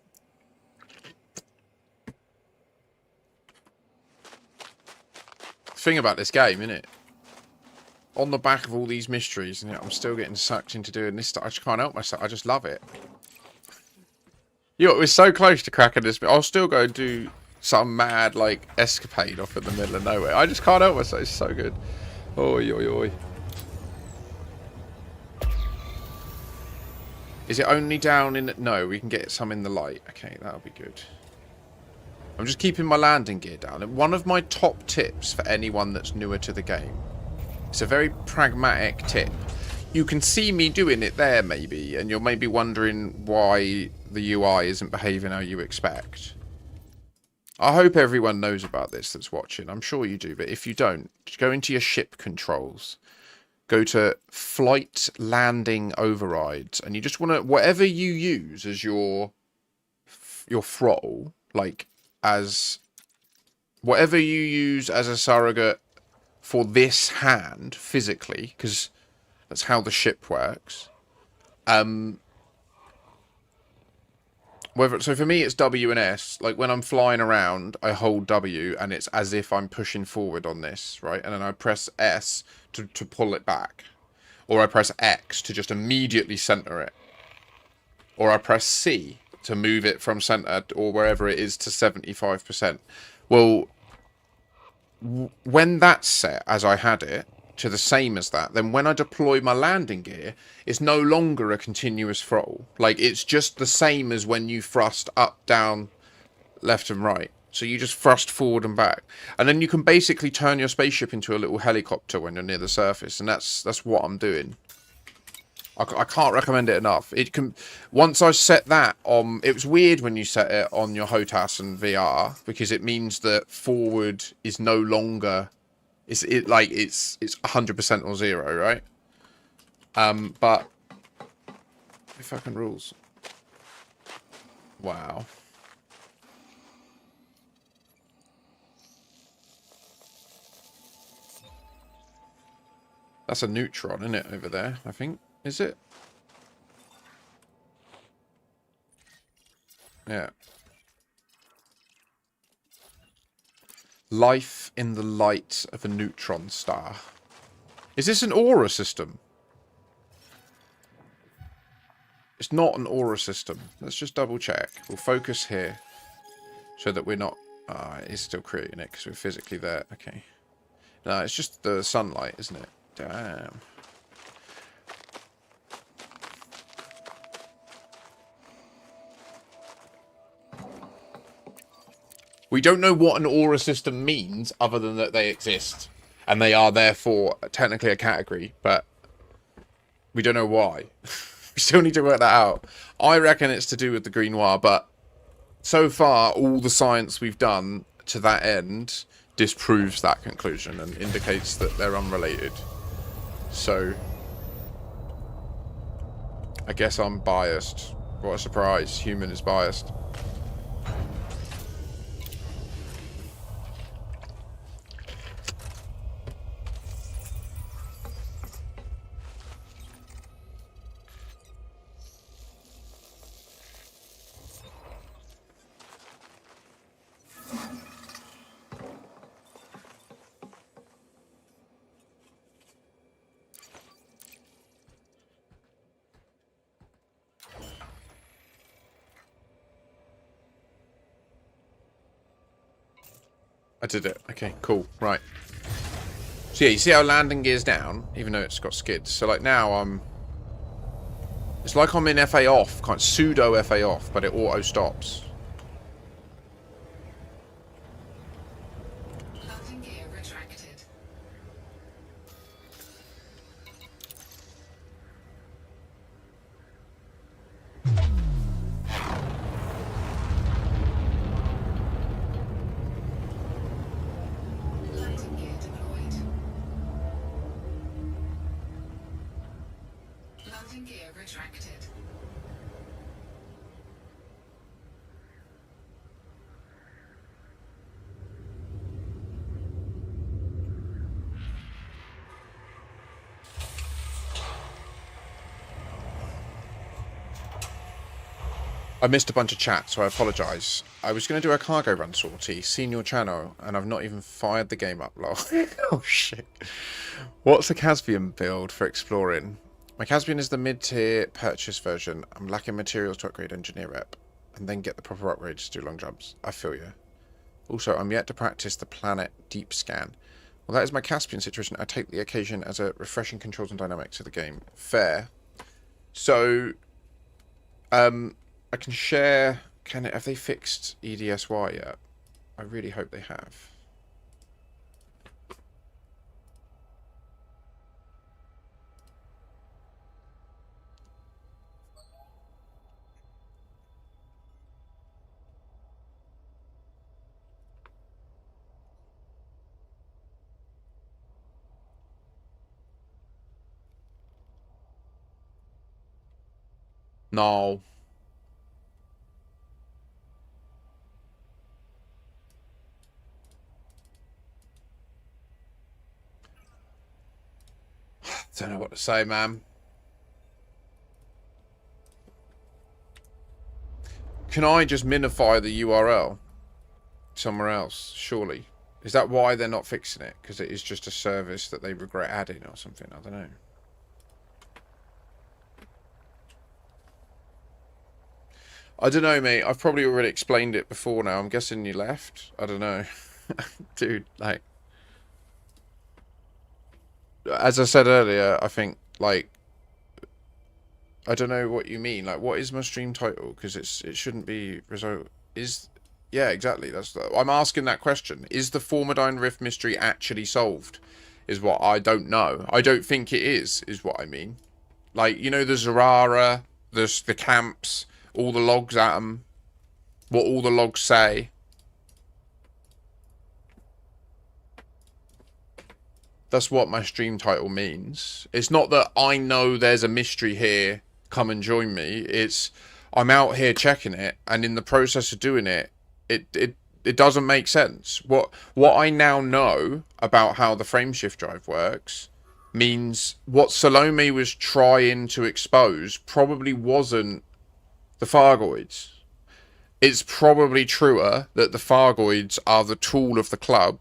Thing about this game, innit? On the back of all these mysteries, and yet I'm still getting sucked into doing this stuff. I just can't help myself. I just love it. You know, we're so close to cracking this, but I'll still go and do some mad, like, escapade off in the middle of nowhere. I just can't help myself. It's so good. Oi, oi, oi. Is it only down in... No, we can get some in the light. Okay, that'll be good. I'm just keeping my landing gear down. And one of my top tips for anyone that's newer to the game. It's a very pragmatic tip. You can see me doing it there, maybe, and you're maybe wondering why the UI isn't behaving how you expect. I hope everyone knows about this that's watching. I'm sure you do, but if you don't, just go into your ship controls. Go to flight landing overrides, and you just want to, whatever you use as your throttle, like as whatever you use as a surrogate for this hand physically, because that's how the ship works. So for me it's W and S. Like when I'm flying around, I hold W and it's as if I'm pushing forward on this, right? And then I press S to pull it back. Or I press X to just immediately center it. Or I press C to move it from center or wherever it is to 75%. Well, when that's set as I had it to the same as that, then when I deploy my landing gear, it's no longer a continuous throttle. Like it's just the same as when you thrust up, down, left and right. So you just thrust forward and back, and then you can basically turn your spaceship into a little helicopter when you're near the surface, and that's what I'm doing. I can't recommend it enough. It can, once I set that on, it was weird when you set it on your HOTAS and VR because it means that forward is no longer, it's 100% or 0, right? But fucking rules. Wow. That's a neutron, isn't it, over there, I think? Is it? Yeah. Life in the light of a neutron star. Is this an aura system? It's not an aura system. Let's just double check. We'll focus here so that we're not... it is still creating it because we're physically there. Okay. No, it's just the sunlight, isn't it? Damn. We don't know what an aura system means other than that they exist. And they are therefore technically a category, but we don't know why. We still need to work that out. I reckon it's to do with the green wire, but so far all the science we've done to that end disproves that conclusion and indicates that they're unrelated. So I guess I'm biased. What a surprise. Human is biased. I did it. Okay, cool. Right. So yeah, you see how landing gear's down, even though it's got skids. So like now It's like I'm in FA off, kind of pseudo FA off, but it auto stops. Landing gear retracted. Landing gear deployed. Landing gear retracted. I missed a bunch of chat, so I apologise. I was going to do a cargo run sortie, seen your channel, and I've not even fired the game up, lol. Oh shit. What's a Caspian build for exploring? My Caspian is the mid-tier purchase version. I'm lacking materials to upgrade engineer rep, and then get the proper upgrades to do long jumps. I feel you. Also, I'm yet to practice the planet deep scan. Well, that is my Caspian situation. I take the occasion as a refreshing controls and dynamics of the game. Fair. So, I can share. Have they fixed EDSY yet? I really hope they have. No. Don't know what to say, man. Can I just minify the URL somewhere else, surely? Is that why they're not fixing it? Because it is just a service that they regret adding or something? I don't know. I don't know, mate. I've probably already explained it before now. I'm guessing you left. I don't know. Dude, like... As I said earlier, I think, like... I don't know what you mean. Like, what is my stream title? Because it shouldn't be... Yeah, exactly. I'm asking that question. Is the Formadine Rift mystery actually solved? Is what I don't know. I don't think it is what I mean. Like, you know, the Zerara, the camps... all the logs at them, what all the logs say. That's what my stream title means. It's not that I know there's a mystery here, come and join me. It's I'm out here checking it, and in the process of doing it, it doesn't make sense. What I now know about how the frameshift drive works means what Salome was trying to expose probably wasn't the Fargoids. It's probably truer that the Fargoids are the tool of the club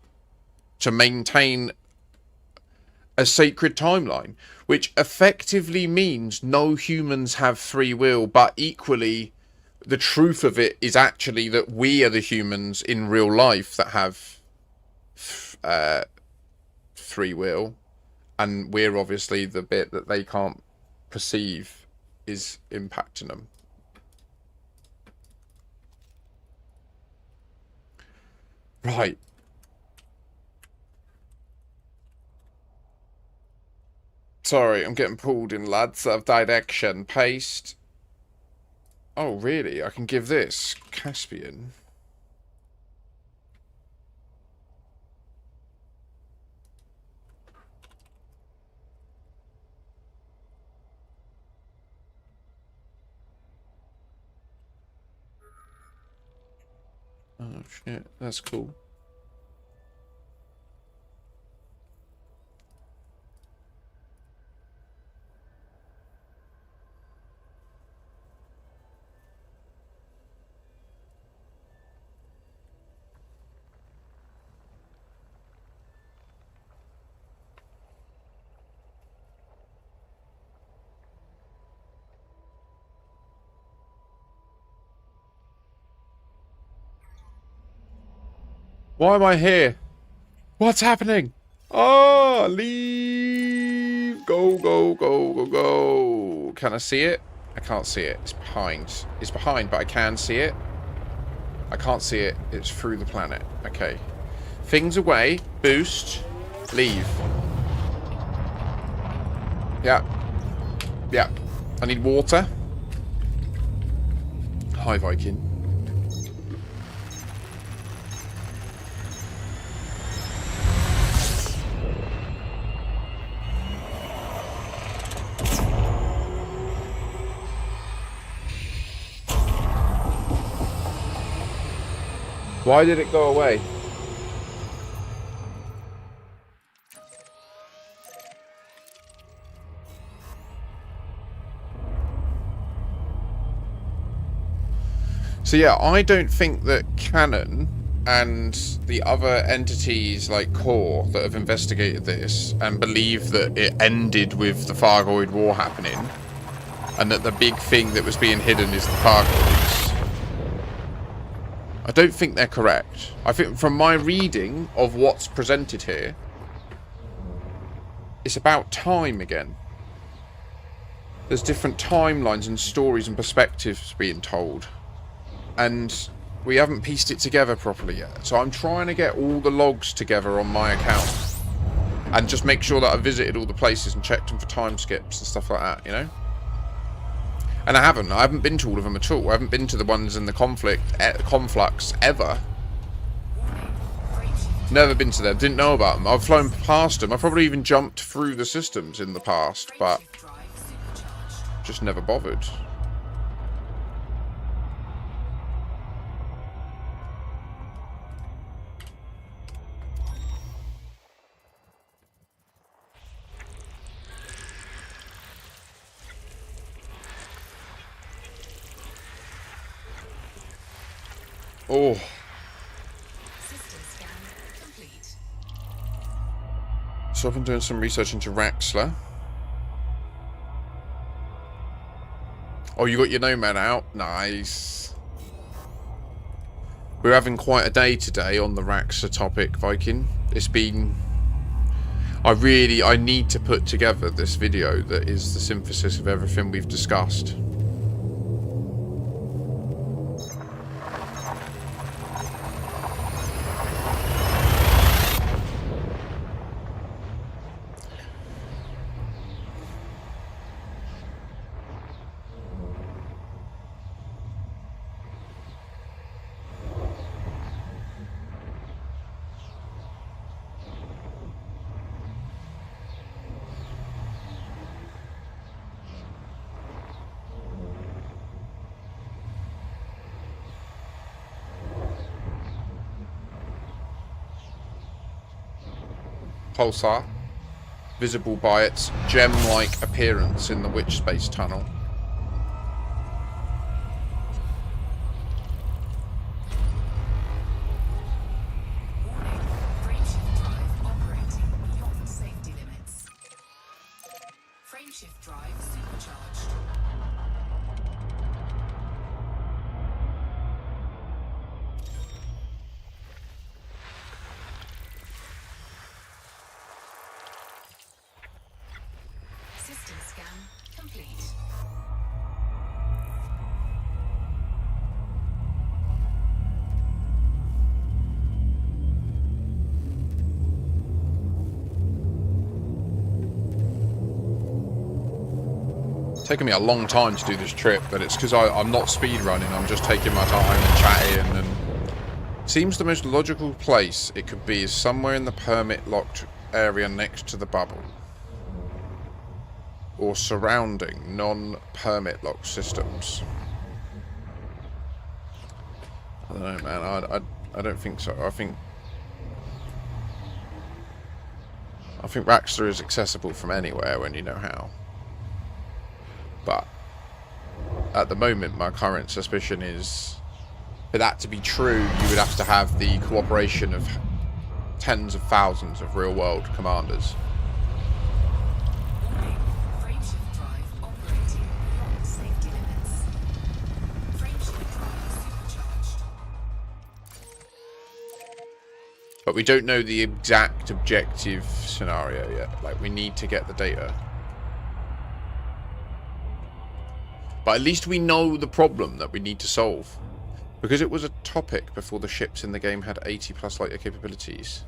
to maintain a sacred timeline, which effectively means no humans have free will, but equally the truth of it is actually that we are the humans in real life that have free will, and we're obviously the bit that they can't perceive is impacting them. Right. Sorry, I'm getting pulled in lots of direction. Paste. Oh, really? I can give this Caspian. Oh, shit. That's cool. Why am I here? What's happening? Oh, leave. Go, go, go, go, go. Can I see it? I can't see it. It's behind. It's behind, but I can see it. I can't see it. It's through the planet. Okay. Things away. Boost. Leave. Yeah. Yeah. I need water. Hi, Viking. Why did it go away? So yeah, I don't think that Canon and the other entities like Core that have investigated this and believe that it ended with the Thargoid War happening, and that the big thing that was being hidden is the Thargoids. I don't think they're correct. I think from my reading of what's presented here, it's about time again. There's different timelines and stories and perspectives being told. And we haven't pieced it together properly yet. So I'm trying to get all the logs together on my account. And just make sure that I visited all the places and checked them for time skips and stuff like that, you know? And I haven't been to all of them at all. I haven't been to the ones in the conflux ever. Never been to them. Didn't know about them. I've flown past them. I've probably even jumped through the systems in the past, but just never bothered. Oh. System scan complete. So I've been doing some research into Raxler. Oh, you got your Nomad out? Nice. We're having quite a day today on the Raxler topic, Viking. It's been... I need to put together this video that is the synthesis of everything we've discussed. Pulsar, visible by its gem-like appearance in the Witch Space Tunnel. Warning, frameshift drive operating beyond safety limits. Frameshift drive supercharged. System scan complete. It's taken me a long time to do this trip, but it's because I'm not speed running. I'm just taking my time and chatting. And seems the most logical place it could be is somewhere in the permit locked area next to the bubble, or surrounding non-permit locked systems. I don't know, man. I don't think so. I think Raxler is accessible from anywhere when you know how. But at the moment, my current suspicion is, for that to be true, you would have to have the cooperation of tens of thousands of real-world commanders. Warning, frameshift drive operating beyond safety limits. Frameshift drive supercharged. But we don't know the exact objective scenario yet. Like, we need to get the data. But at least we know the problem that we need to solve. Because it was a topic before the ships in the game had 80 plus light year capabilities.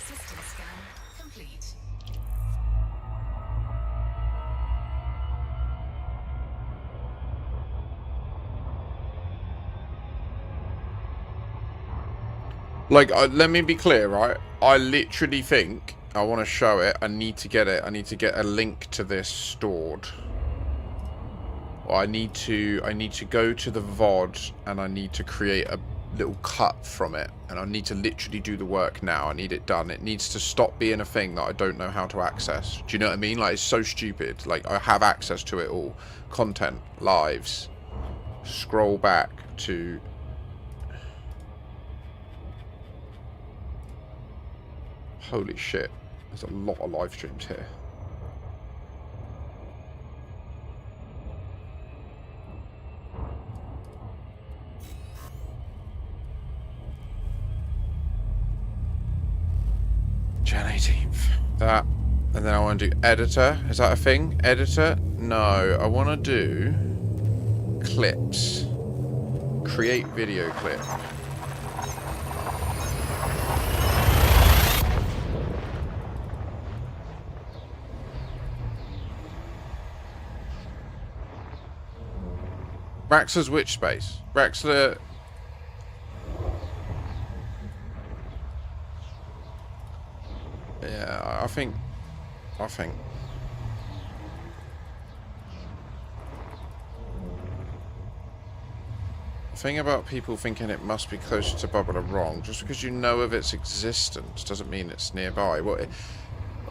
System scan complete. Like, let me be clear, right? I literally think I want to show it. I need to get it. I need to get a link to this stored. Or I need to go to the VOD and I need to create a little cut from it. And I need to literally do the work now. I need it done. It needs to stop being a thing that I don't know how to access. Do you know what I mean? Like, it's so stupid. Like, I have access to it all. Content, lives. Scroll back to... Holy shit. There's a lot of live streams here. Jan 18th. That. And then I want to do editor. Is that a thing? Editor? No. I want to do clips. Create video clip. Raxler's which space? Raxler... Yeah, I think... The thing about people thinking it must be closer to Bubble are wrong. Just because you know of its existence doesn't mean it's nearby. What?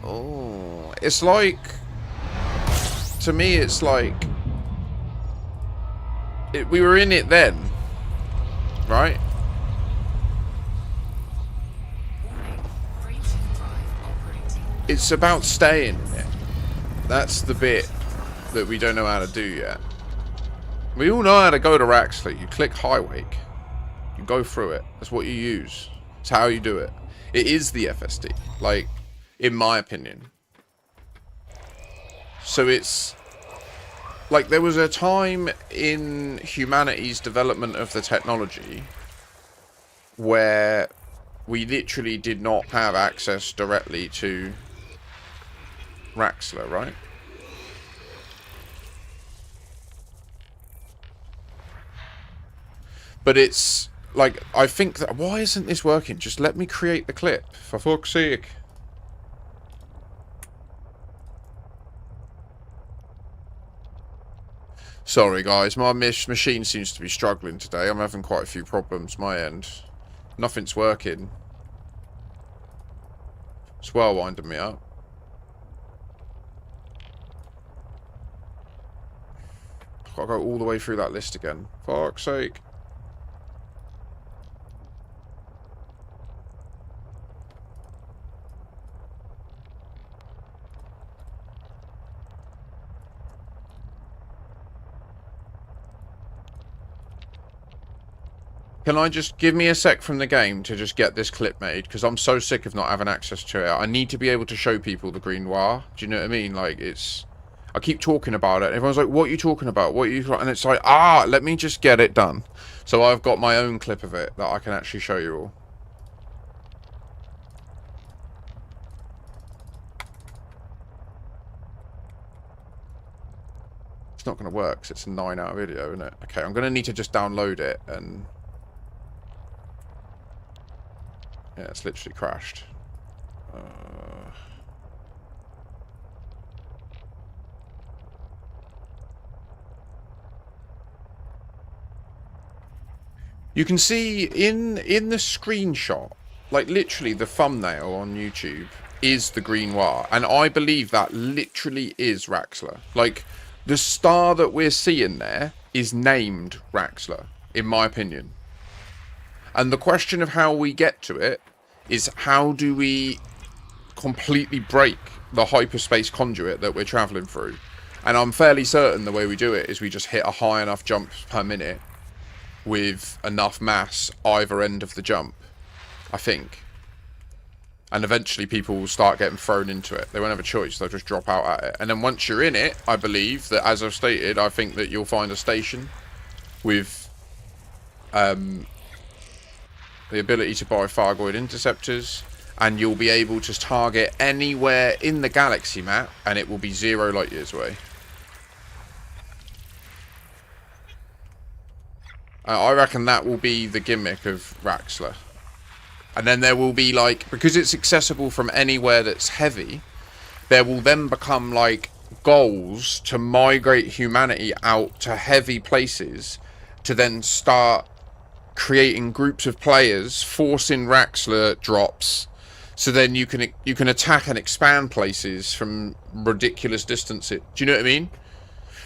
Oh, it's like... To me, it's like... we were in it then, right? It's about staying in it. That's the bit that we don't know how to do yet. We all know how to go to Raxley. You click Highwake. You go through it. That's what you use. It's how you do it. It is the FSD, like, in my opinion. So it's... Like, there was a time in humanity's development of the technology where we literally did not have access directly to Raxler, right? But it's, like, I think that... Why isn't this working? Just let me create the clip, for fuck's sake. Sorry guys, my machine seems to be struggling today. I'm having quite a few problems my end. Nothing's working. It's well winding me up. I've got to go all the way through that list again. Fuck's sake. Can I just give me a sec from the game to just get this clip made? Because I'm so sick of not having access to it. I need to be able to show people the green noir. Do you know what I mean? Like, it's... I keep talking about it. Everyone's like, what are you talking about? What are you... And it's like, let me just get it done. So I've got my own clip of it that I can actually show you all. It's not going to work because it's a 9-hour video, isn't it? Okay, I'm going to need to just download it and... Yeah, it's literally crashed. You can see in the screenshot, like literally the thumbnail on YouTube is the green noir, and I believe that literally is Raxler. Like, the star that we're seeing there is named Raxler, in my opinion. And the question of how we get to it is, how do we completely break the hyperspace conduit that we're traveling through? And I'm fairly certain the way we do it is we just hit a high enough jump per minute with enough mass either end of the jump, I think. And eventually people will start getting thrown into it. They won't have a choice, they'll just drop out at it. And then once you're in it, I believe that, as I've stated, I think that you'll find a station with the ability to buy Fargoid interceptors, and you'll be able to target anywhere in the galaxy map, and it will be 0 light years away. I reckon that will be the gimmick of Raxler. And then there will be, like, because it's accessible from anywhere that's heavy, there will then become, like, goals to migrate humanity out to heavy places to then start creating groups of players, forcing Raxler drops, so then you can attack and expand places from ridiculous distances. Do you know what I mean?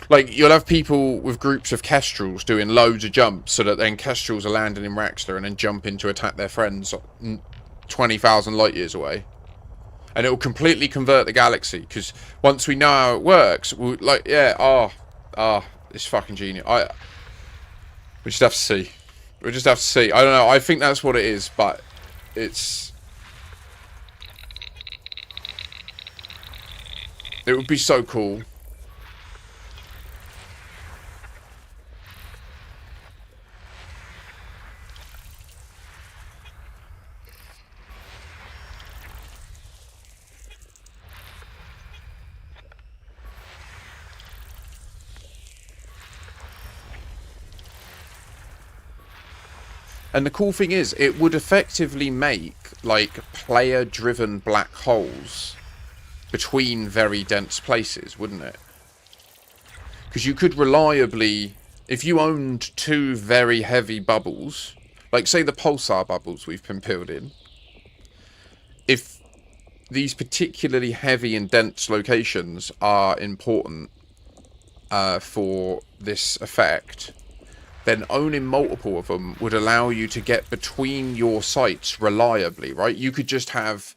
Like, you'll have people with groups of Kestrels doing loads of jumps, so that then Kestrels are landing in Raxler and then jumping to attack their friends 20,000 light years away. And it will completely convert the galaxy, because once we know how it works, we'll, like, yeah, it's fucking genius. We just have to see. We just have to see. I don't know. I think that's what it is, but it would be so cool. And the cool thing is, it would effectively make, like, player-driven black holes between very dense places, wouldn't it? Because you could reliably, if you owned 2 very heavy bubbles, like, say, the pulsar bubbles we've been building, if these particularly heavy and dense locations are important for this effect, then owning multiple of them would allow you to get between your sites reliably, right? You could just have,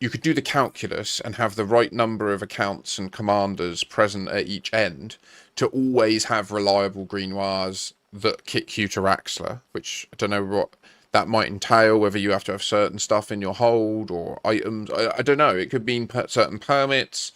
you could do the calculus and have the right number of accounts and commanders present at each end to always have reliable green wires that kick you to Raxler, which I don't know what that might entail, whether you have to have certain stuff in your hold or items. I don't know. It could mean certain permits.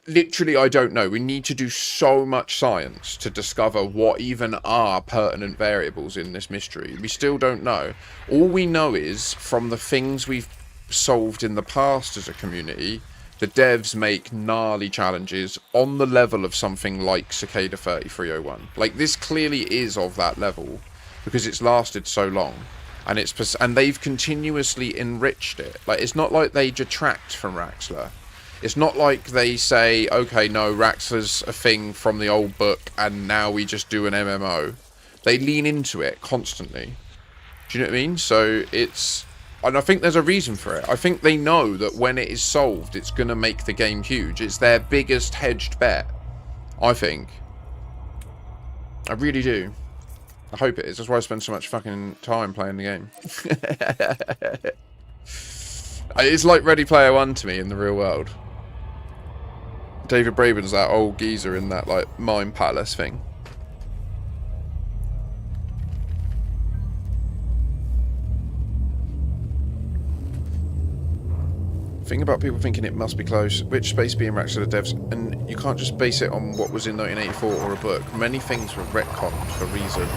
Literally, I don't know. We need to do so much science to discover what even are pertinent variables in this mystery. We still don't know. All we know is, from the things we've solved in the past as a community, the devs make gnarly challenges on the level of something like Cicada 3301. Like, this clearly is of that level, because it's lasted so long. And they've continuously enriched it. Like, it's not like they detract from Raxler. It's not like they say, okay, no, Raxler's a thing from the old book, and now we just do an MMO. They lean into it constantly. Do you know what I mean? So it's... And I think there's a reason for it. I think they know that when it is solved, it's going to make the game huge. It's their biggest hedged bet, I think. I really do. I hope it is. That's why I spend so much fucking time playing the game. It's like Ready Player One to me in the real world. David Braben's that old geezer in that, like, mine palace thing. Thing about people thinking it must be close. Which space being Raxler the devs, and you can't just base it on what was in 1984 or a book. Many things were retconned for reasons.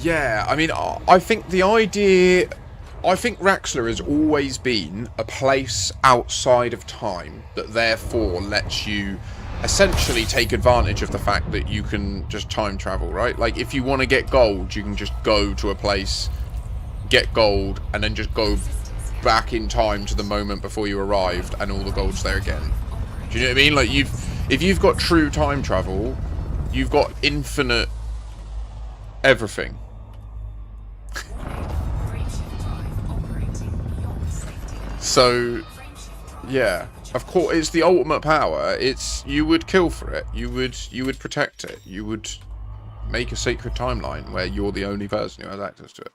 Yeah, I mean, I think the idea... I think Raxler has always been a place outside of time that therefore lets you essentially take advantage of the fact that you can just time travel, right? Like, if you want to get gold, you can just go to a place, get gold, and then just go back in time to the moment before you arrived, and all the gold's there again. Do you know what I mean? Like, if you've got true time travel, you've got infinite everything. So, yeah. Of course, it's the ultimate power. It's you would kill for it. You would protect it. You would make a sacred timeline where you're the only person who has access to it,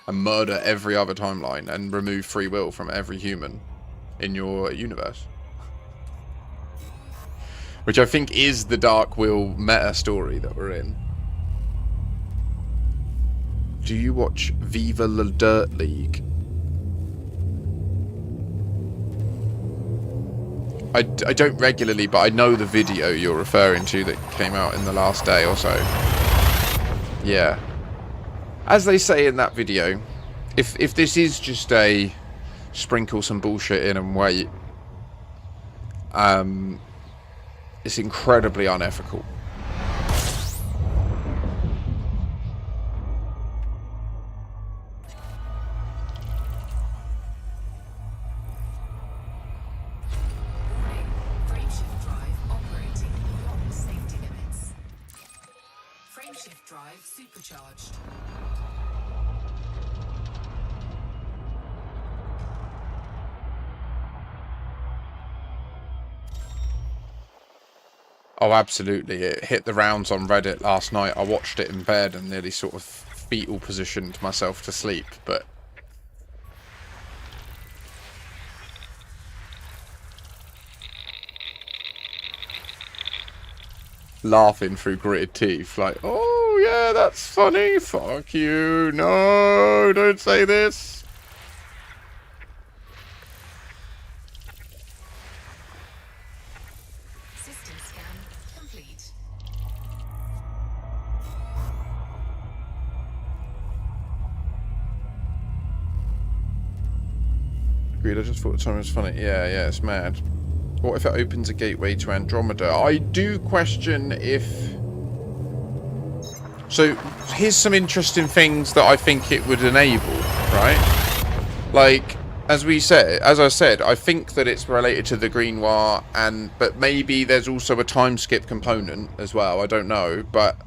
and murder every other timeline and remove free will from every human in your universe. Which I think is the Dark Will meta story that we're in. Do you watch Viva la Dirt League? I don't regularly, but I know the video you're referring to that came out in the last day or so. Yeah. As they say in that video, if this is just a sprinkle some bullshit in and wait, it's incredibly unethical. Frameshift drive operating beyond safety limits. Frameshift drive supercharged. Oh, absolutely. It hit the rounds on Reddit last night. I watched it in bed and nearly sort of fetal positioned myself to sleep, but... laughing through gritted teeth, like, oh, yeah, that's funny. Fuck you. No, don't say this. System scan complete. Agreed, I just thought the time was funny. Yeah, it's mad. What if it opens a gateway to Andromeda? I do question if... So, here's some interesting things that I think it would enable, right? Like, as I said, I think that it's related to the Grimoire, but maybe there's also a time skip component as well. I don't know, but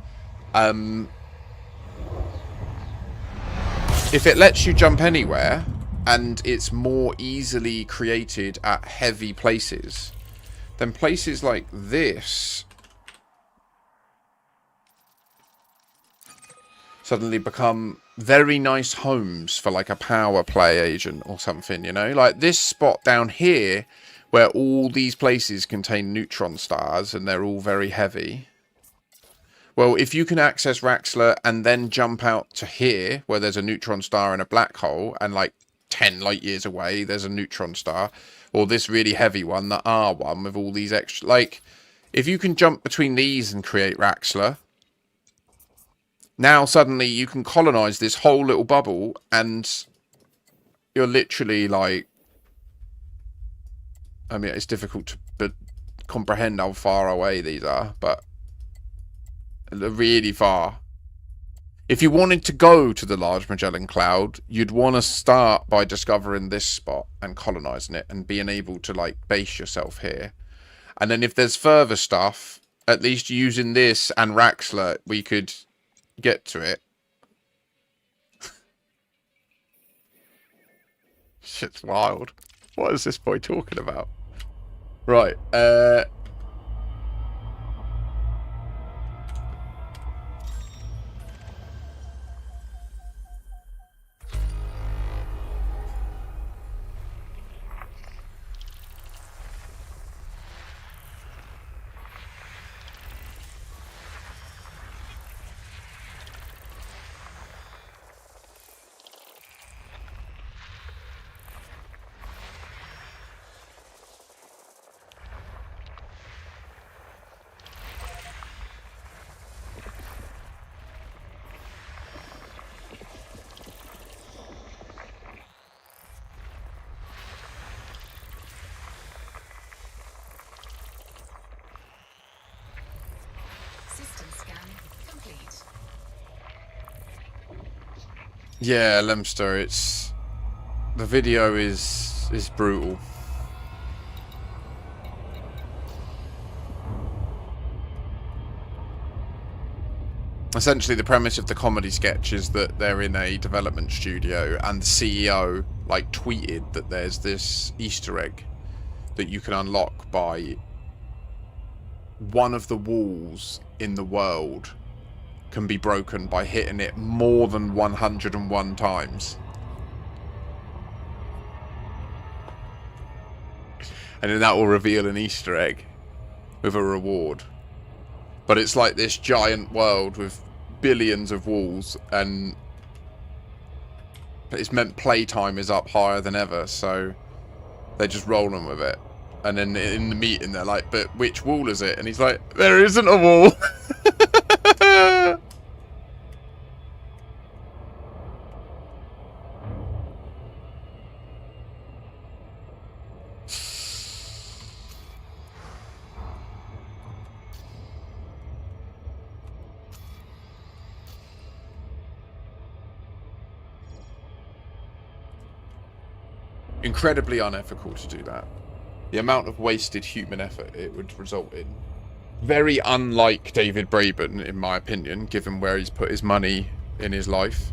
if it lets you jump anywhere and it's more easily created at heavy places, then places like this suddenly become very nice homes for like a power play agent or something, you know? Like this spot down here where all these places contain neutron stars and they're all very heavy. Well, if you can access Raxxla and then jump out to here where there's a neutron star and a black hole, and like 10 light years away there's a neutron star, or this really heavy one, the R one with all these extra, like if you can jump between these and create Raxxla, now suddenly you can colonize this whole little bubble and you're literally like, I mean, it's difficult to comprehend how far away these are, but they're really far. If you wanted to go to the Large Magellan Cloud, you'd want to start by discovering this spot and colonizing it and being able to like base yourself here. And then if there's further stuff, at least using this and Raxxla, we could get to it. Shit's wild. What is this boy talking about? Right, System scan complete. yeah, Lemster, it's... the video is brutal. Essentially, the premise of the comedy sketch is that they're in a development studio and the CEO, like, tweeted that there's this Easter egg that you can unlock by one of the walls in the world can be broken by hitting it more than 101 times. And then that will reveal an Easter egg with a reward. But it's like this giant world with billions of walls, and it's meant playtime is up higher than ever, so they're just rolling with it. And then in the meeting they're like, but which wall is it? And he's like, there isn't a wall. Incredibly unethical to do that. The amount of wasted human effort it would result in. Very unlike David Braben, in my opinion, given where he's put his money in his life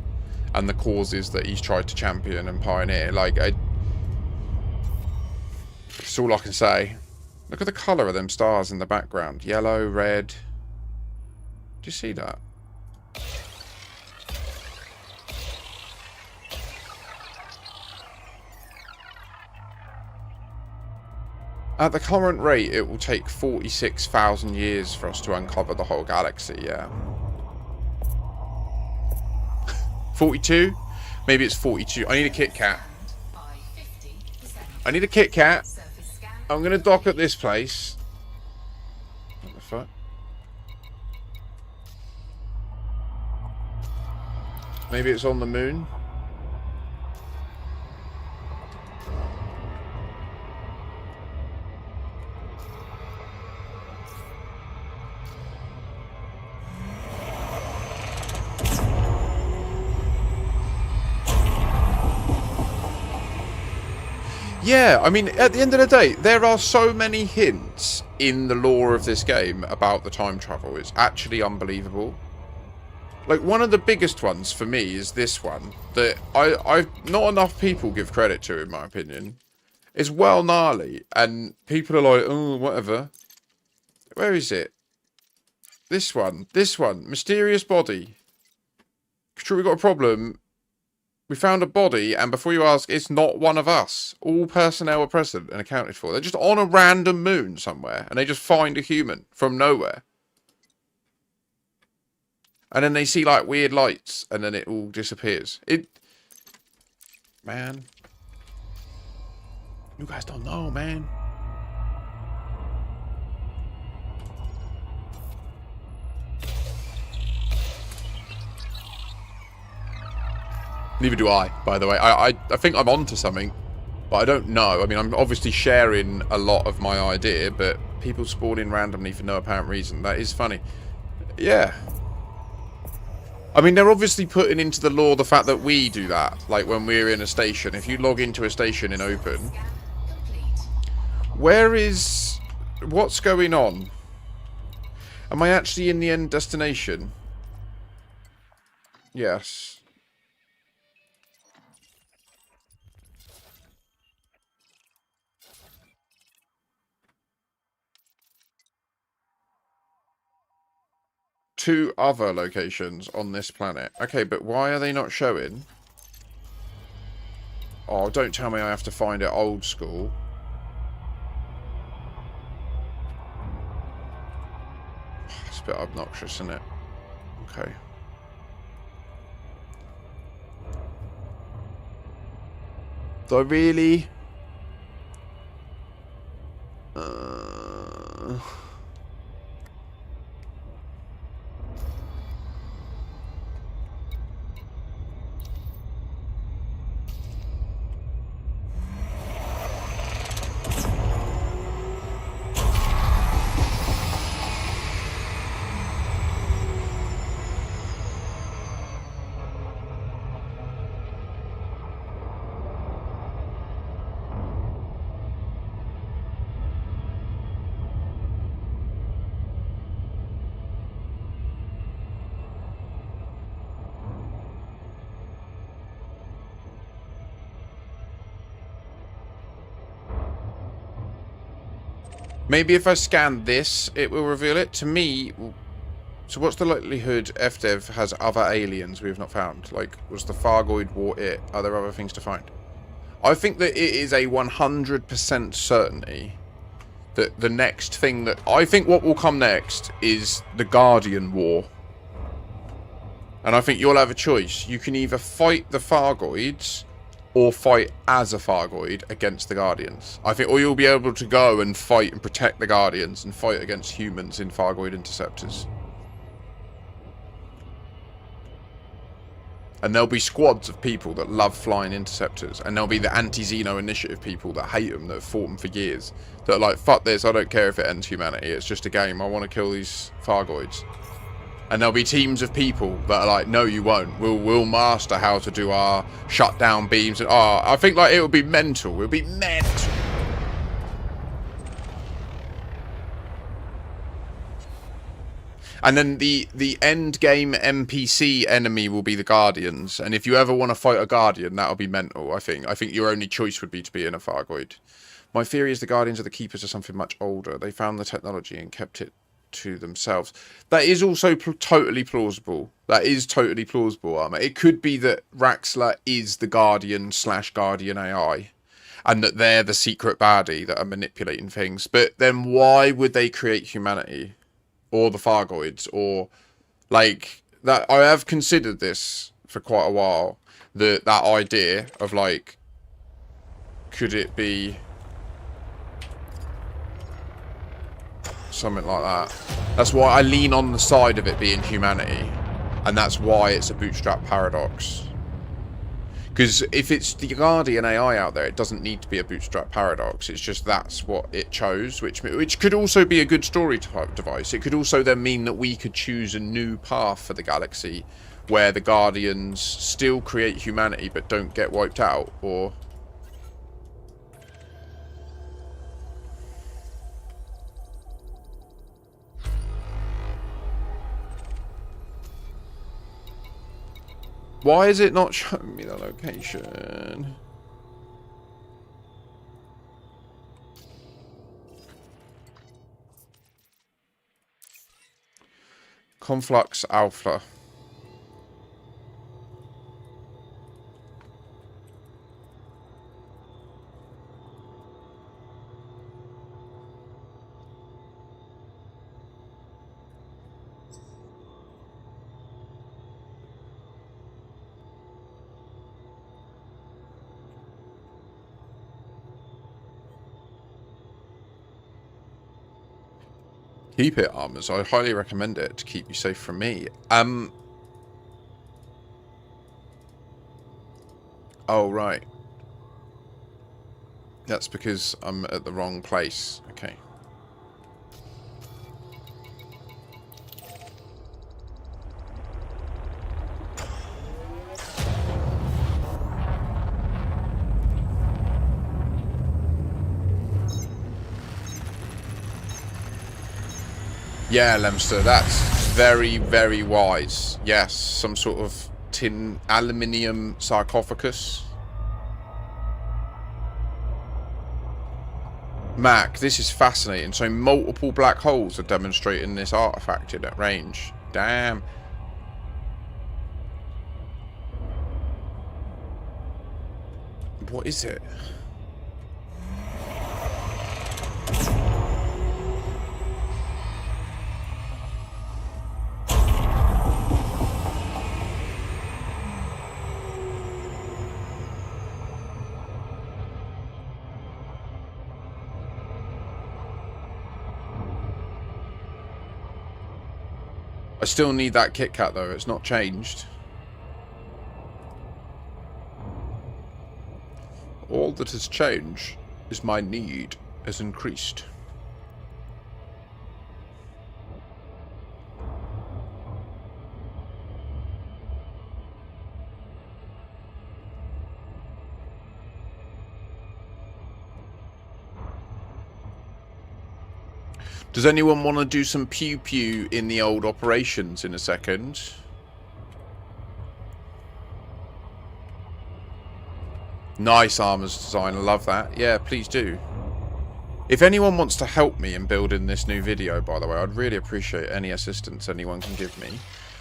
and the causes that he's tried to champion and pioneer. Like, that's all I can say. Look at the colour of them stars in the background. Yellow, red. Do you see that? At the current rate, it will take 46,000 years for us to uncover the whole galaxy, yeah. 42? Maybe it's 42. I need a Kit Kat. I need a Kit Kat. I'm going to dock at this place. What the fuck? Maybe it's on the moon. Yeah, I mean, at the end of the day, there are so many hints in the lore of this game about the time travel. It's actually unbelievable. Like, one of the biggest ones for me is this one, that I not enough people give credit to, in my opinion. It's well gnarly, and people are like, oh, whatever. Where is it? This one. Mysterious body. Sure, we got a problem. We found a body, and before you ask, it's not one of us. All personnel were present and accounted for. They're just on a random moon somewhere, and they just find a human from nowhere. And then they see, like, weird lights, and then it all disappears. Man. You guys don't know, man. Neither do I, by the way. I think I'm onto something, but I don't know. I mean, I'm obviously sharing a lot of my idea, but people spawn in randomly for no apparent reason. That is funny. Yeah. I mean, they're obviously putting into the lore the fact that we do that. Like, when we're in a station. If you log into a station in open... Where is... What's going on? Am I actually in the end destination? Yes. Two other locations on this planet. Okay, but why are they not showing? Oh, don't tell me I have to find it old school. It's a bit obnoxious, isn't it? Okay. Do I really? Maybe if I scan this, it will reveal it. To me, so what's the likelihood FDev has other aliens we have not found? Like, was the Fargoid war it? Are there other things to find? I think that it is a 100% certainty that the next thing that... I think what will come next is the Guardian War. And I think you'll have a choice. You can either fight the Fargoids or fight as a Fargoid against the Guardians. I think, or you'll be able to go and fight and protect the Guardians and fight against humans in Fargoid interceptors. And there'll be squads of people that love flying interceptors. And there'll be the anti-Xeno initiative people that hate them, that have fought them for years. That are like, fuck this, I don't care if it ends humanity. It's just a game. I want to kill these Fargoids. And there'll be teams of people that are like, no, you won't. We'll master how to do our shutdown beams. And I think like it would be mental. It would be mental. And then the end game NPC enemy will be the Guardians. And if you ever want to fight a Guardian, that'll be mental, I think. I think your only choice would be to be in a Fargoid. My theory is the Guardians are the Keepers of something much older. They found the technology and kept it to themselves. That is also totally plausible. That is totally plausible, Armour. It could be that Raxler is the Guardian/Guardian AI. And that they're the secret baddie that are manipulating things. But then why would they create humanity? Or the Fargoids, or like that. I have considered this for quite a while. That idea of like, could it be something like that? That's why I lean on the side of it being humanity, and that's why it's a bootstrap paradox. Because if it's the Guardian AI out there, it doesn't need to be a bootstrap paradox. It's just that's what it chose, which could also be a good story type device. It could also then mean that we could choose a new path for the galaxy where the Guardians still create humanity but don't get wiped out, or... Why is it not showing me the location? Conflux Alpha. Keep it, Armors. I highly recommend it to keep you safe from me. Oh, right. That's because I'm at the wrong place. Okay. Yeah, Lemster, that's very, very wise. Yes, some sort of tin aluminium sarcophagus. Mac, this is fascinating. So multiple black holes are demonstrating this artifact in at range. Damn. What is it? I still need that Kit Kat though, it's not changed. All that has changed is my need has increased. Does anyone want to do some pew-pew in the old operations in a second? Nice armors design, I love that. Yeah, please do. If anyone wants to help me in building this new video, by the way, I'd really appreciate any assistance anyone can give me.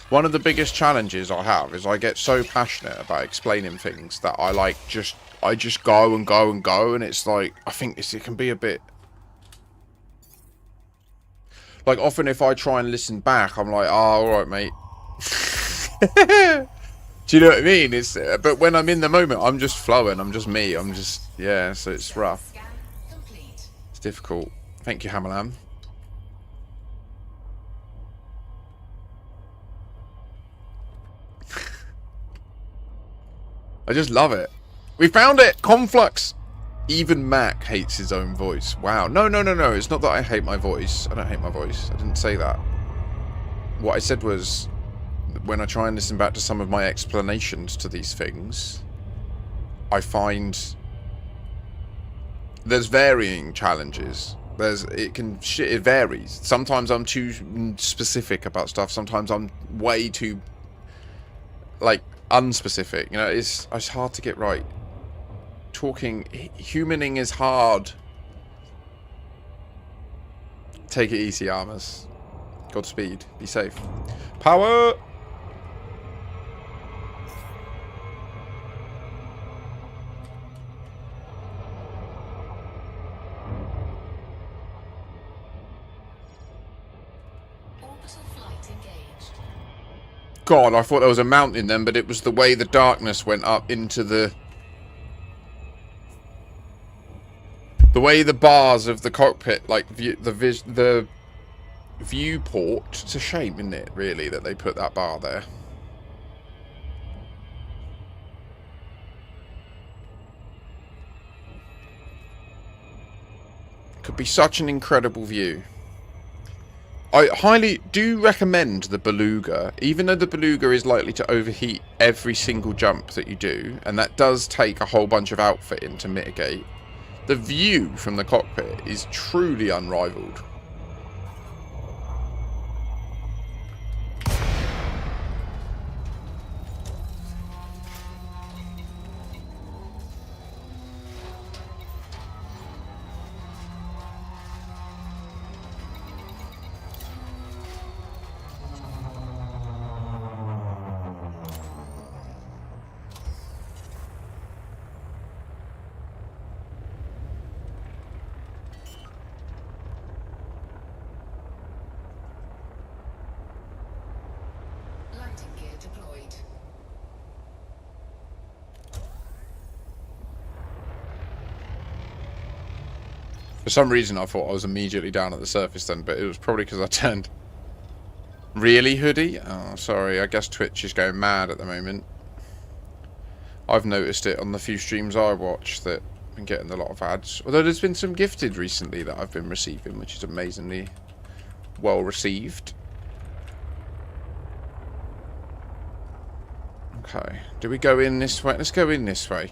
One of the biggest challenges I have is I get so passionate about explaining things that I just go and go and go, and it's like, I think it can be a bit... Like, often if I try and listen back, I'm like, oh, alright, mate. Do you know what I mean? But when I'm in the moment, I'm just flowing, I'm just me, yeah, so it's rough. Scan complete. It's difficult. Thank you, Hammerlam. I just love it. We found it! Conflux! Even Mac hates his own voice. Wow. No. It's not that I hate my voice. I don't hate my voice. I didn't say that. What I said was, when I try and listen back to some of my explanations to these things, I find there's varying challenges. It varies. Sometimes I'm too specific about stuff. Sometimes I'm way too, like, unspecific. You know, it's hard to get right. Humaning is hard. Take it easy, Armors. Godspeed. Be safe. Power! Orbital flight engaged. God, I thought there was a mountain then, but it was the way the darkness went up into the way the bars of the cockpit, like the viewport. It's a shame, isn't it, really, that they put that bar there. Could be such an incredible view. I highly do recommend the Beluga, even though the Beluga is likely to overheat every single jump that you do, and that does take a whole bunch of outfitting to mitigate. The view from the cockpit is truly unrivaled. Landing gear deployed. For some reason I thought I was immediately down at the surface then, but it was probably because I turned. Really, Hoodie? Oh, sorry, I guess Twitch is going mad at the moment. I've noticed it on the few streams I watch that I've been getting a lot of ads. Although there's been some gifted recently that I've been receiving, which is amazingly well received. Okay, do we go in this way? Let's go in this way.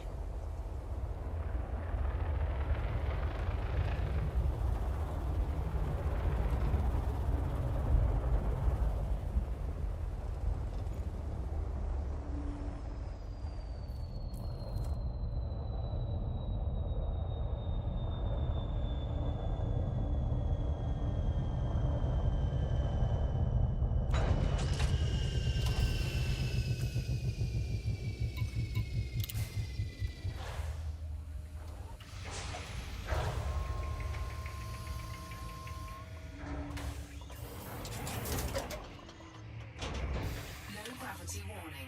Low gravity warning.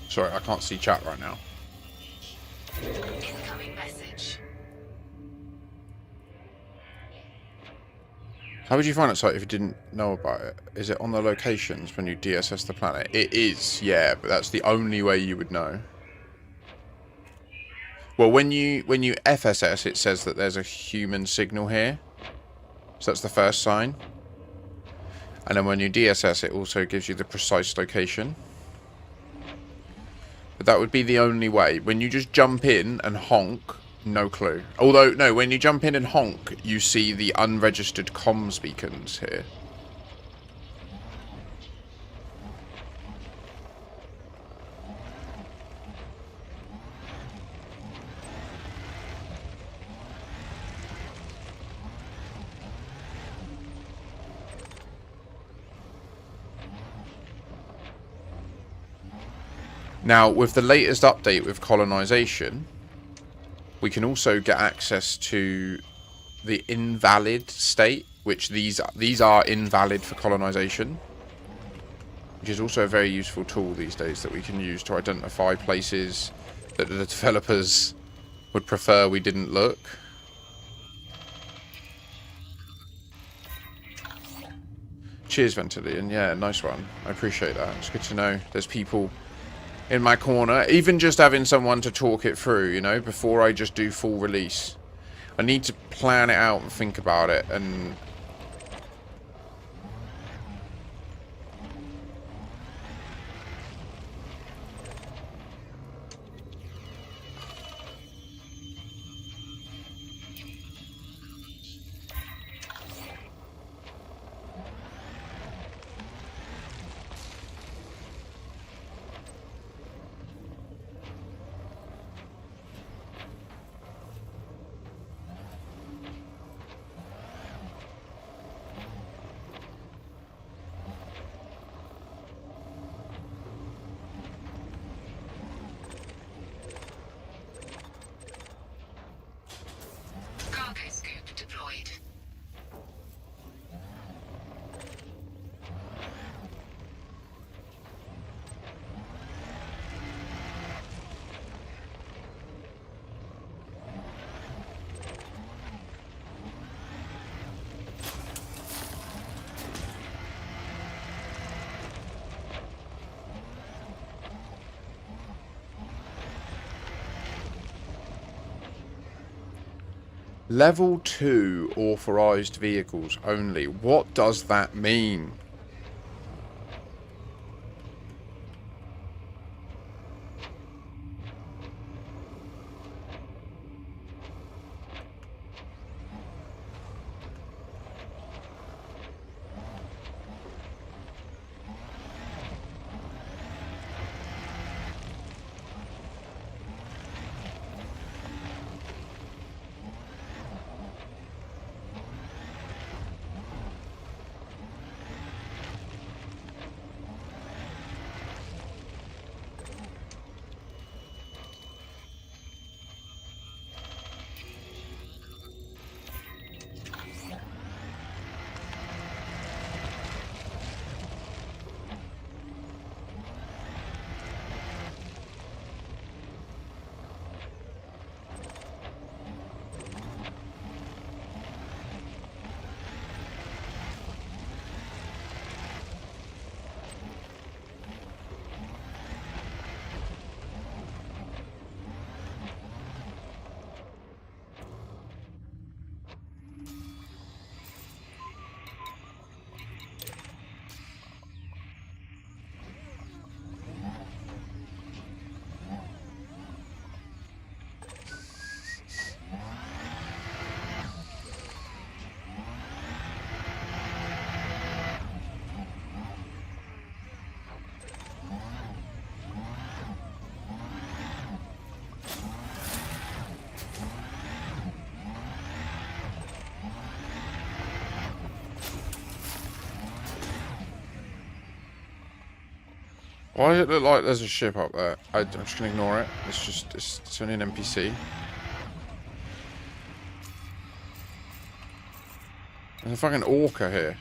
Sorry, I can't see chat right now. Incoming message. How would you find it site if you didn't know about it? Is it on the locations when you DSS the planet? It is, yeah, but that's the only way you would know. Well, when you FSS, it says that there's a human signal here. So that's the first sign. And then when you DSS, it also gives you the precise location. But that would be the only way. When you just jump in and honk, no clue. Although, no, when you jump in and honk, you see the unregistered comms beacons here. Now, with the latest update with colonization, we can also get access to the invalid state, which these are invalid for colonization, which is also a very useful tool these days that we can use to identify places that the developers would prefer we didn't look. Cheers, Ventilian. Yeah, nice one. I appreciate that. It's good to know there's people in my corner. Even just having someone to talk it through, you know, before I just do full release. I need to plan it out and think about it and... Cargo scope deployed. Level 2 authorized vehicles only. What does that mean? Why does it look like there's a ship up there? I'm just going to ignore it. It's only an NPC. There's a fucking orca here.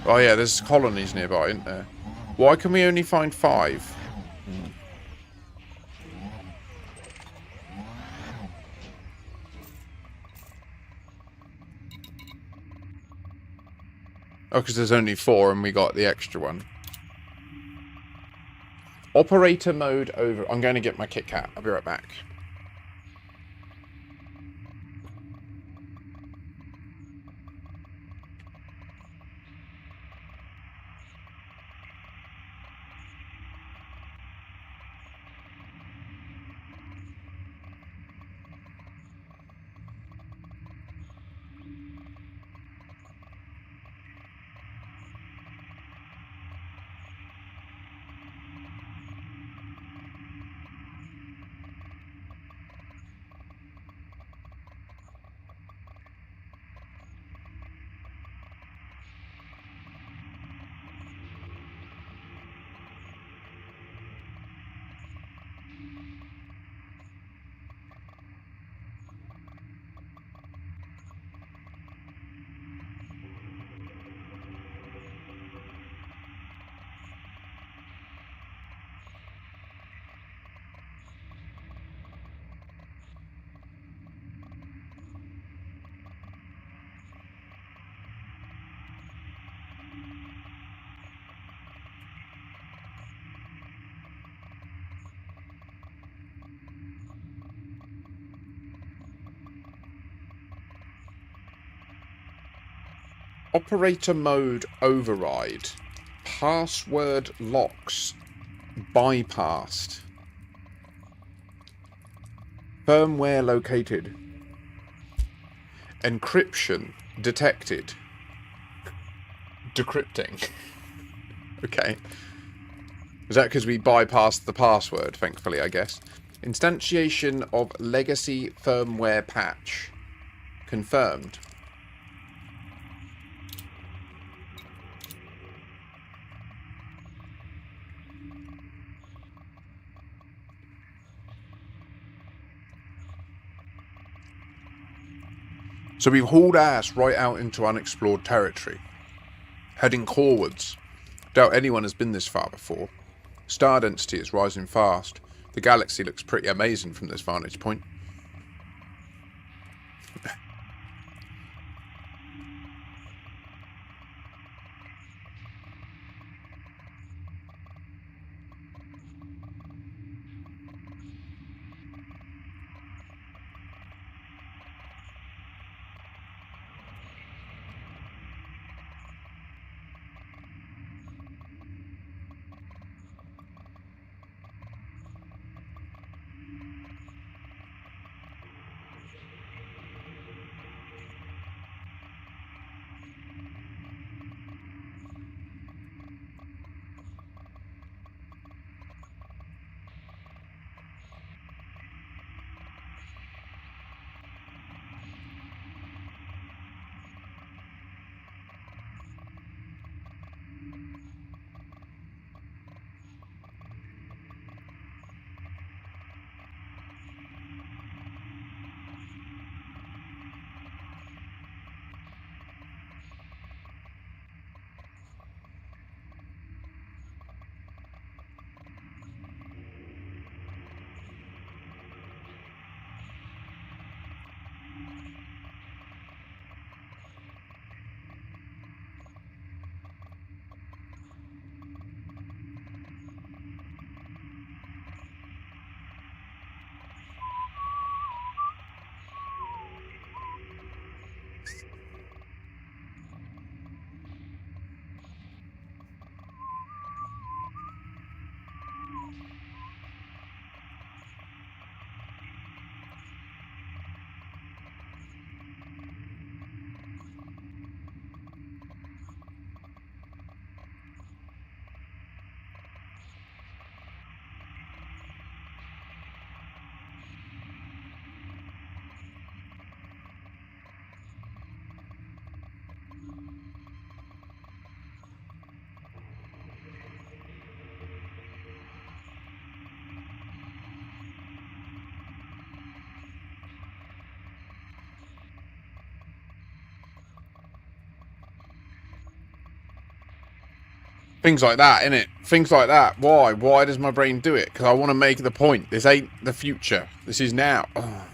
Oh yeah, there's colonies nearby, isn't there? Why can we only find 5? Oh, because there's only 4 and we got the extra one. Operator mode over... I'm going to get my Kit Kat. I'll be right back. Operator mode override. Password locks bypassed. Firmware located. Encryption detected. Decrypting. Okay. Is that because we bypassed the password, thankfully, I guess? Instantiation of legacy firmware patch. Confirmed. So we've hauled ass right out into unexplored territory. Heading corewards. Doubt anyone has been this far before. Star density is rising fast. The galaxy looks pretty amazing from this vantage point. Things like that, innit? Things like that. Why? Why does my brain do it? Because I want to make the point. This ain't the future. This is now. Oh.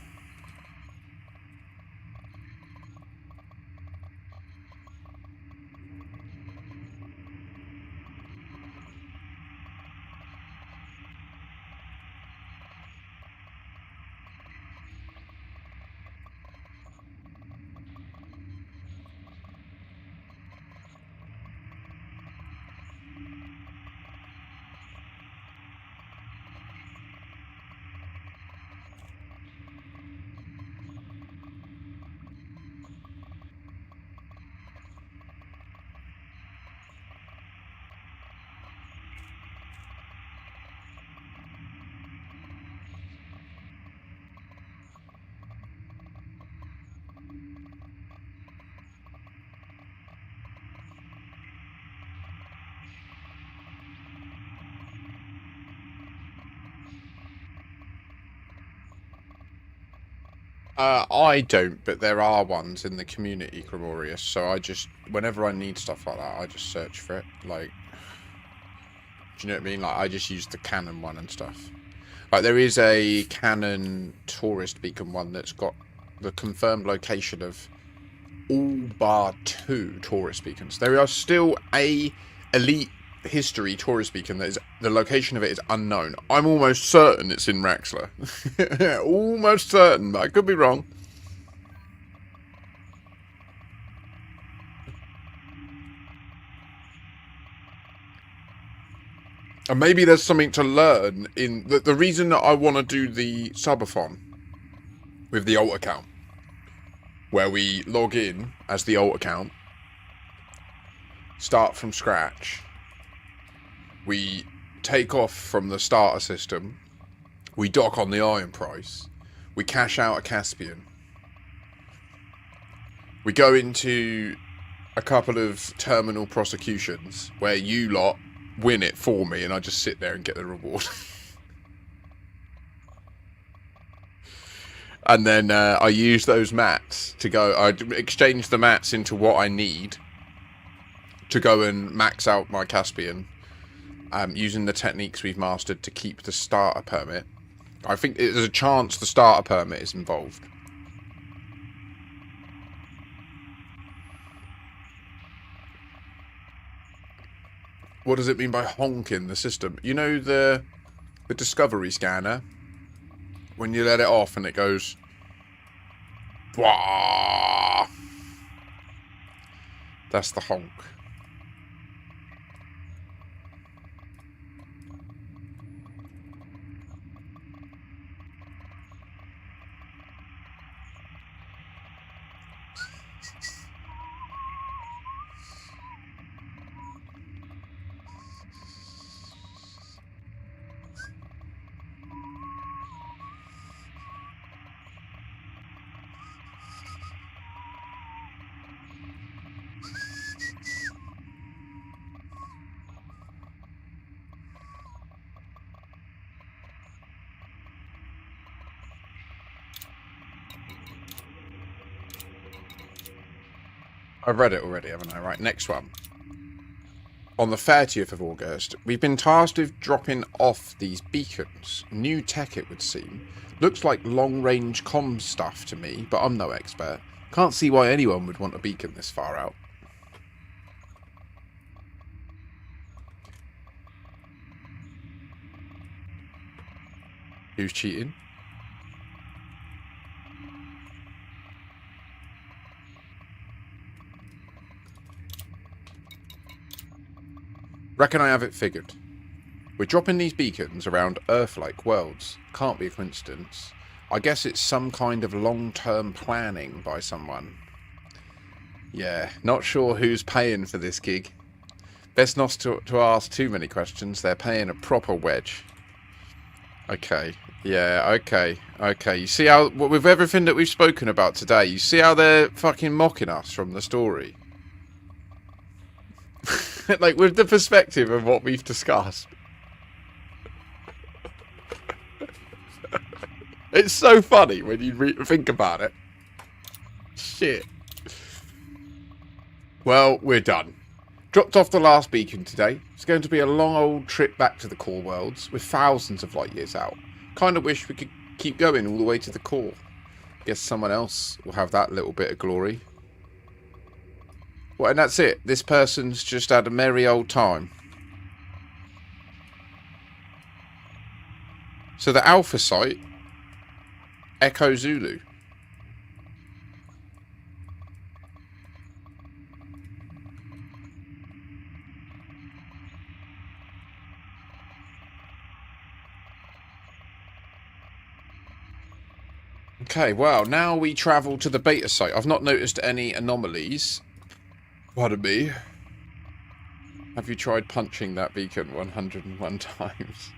I don't, but there are ones in the community, Gregorius. So I just, whenever I need stuff like that, I just search for it. Like, do you know what I mean? Like, I just use the Canon one and stuff. Like, there is a Canon tourist beacon one that's got the confirmed location of all bar 2 tourist beacons. There are still a elite history tourist beacon that is, the location of it is unknown. I'm almost certain it's in Raxler. Almost certain, but I could be wrong. And maybe there's something to learn in the reason that I want to do the subathon with the alt account, where we log in as the alt account, start from scratch, we take off from the starter system, we dock on the Iron Price, we cash out a Caspian, we go into a couple of terminal prosecutions where you lot win it for me and I just sit there and get the reward. And then I use those mats to go, I exchange the mats into what I need to go and max out my Caspian, using the techniques we've mastered to keep the starter permit. I think there's a chance the starter permit is involved. What does it mean by honking the system? You know the discovery scanner? When you let it off and it goes... Wah! That's the honk. I've read it already, haven't I? Right, next one. On the 30th of August, we've been tasked with dropping off these beacons. New tech, it would seem. Looks like long-range comm stuff to me, but I'm no expert. Can't see why anyone would want a beacon this far out. Who's cheating? Reckon I have it figured. We're dropping these beacons around Earth-like worlds. Can't be a coincidence. I guess it's some kind of long-term planning by someone. Yeah, not sure who's paying for this gig. Best not to ask too many questions. They're paying a proper wedge. Okay. Yeah, okay. Okay. You see how, with everything that we've spoken about today, you see how they're fucking mocking us from the story? Like, with the perspective of what we've discussed. It's so funny when you think about it. Shit. Well, we're done. Dropped off the last beacon today. It's going to be a long old trip back to the core worlds, with thousands of light years out. Kind of wish we could keep going all the way to the core. Guess someone else will have that little bit of glory. Well, and that's it. This person's just had a merry old time. So the Alpha site, Echo Zulu. Okay, well, now we travel to the beta site. I've not noticed any anomalies. Pardon me. Have you tried punching that beacon 101 times?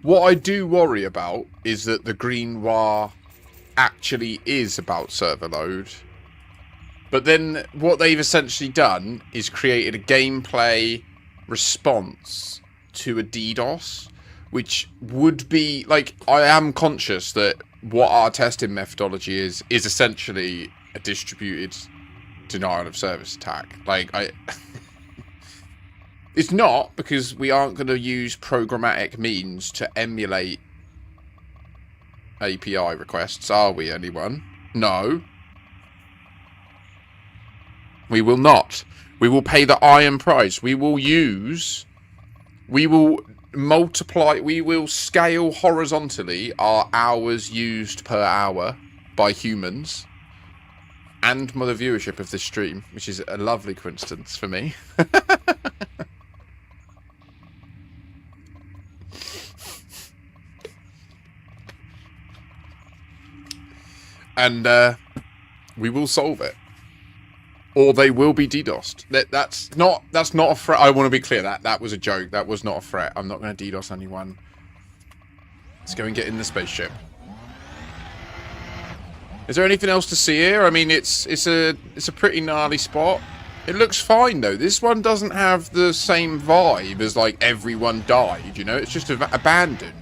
What I do worry about is that the Green Noir actually is about server load. But then what they've essentially done is created a gameplay response to a DDoS, which would be like, I am conscious that what our testing methodology is essentially a distributed denial of service attack. Like, it's not, because we aren't going to use programmatic means to emulate API requests, are we, anyone? No. We will not. We will pay the iron price. We will multiply, we will scale horizontally our hours used per hour by humans and the viewership of this stream, which is a lovely coincidence for me. And we will solve it, or they will be DDoSed. That's not a threat. I want to be clear, that was a joke. That was not a threat. I'm not going to DDoS anyone. Let's go and get in the spaceship. Is there anything else to see here? I mean, it's a pretty gnarly spot. It looks fine though. This one doesn't have the same vibe as like everyone died. You know, it's just abandoned.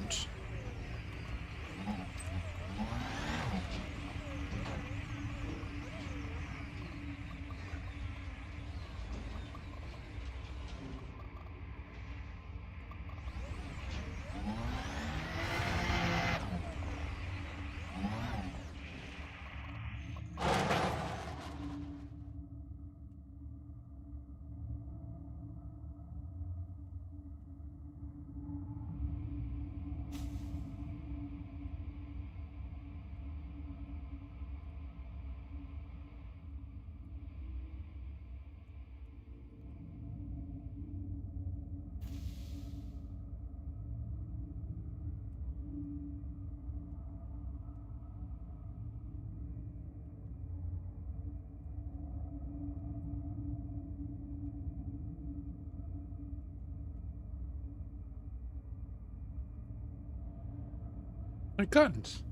My guns?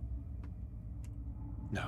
No.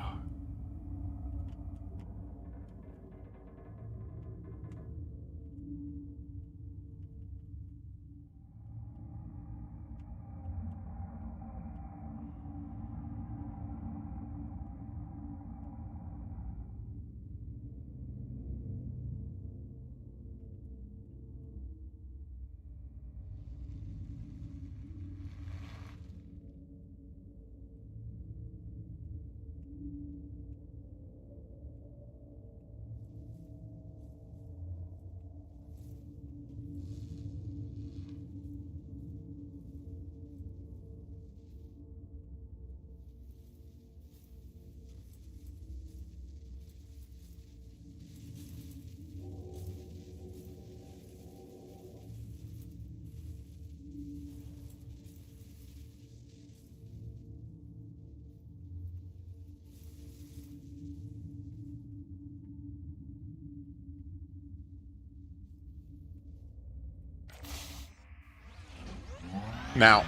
Now,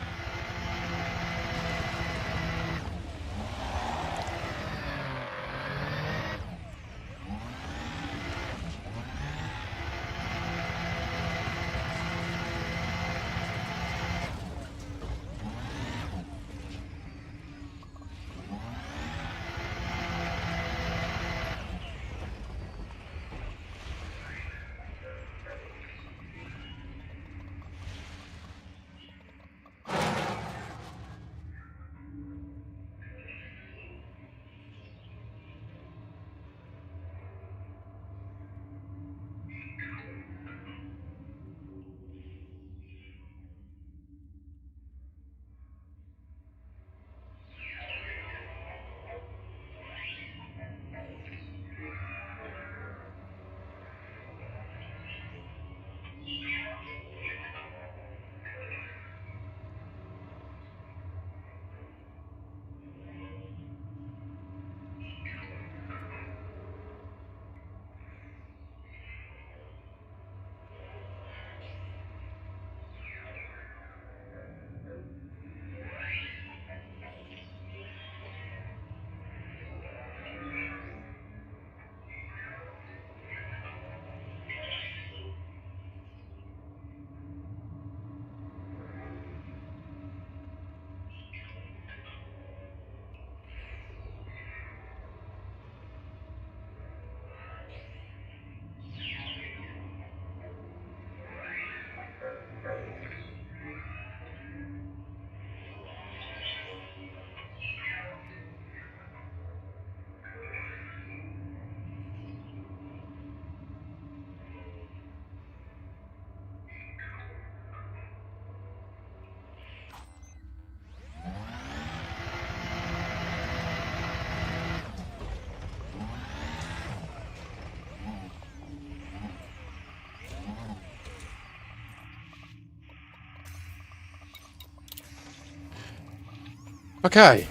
Okay.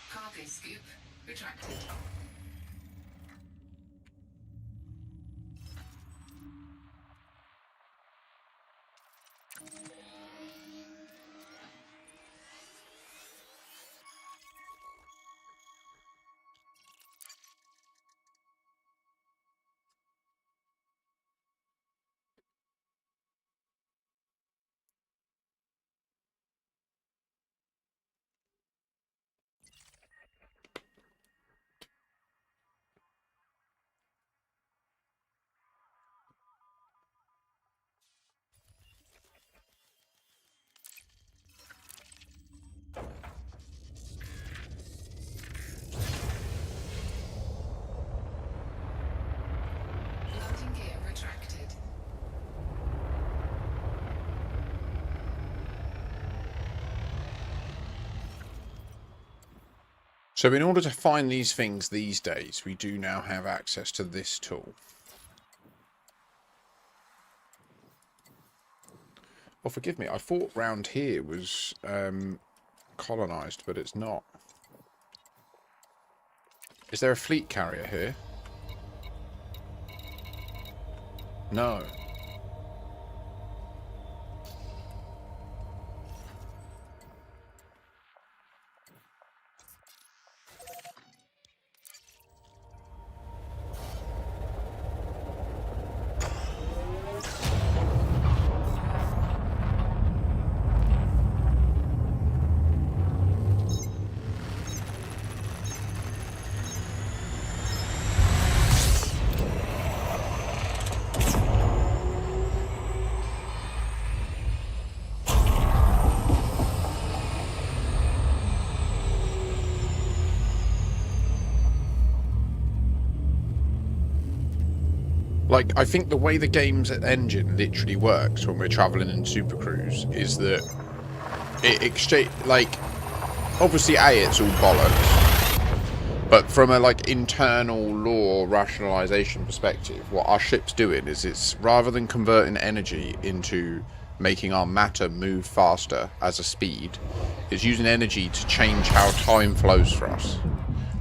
Cargo scoop retracted. Landing gear retracted. So in order to find these things these days, we do now have access to this tool. Well, forgive me, I thought round here was colonised, but it's not. Is there a fleet carrier here? No. Like, I think the way the game's engine literally works when we're travelling in Super Cruise is that it exchange, like, obviously it's all bollocks, but from a like internal law rationalization perspective, what our ship's doing is it's rather than converting energy into making our matter move faster as a speed, it's using energy to change how time flows for us.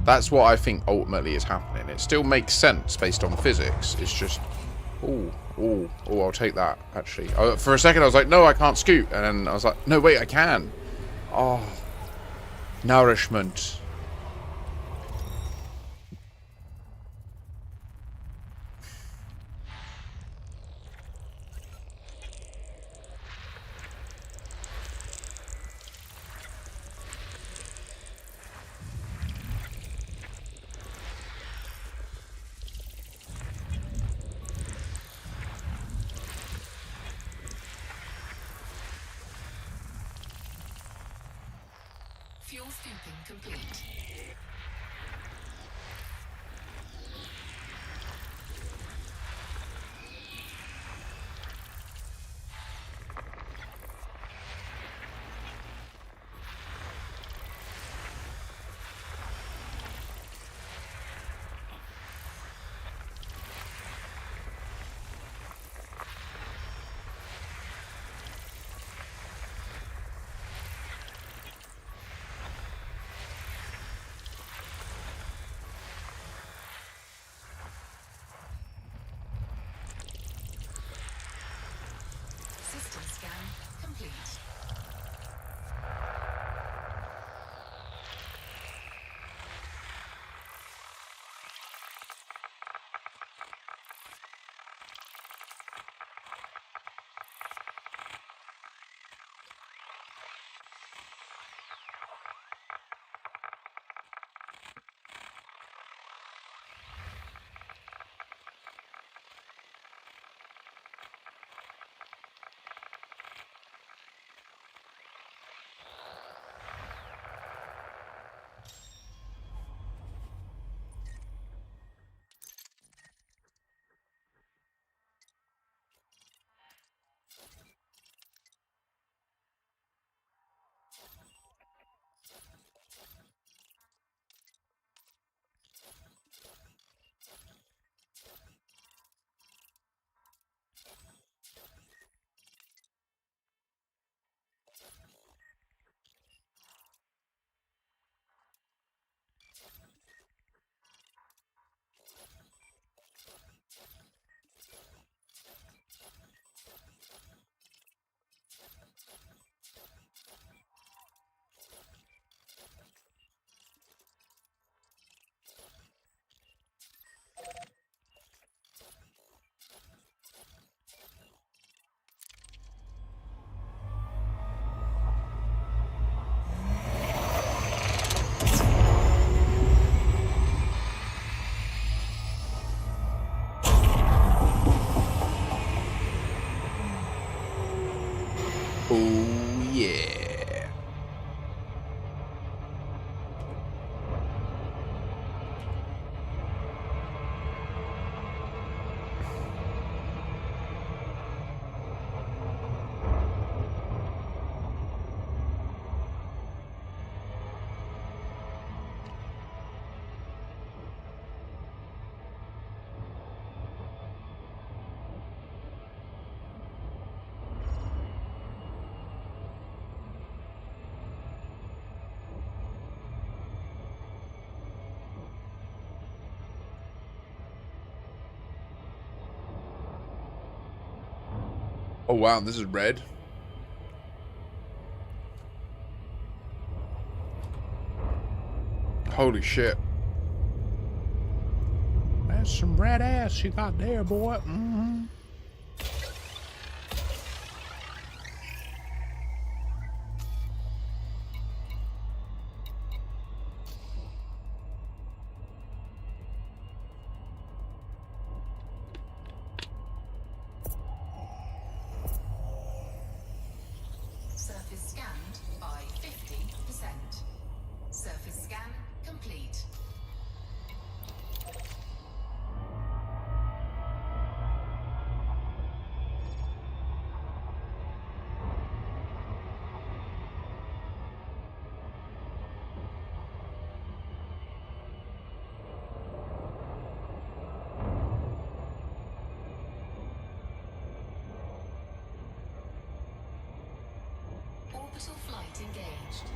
That's what I think ultimately is happening. It still makes sense based on physics. It's just, I'll take that, actually. For a second I was like, no, I can't scoot. And then I was like, no, wait, I can. Oh, nourishment. Fuel scooping complete. Oh wow, this is red. Holy shit. That's some red ass you got there, boy. Mm-hmm. Surface scanned by 50%. Surface scan complete. Orbital flight engaged.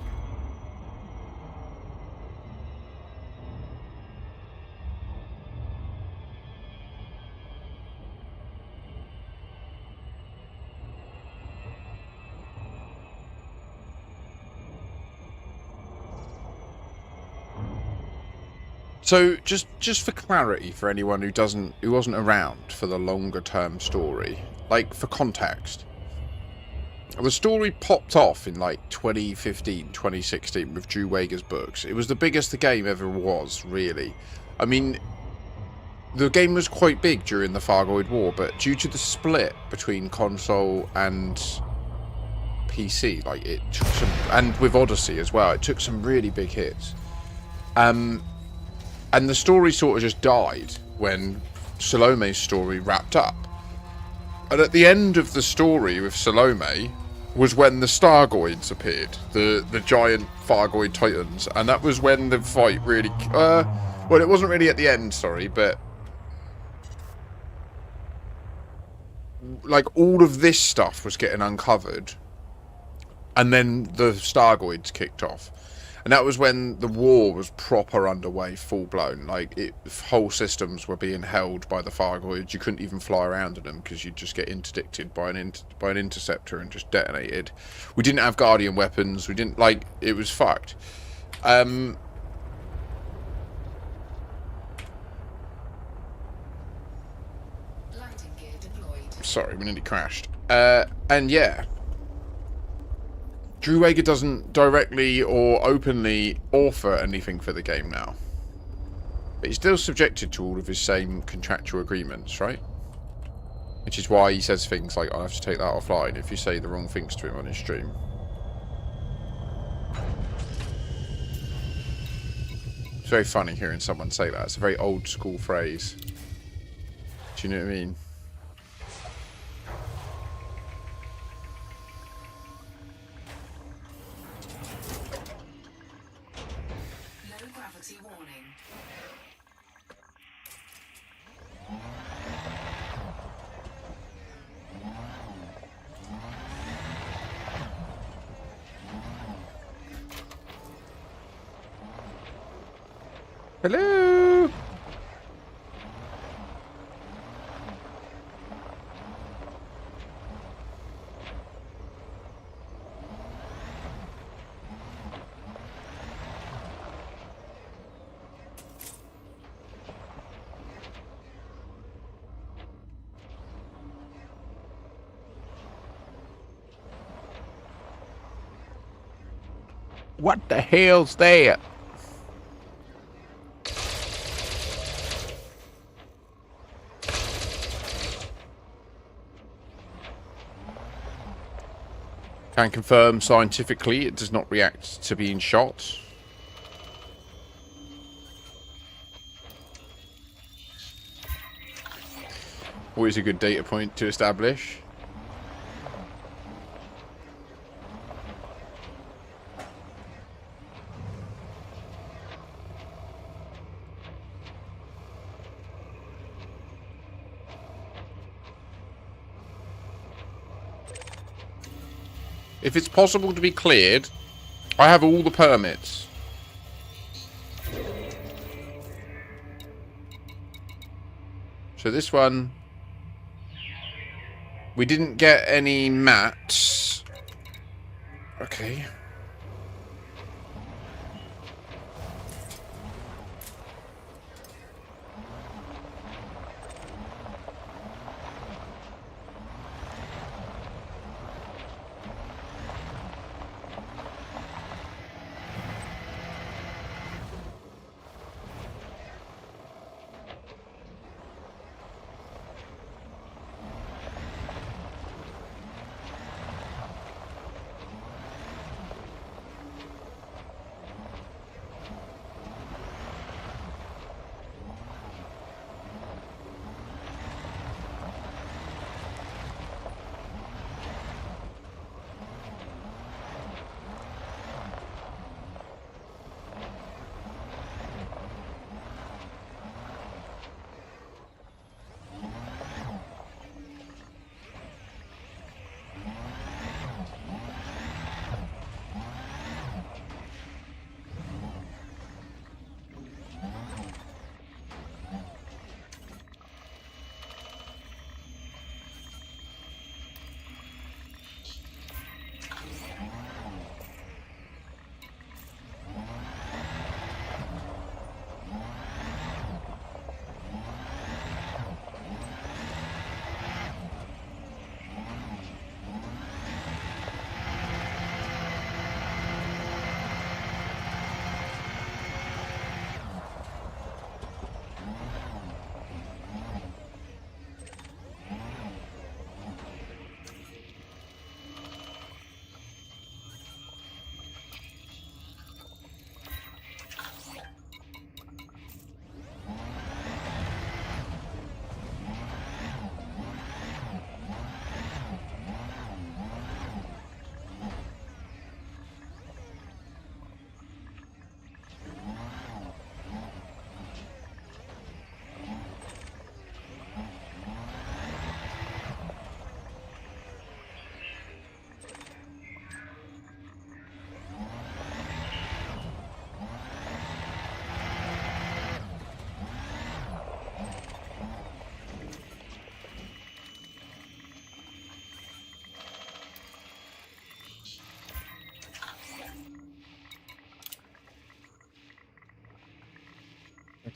So just for clarity for anyone who wasn't around for the longer term story, like for context. The story popped off in like 2015, 2016 with Drew Wager's books. It was the biggest the game ever was, really. I mean, the game was quite big during the Fargoid War, but due to the split between console and PC, like it took some, and with Odyssey as well, it took some really big hits. And the story sort of just died when Salome's story wrapped up. And at the end of the story with Salome was when the Stargoids appeared, the giant Fargoid Titans, and that was when the fight really... well, it wasn't really at the end, sorry, but... like, all of this stuff was getting uncovered, and then the Stargoids kicked off. And that was when the war was proper underway, full-blown. Like, whole systems were being held by the Fargoids. You couldn't even fly around in them because you'd just get interdicted by an interceptor and just detonated. We didn't have Guardian weapons. We didn't, like, it was fucked. Landing gear deployed. Sorry, we nearly crashed. And yeah. Drew Wager doesn't directly or openly offer anything for the game now. But he's still subjected to all of his same contractual agreements, right? Which is why he says things like, I'll have to take that offline if you say the wrong things to him on his stream. It's very funny hearing someone say that. It's a very old school phrase. Do you know what I mean? Low gravity warning. Hello? What the hell's that? Can confirm scientifically it does not react to being shot. Always a good data point to establish. If it's possible to be cleared, I have all the permits. So this one We didn't get any mats. Okay.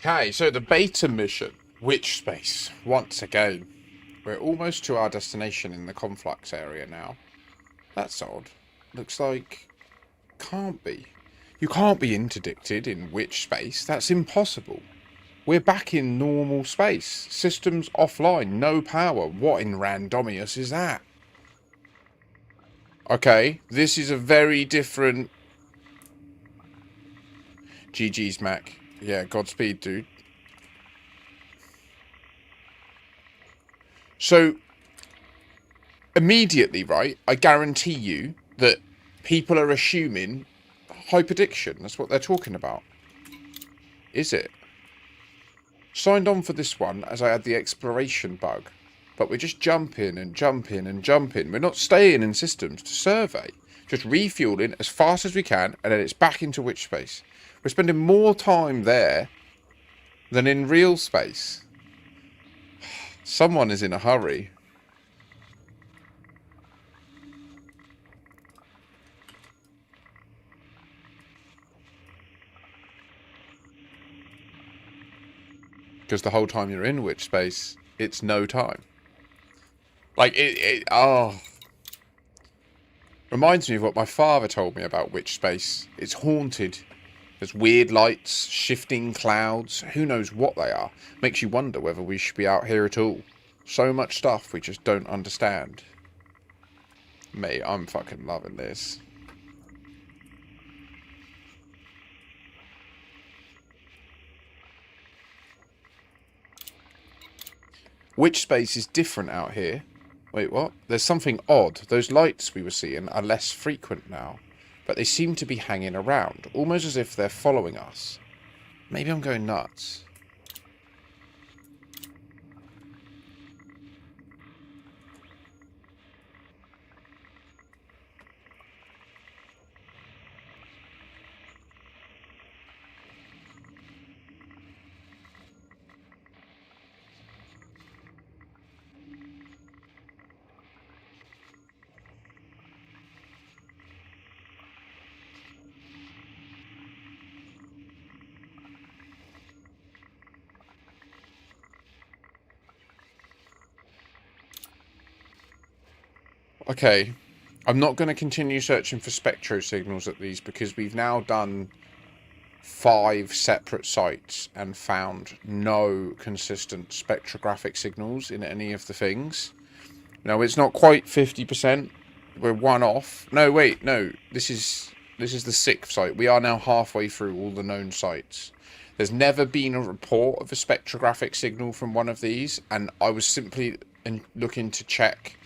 Okay, so the beta mission, Witch Space, once again. We're almost to our destination in the conflux area now. That's odd. Looks like... Can't be. You can't be interdicted in Witch Space. That's impossible. We're back in normal space. Systems offline, no power. What in randomius is that? Okay, this is a very different... GG's, Mac. Yeah, Godspeed, dude. So, immediately, right, I guarantee you that people are assuming hyperdiction. That's what they're talking about. Is it? Signed on for this one as I had the exploration bug. But we're just jumping and jumping and jumping. We're not staying in systems to survey. Just refueling as fast as we can, and then it's back into witch space. We're spending more time there than in real space. Someone is in a hurry. Because the whole time you're in witch space, it's no time. Like, reminds me of what my father told me about witch space. It's haunted. There's weird lights, shifting clouds, who knows what they are. Makes you wonder whether we should be out here at all. So much stuff we just don't understand. Mate, I'm fucking loving this. Witch space is different out here. Wait, what? There's something odd. Those lights we were seeing are less frequent now. But they seem to be hanging around, almost as if they're following us. Maybe I'm going nuts. Okay, I'm not going to continue searching for spectro signals at these because we've now done 5 separate sites and found no consistent spectrographic signals in any of the things. Now, it's not quite 50%. We're one off. No, wait, no. This is the 6th site. We are now halfway through all the known sites. There's never been a report of a spectrographic signal from one of these, and I was simply looking to check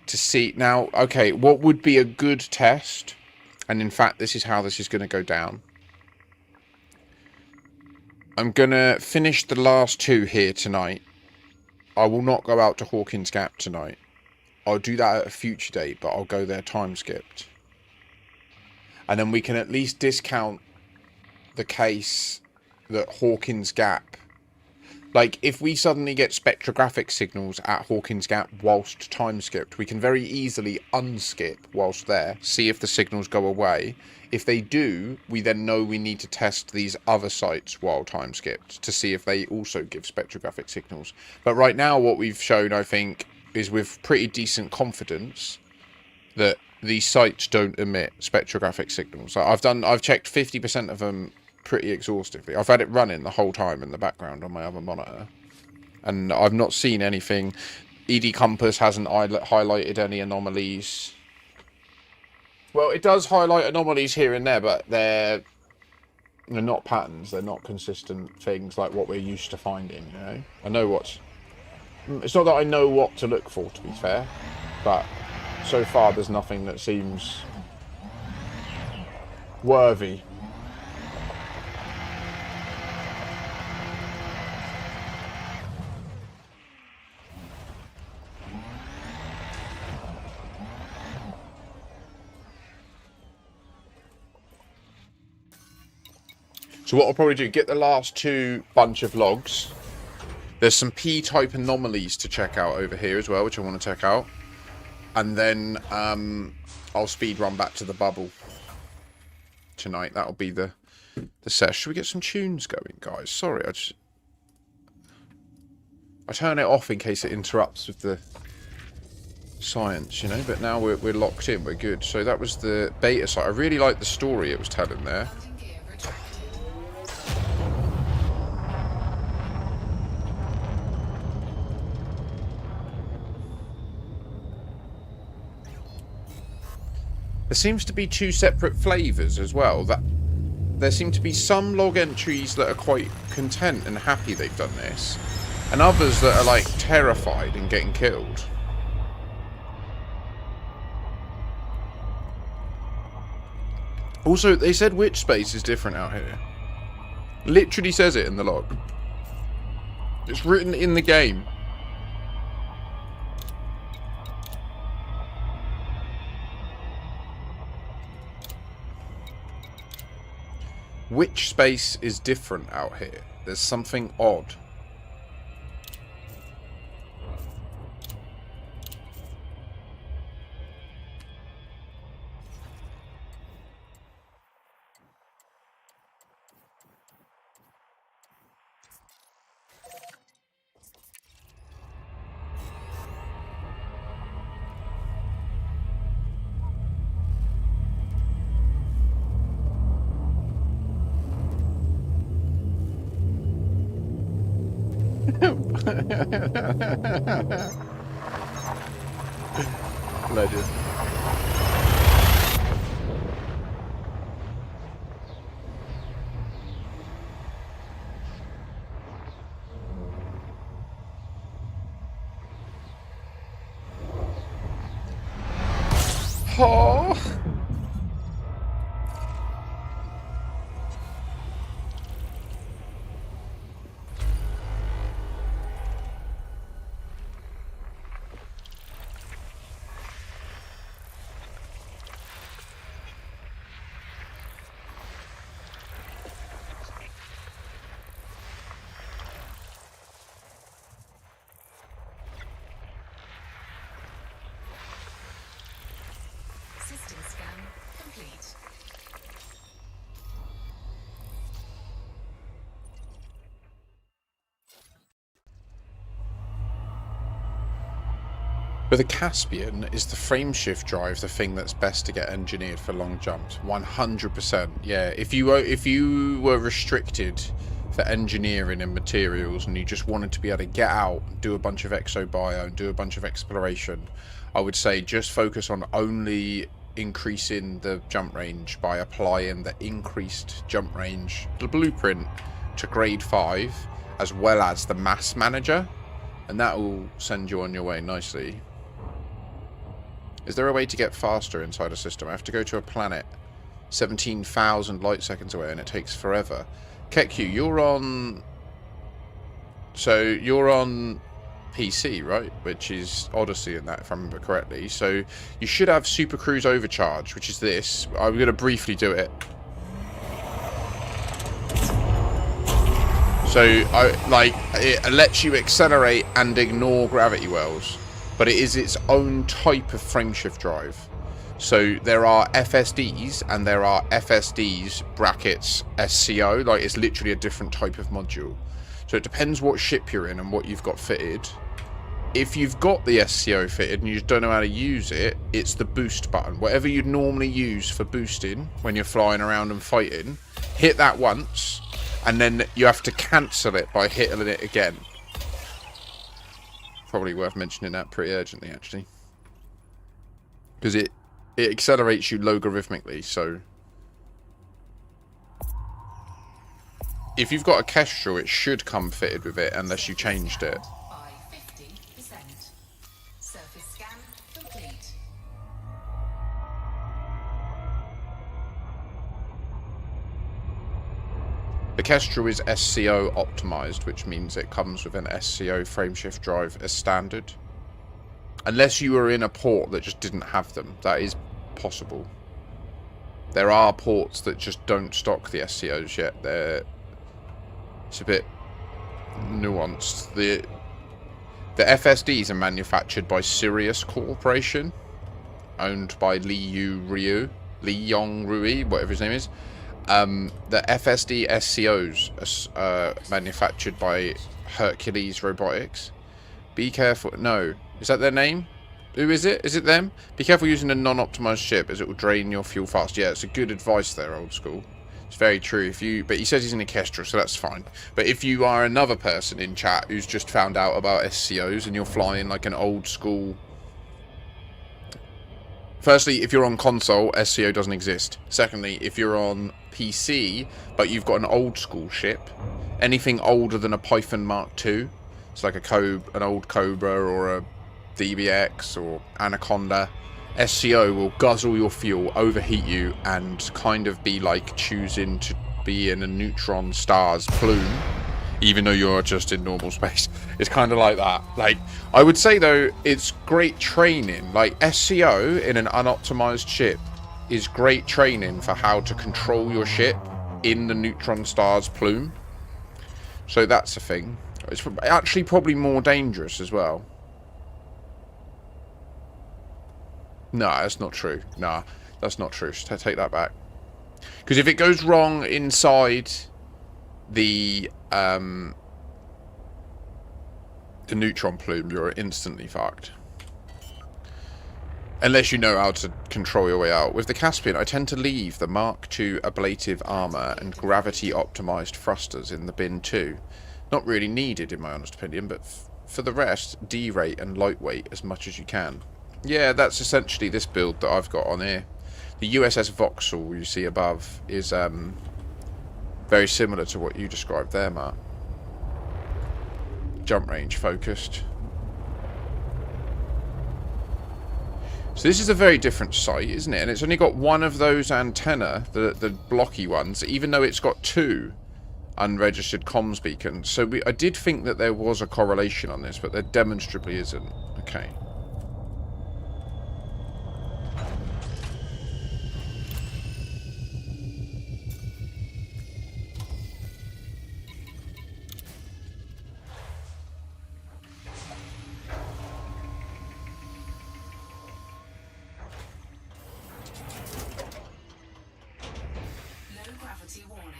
to see. Now, okay, what would be a good test? And in fact, this is how this is going to go down. I'm going to finish the last 2 here tonight. I will not go out to Hawkins Gap tonight. I'll do that at a future date, but I'll go there time skipped. And then we can at least discount the case that Hawkins Gap... Like, if we suddenly get spectrographic signals at Hawkins Gap whilst time skipped, we can very easily unskip whilst there, see if the signals go away. If they do, we then know we need to test these other sites while time skipped to see if they also give spectrographic signals. But right now, what we've shown, I think, is with pretty decent confidence that these sites don't emit spectrographic signals. I've checked 50% of them pretty exhaustively. I've had it running the whole time in the background on my other monitor, and I've not seen anything. ED Compass hasn't highlighted any anomalies. Well, it does highlight anomalies here and there, but they're not patterns. They're not consistent things like what we're used to finding, you know? I know what's... It's not that I know what to look for, to be fair, but so far there's nothing that seems worthy. So what I'll probably do, get the last 2 bunch of logs. There's some P-type anomalies to check out over here as well, which I want to check out. And then I'll speed run back to the bubble tonight. That'll be the set. Should we get some tunes going, guys? Sorry, I turn it off in case it interrupts with the science, you know. But now we're locked in. We're good. So that was the beta site. I really like the story it was telling there. There seems to be 2 separate flavours as well. That there seem to be some log entries that are quite content and happy they've done this, and others that are like terrified and getting killed. Also, they said witch space is different out here. Literally says it in the log. It's written in the game. Which space is different out here? There's something odd. Legend. Oh. System scan With a Caspian, is the frame shift drive the thing that's best to get engineered for long jumps? 100%. Yeah, if you were restricted for engineering and materials and you just wanted to be able to get out, do a bunch of exobio, do a bunch of exploration, I would say just focus on only increasing the jump range by applying the increased jump range, the blueprint, to grade 5, as well as the mass manager, and that will send you on your way nicely. Is there a way to get faster inside a system? I have to go to a planet 17,000 light seconds away and it takes forever. Kekyu, you're on... So, you're on PC, right? Which is Odyssey in that, if I remember correctly. So, you should have Super Cruise Overcharge, which is this. I'm going to briefly do it. So, it lets you accelerate and ignore gravity wells. But it is its own type of frameshift drive. So there are FSDs and there are FSDs brackets SCO. Like, it's literally a different type of module. So it depends what ship you're in and what you've got fitted. If you've got the SCO fitted and you just don't know how to use it, it's the boost button. Whatever you'd normally use for boosting when you're flying around and fighting, hit that once and then you have to cancel it by hitting it again. Probably worth mentioning that pretty urgently, actually, because it accelerates you logarithmically. So if you've got a Kestrel, it should come fitted with it unless you changed it. By 50%. Surface scan complete. The Kestrel is SCO optimized, which means it comes with an SCO frameshift drive as standard. Unless you were in a port that just didn't have them. That is possible. There are ports that just don't stock the SCOs yet. It's a bit nuanced. The FSDs are manufactured by Sirius Corporation, owned by Li Yong Rui, whatever his name is. The FSD SCOs are manufactured by Hercules Robotics. Be careful. No. Is that their name? Who is it? Is it them? Be careful using a non-optimized ship, as it will drain your fuel fast. Yeah, it's a good advice there, old school. It's very true. But he says he's in a Kestrel, so that's fine. But if you are another person in chat who's just found out about SCOs and you're flying like an old school... Firstly, if you're on console, SCO doesn't exist. Secondly, if you're on PC, but you've got an old school ship, anything older than a Python Mark II, it's like an old Cobra or a DBX or Anaconda, SCO will guzzle your fuel, overheat you, and kind of be like choosing to be in a neutron star's plume, even though you're just in normal space. It's kind of like that. Like, I would say though, it's great training. Like, SCO in an unoptimized ship is great training for how to control your ship in the neutron star's plume. So that's a thing. It's actually probably more dangerous as well. No, that's not true. Nah, that's not true. Take that back. Because if it goes wrong inside the neutron plume, you're instantly fucked. Unless you know how to control your way out. With the Caspian, I tend to leave the Mark II ablative armour and gravity-optimised thrusters in the bin too. Not really needed, in my honest opinion, but for the rest, D-rate and lightweight as much as you can. Yeah, that's essentially this build that I've got on here. The USS Vauxhall you see above is very similar to what you described there, Mark. Jump range focused. So this is a very different site, isn't it? And it's only got one of those antenna, the blocky ones, even though it's got two unregistered comms beacons. So I did think that there was a correlation on this, but there demonstrably isn't. Okay. Low gravity warning.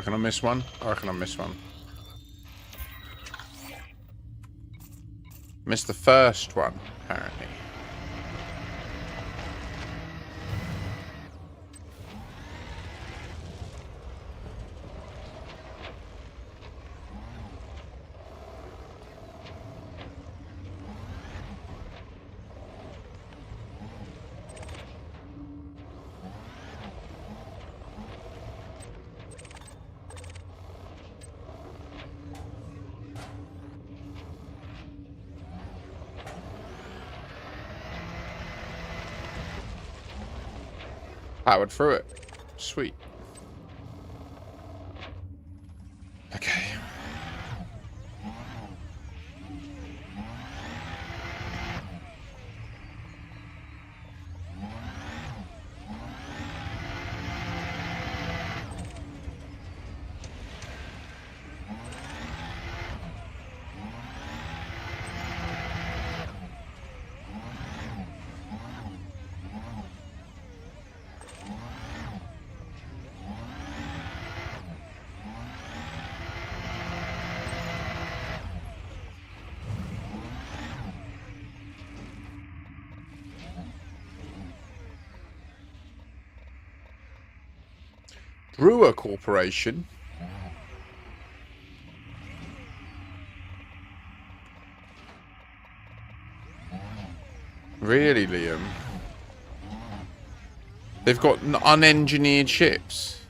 Reckon I miss one? I reckon I miss one. Missed the first one, apparently. Powered through it. Sweet. Okay. Brewer Corporation. Really, Liam? They've got unengineered ships.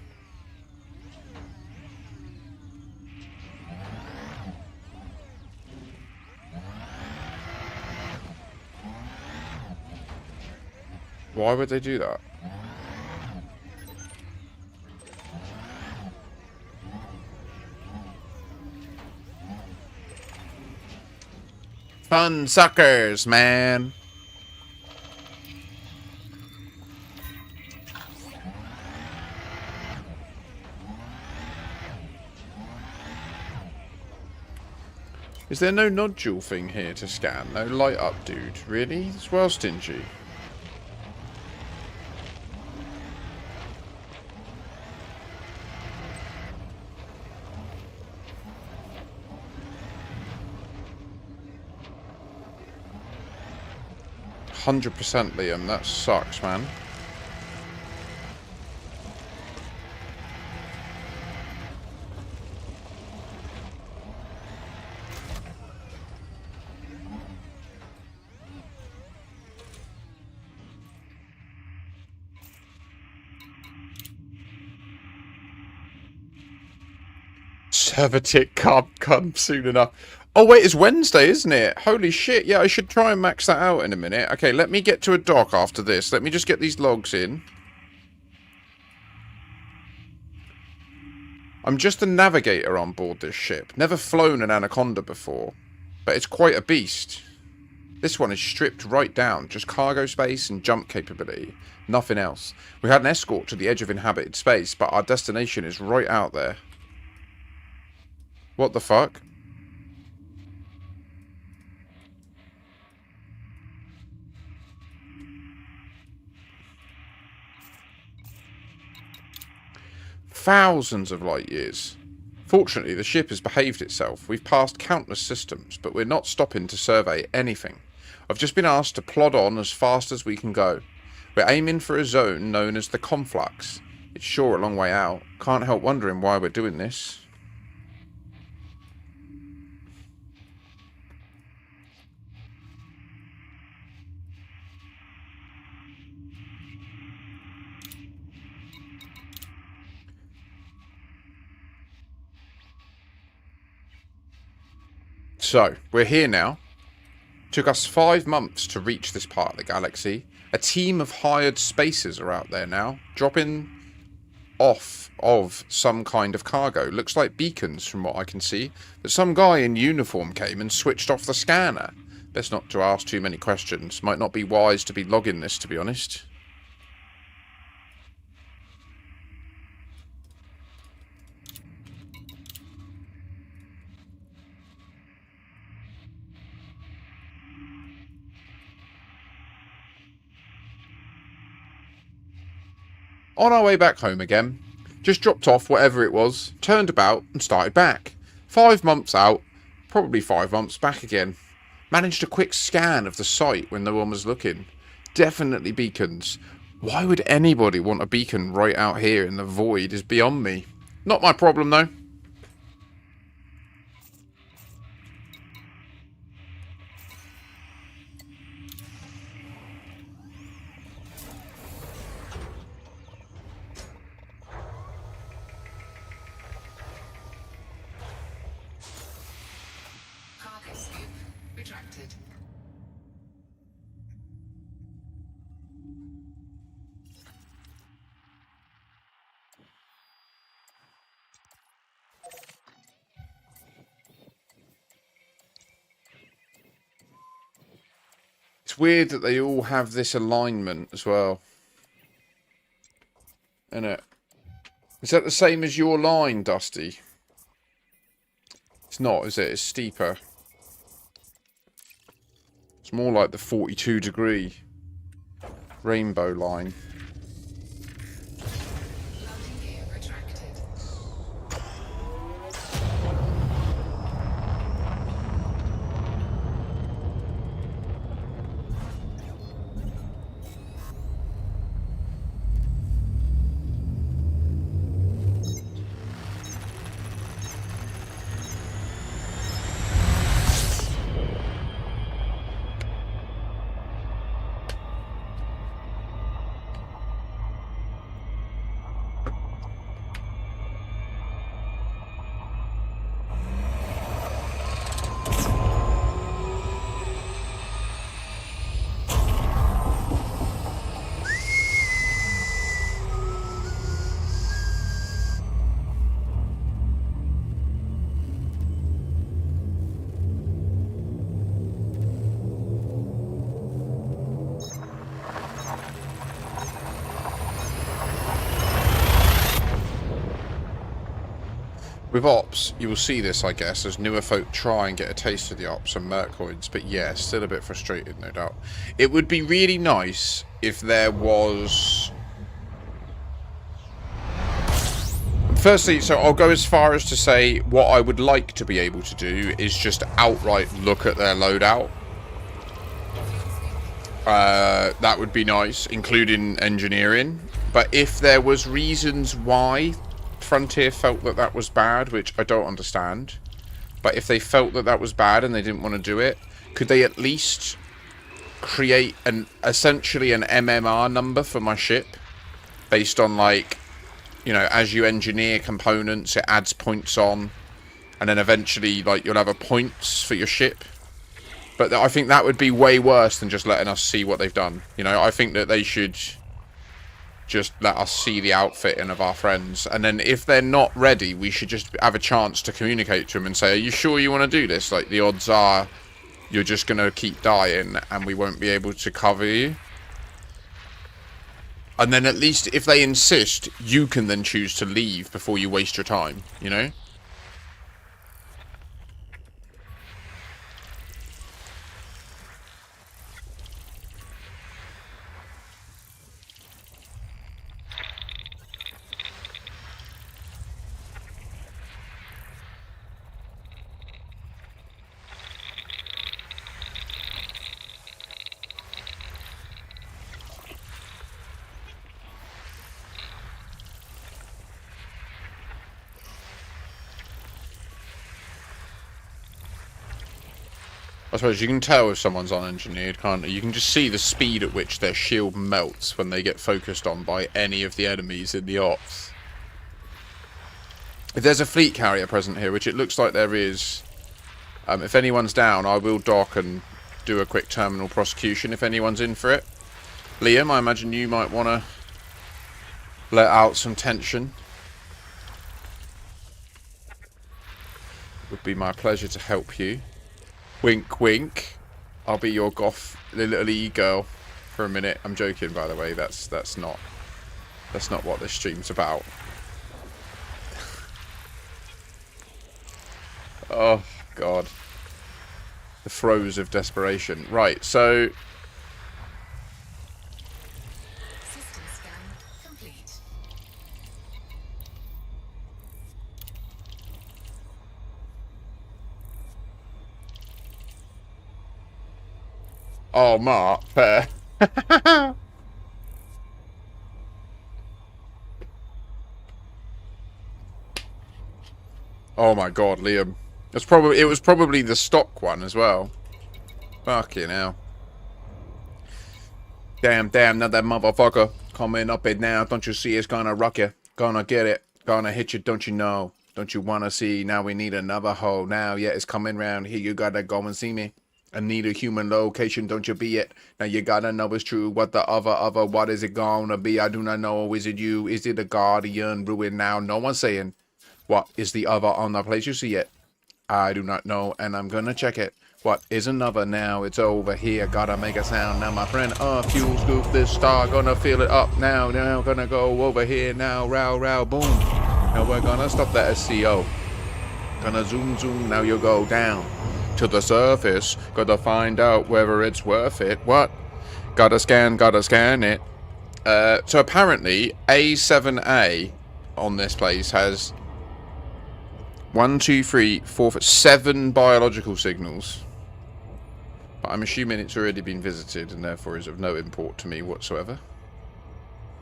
Why would they do that? Fun suckers, man. Is there no nodule thing here to scan? No light up, dude. Really? It's well stingy. %, Liam. That sucks, man. Servatic can't come soon enough. Oh, wait, it's Wednesday, isn't it? Holy shit. Yeah, I should try and max that out in a minute. Okay, let me get to a dock after this. Let me just get these logs in. I'm just a navigator on board this ship. Never flown an Anaconda before. But it's quite a beast. This one is stripped right down. Just cargo space and jump capability. Nothing else. We had an escort to the edge of inhabited space, but our destination is right out there. What the fuck? Thousands of light years. Fortunately, the ship has behaved itself. We've passed countless systems, but we're not stopping to survey anything. I've just been asked to plod on as fast as we can go. We're aiming for a zone known as the Conflux. It's sure a long way out. Can't help wondering why we're doing this. So, we're here now. Took us 5 months to reach this part of the galaxy. A team of hired spacers are out there now, dropping off of some kind of cargo. Looks like beacons from what I can see. But some guy in uniform came and switched off the scanner. Best not to ask too many questions. Might not be wise to be logging this, to be honest. On our way back home again, Just dropped off whatever it was, turned about and started back. 5 months out, probably 5 months back again. Managed a quick scan of the site when no one was looking. Definitely beacons. Why would anybody want a beacon right out here in the void is beyond me. Not my problem though. Cargo scoop retracted. It's weird that they all have this alignment as well. Isn't it? Is that the same as your line, Dusty? It's not, is it? It's steeper. It's more like the 42-degree rainbow line. Landing gear retracted. With ops, you will see this, I guess, as newer folk try and get a taste of the ops and mercoids, but yeah, still a bit frustrated, no doubt. It would be really nice if there was... Firstly, so I'll go as far as to say what I would like to be able to do is just outright look at their loadout. That would be nice, including engineering. But if there was reasons why Frontier felt that that was bad, which I don't understand, but if they felt that that was bad and they didn't want to do it, could they at least create essentially an MMR number for my ship based on, like, you know, as you engineer components, it adds points on, and then eventually, like, you'll have a points for your ship. But I think that would be way worse than just letting us see what they've done. You know, I think that they should just let us see the outfitting of our friends, and then if they're not ready, we should just have a chance to communicate to them and say, are you sure you want to do this? Like, the odds are you're just going to keep dying and we won't be able to cover you. And then at least if they insist, you can then choose to leave before you waste your time, you know? I suppose you can tell if someone's unengineered, can't you? You can just see the speed at which their shield melts when they get focused on by any of the enemies in the ops. If there's a fleet carrier present here, which it looks like there is, if anyone's down, I will dock and do a quick terminal prosecution if anyone's in for it. Liam, I imagine you might want to let out some tension. It would be my pleasure to help you. Wink, wink. I'll be your goth, the little e-girl for a minute. I'm joking, by the way. That's not what this stream's about. Oh God, the throes of desperation. Right, so System scan complete. Oh, Mark, fair. Oh my God, Liam. It was probably the stock one as well. Fucking hell. Damn, now that motherfucker coming up it now. Don't you see it's gonna rock you? Gonna get it. Gonna hit you, don't you know? Don't you wanna see? Now we need another hoe. Now, yeah, it's coming round. Here you gotta go and see me. I need a human location, don't you be it? Now you gotta know it's true. What the other, what is it gonna be? I do not know. Is it you? Is it a guardian? Ruin now? No one's saying. What is the other on the place you see it? I do not know, and I'm gonna check it. What is another now? It's over here. Gotta make a sound now, my friend. Fuel scoop this star. Gonna fill it up now. Now gonna go over here now. Row, boom. Now we're gonna stop that SCO. Gonna zoom. Now you go down to the surface. Gotta find out whether it's worth it. What? Gotta scan it. So apparently A7A on this place has 1, 2, 3, 4, 5, 7 biological signals. But I'm assuming it's already been visited and therefore is of no import to me whatsoever.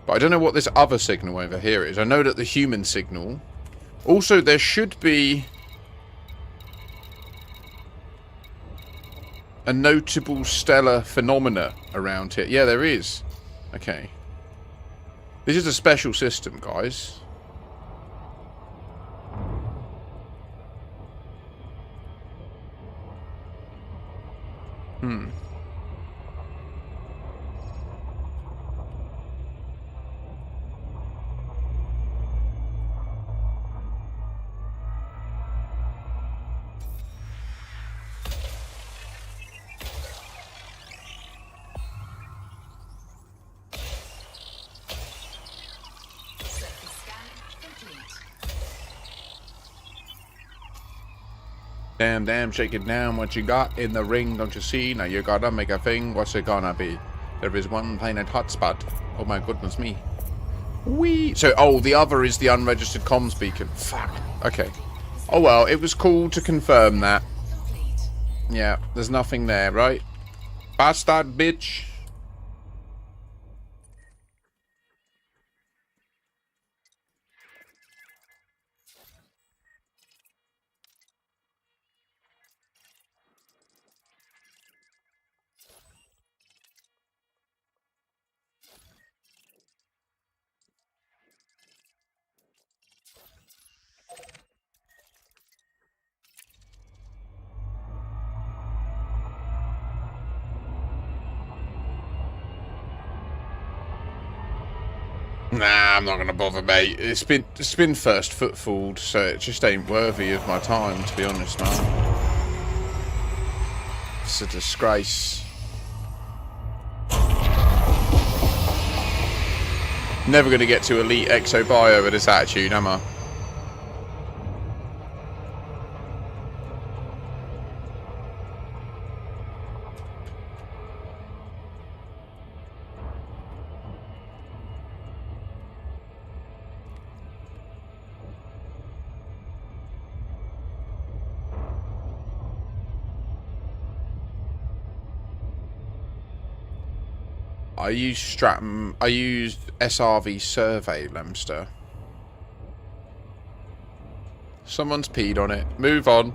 But I don't know what this other signal over here is. I know that the human signal... Also, there should be a notable stellar phenomena around here. Yeah, there is. Okay. This is a special system, guys. Surface scan complete. Damn, shake it down. What you got in the ring, don't you see? Now you gotta make a thing. What's it gonna be? There is one planet hotspot. Oh my goodness me. Wee. So, oh, the other is the unregistered comms beacon. Fuck. Okay. Oh well, it was cool to confirm that. Complete. Yeah, there's nothing there, right? Bastard bitch. Nah, I'm not gonna bother, mate. It's been first footfalled, so it just ain't worthy of my time, to be honest, man. It's a disgrace. Never gonna get to Elite Exo Bio with this attitude, am I? I used SRV Survey, Lemster. Someone's peed on it. Move on.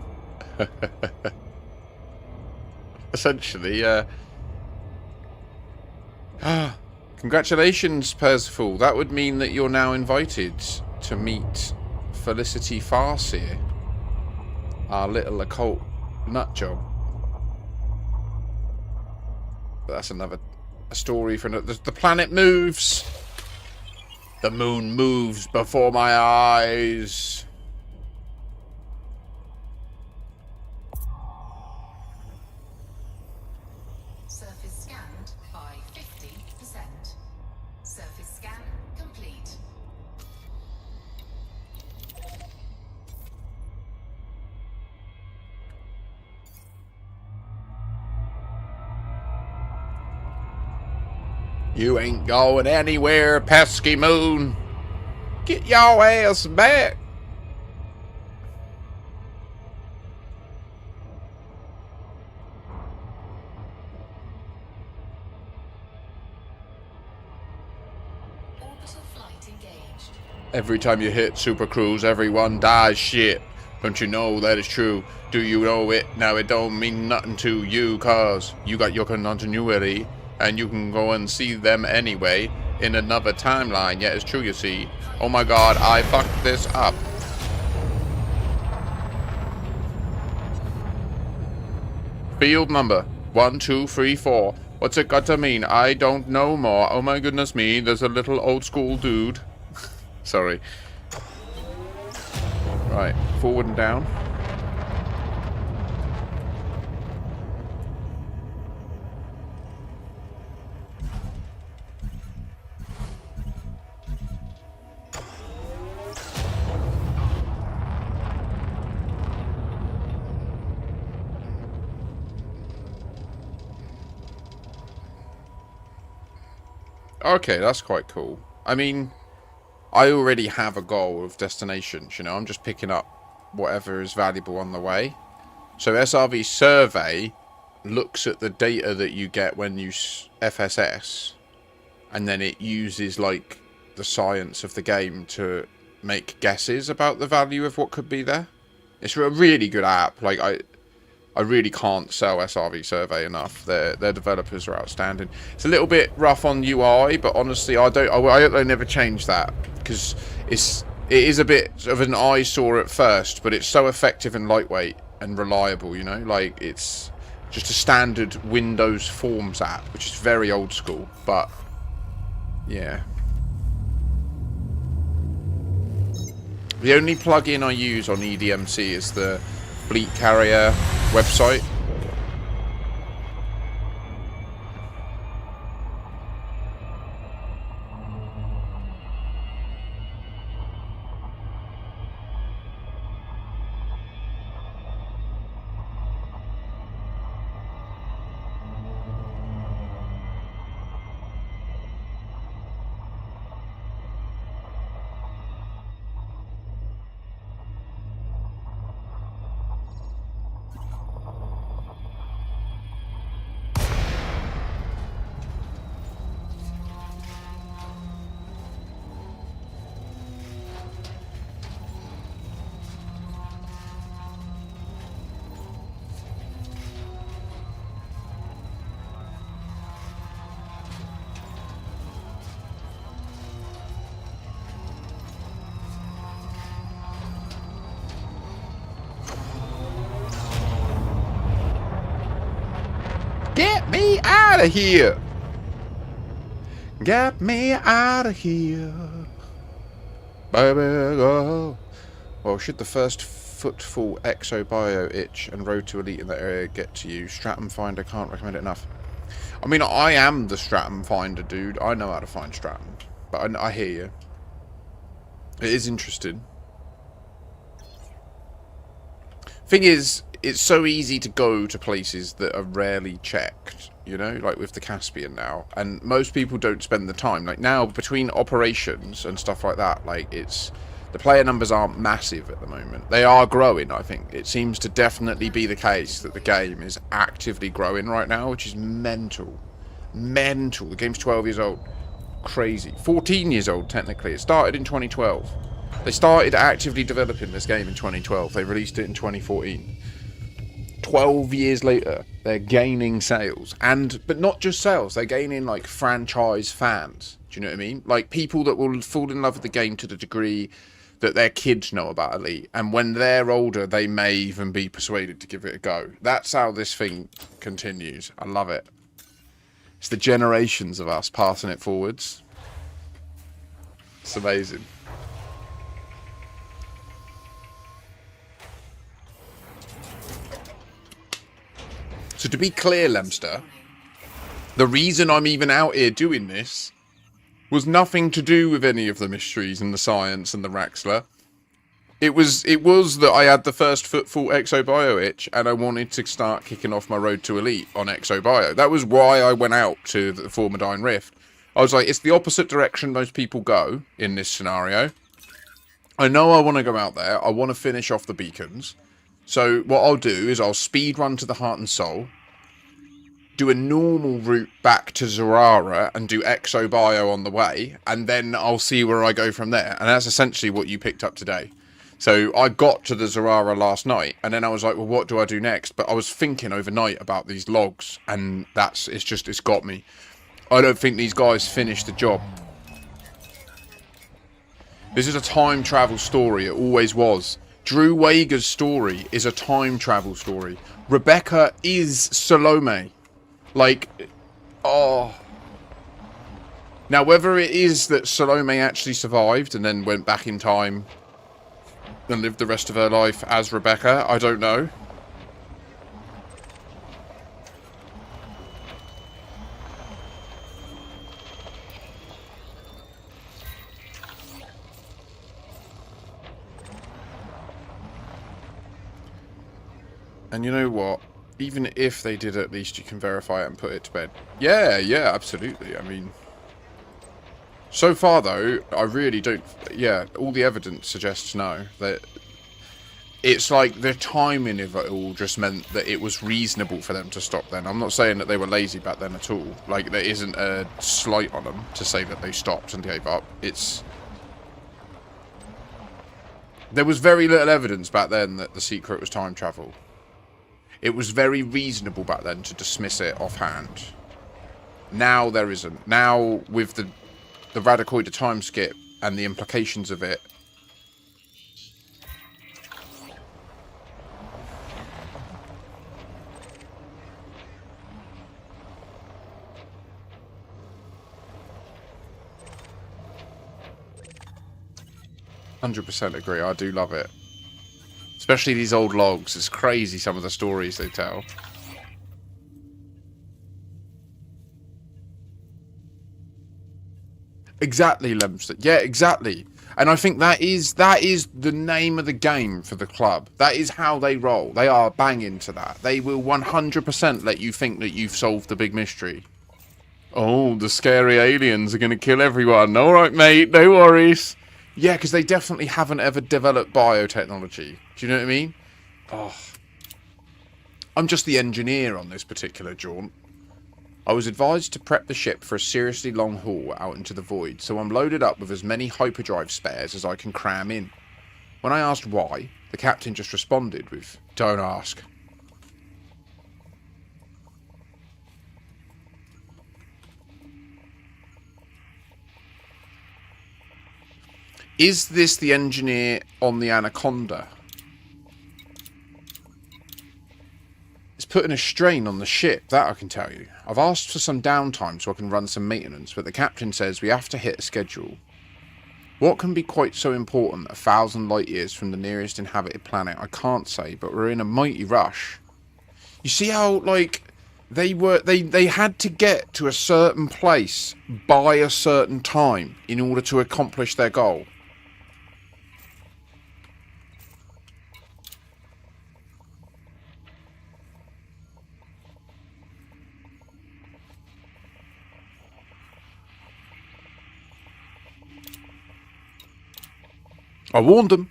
Essentially, congratulations, Percival. That would mean that you're now invited to meet Felicity Farseer, our little occult nutjob. But that's another story for another. The planet moves. The moon moves before my eyes. Surface scanned by 50%. Surface scan complete. You ain't going anywhere, pesky moon. Get your ass back. engaged. Every time you hit Super Cruise, everyone dies shit. Don't you know that is true? Do you know it? Now it don't mean nothing to you, cause you got your continuity, and you can go and see them anyway in another timeline. Yeah, it's true, you see. Oh my god, I fucked this up. Field number 1, 2, 3, 4. What's it got to mean? I don't know more. Oh my goodness me, there's a little old school dude. Sorry. Right, forward and down. Okay, that's quite cool. I mean, I already have a goal of destinations, you know, I'm just picking up whatever is valuable on the way. So SRV Survey looks at the data that you get when you FSS, and then it uses, like, the science of the game to make guesses about the value of what could be there. It's a really good app. Like, I really can't sell SRV Survey enough. Their developers are outstanding. It's a little bit rough on UI, but honestly, I hope they never change that, because it is a bit of an eyesore at first, but it's so effective and lightweight and reliable. You know, like it's just a standard Windows Forms app, which is very old school, but yeah. The only plugin I use on EDMC is the Fleet Carrier website. Get me out of here! Get me out of here! Baby, go! Well, should the first footfall exobio itch and road to elite in that area get to you, Stratum Finder can't recommend it enough. I mean, I am the Stratum Finder, dude. I know how to find Stratum. But I hear you. It is interesting. Thing is, it's so easy to go to places that are rarely checked, you know, like with the Caspian now, and most people don't spend the time. Like now, between operations and stuff like that, like the player numbers aren't massive at the moment. They are growing, I think. It seems to definitely be the case that the game is actively growing right now, which is mental. Mental. The game's 12 years old. Crazy. 14 years old, technically. It started in 2012. They started actively developing this game in 2012. They released it in 2014. 12 years later, they're gaining sales. But not just sales, they're gaining, like, franchise fans. Do you know what I mean? Like, people that will fall in love with the game to the degree that their kids know about Elite. And when they're older, they may even be persuaded to give it a go. That's how this thing continues. I love it. It's the generations of us passing it forwards. It's amazing. So to be clear, Lemster, the reason I'm even out here doing this was nothing to do with any of the mysteries and the science and the Raxler. It was that I had the first footfall exobio itch and I wanted to start kicking off my road to elite on exobio. That was why I went out to the Formadine Rift. I was like, it's the opposite direction most people go in this scenario. I know I want to go out there. I want to finish off the beacons. So what I'll do is I'll speed run to the Heart and Soul. do a normal route back to Zerara and do exobio on the way, and then I'll see where I go from there. And that's essentially what you picked up today. So I got to the Zerara last night, and then I was like, well, what do I do next? But I was thinking overnight about these logs, and it's got me. I don't think these guys finished the job. This is a time travel story. It always was. Drew Wager's story is a time travel story. Rebecca is Salome. Like, oh. Now, whether it is that Salome actually survived and then went back in time and lived the rest of her life as Rebecca, I don't know. And you know what? Even if they did, at least you can verify it and put it to bed. Yeah, yeah, absolutely. I mean, so far though, I really don't. Yeah, all the evidence suggests no. That it's like the timing of it all just meant that it was reasonable for them to stop then. I'm not saying that they were lazy back then at all. Like, there isn't a slight on them to say that they stopped and gave up. There was very little evidence back then that the secret was time travel. It was very reasonable back then to dismiss it offhand. Now there isn't. Now, with the Radicoid time skip and the implications of it, %, agree. I do love it. Especially these old logs. It's crazy, some of the stories they tell. Exactly, Lemster. Yeah, exactly. And I think that is the name of the game for the club. That is how they roll. They are banging to that. They will 100% let you think that you've solved the big mystery. Oh, the scary aliens are going to kill everyone. All right, mate. No worries. Yeah, because they definitely haven't ever developed biotechnology. Do you know what I mean? Oh. I'm just the engineer on this particular jaunt. I was advised to prep the ship for a seriously long haul out into the void, so I'm loaded up with as many hyperdrive spares as I can cram in. When I asked why, the captain just responded with, "Don't ask." Is this the engineer on the Anaconda? It's putting a strain on the ship, that I can tell you. I've asked for some downtime so I can run some maintenance, but the captain says we have to hit a schedule. What can be quite so important 1,000 light years from the nearest inhabited planet, I can't say, but we're in a mighty rush. You see how, like, they had to get to a certain place by a certain time in order to accomplish their goal. I warned them.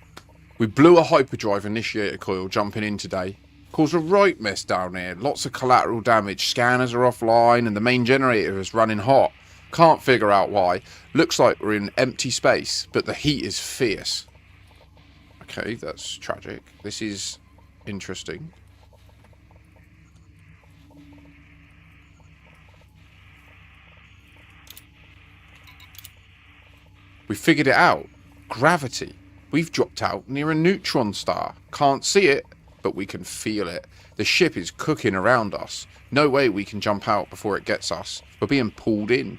We blew a hyperdrive initiator coil jumping in today. Caused a right mess down here. Lots of collateral damage. Scanners are offline and the main generator is running hot. Can't figure out why. Looks like we're in empty space, but the heat is fierce. Okay, that's tragic. This is interesting. We figured it out. Gravity. We've dropped out near a neutron star. Can't see it, but we can feel it. The ship is cooking around us. No way we can jump out before it gets us. We're being pulled in.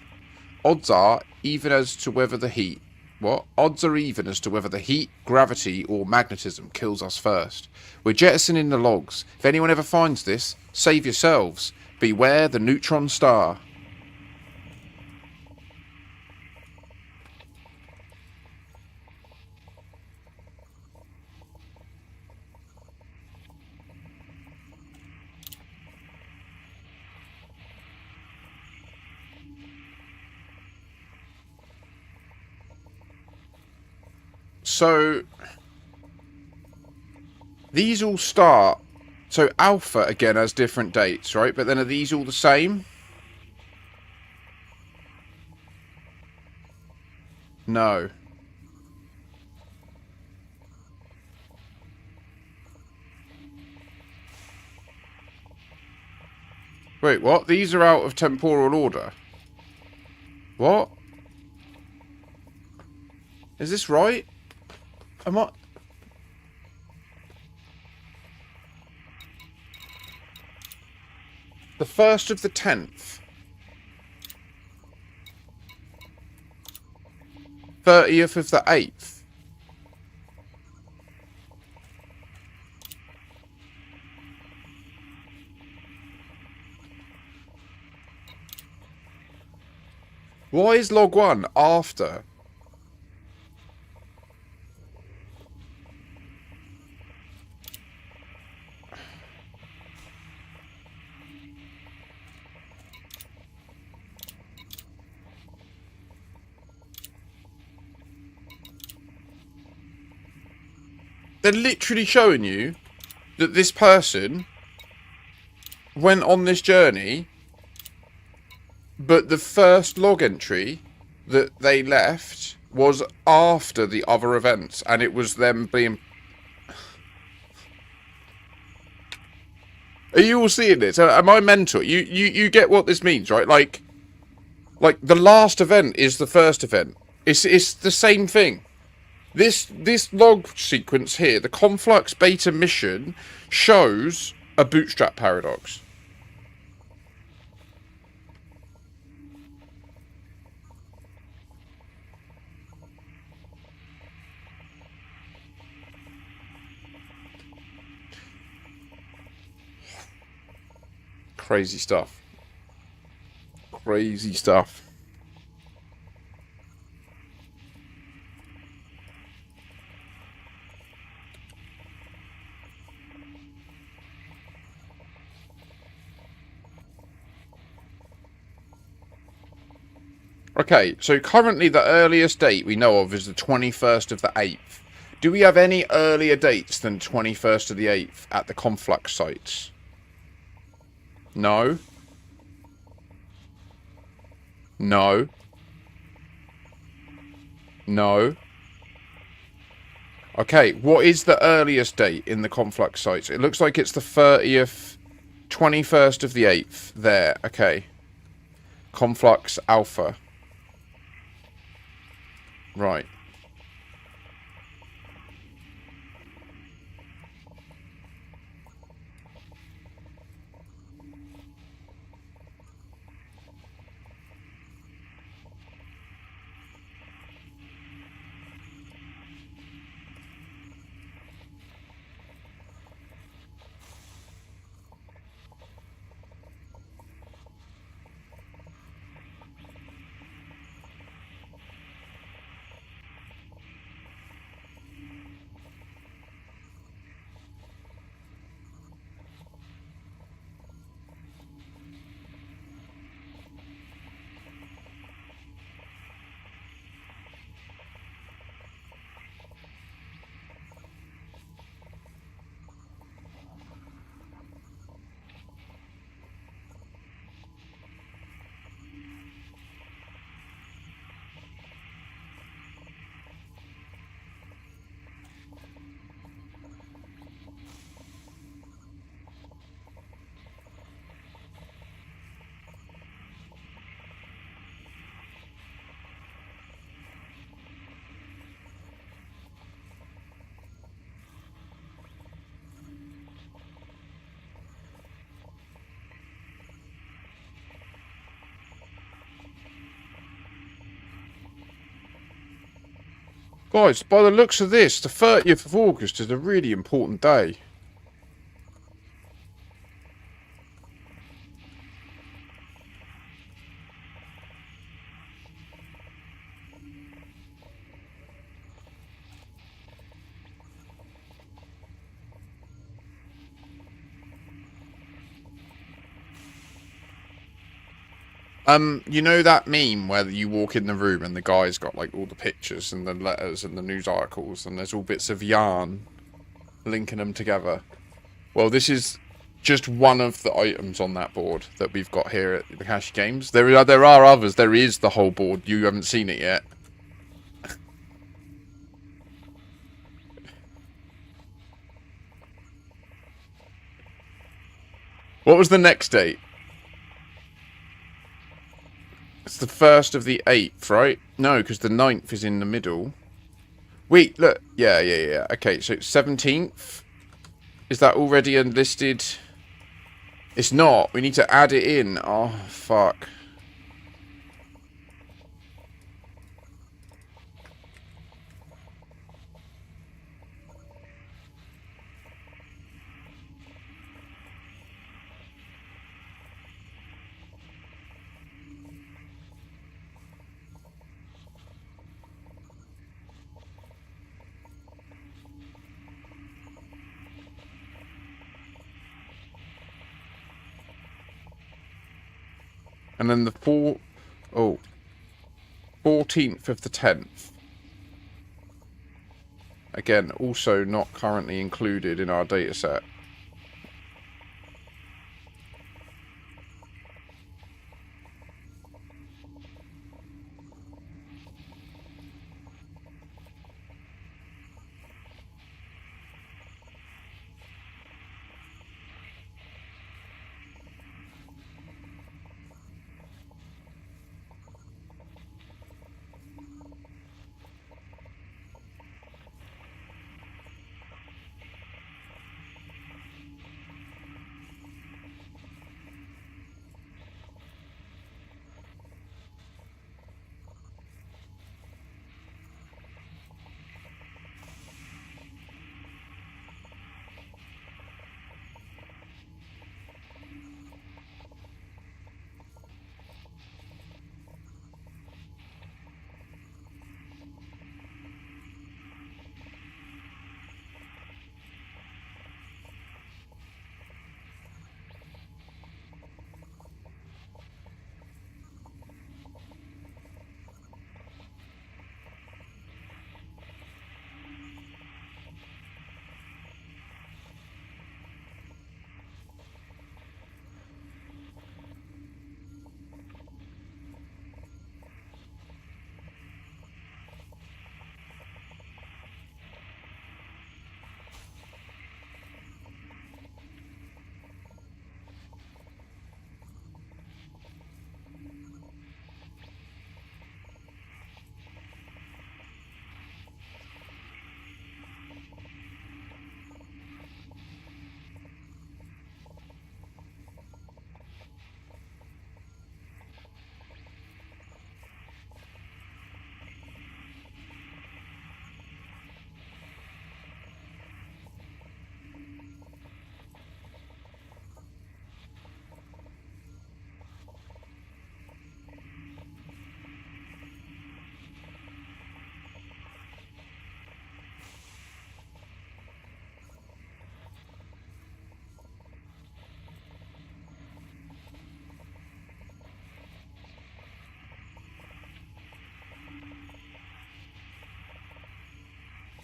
Odds are even as to whether the heat... What? Odds are even as to whether the heat, gravity, or magnetism kills us first. We're jettisoning the logs. If anyone ever finds this, save yourselves. Beware the neutron star. So, these all start So Alpha, again, has different dates, right? But then are these all the same? No. Wait, what? These are out of temporal order. What? Is this right? Am I... The 1st of the 10th. 30th of the 8th. Why is log 1 after? They're literally showing you that this person went on this journey, but the first log entry that they left was after the other events, and it was them being... Are you all seeing this? Am I mental? You get what this means, right? Like the last event is the first event. It's the same thing. This log sequence here, the Conflux beta mission, shows a bootstrap paradox. Crazy stuff. Crazy stuff. Okay, so currently the earliest date we know of is the 21st of the 8th. Do we have any earlier dates than 21st of the 8th at the Conflux sites? No. No. No. Okay, what is the earliest date in the Conflux sites? It looks like it's the 30th, 21st of the 8th. There, okay. Conflux Alpha. Right. Guys, by the looks of this, the 30th of August is a really important day. You know that meme where you walk in the room and the guy's got like all the pictures and the letters and the news articles and there's all bits of yarn linking them together? Well, this is just one of the items on that board that we've got here at the Cash Games. There are others. There is the whole board. You haven't seen it yet. What was the next date? It's the 1st of the 8th, right? No, because the 9th is in the middle. Wait, look. Yeah. Okay, so 17th. Is that already enlisted? It's not. We need to add it in. Oh, fuck. And then the 14th of the 10th. Again, also not currently included in our dataset.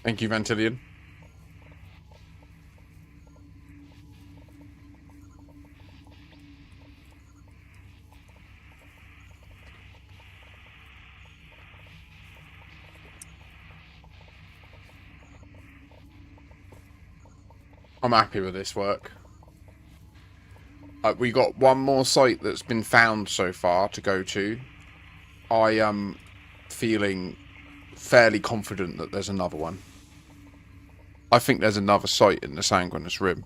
Thank you, Vantillion. I'm happy with this work. We got one more site that's been found so far to go to. I am feeling fairly confident that there's another one. I think there's another site in the Sanguinis Rim.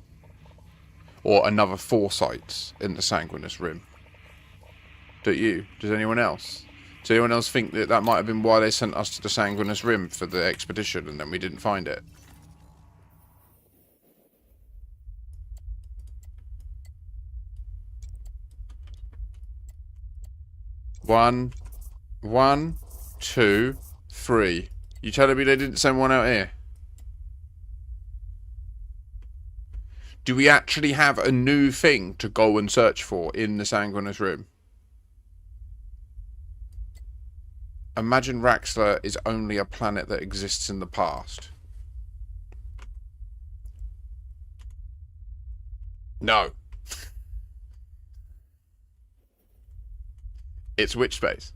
Or another 4 sites in the Sanguinis Rim. Don't you? Does anyone else? Does anyone else think that that might have been why they sent us to the Sanguinis Rim for the expedition and then we didn't find it? One, 2, 3. You telling me they didn't send one out here? Do we actually have a new thing to go and search for in the Sanguinis Rim? Imagine Raxxla is only a planet that exists in the past. No. It's which space?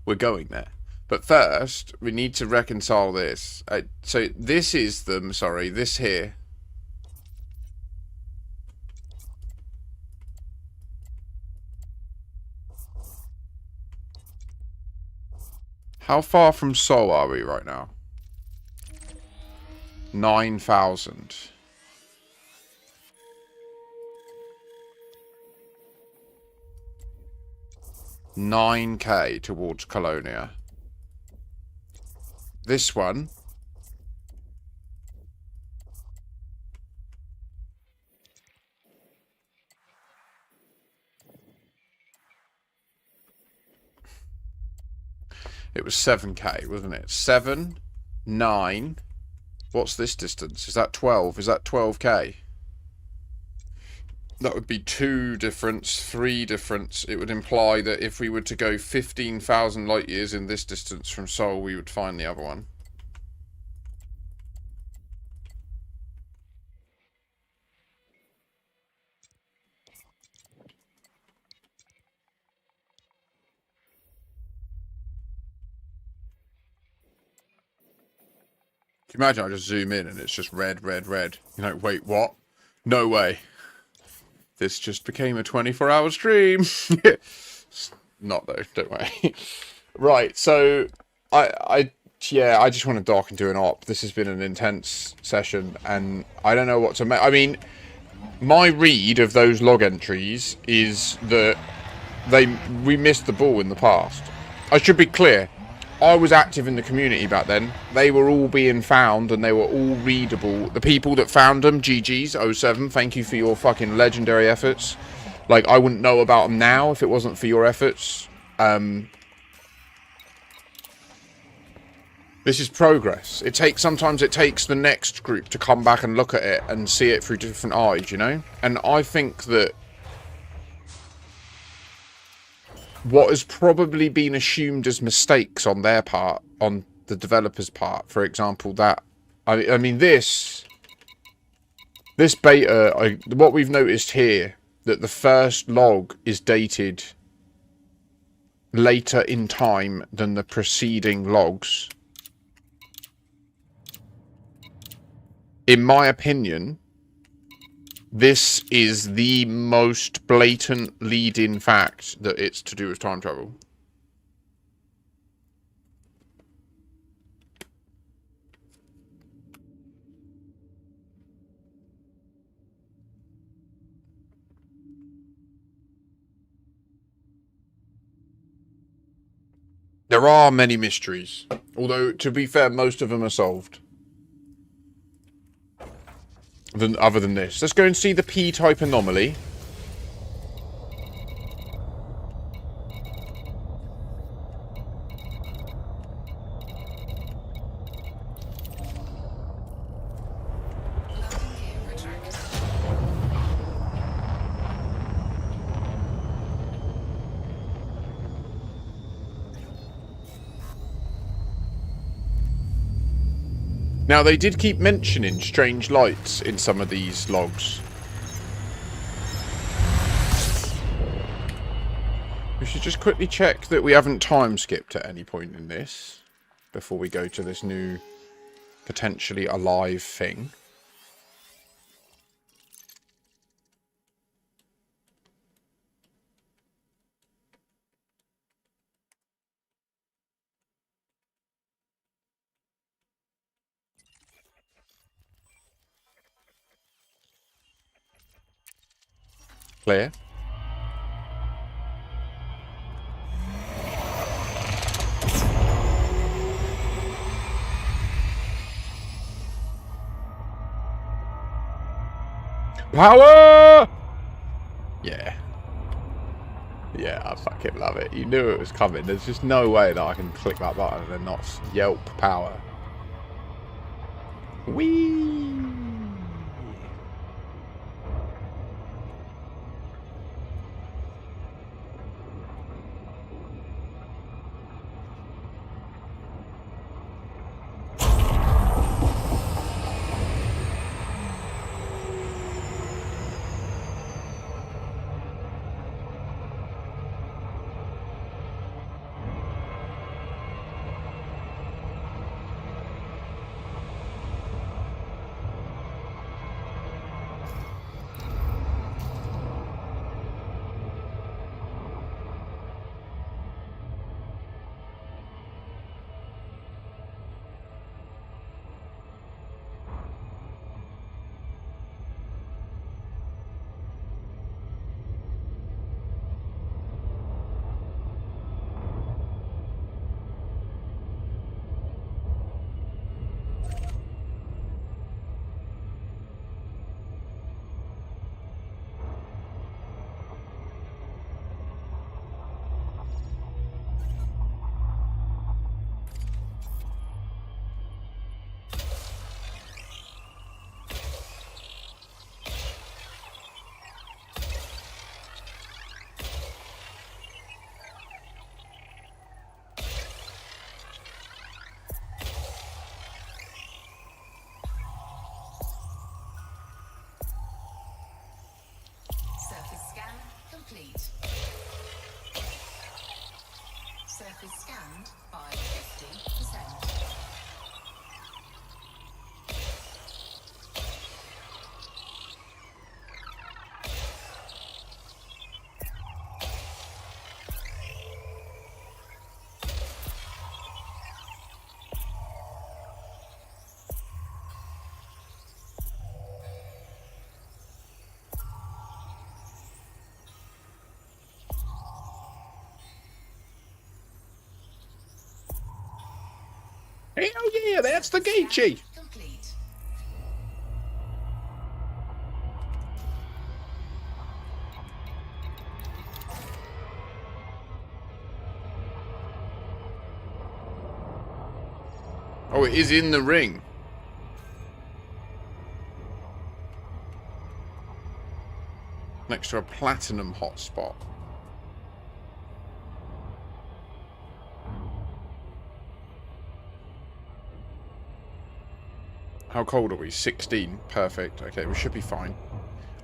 We're going there. But first, we need to reconcile this. So this is them, sorry, this here. How far from Sol are we right now? 9,000. $9K towards Colonia. This one. It was 7K, wasn't it? 7, 9. What's this distance? Is that 12? Is that 12K? That would be 2 difference, 3 difference. It would imply that if we were to go 15,000 light years in this distance from Sol, we would find the other one. Can you imagine I just zoom in and it's just red, red, red? You know, wait, what? No way. This just became a 24-hour stream. Not though, don't worry. Right, so I just want to dock and do an op. This has been an intense session and I don't know what to make. I mean, my read of those log entries is that we missed the ball in the past. I should be clear. I was active in the community back then. They were all being found and they were all readable. The people that found them, GG's 07, thank you for your fucking legendary efforts. Like, I wouldn't know about them now if it wasn't for your efforts. This is progress. Sometimes it takes the next group to come back and look at it and see it through different eyes, you know? And I think that what has probably been assumed as mistakes on their part, on the developer's part, for example, that I mean this beta, what we've noticed here, that the first log is dated later in time than the preceding logs. In my opinion, this is the most blatant lead-in fact that it's to do with time travel. There are many mysteries, although, to be fair, most of them are solved. Other than this. Let's go and see the P-type anomaly. Now, they did keep mentioning strange lights in some of these logs. We should just quickly check that we haven't time skipped at any point in this before we go to this new, potentially alive thing. Clear. Power! Yeah. Yeah, I fucking love it. You knew it was coming. There's just no way that I can click that button and not yelp power. Whee! surface scanned by 50%. Hell yeah, that's the Geechee! Complete. Oh, it is in the ring. Next to a platinum hotspot. How cold are we? 16. Perfect. Okay, we should be fine.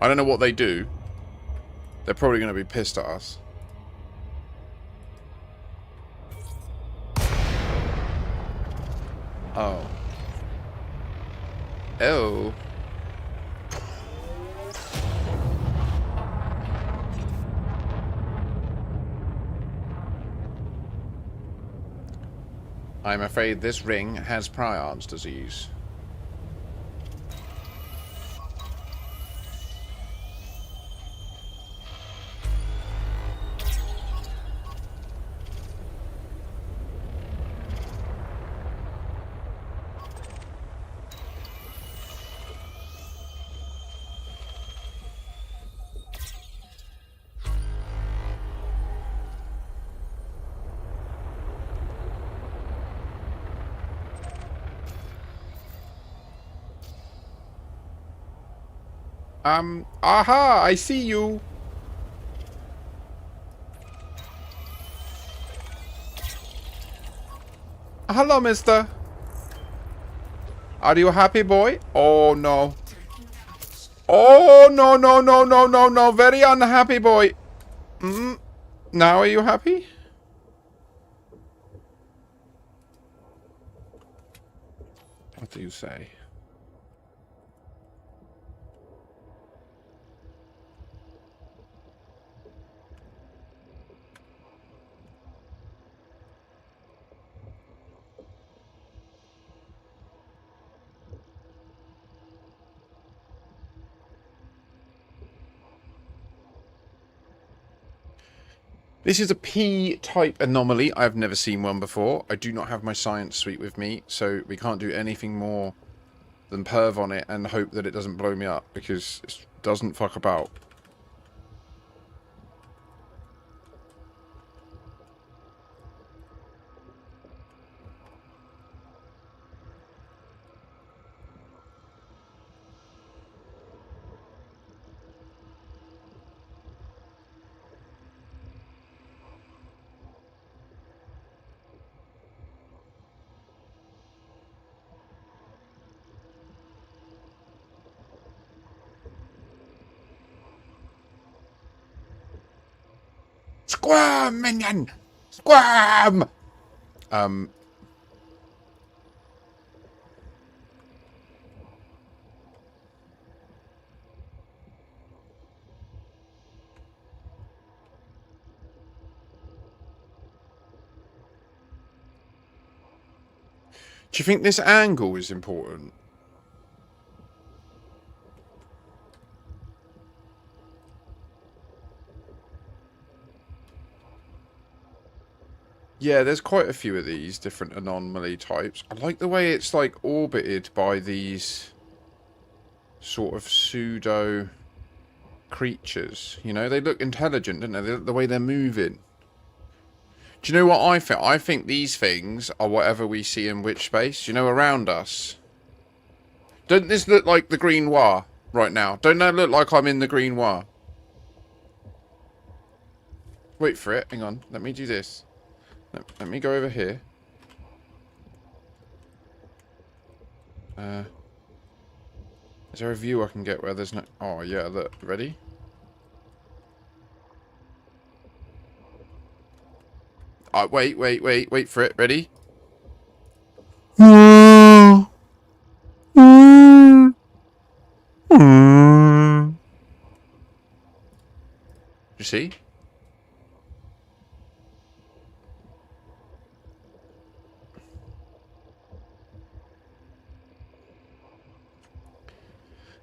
I don't know what they do. They're probably going to be pissed at us. Oh. Oh. I'm afraid this ring has prions disease. Aha, I see you. Hello, mister. Are you happy, boy? Oh, no. Oh, no, no, no, no, no, no. Very unhappy, boy. Now are you happy? What do you say? This is a P-type anomaly. I've never seen one before. I do not have my science suite with me, so we can't do anything more than perv on it and hope that it doesn't blow me up, because it doesn't fuck about. Squirm, minion! Squirm! Do you think this angle is important? Yeah, there's quite a few of these different anomaly types. I like the way it's like orbited by these sort of pseudo creatures. You know, they look intelligent, don't they? The way they're moving. Do you know what I think? I think these things are whatever we see in witch space. You know, around us. Doesn't this look like the green noir right now? Don't that look like I'm in the green noir? Wait for it. Hang on. Let me do this. Let me go over here. Is there a view I can get where there's no... Oh, yeah, look. Ready? Wait for it. Ready? You see?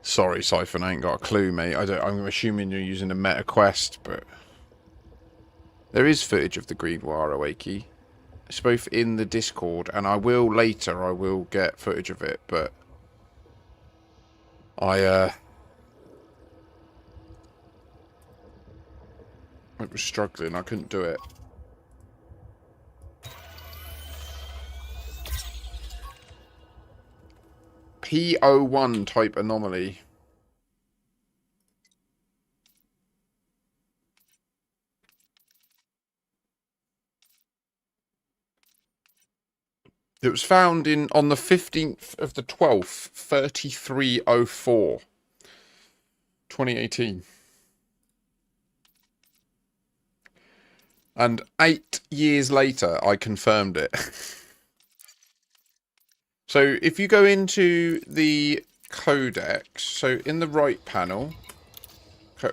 Sorry, Siphon, I ain't got a clue, mate. I'm assuming you're using a meta quest, but there is footage of the Greenwire Awakey. It's both in the Discord, and I will get footage of it, but I was struggling. I couldn't do it. P01 type anomaly. It was found on the 15th of the 12th, 3304, 2018. And 8 years later, I confirmed it. So if you go into the codex, so in the right panel...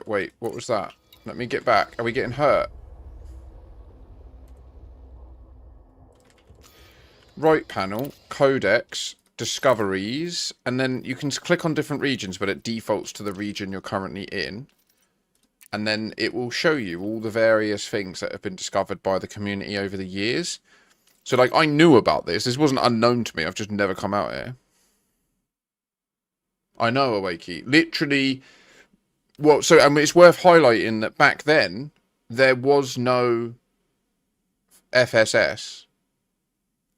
Wait, what was that? Let me get back. Are we getting hurt? Right panel, codex, discoveries, and then you can click on different regions, but it defaults to the region you're currently in. And then it will show you all the various things that have been discovered by the community over the years. So, like, I knew about this. This wasn't unknown to me. I've just never come out here. I know, Awakey. Literally, well, so, I mean, it's worth highlighting that back then, there was no FSS.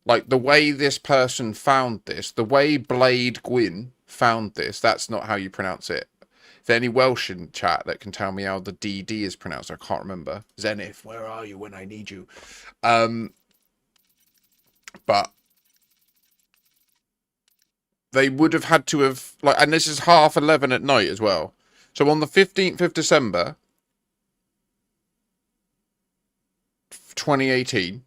Like, the way this person found this, the way Blade Gwyn found this, that's not how you pronounce it. Is there any Welsh in chat that can tell me how the DD is pronounced? I can't remember. Zenith, where are you when I need you? But they would have had to have, like, and this is 11:30 at night as well. So on the 15th of December, 2018,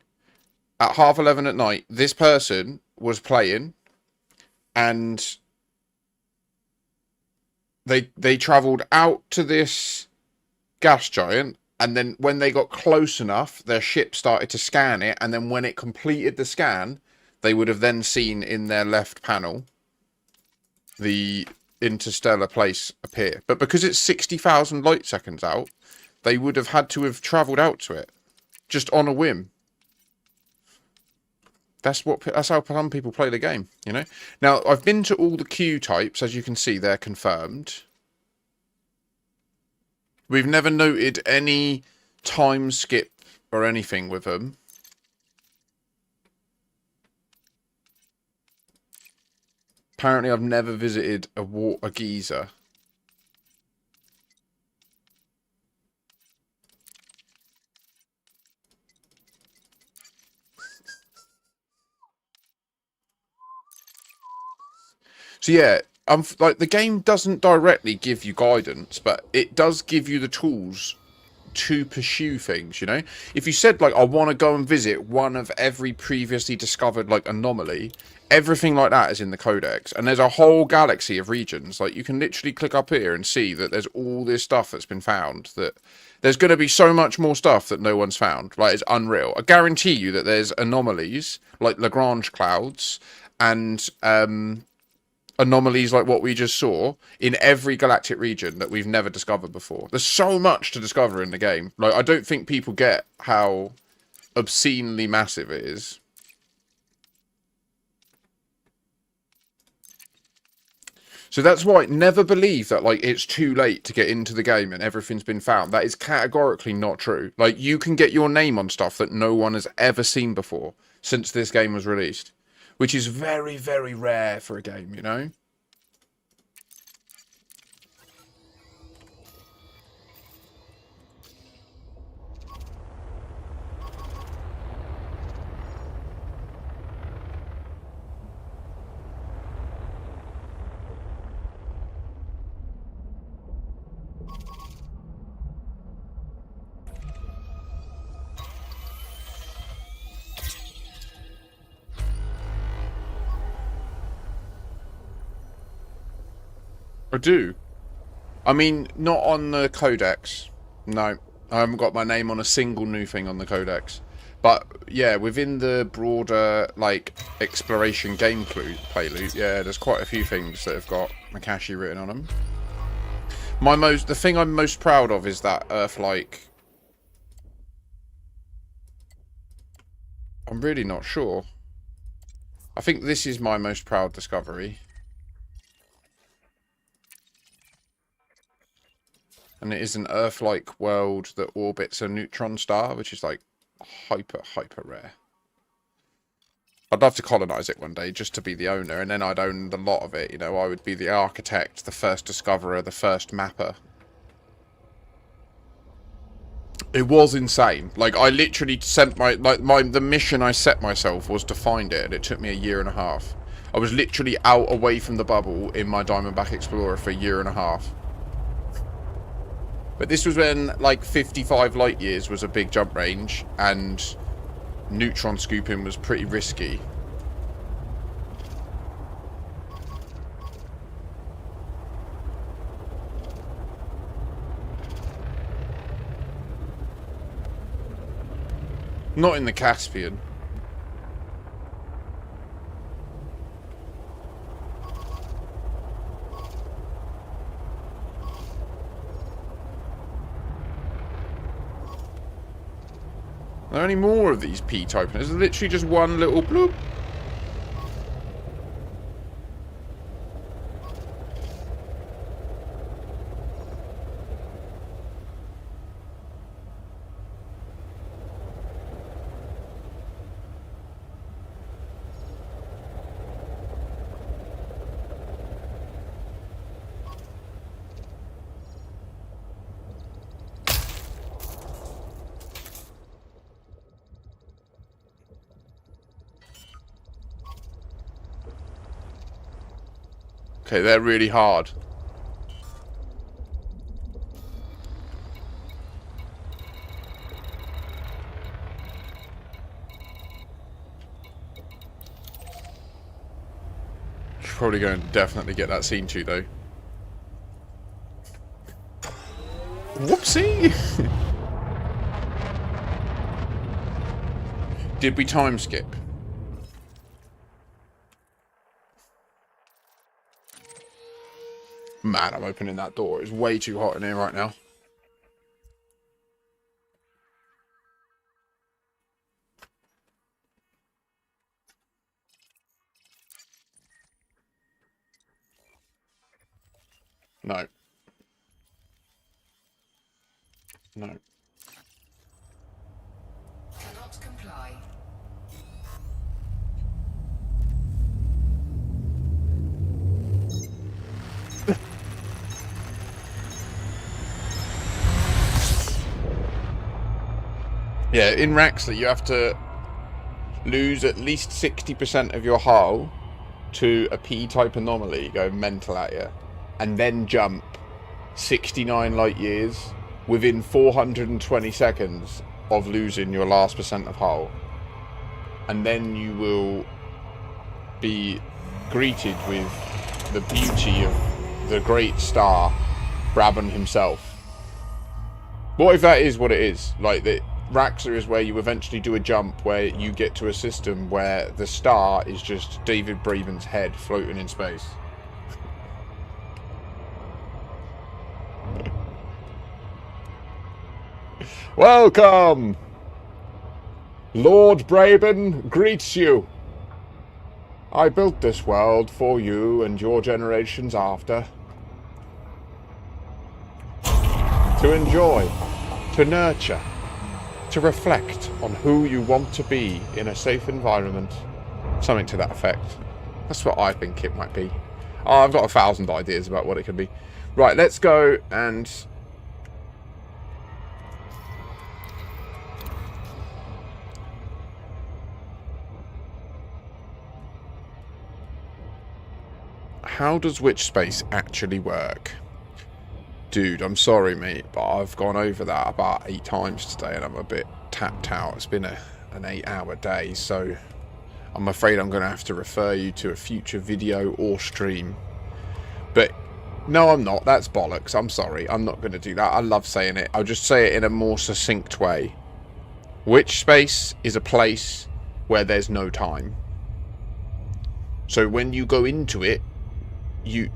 at 11:30 at night, this person was playing, and they travelled out to this gas giant, and then when they got close enough, their ship started to scan it, and then when it completed the scan, they would have then seen in their left panel the interstellar place appear. But because it's 60,000 light seconds out, they would have had to have travelled out to it, just on a whim. That's how some people play the game, you know? Now, I've been to all the Q types. As you can see, they're confirmed. We've never noted any time skip or anything with them. Apparently, I've never visited a geyser. So yeah, like, the game doesn't directly give you guidance, but it does give you the tools to pursue things, you know? If you said, like, I want to go and visit one of every previously discovered, like, anomaly, everything like that is in the codex. And there's a whole galaxy of regions. Like, you can literally click up here and see that there's all this stuff that's been found, that there's going to be so much more stuff that no one's found. Like, it's unreal. I guarantee you that there's anomalies, like Lagrange clouds, and anomalies like what we just saw in every galactic region that we've never discovered before. There's so much to discover in the game. Like, I don't think people get how obscenely massive it is. So that's why never believe that, like, it's too late to get into the game and everything's been found. That is categorically not true. Like, you can get your name on stuff that no one has ever seen before since this game was released. Which is very, very rare for a game, you know? I do. I mean, not on the codex. No, I haven't got my name on a single new thing on the codex. But yeah, within the broader like exploration gameplay loop, yeah, there's quite a few things that have got Makashi written on them. The thing I'm most proud of is that Earth-like. I'm really not sure. I think this is my most proud discovery. And it is an Earth-like world that orbits a neutron star, which is like hyper rare. I'd love to colonize it one day just to be the owner, and then I'd own the lot of it. You know, I would be the architect, the first discoverer, the first mapper. It was insane. Like, I literally sent the mission I set myself was to find it, and it took me a year and a half. I was literally out away from the bubble in my Diamondback Explorer for a year and a half. But this was when, like, 55 light years was a big jump range, and neutron scooping was pretty risky. Not in the Caspian. Are there any more of these P-type? There's literally just one little bloop. Okay, they're really hard. Probably going to definitely get that scene too, though. Whoopsie! Did we time skip? Man, I'm opening that door. It's way too hot in here right now. No. No. Cannot comply. Yeah, in Raxley you have to lose at least 60% of your hull to a P-type anomaly going mental at you, and then jump 69 light years within 420 seconds of losing your last percent of hull. And then you will be greeted with the beauty of the great star, Brabham himself. What if that is what it is? Like, the Raxley is where you eventually do a jump where you get to a system where the star is just David Braben's head floating in space. Welcome! Lord Braben greets you. I built this world for you and your generations after. To enjoy, to nurture, to reflect on who you want to be in a safe environment. Something to that effect. That's what I think it might be. Oh, I've got 1,000 ideas about what it could be. Right, let's go and... How does witch space actually work? Dude, I'm sorry, mate, but I've gone over that about 8 times today and I'm a bit tapped out. It's been an 8-hour day, so I'm afraid I'm going to have to refer you to a future video or stream. But No, I'm not. That's bollocks. I'm sorry. I'm not going to do that. I love saying it. I'll just say it in a more succinct way. Which space is a place where there's no time. So when you go into it, you...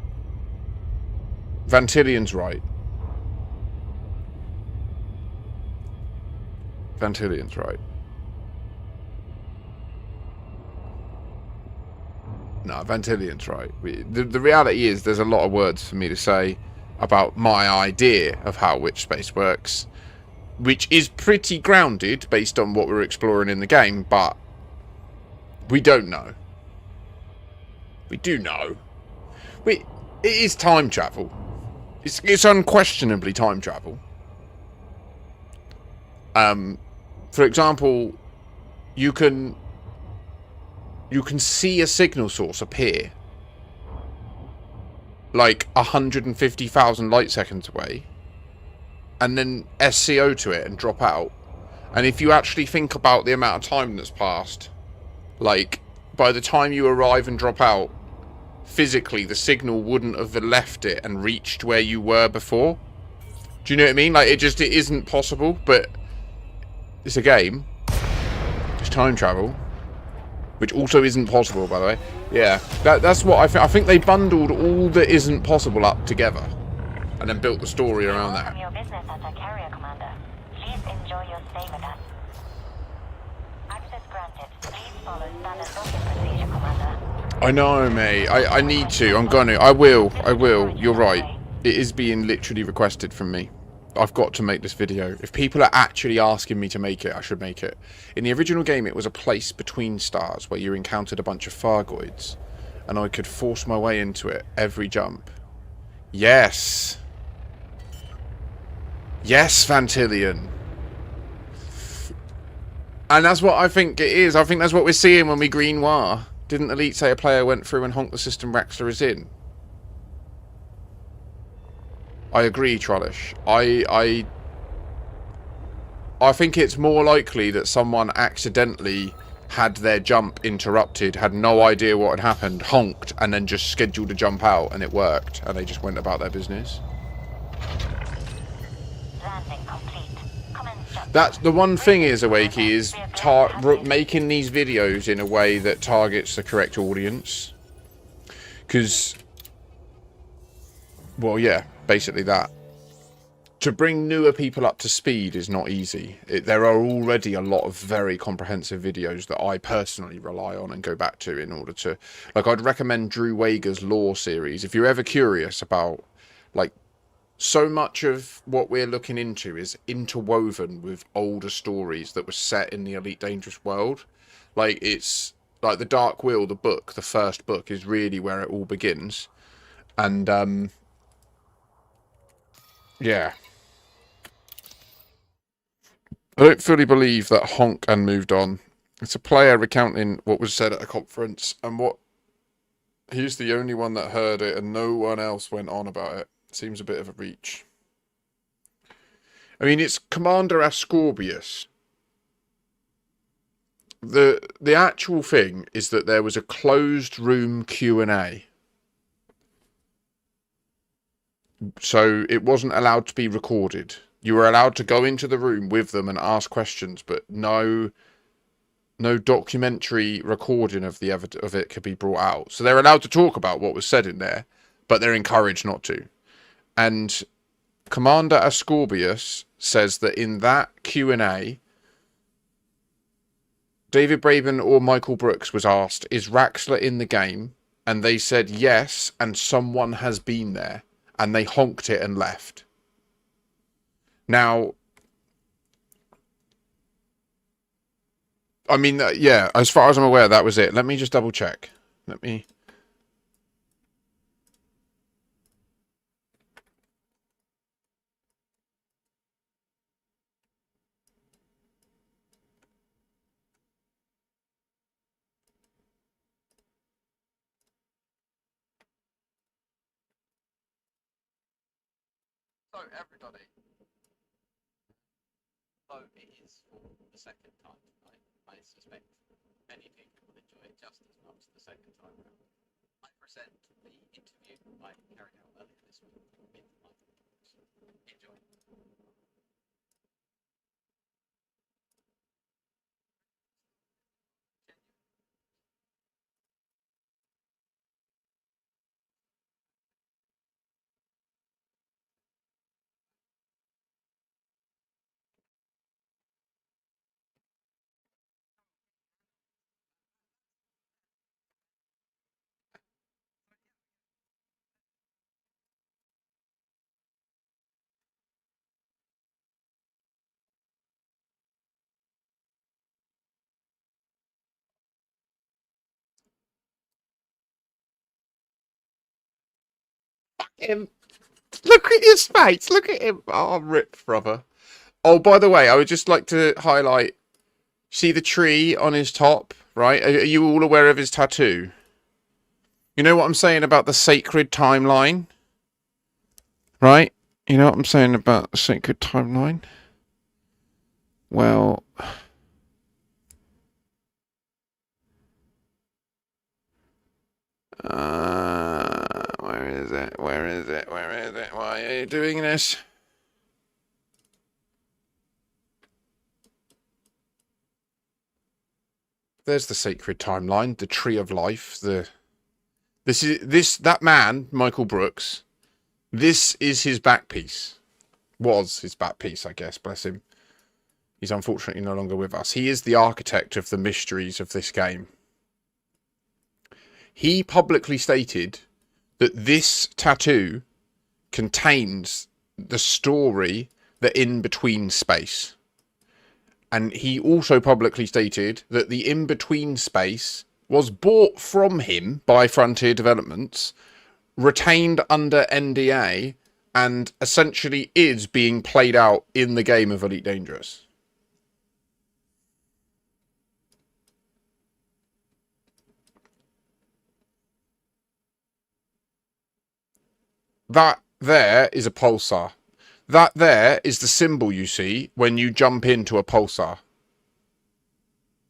Vantillion's right. Vantillion's right. No, Vantillion's right. The reality is there's a lot of words for me to say about my idea of how witch space works, which is pretty grounded based on what we're exploring in the game, but we don't know. We do know. It is time travel. It's unquestionably time travel. For example, you can see a signal source appear like 150,000 light seconds away and then SCO to it and drop out. And if you actually think about the amount of time that's passed, like, by the time you arrive and drop out, physically the signal wouldn't have left it and reached where you were before. Do you know what I mean? Like, it isn't possible, but it's a game. It's time travel. Which also isn't possible, by the way. Yeah, that's what I think. I think they bundled all that isn't possible up together, and then built the story around that. Your business as a carrier commander. Please enjoy your stay with us. Access granted. Please follow standard login procedure, Commander. I know, mate. I need to. I'm gonna. I will. You're right. It is being literally requested from me. I've got to make this video. If people are actually asking me to make it, I should make it. In the original game, it was a place between stars where you encountered a bunch of Fargoids, and I could force my way into it every jump. Yes. Yes, Vantillion. And that's what I think it is. I think that's what we're seeing when we green war. Didn't Elite say a player went through and honked the system Raxler is in? I agree, Trollish. I think it's more likely that someone accidentally had their jump interrupted, had no idea what had happened, honked, and then just scheduled a jump out, and it worked, and they just went about their business. Landing complete. That's the one thing is, Awakey, is making these videos in a way that targets the correct audience. Because, well, yeah, basically that. To bring newer people up to speed is not easy. There are already a lot of very comprehensive videos that I personally rely on and go back to in order to... Like, I'd recommend Drew Wager's Lore series. If you're ever curious about, like, so much of what we're looking into is interwoven with older stories that were set in the Elite Dangerous world. Like, it's... Like, The Dark Wheel, the book, the first book, is really where it all begins. And, yeah. I don't fully believe that Honk and moved on. It's a player recounting what was said at a conference, and what... He's the only one that heard it, and no one else went on about it. Seems a bit of a reach. I mean, it's Commander Ascorbius. The actual thing is that there was a closed room Q&A. So it wasn't allowed to be recorded. You were allowed to go into the room with them and ask questions, but no documentary recording of it could be brought out. So they're allowed to talk about what was said in there, but they're encouraged not to. And Commander Ascorbius says that in that Q&A, David Braben or Michael Brooks was asked, is Raxler in the game? And they said yes, and someone has been there. And they honked it and left. Now, I mean, yeah, as far as I'm aware, that was it. Let me just double check. Let me... So, everybody. So, it is for the second time tonight. I suspect many people will enjoy it just as much the second time around. I present the interview I carried out earlier this week with Michael. Enjoy. Him. Look at his face. Look at him. Oh, rip, brother. Oh, by the way, I would just like to highlight. See the tree on his top, right? Are you all aware of his tattoo? You know what I'm saying about the sacred timeline? Right? You know what I'm saying about the sacred timeline? Well... where is it? Where is it? Where is it? Why are you doing this? There's the sacred timeline, the tree of life, that man, Michael Brooks, this is his back piece. Was his back piece, I guess, bless him. He's unfortunately no longer with us. He is the architect of the mysteries of this game. He publicly stated that this tattoo contains the story, the in-between space. And he also publicly stated that the in-between space was bought from him by Frontier Developments, retained under NDA, and essentially is being played out in the game of Elite Dangerous. That there is a pulsar. That there is the symbol you see when you jump into a pulsar.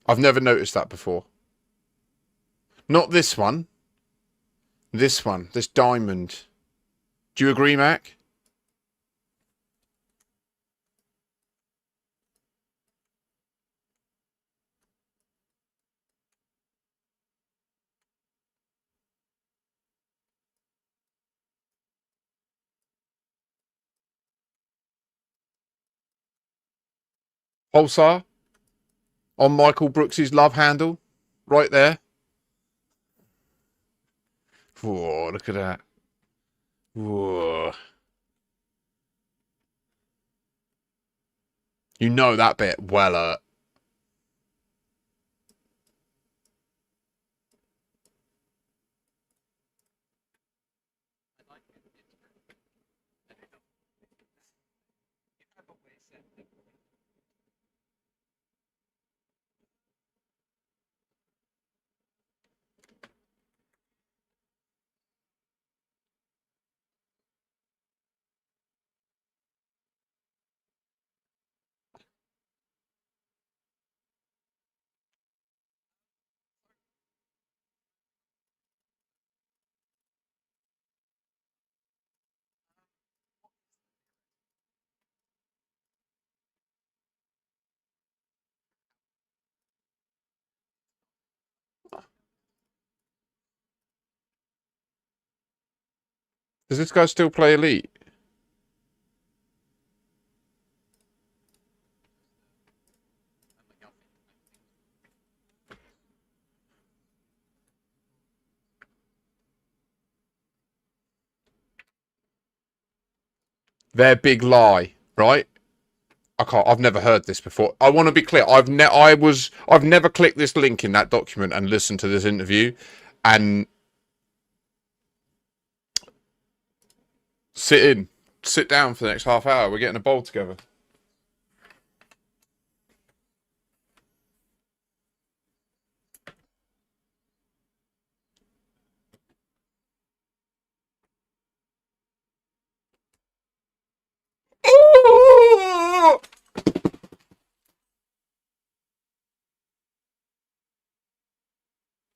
I've never noticed that before. Not this one. This one. This diamond. Do you agree, Mac? Pulsar on Michael Brooks's love handle, right there. Whoa, look at that. Whoa. You know that bit well. Does this guy still play Elite? Their big lie, right? I've never heard this before. I want to be clear. I've never clicked this link in that document and listened to this interview, and sit down for the next half hour. We're getting a bowl together.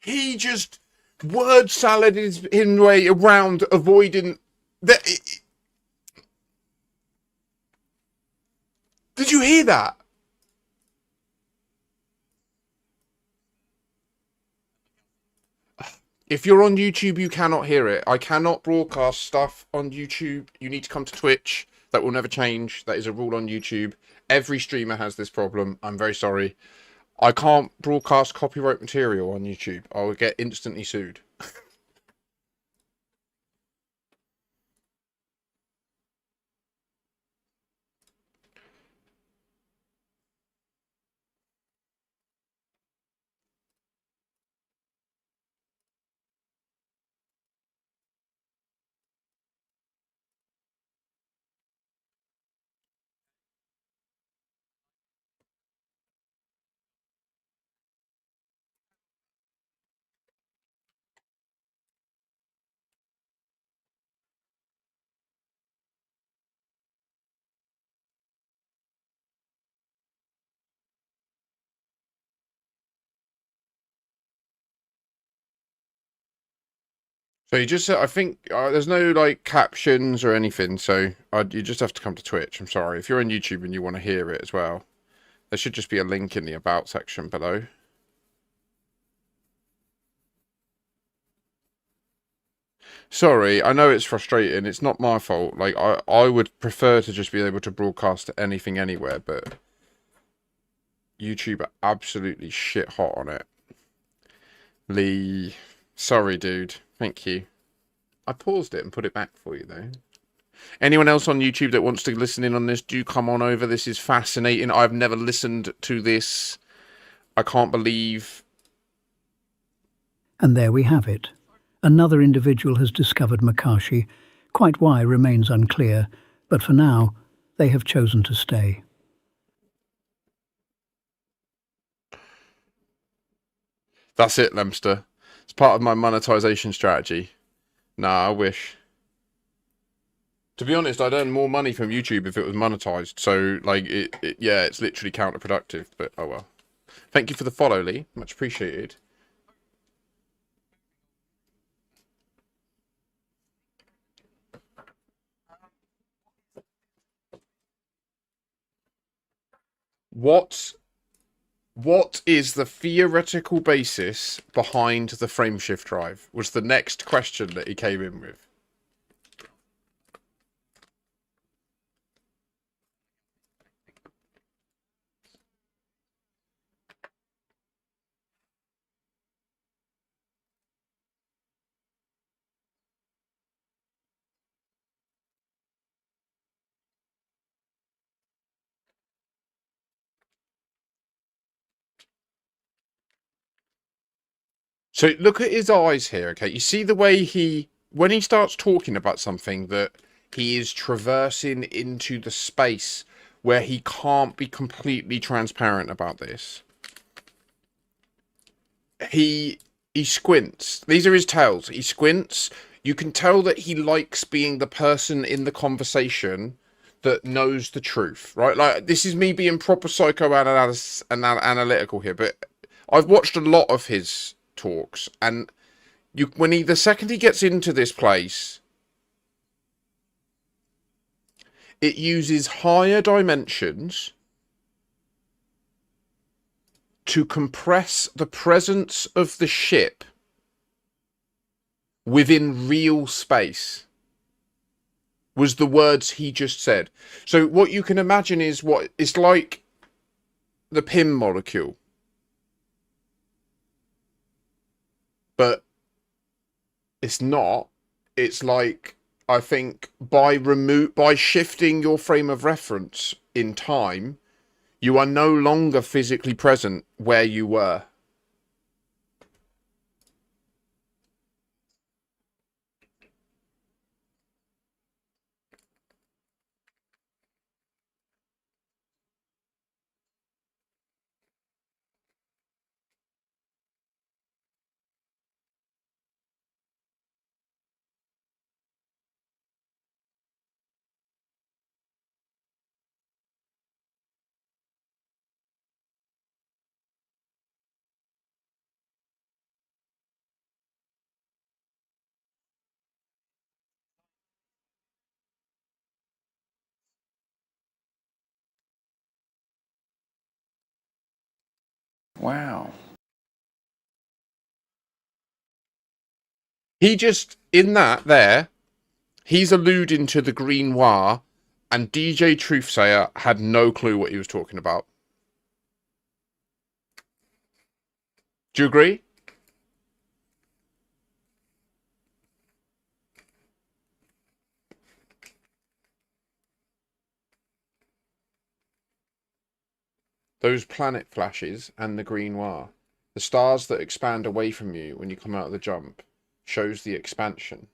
He just Word salad is in way around avoiding that. Did you hear that? If you're on YouTube, you cannot hear it. I cannot broadcast stuff on YouTube. You need to come to Twitch. That will never change. That is a rule on YouTube. Every streamer has this problem. I'm very sorry. I can't broadcast copyright material on YouTube. I will get instantly sued. So you just, I think there's no like captions or anything. So you just have to come to Twitch. I'm sorry. If you're on YouTube and you want to hear it as well, there should just be a link in the about section below. Sorry, I know it's frustrating. It's not my fault. Like I would prefer to just be able to broadcast anything anywhere, but YouTube are absolutely shit hot on it. Lee, sorry, dude. Thank you. I paused it and put it back for you, though. Anyone else on YouTube that wants to listen in on this, do come on over. This is fascinating. I've never listened to this. I can't believe. And there we have it. Another individual has discovered Makashi. Quite why remains unclear, but for now, they have chosen to stay. That's it, Lemster. It's part of my monetization strategy. Nah, I wish. To be honest, I'd earn more money from YouTube if it was monetized. So, like, yeah, it's literally counterproductive, but oh well. Thank you for the follow, Lee. Much appreciated. What is the theoretical basis behind the frameshift drive? Was the next question that he came in with. So look at his eyes here, okay? You see the way when he starts talking about something that he is traversing into the space where he can't be completely transparent about this. He squints. These are his tells. He squints. You can tell that he likes being the person in the conversation that knows the truth, right? Like, this is me being proper psychoanalytical here, but I've watched a lot of his talks, and the second he gets into this place, it uses higher dimensions to compress the presence of the ship within real space, was the words he just said. So what you can imagine is what it's like the PIM molecule, but it's not. It's like, I think by shifting your frame of reference in time, you are no longer physically present where you were. Wow. He just, in that there, he's alluding to the green wire, and DJ Truthsayer had no clue what he was talking about. Do you agree? Those planet flashes and the green wire. The stars that expand away from you when you come out of the jump shows the expansion.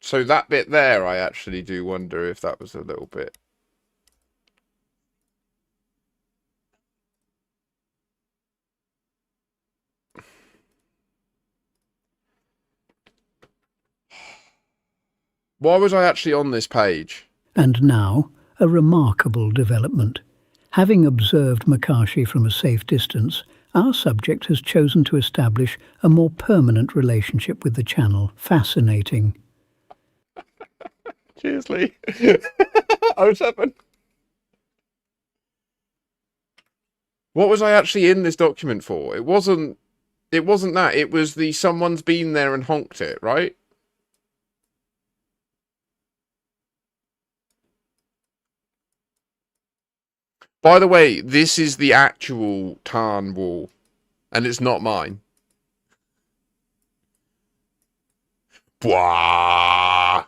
So that bit there, I actually do wonder if that was a little bit... Why was I actually on this page? And now, a remarkable development. Having observed Makashi from a safe distance, our subject has chosen to establish a more permanent relationship with the channel. Fascinating. Cheers, Lee. Oh, seven. What was I actually in this document for? It wasn't that. It was the someone's been there and honked it, right? By the way, this is the actual Tarn wall, and it's not mine. Bwah!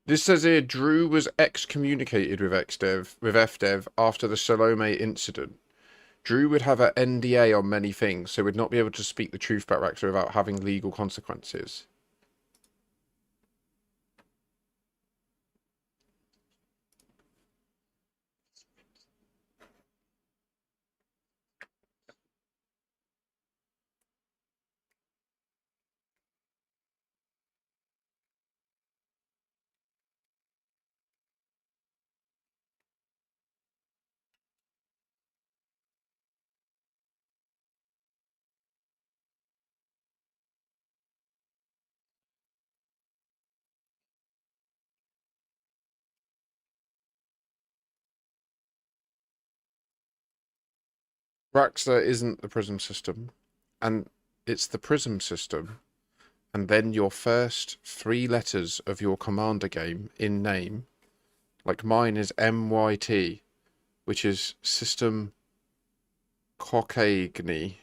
This says here, Drew was excommunicated with FDev after the Salome incident. Drew would have an NDA on many things, so would not be able to speak the truth about Reactor without having legal consequences. Raxter isn't the prism system, and it's the prism system, and then your first 3 letters of your commander game in name, like mine is MYT, which is System Cockagny.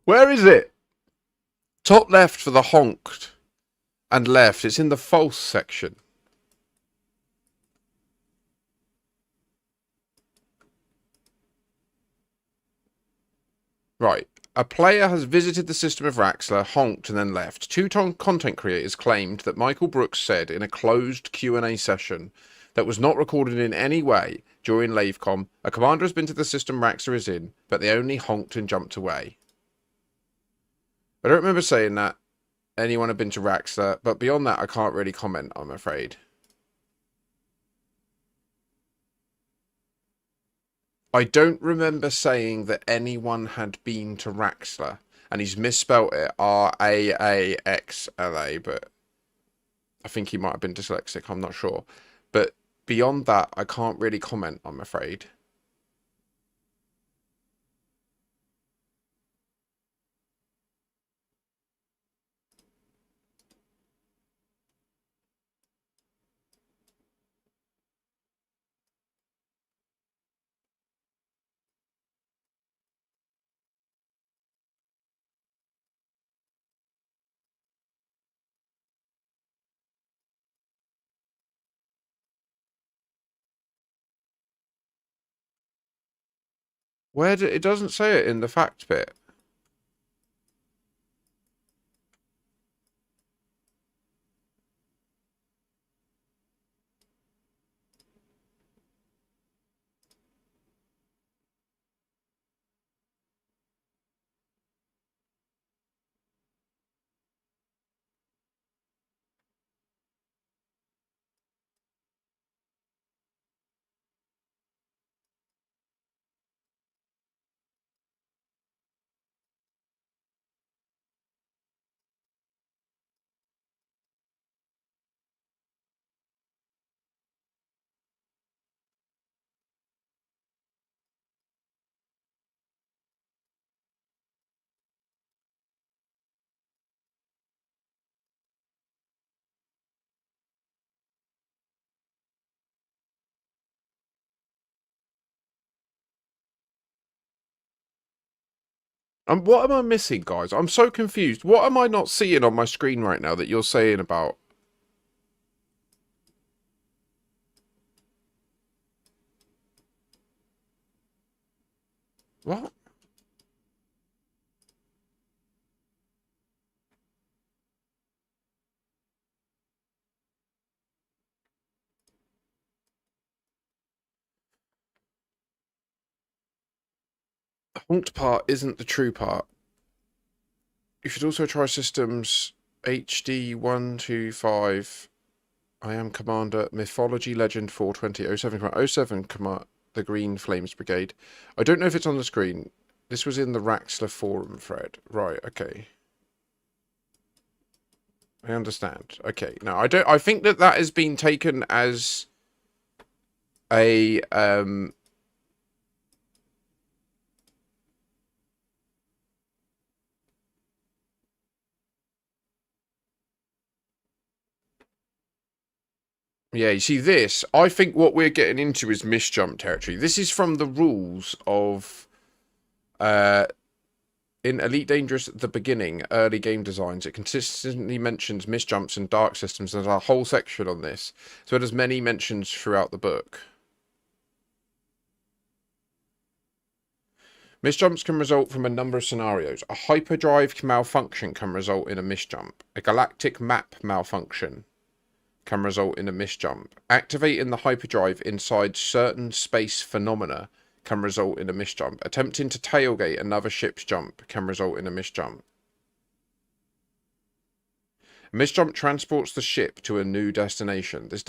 Where is it? Top left for the honked. and left. It's in the false section. Right. A player has visited the system of Raxler, honked, and then left. Two content creators claimed that Michael Brooks said in a closed Q&A session that was not recorded in any way during LaveCom, a commander has been to the system Raxler is in, but they only honked and jumped away. I don't remember saying that anyone had been to Raxler, but beyond that, I can't really comment, I'm afraid. I don't remember saying that anyone had been to Raxler, and he's misspelt it, Raaxla, but I think he might have been dyslexic, I'm not sure. But beyond that, I can't really comment, I'm afraid. It doesn't say it in the fact bit. And what am I missing, guys? I'm so confused. What am I not seeing on my screen right now that you're saying about? What? The honked part isn't the true part. You should also try systems HD125. I am Commander Mythology Legend 420 07 Command the Green Flames Brigade. I don't know if it's on the screen. This was in the Raxler forum thread. Right, okay. I understand. Okay. No, I don't. I think that has been taken as a yeah, you see this, I think what we're getting into is misjump territory. This is from the rules of in Elite Dangerous at the beginning, early game designs. It consistently mentions misjumps and dark systems. There's a whole section on this. So it has many mentions throughout the book. Misjumps can result from a number of scenarios. A hyperdrive malfunction can result in a misjump. A galactic map malfunction can result in a misjump. Activating the hyperdrive inside certain space phenomena can result in a misjump. Attempting to tailgate another ship's jump can result in a misjump. A misjump transports the ship to a new destination. This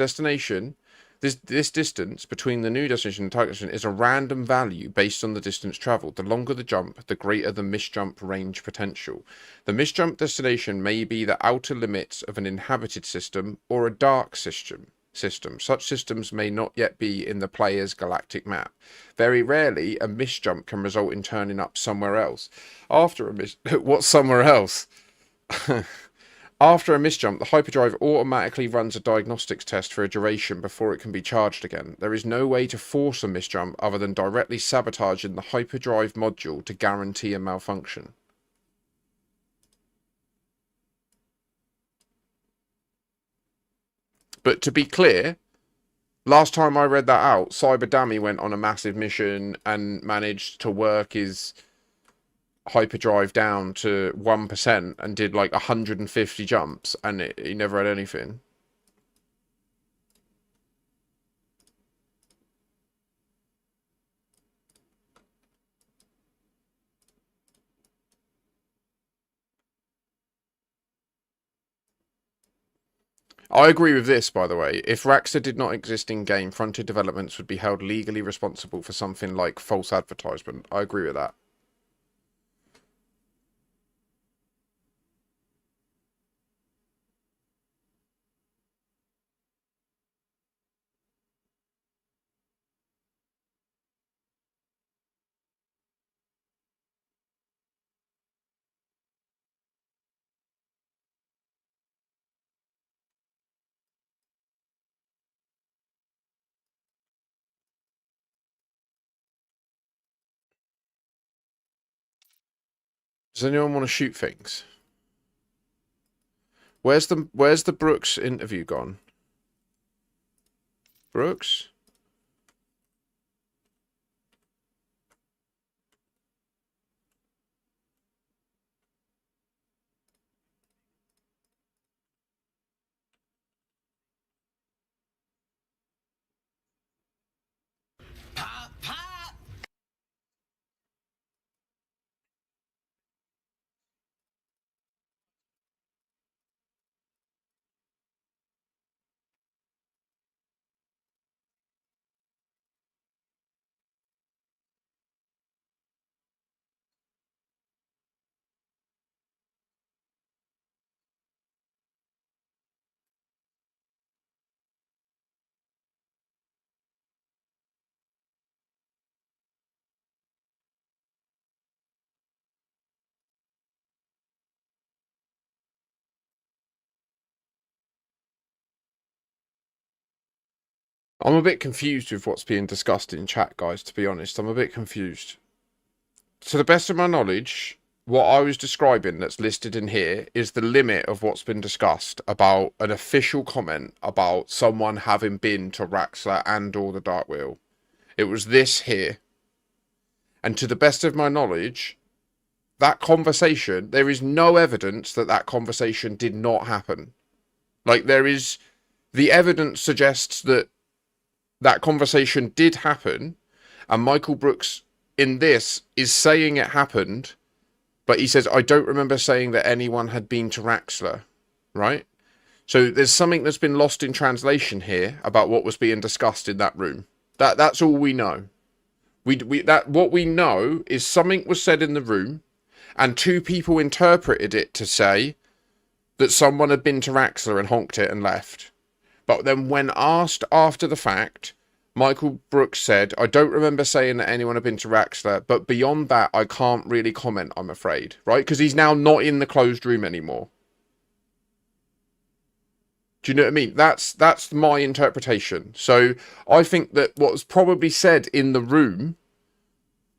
distance between the new destination and target destination is a random value based on the distance travelled. The longer the jump, the greater the misjump range potential. The misjump destination may be the outer limits of an inhabited system or a dark system. Such systems may not yet be in the player's galactic map. Very rarely, a misjump can result in turning up somewhere else. After a what's somewhere else? After a misjump, the hyperdrive automatically runs a diagnostics test for a duration before it can be charged again. There is no way to force a misjump other than directly sabotaging the hyperdrive module to guarantee a malfunction. But to be clear, last time I read that out, Cyber Dammy went on a massive mission and managed to work his hyperdrive down to 1% and did like 150 jumps, and he never had anything. I agree with this, by the way. If Raxa did not exist in game, Frontier Developments would be held legally responsible for something like false advertisement. I agree with that. Does anyone want to shoot things? Where's the Brooks interview gone? Brooks? I'm a bit confused with what's being discussed in chat, guys, to be honest. I'm a bit confused. To the best of my knowledge, what I was describing that's listed in here is the limit of what's been discussed about an official comment about someone having been to Raxler and or the Dark Wheel. It was this here. And to the best of my knowledge, that conversation, there is no evidence that that conversation did not happen. Like, there is... The evidence suggests that that conversation did happen, and Michael Brooks in this is saying it happened, but he says, I don't remember saying that anyone had been to Raxler, right? So there's something that's been lost in translation here about what was being discussed in that room. That's all we know. What we know is something was said in the room, and two people interpreted it to say that someone had been to Raxler and honked it and left. But then when asked after the fact, Michael Brooks said, I don't remember saying that anyone had been to Raxler, but beyond that, I can't really comment, I'm afraid. Right? Because he's now not in the closed room anymore. Do you know what I mean? That's my interpretation. So I think that what was probably said in the room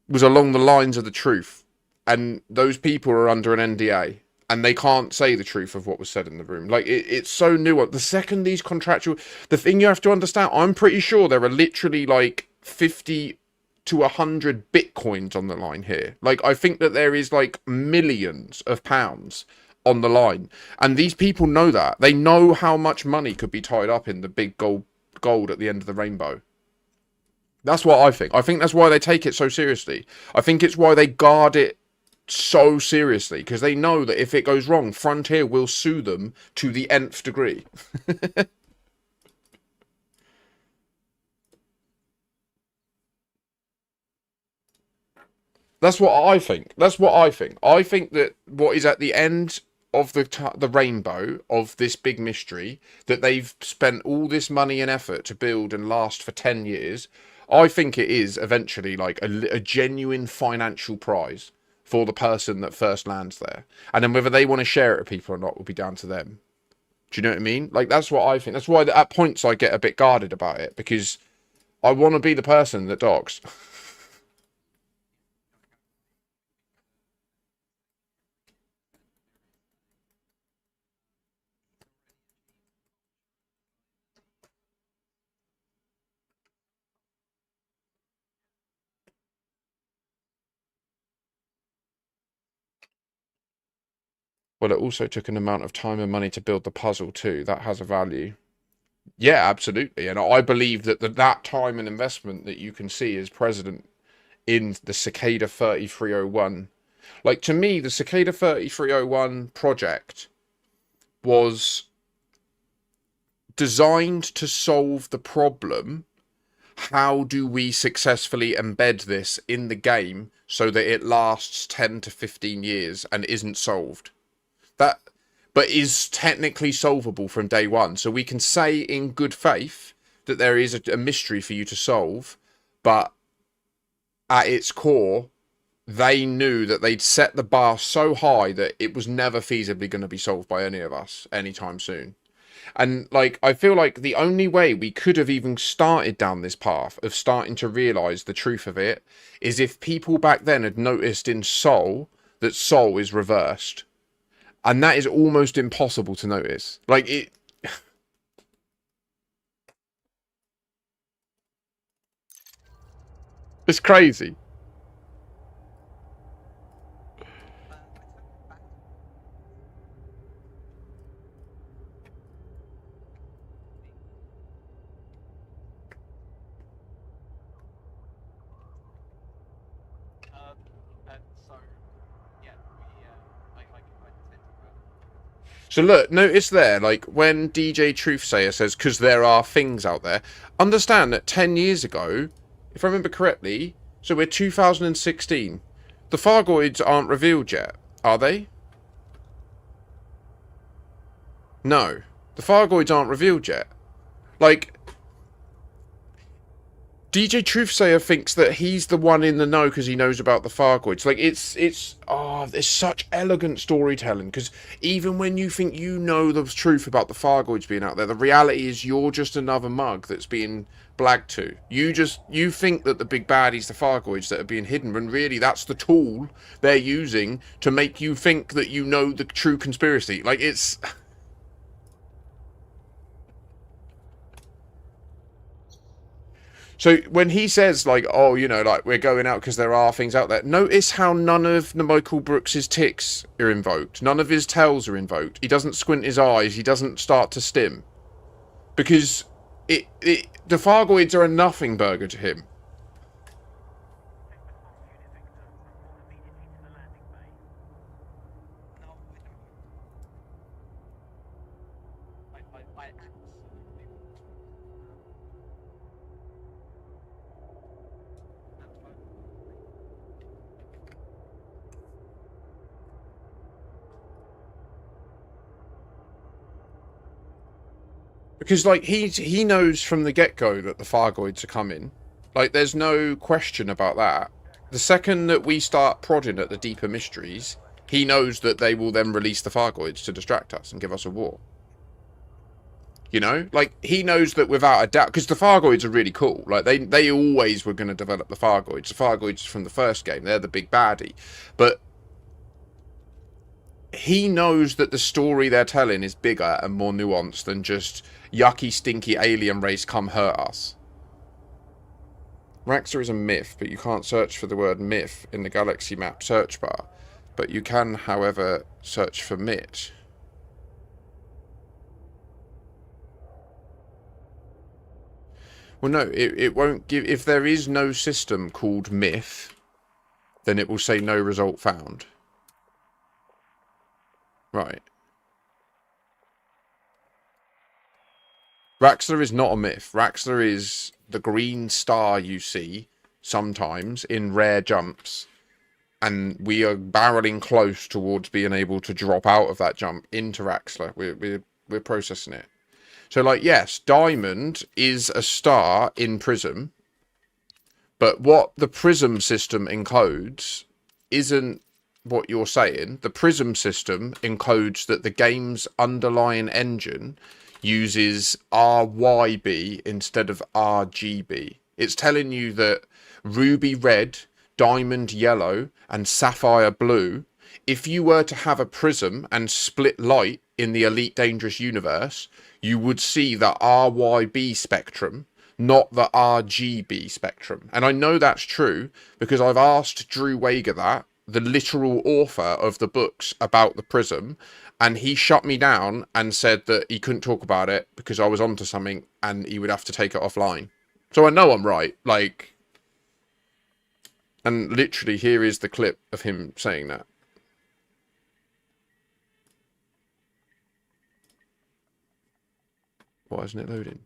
was along the lines of the truth. And those people are under an NDA. And they can't say the truth of what was said in the room. Like, it's so nuanced. The second these contractual... The thing you have to understand, I'm pretty sure there are literally, like, 50 to 100 bitcoins on the line here. Like, I think that there is, like, millions of pounds on the line. And these people know that. They know how much money could be tied up in the big gold at the end of the rainbow. That's what I think. I think that's why they take it so seriously. I think it's why they guard it so seriously, because they know that if it goes wrong, Frontier will sue them to the nth degree. That's what I think. That's what I think. I think that what is at the end of the rainbow of this big mystery that they've spent all this money and effort to build and last for 10 years, I think it is eventually like a genuine financial prize for the person that first lands there. And then whether they want to share it with people or not will be down to them. Do you know what I mean? Like, that's what I think. That's why at points I get a bit guarded about it, because I want to be the person that docks. Well, it also took an amount of time and money to build the puzzle too. That has a value. Yeah, absolutely. And I believe that that time and investment that you can see is present in the Cicada 3301. Like, to me, the Cicada 3301 project was designed to solve the problem. How do we successfully embed this in the game so that it lasts 10 to 15 years and isn't solved? That, but is technically solvable from day one. So we can say in good faith that there is a mystery for you to solve, but at its core, they knew that they'd set the bar so high that it was never feasibly going to be solved by any of us anytime soon. And, like, I feel like the only way we could have even started down this path of starting to realise the truth of it is if people back then had noticed in Soul that Soul is reversed. And that is almost impossible to notice. Like, it... It's crazy. And so, yeah, I tend to. So look, notice there, like, when DJ Truthsayer says, because there are things out there, understand that 10 years ago, if I remember correctly, so we're 2016, the Fargoids aren't revealed yet, are they? No, the Fargoids aren't revealed yet. Like, DJ Truthsayer thinks that he's the one in the know because he knows about the Fargoids. Like, there's such elegant storytelling, because even when you think you know the truth about the Fargoids being out there, the reality is you're just another mug that's being blagged to. You think that the big baddie's the Fargoids that are being hidden, when really that's the tool they're using to make you think that you know the true conspiracy. Like, it's... So when he says, like, oh, you know, like, we're going out because there are things out there, notice how none of Michael Brooks's ticks are invoked. None of his tells are invoked. He doesn't squint his eyes. He doesn't start to stim. Because the Fargoids are a nothing burger to him. Because, like, he knows from the get-go that the Fargoids are coming. Like, there's no question about that. The second that we start prodding at the deeper mysteries, he knows that they will then release the Fargoids to distract us and give us a war. You know? Like, he knows that without a doubt, because the Fargoids are really cool. Like, they always were going to develop the Fargoids. The Fargoids from the first game, they're the big baddie. But he knows that the story they're telling is bigger and more nuanced than just yucky, stinky alien race come hurt us. Raxor is a myth, but you can't search for the word myth in the galaxy map search bar. But you can, however, search for myth. Well, no, it won't give... If there is no system called myth, then it will say no result found. Right. Raxor is not a myth. Raxor is the green star you see sometimes in rare jumps. And we are barreling close towards being able to drop out of that jump into Raxor. We're processing it. So, like, yes, Diamond is a star in Prism. But what the Prism system encodes isn't what you're saying. The Prism system encodes that the game's underlying engine uses RYB instead of RGB. It's telling you that Ruby Red, Diamond Yellow, and Sapphire Blue, if you were to have a prism and split light in the Elite Dangerous universe, you would see the RYB spectrum, not the RGB spectrum. And I know that's true because I've asked Drew Wager that the literal author of the books about the prism, and he shut me down and said that he couldn't talk about it because I was onto something and he would have to take it offline. So I know I'm right, like, and literally here is the clip of him saying that. Why isn't it loading?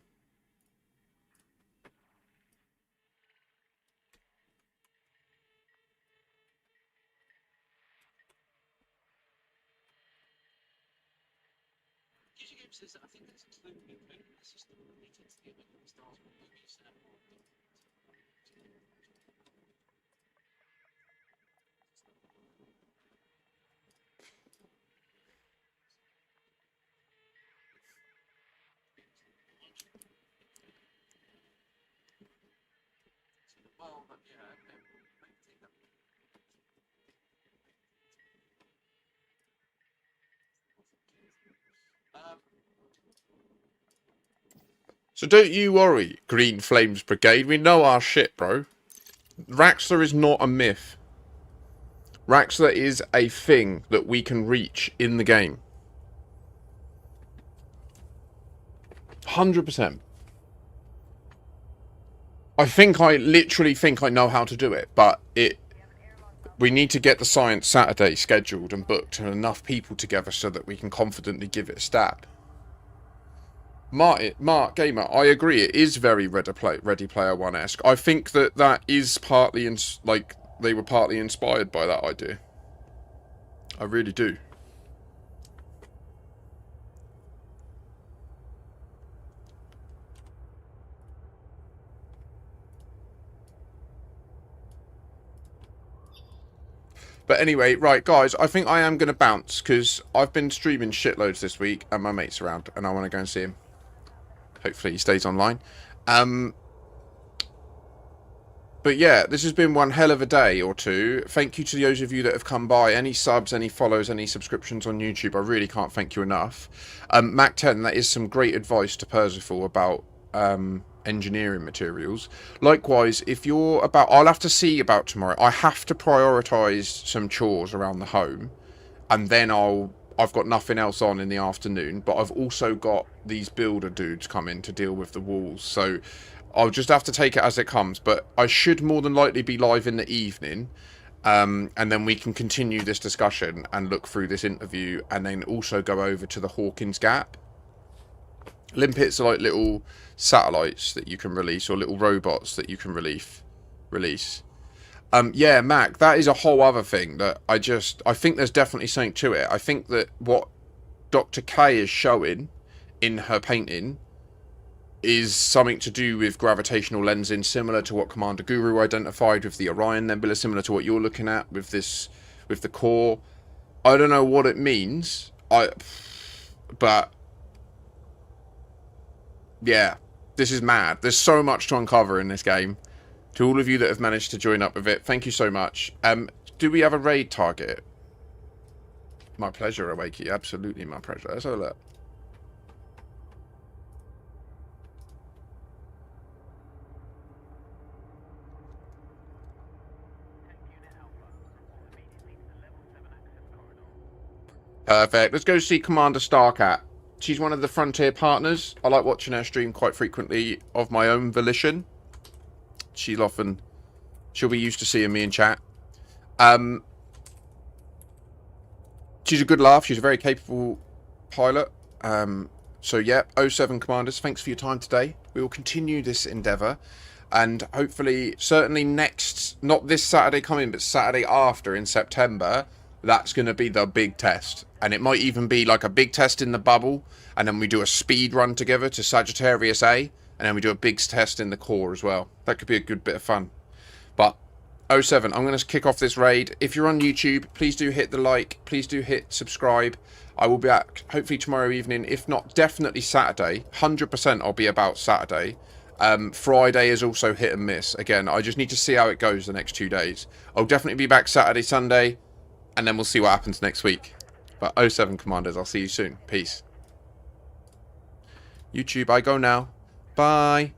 I think that's included in the system. It's the stars will be set. Well, yeah, So don't you worry, Green Flames Brigade. We know our shit, bro. Raxler is not a myth. Raxler is a thing that we can reach in the game. 100%. I literally think I know how to do it, but we need to get the Science Saturday scheduled and booked and enough people together so that we can confidently give it a stab. Mark Gamer, I agree. It is very Ready Player One-esque. I think that is partly they were partly inspired by that idea. I really do. But anyway, right, guys, I think I am going to bounce because I've been streaming shitloads this week and my mate's around and I want to go and see him. Hopefully he stays online. But yeah, this has been one hell of a day or two. Thank you to those of you that have come by. Any subs, any follows, any subscriptions on YouTube. I really can't thank you enough. Mac 10, that is some great advice to Percival about engineering materials. Likewise, if you're about... I'll have to see about tomorrow. I have to prioritise some chores around the home. And then I've got nothing else on in the afternoon. But I've also got these builder dudes coming to deal with the walls. So I'll just have to take it as it comes. But I should more than likely be live in the evening. And then we can continue this discussion and look through this interview. And then also go over to the Hawkins Gap. Limpets are like little satellites that you can release, or little robots that you can release. Yeah, Mac, that is a whole other thing that I think there's definitely something to it. I think that what Dr. K is showing in her painting is something to do with gravitational lensing, similar to what Commander Guru identified with the Orion Nebula, similar to what you're looking at with the core. I don't know what it means, but yeah, this is mad. There's so much to uncover in this game. To all of you that have managed to join up with it, thank you so much. Do we have a raid target? My pleasure, Awakey. Absolutely my pleasure. Let's have a look. Perfect. Let's go see Commander Starcat. She's one of the Frontier partners. I like watching her stream quite frequently of my own volition. She'll be used to seeing me in chat. She's a good laugh. She's a very capable pilot. So yeah, 07 Commanders, thanks for your time today. We will continue this endeavour. And hopefully, certainly next, not this Saturday coming, but Saturday after in September, that's going to be the big test. And it might even be like a big test in the bubble. And then we do a speed run together to Sagittarius A. And then we do a big test in the core as well. That could be a good bit of fun. But 07, I'm going to kick off this raid. If you're on YouTube, please do hit the like. Please do hit subscribe. I will be back hopefully tomorrow evening. If not, definitely Saturday. 100% I'll be about Saturday. Friday is also hit and miss. Again, I just need to see how it goes the next 2 days. I'll definitely be back Saturday, Sunday. And then we'll see what happens next week. But 07 Commanders, I'll see you soon. Peace. YouTube, I go now. Bye.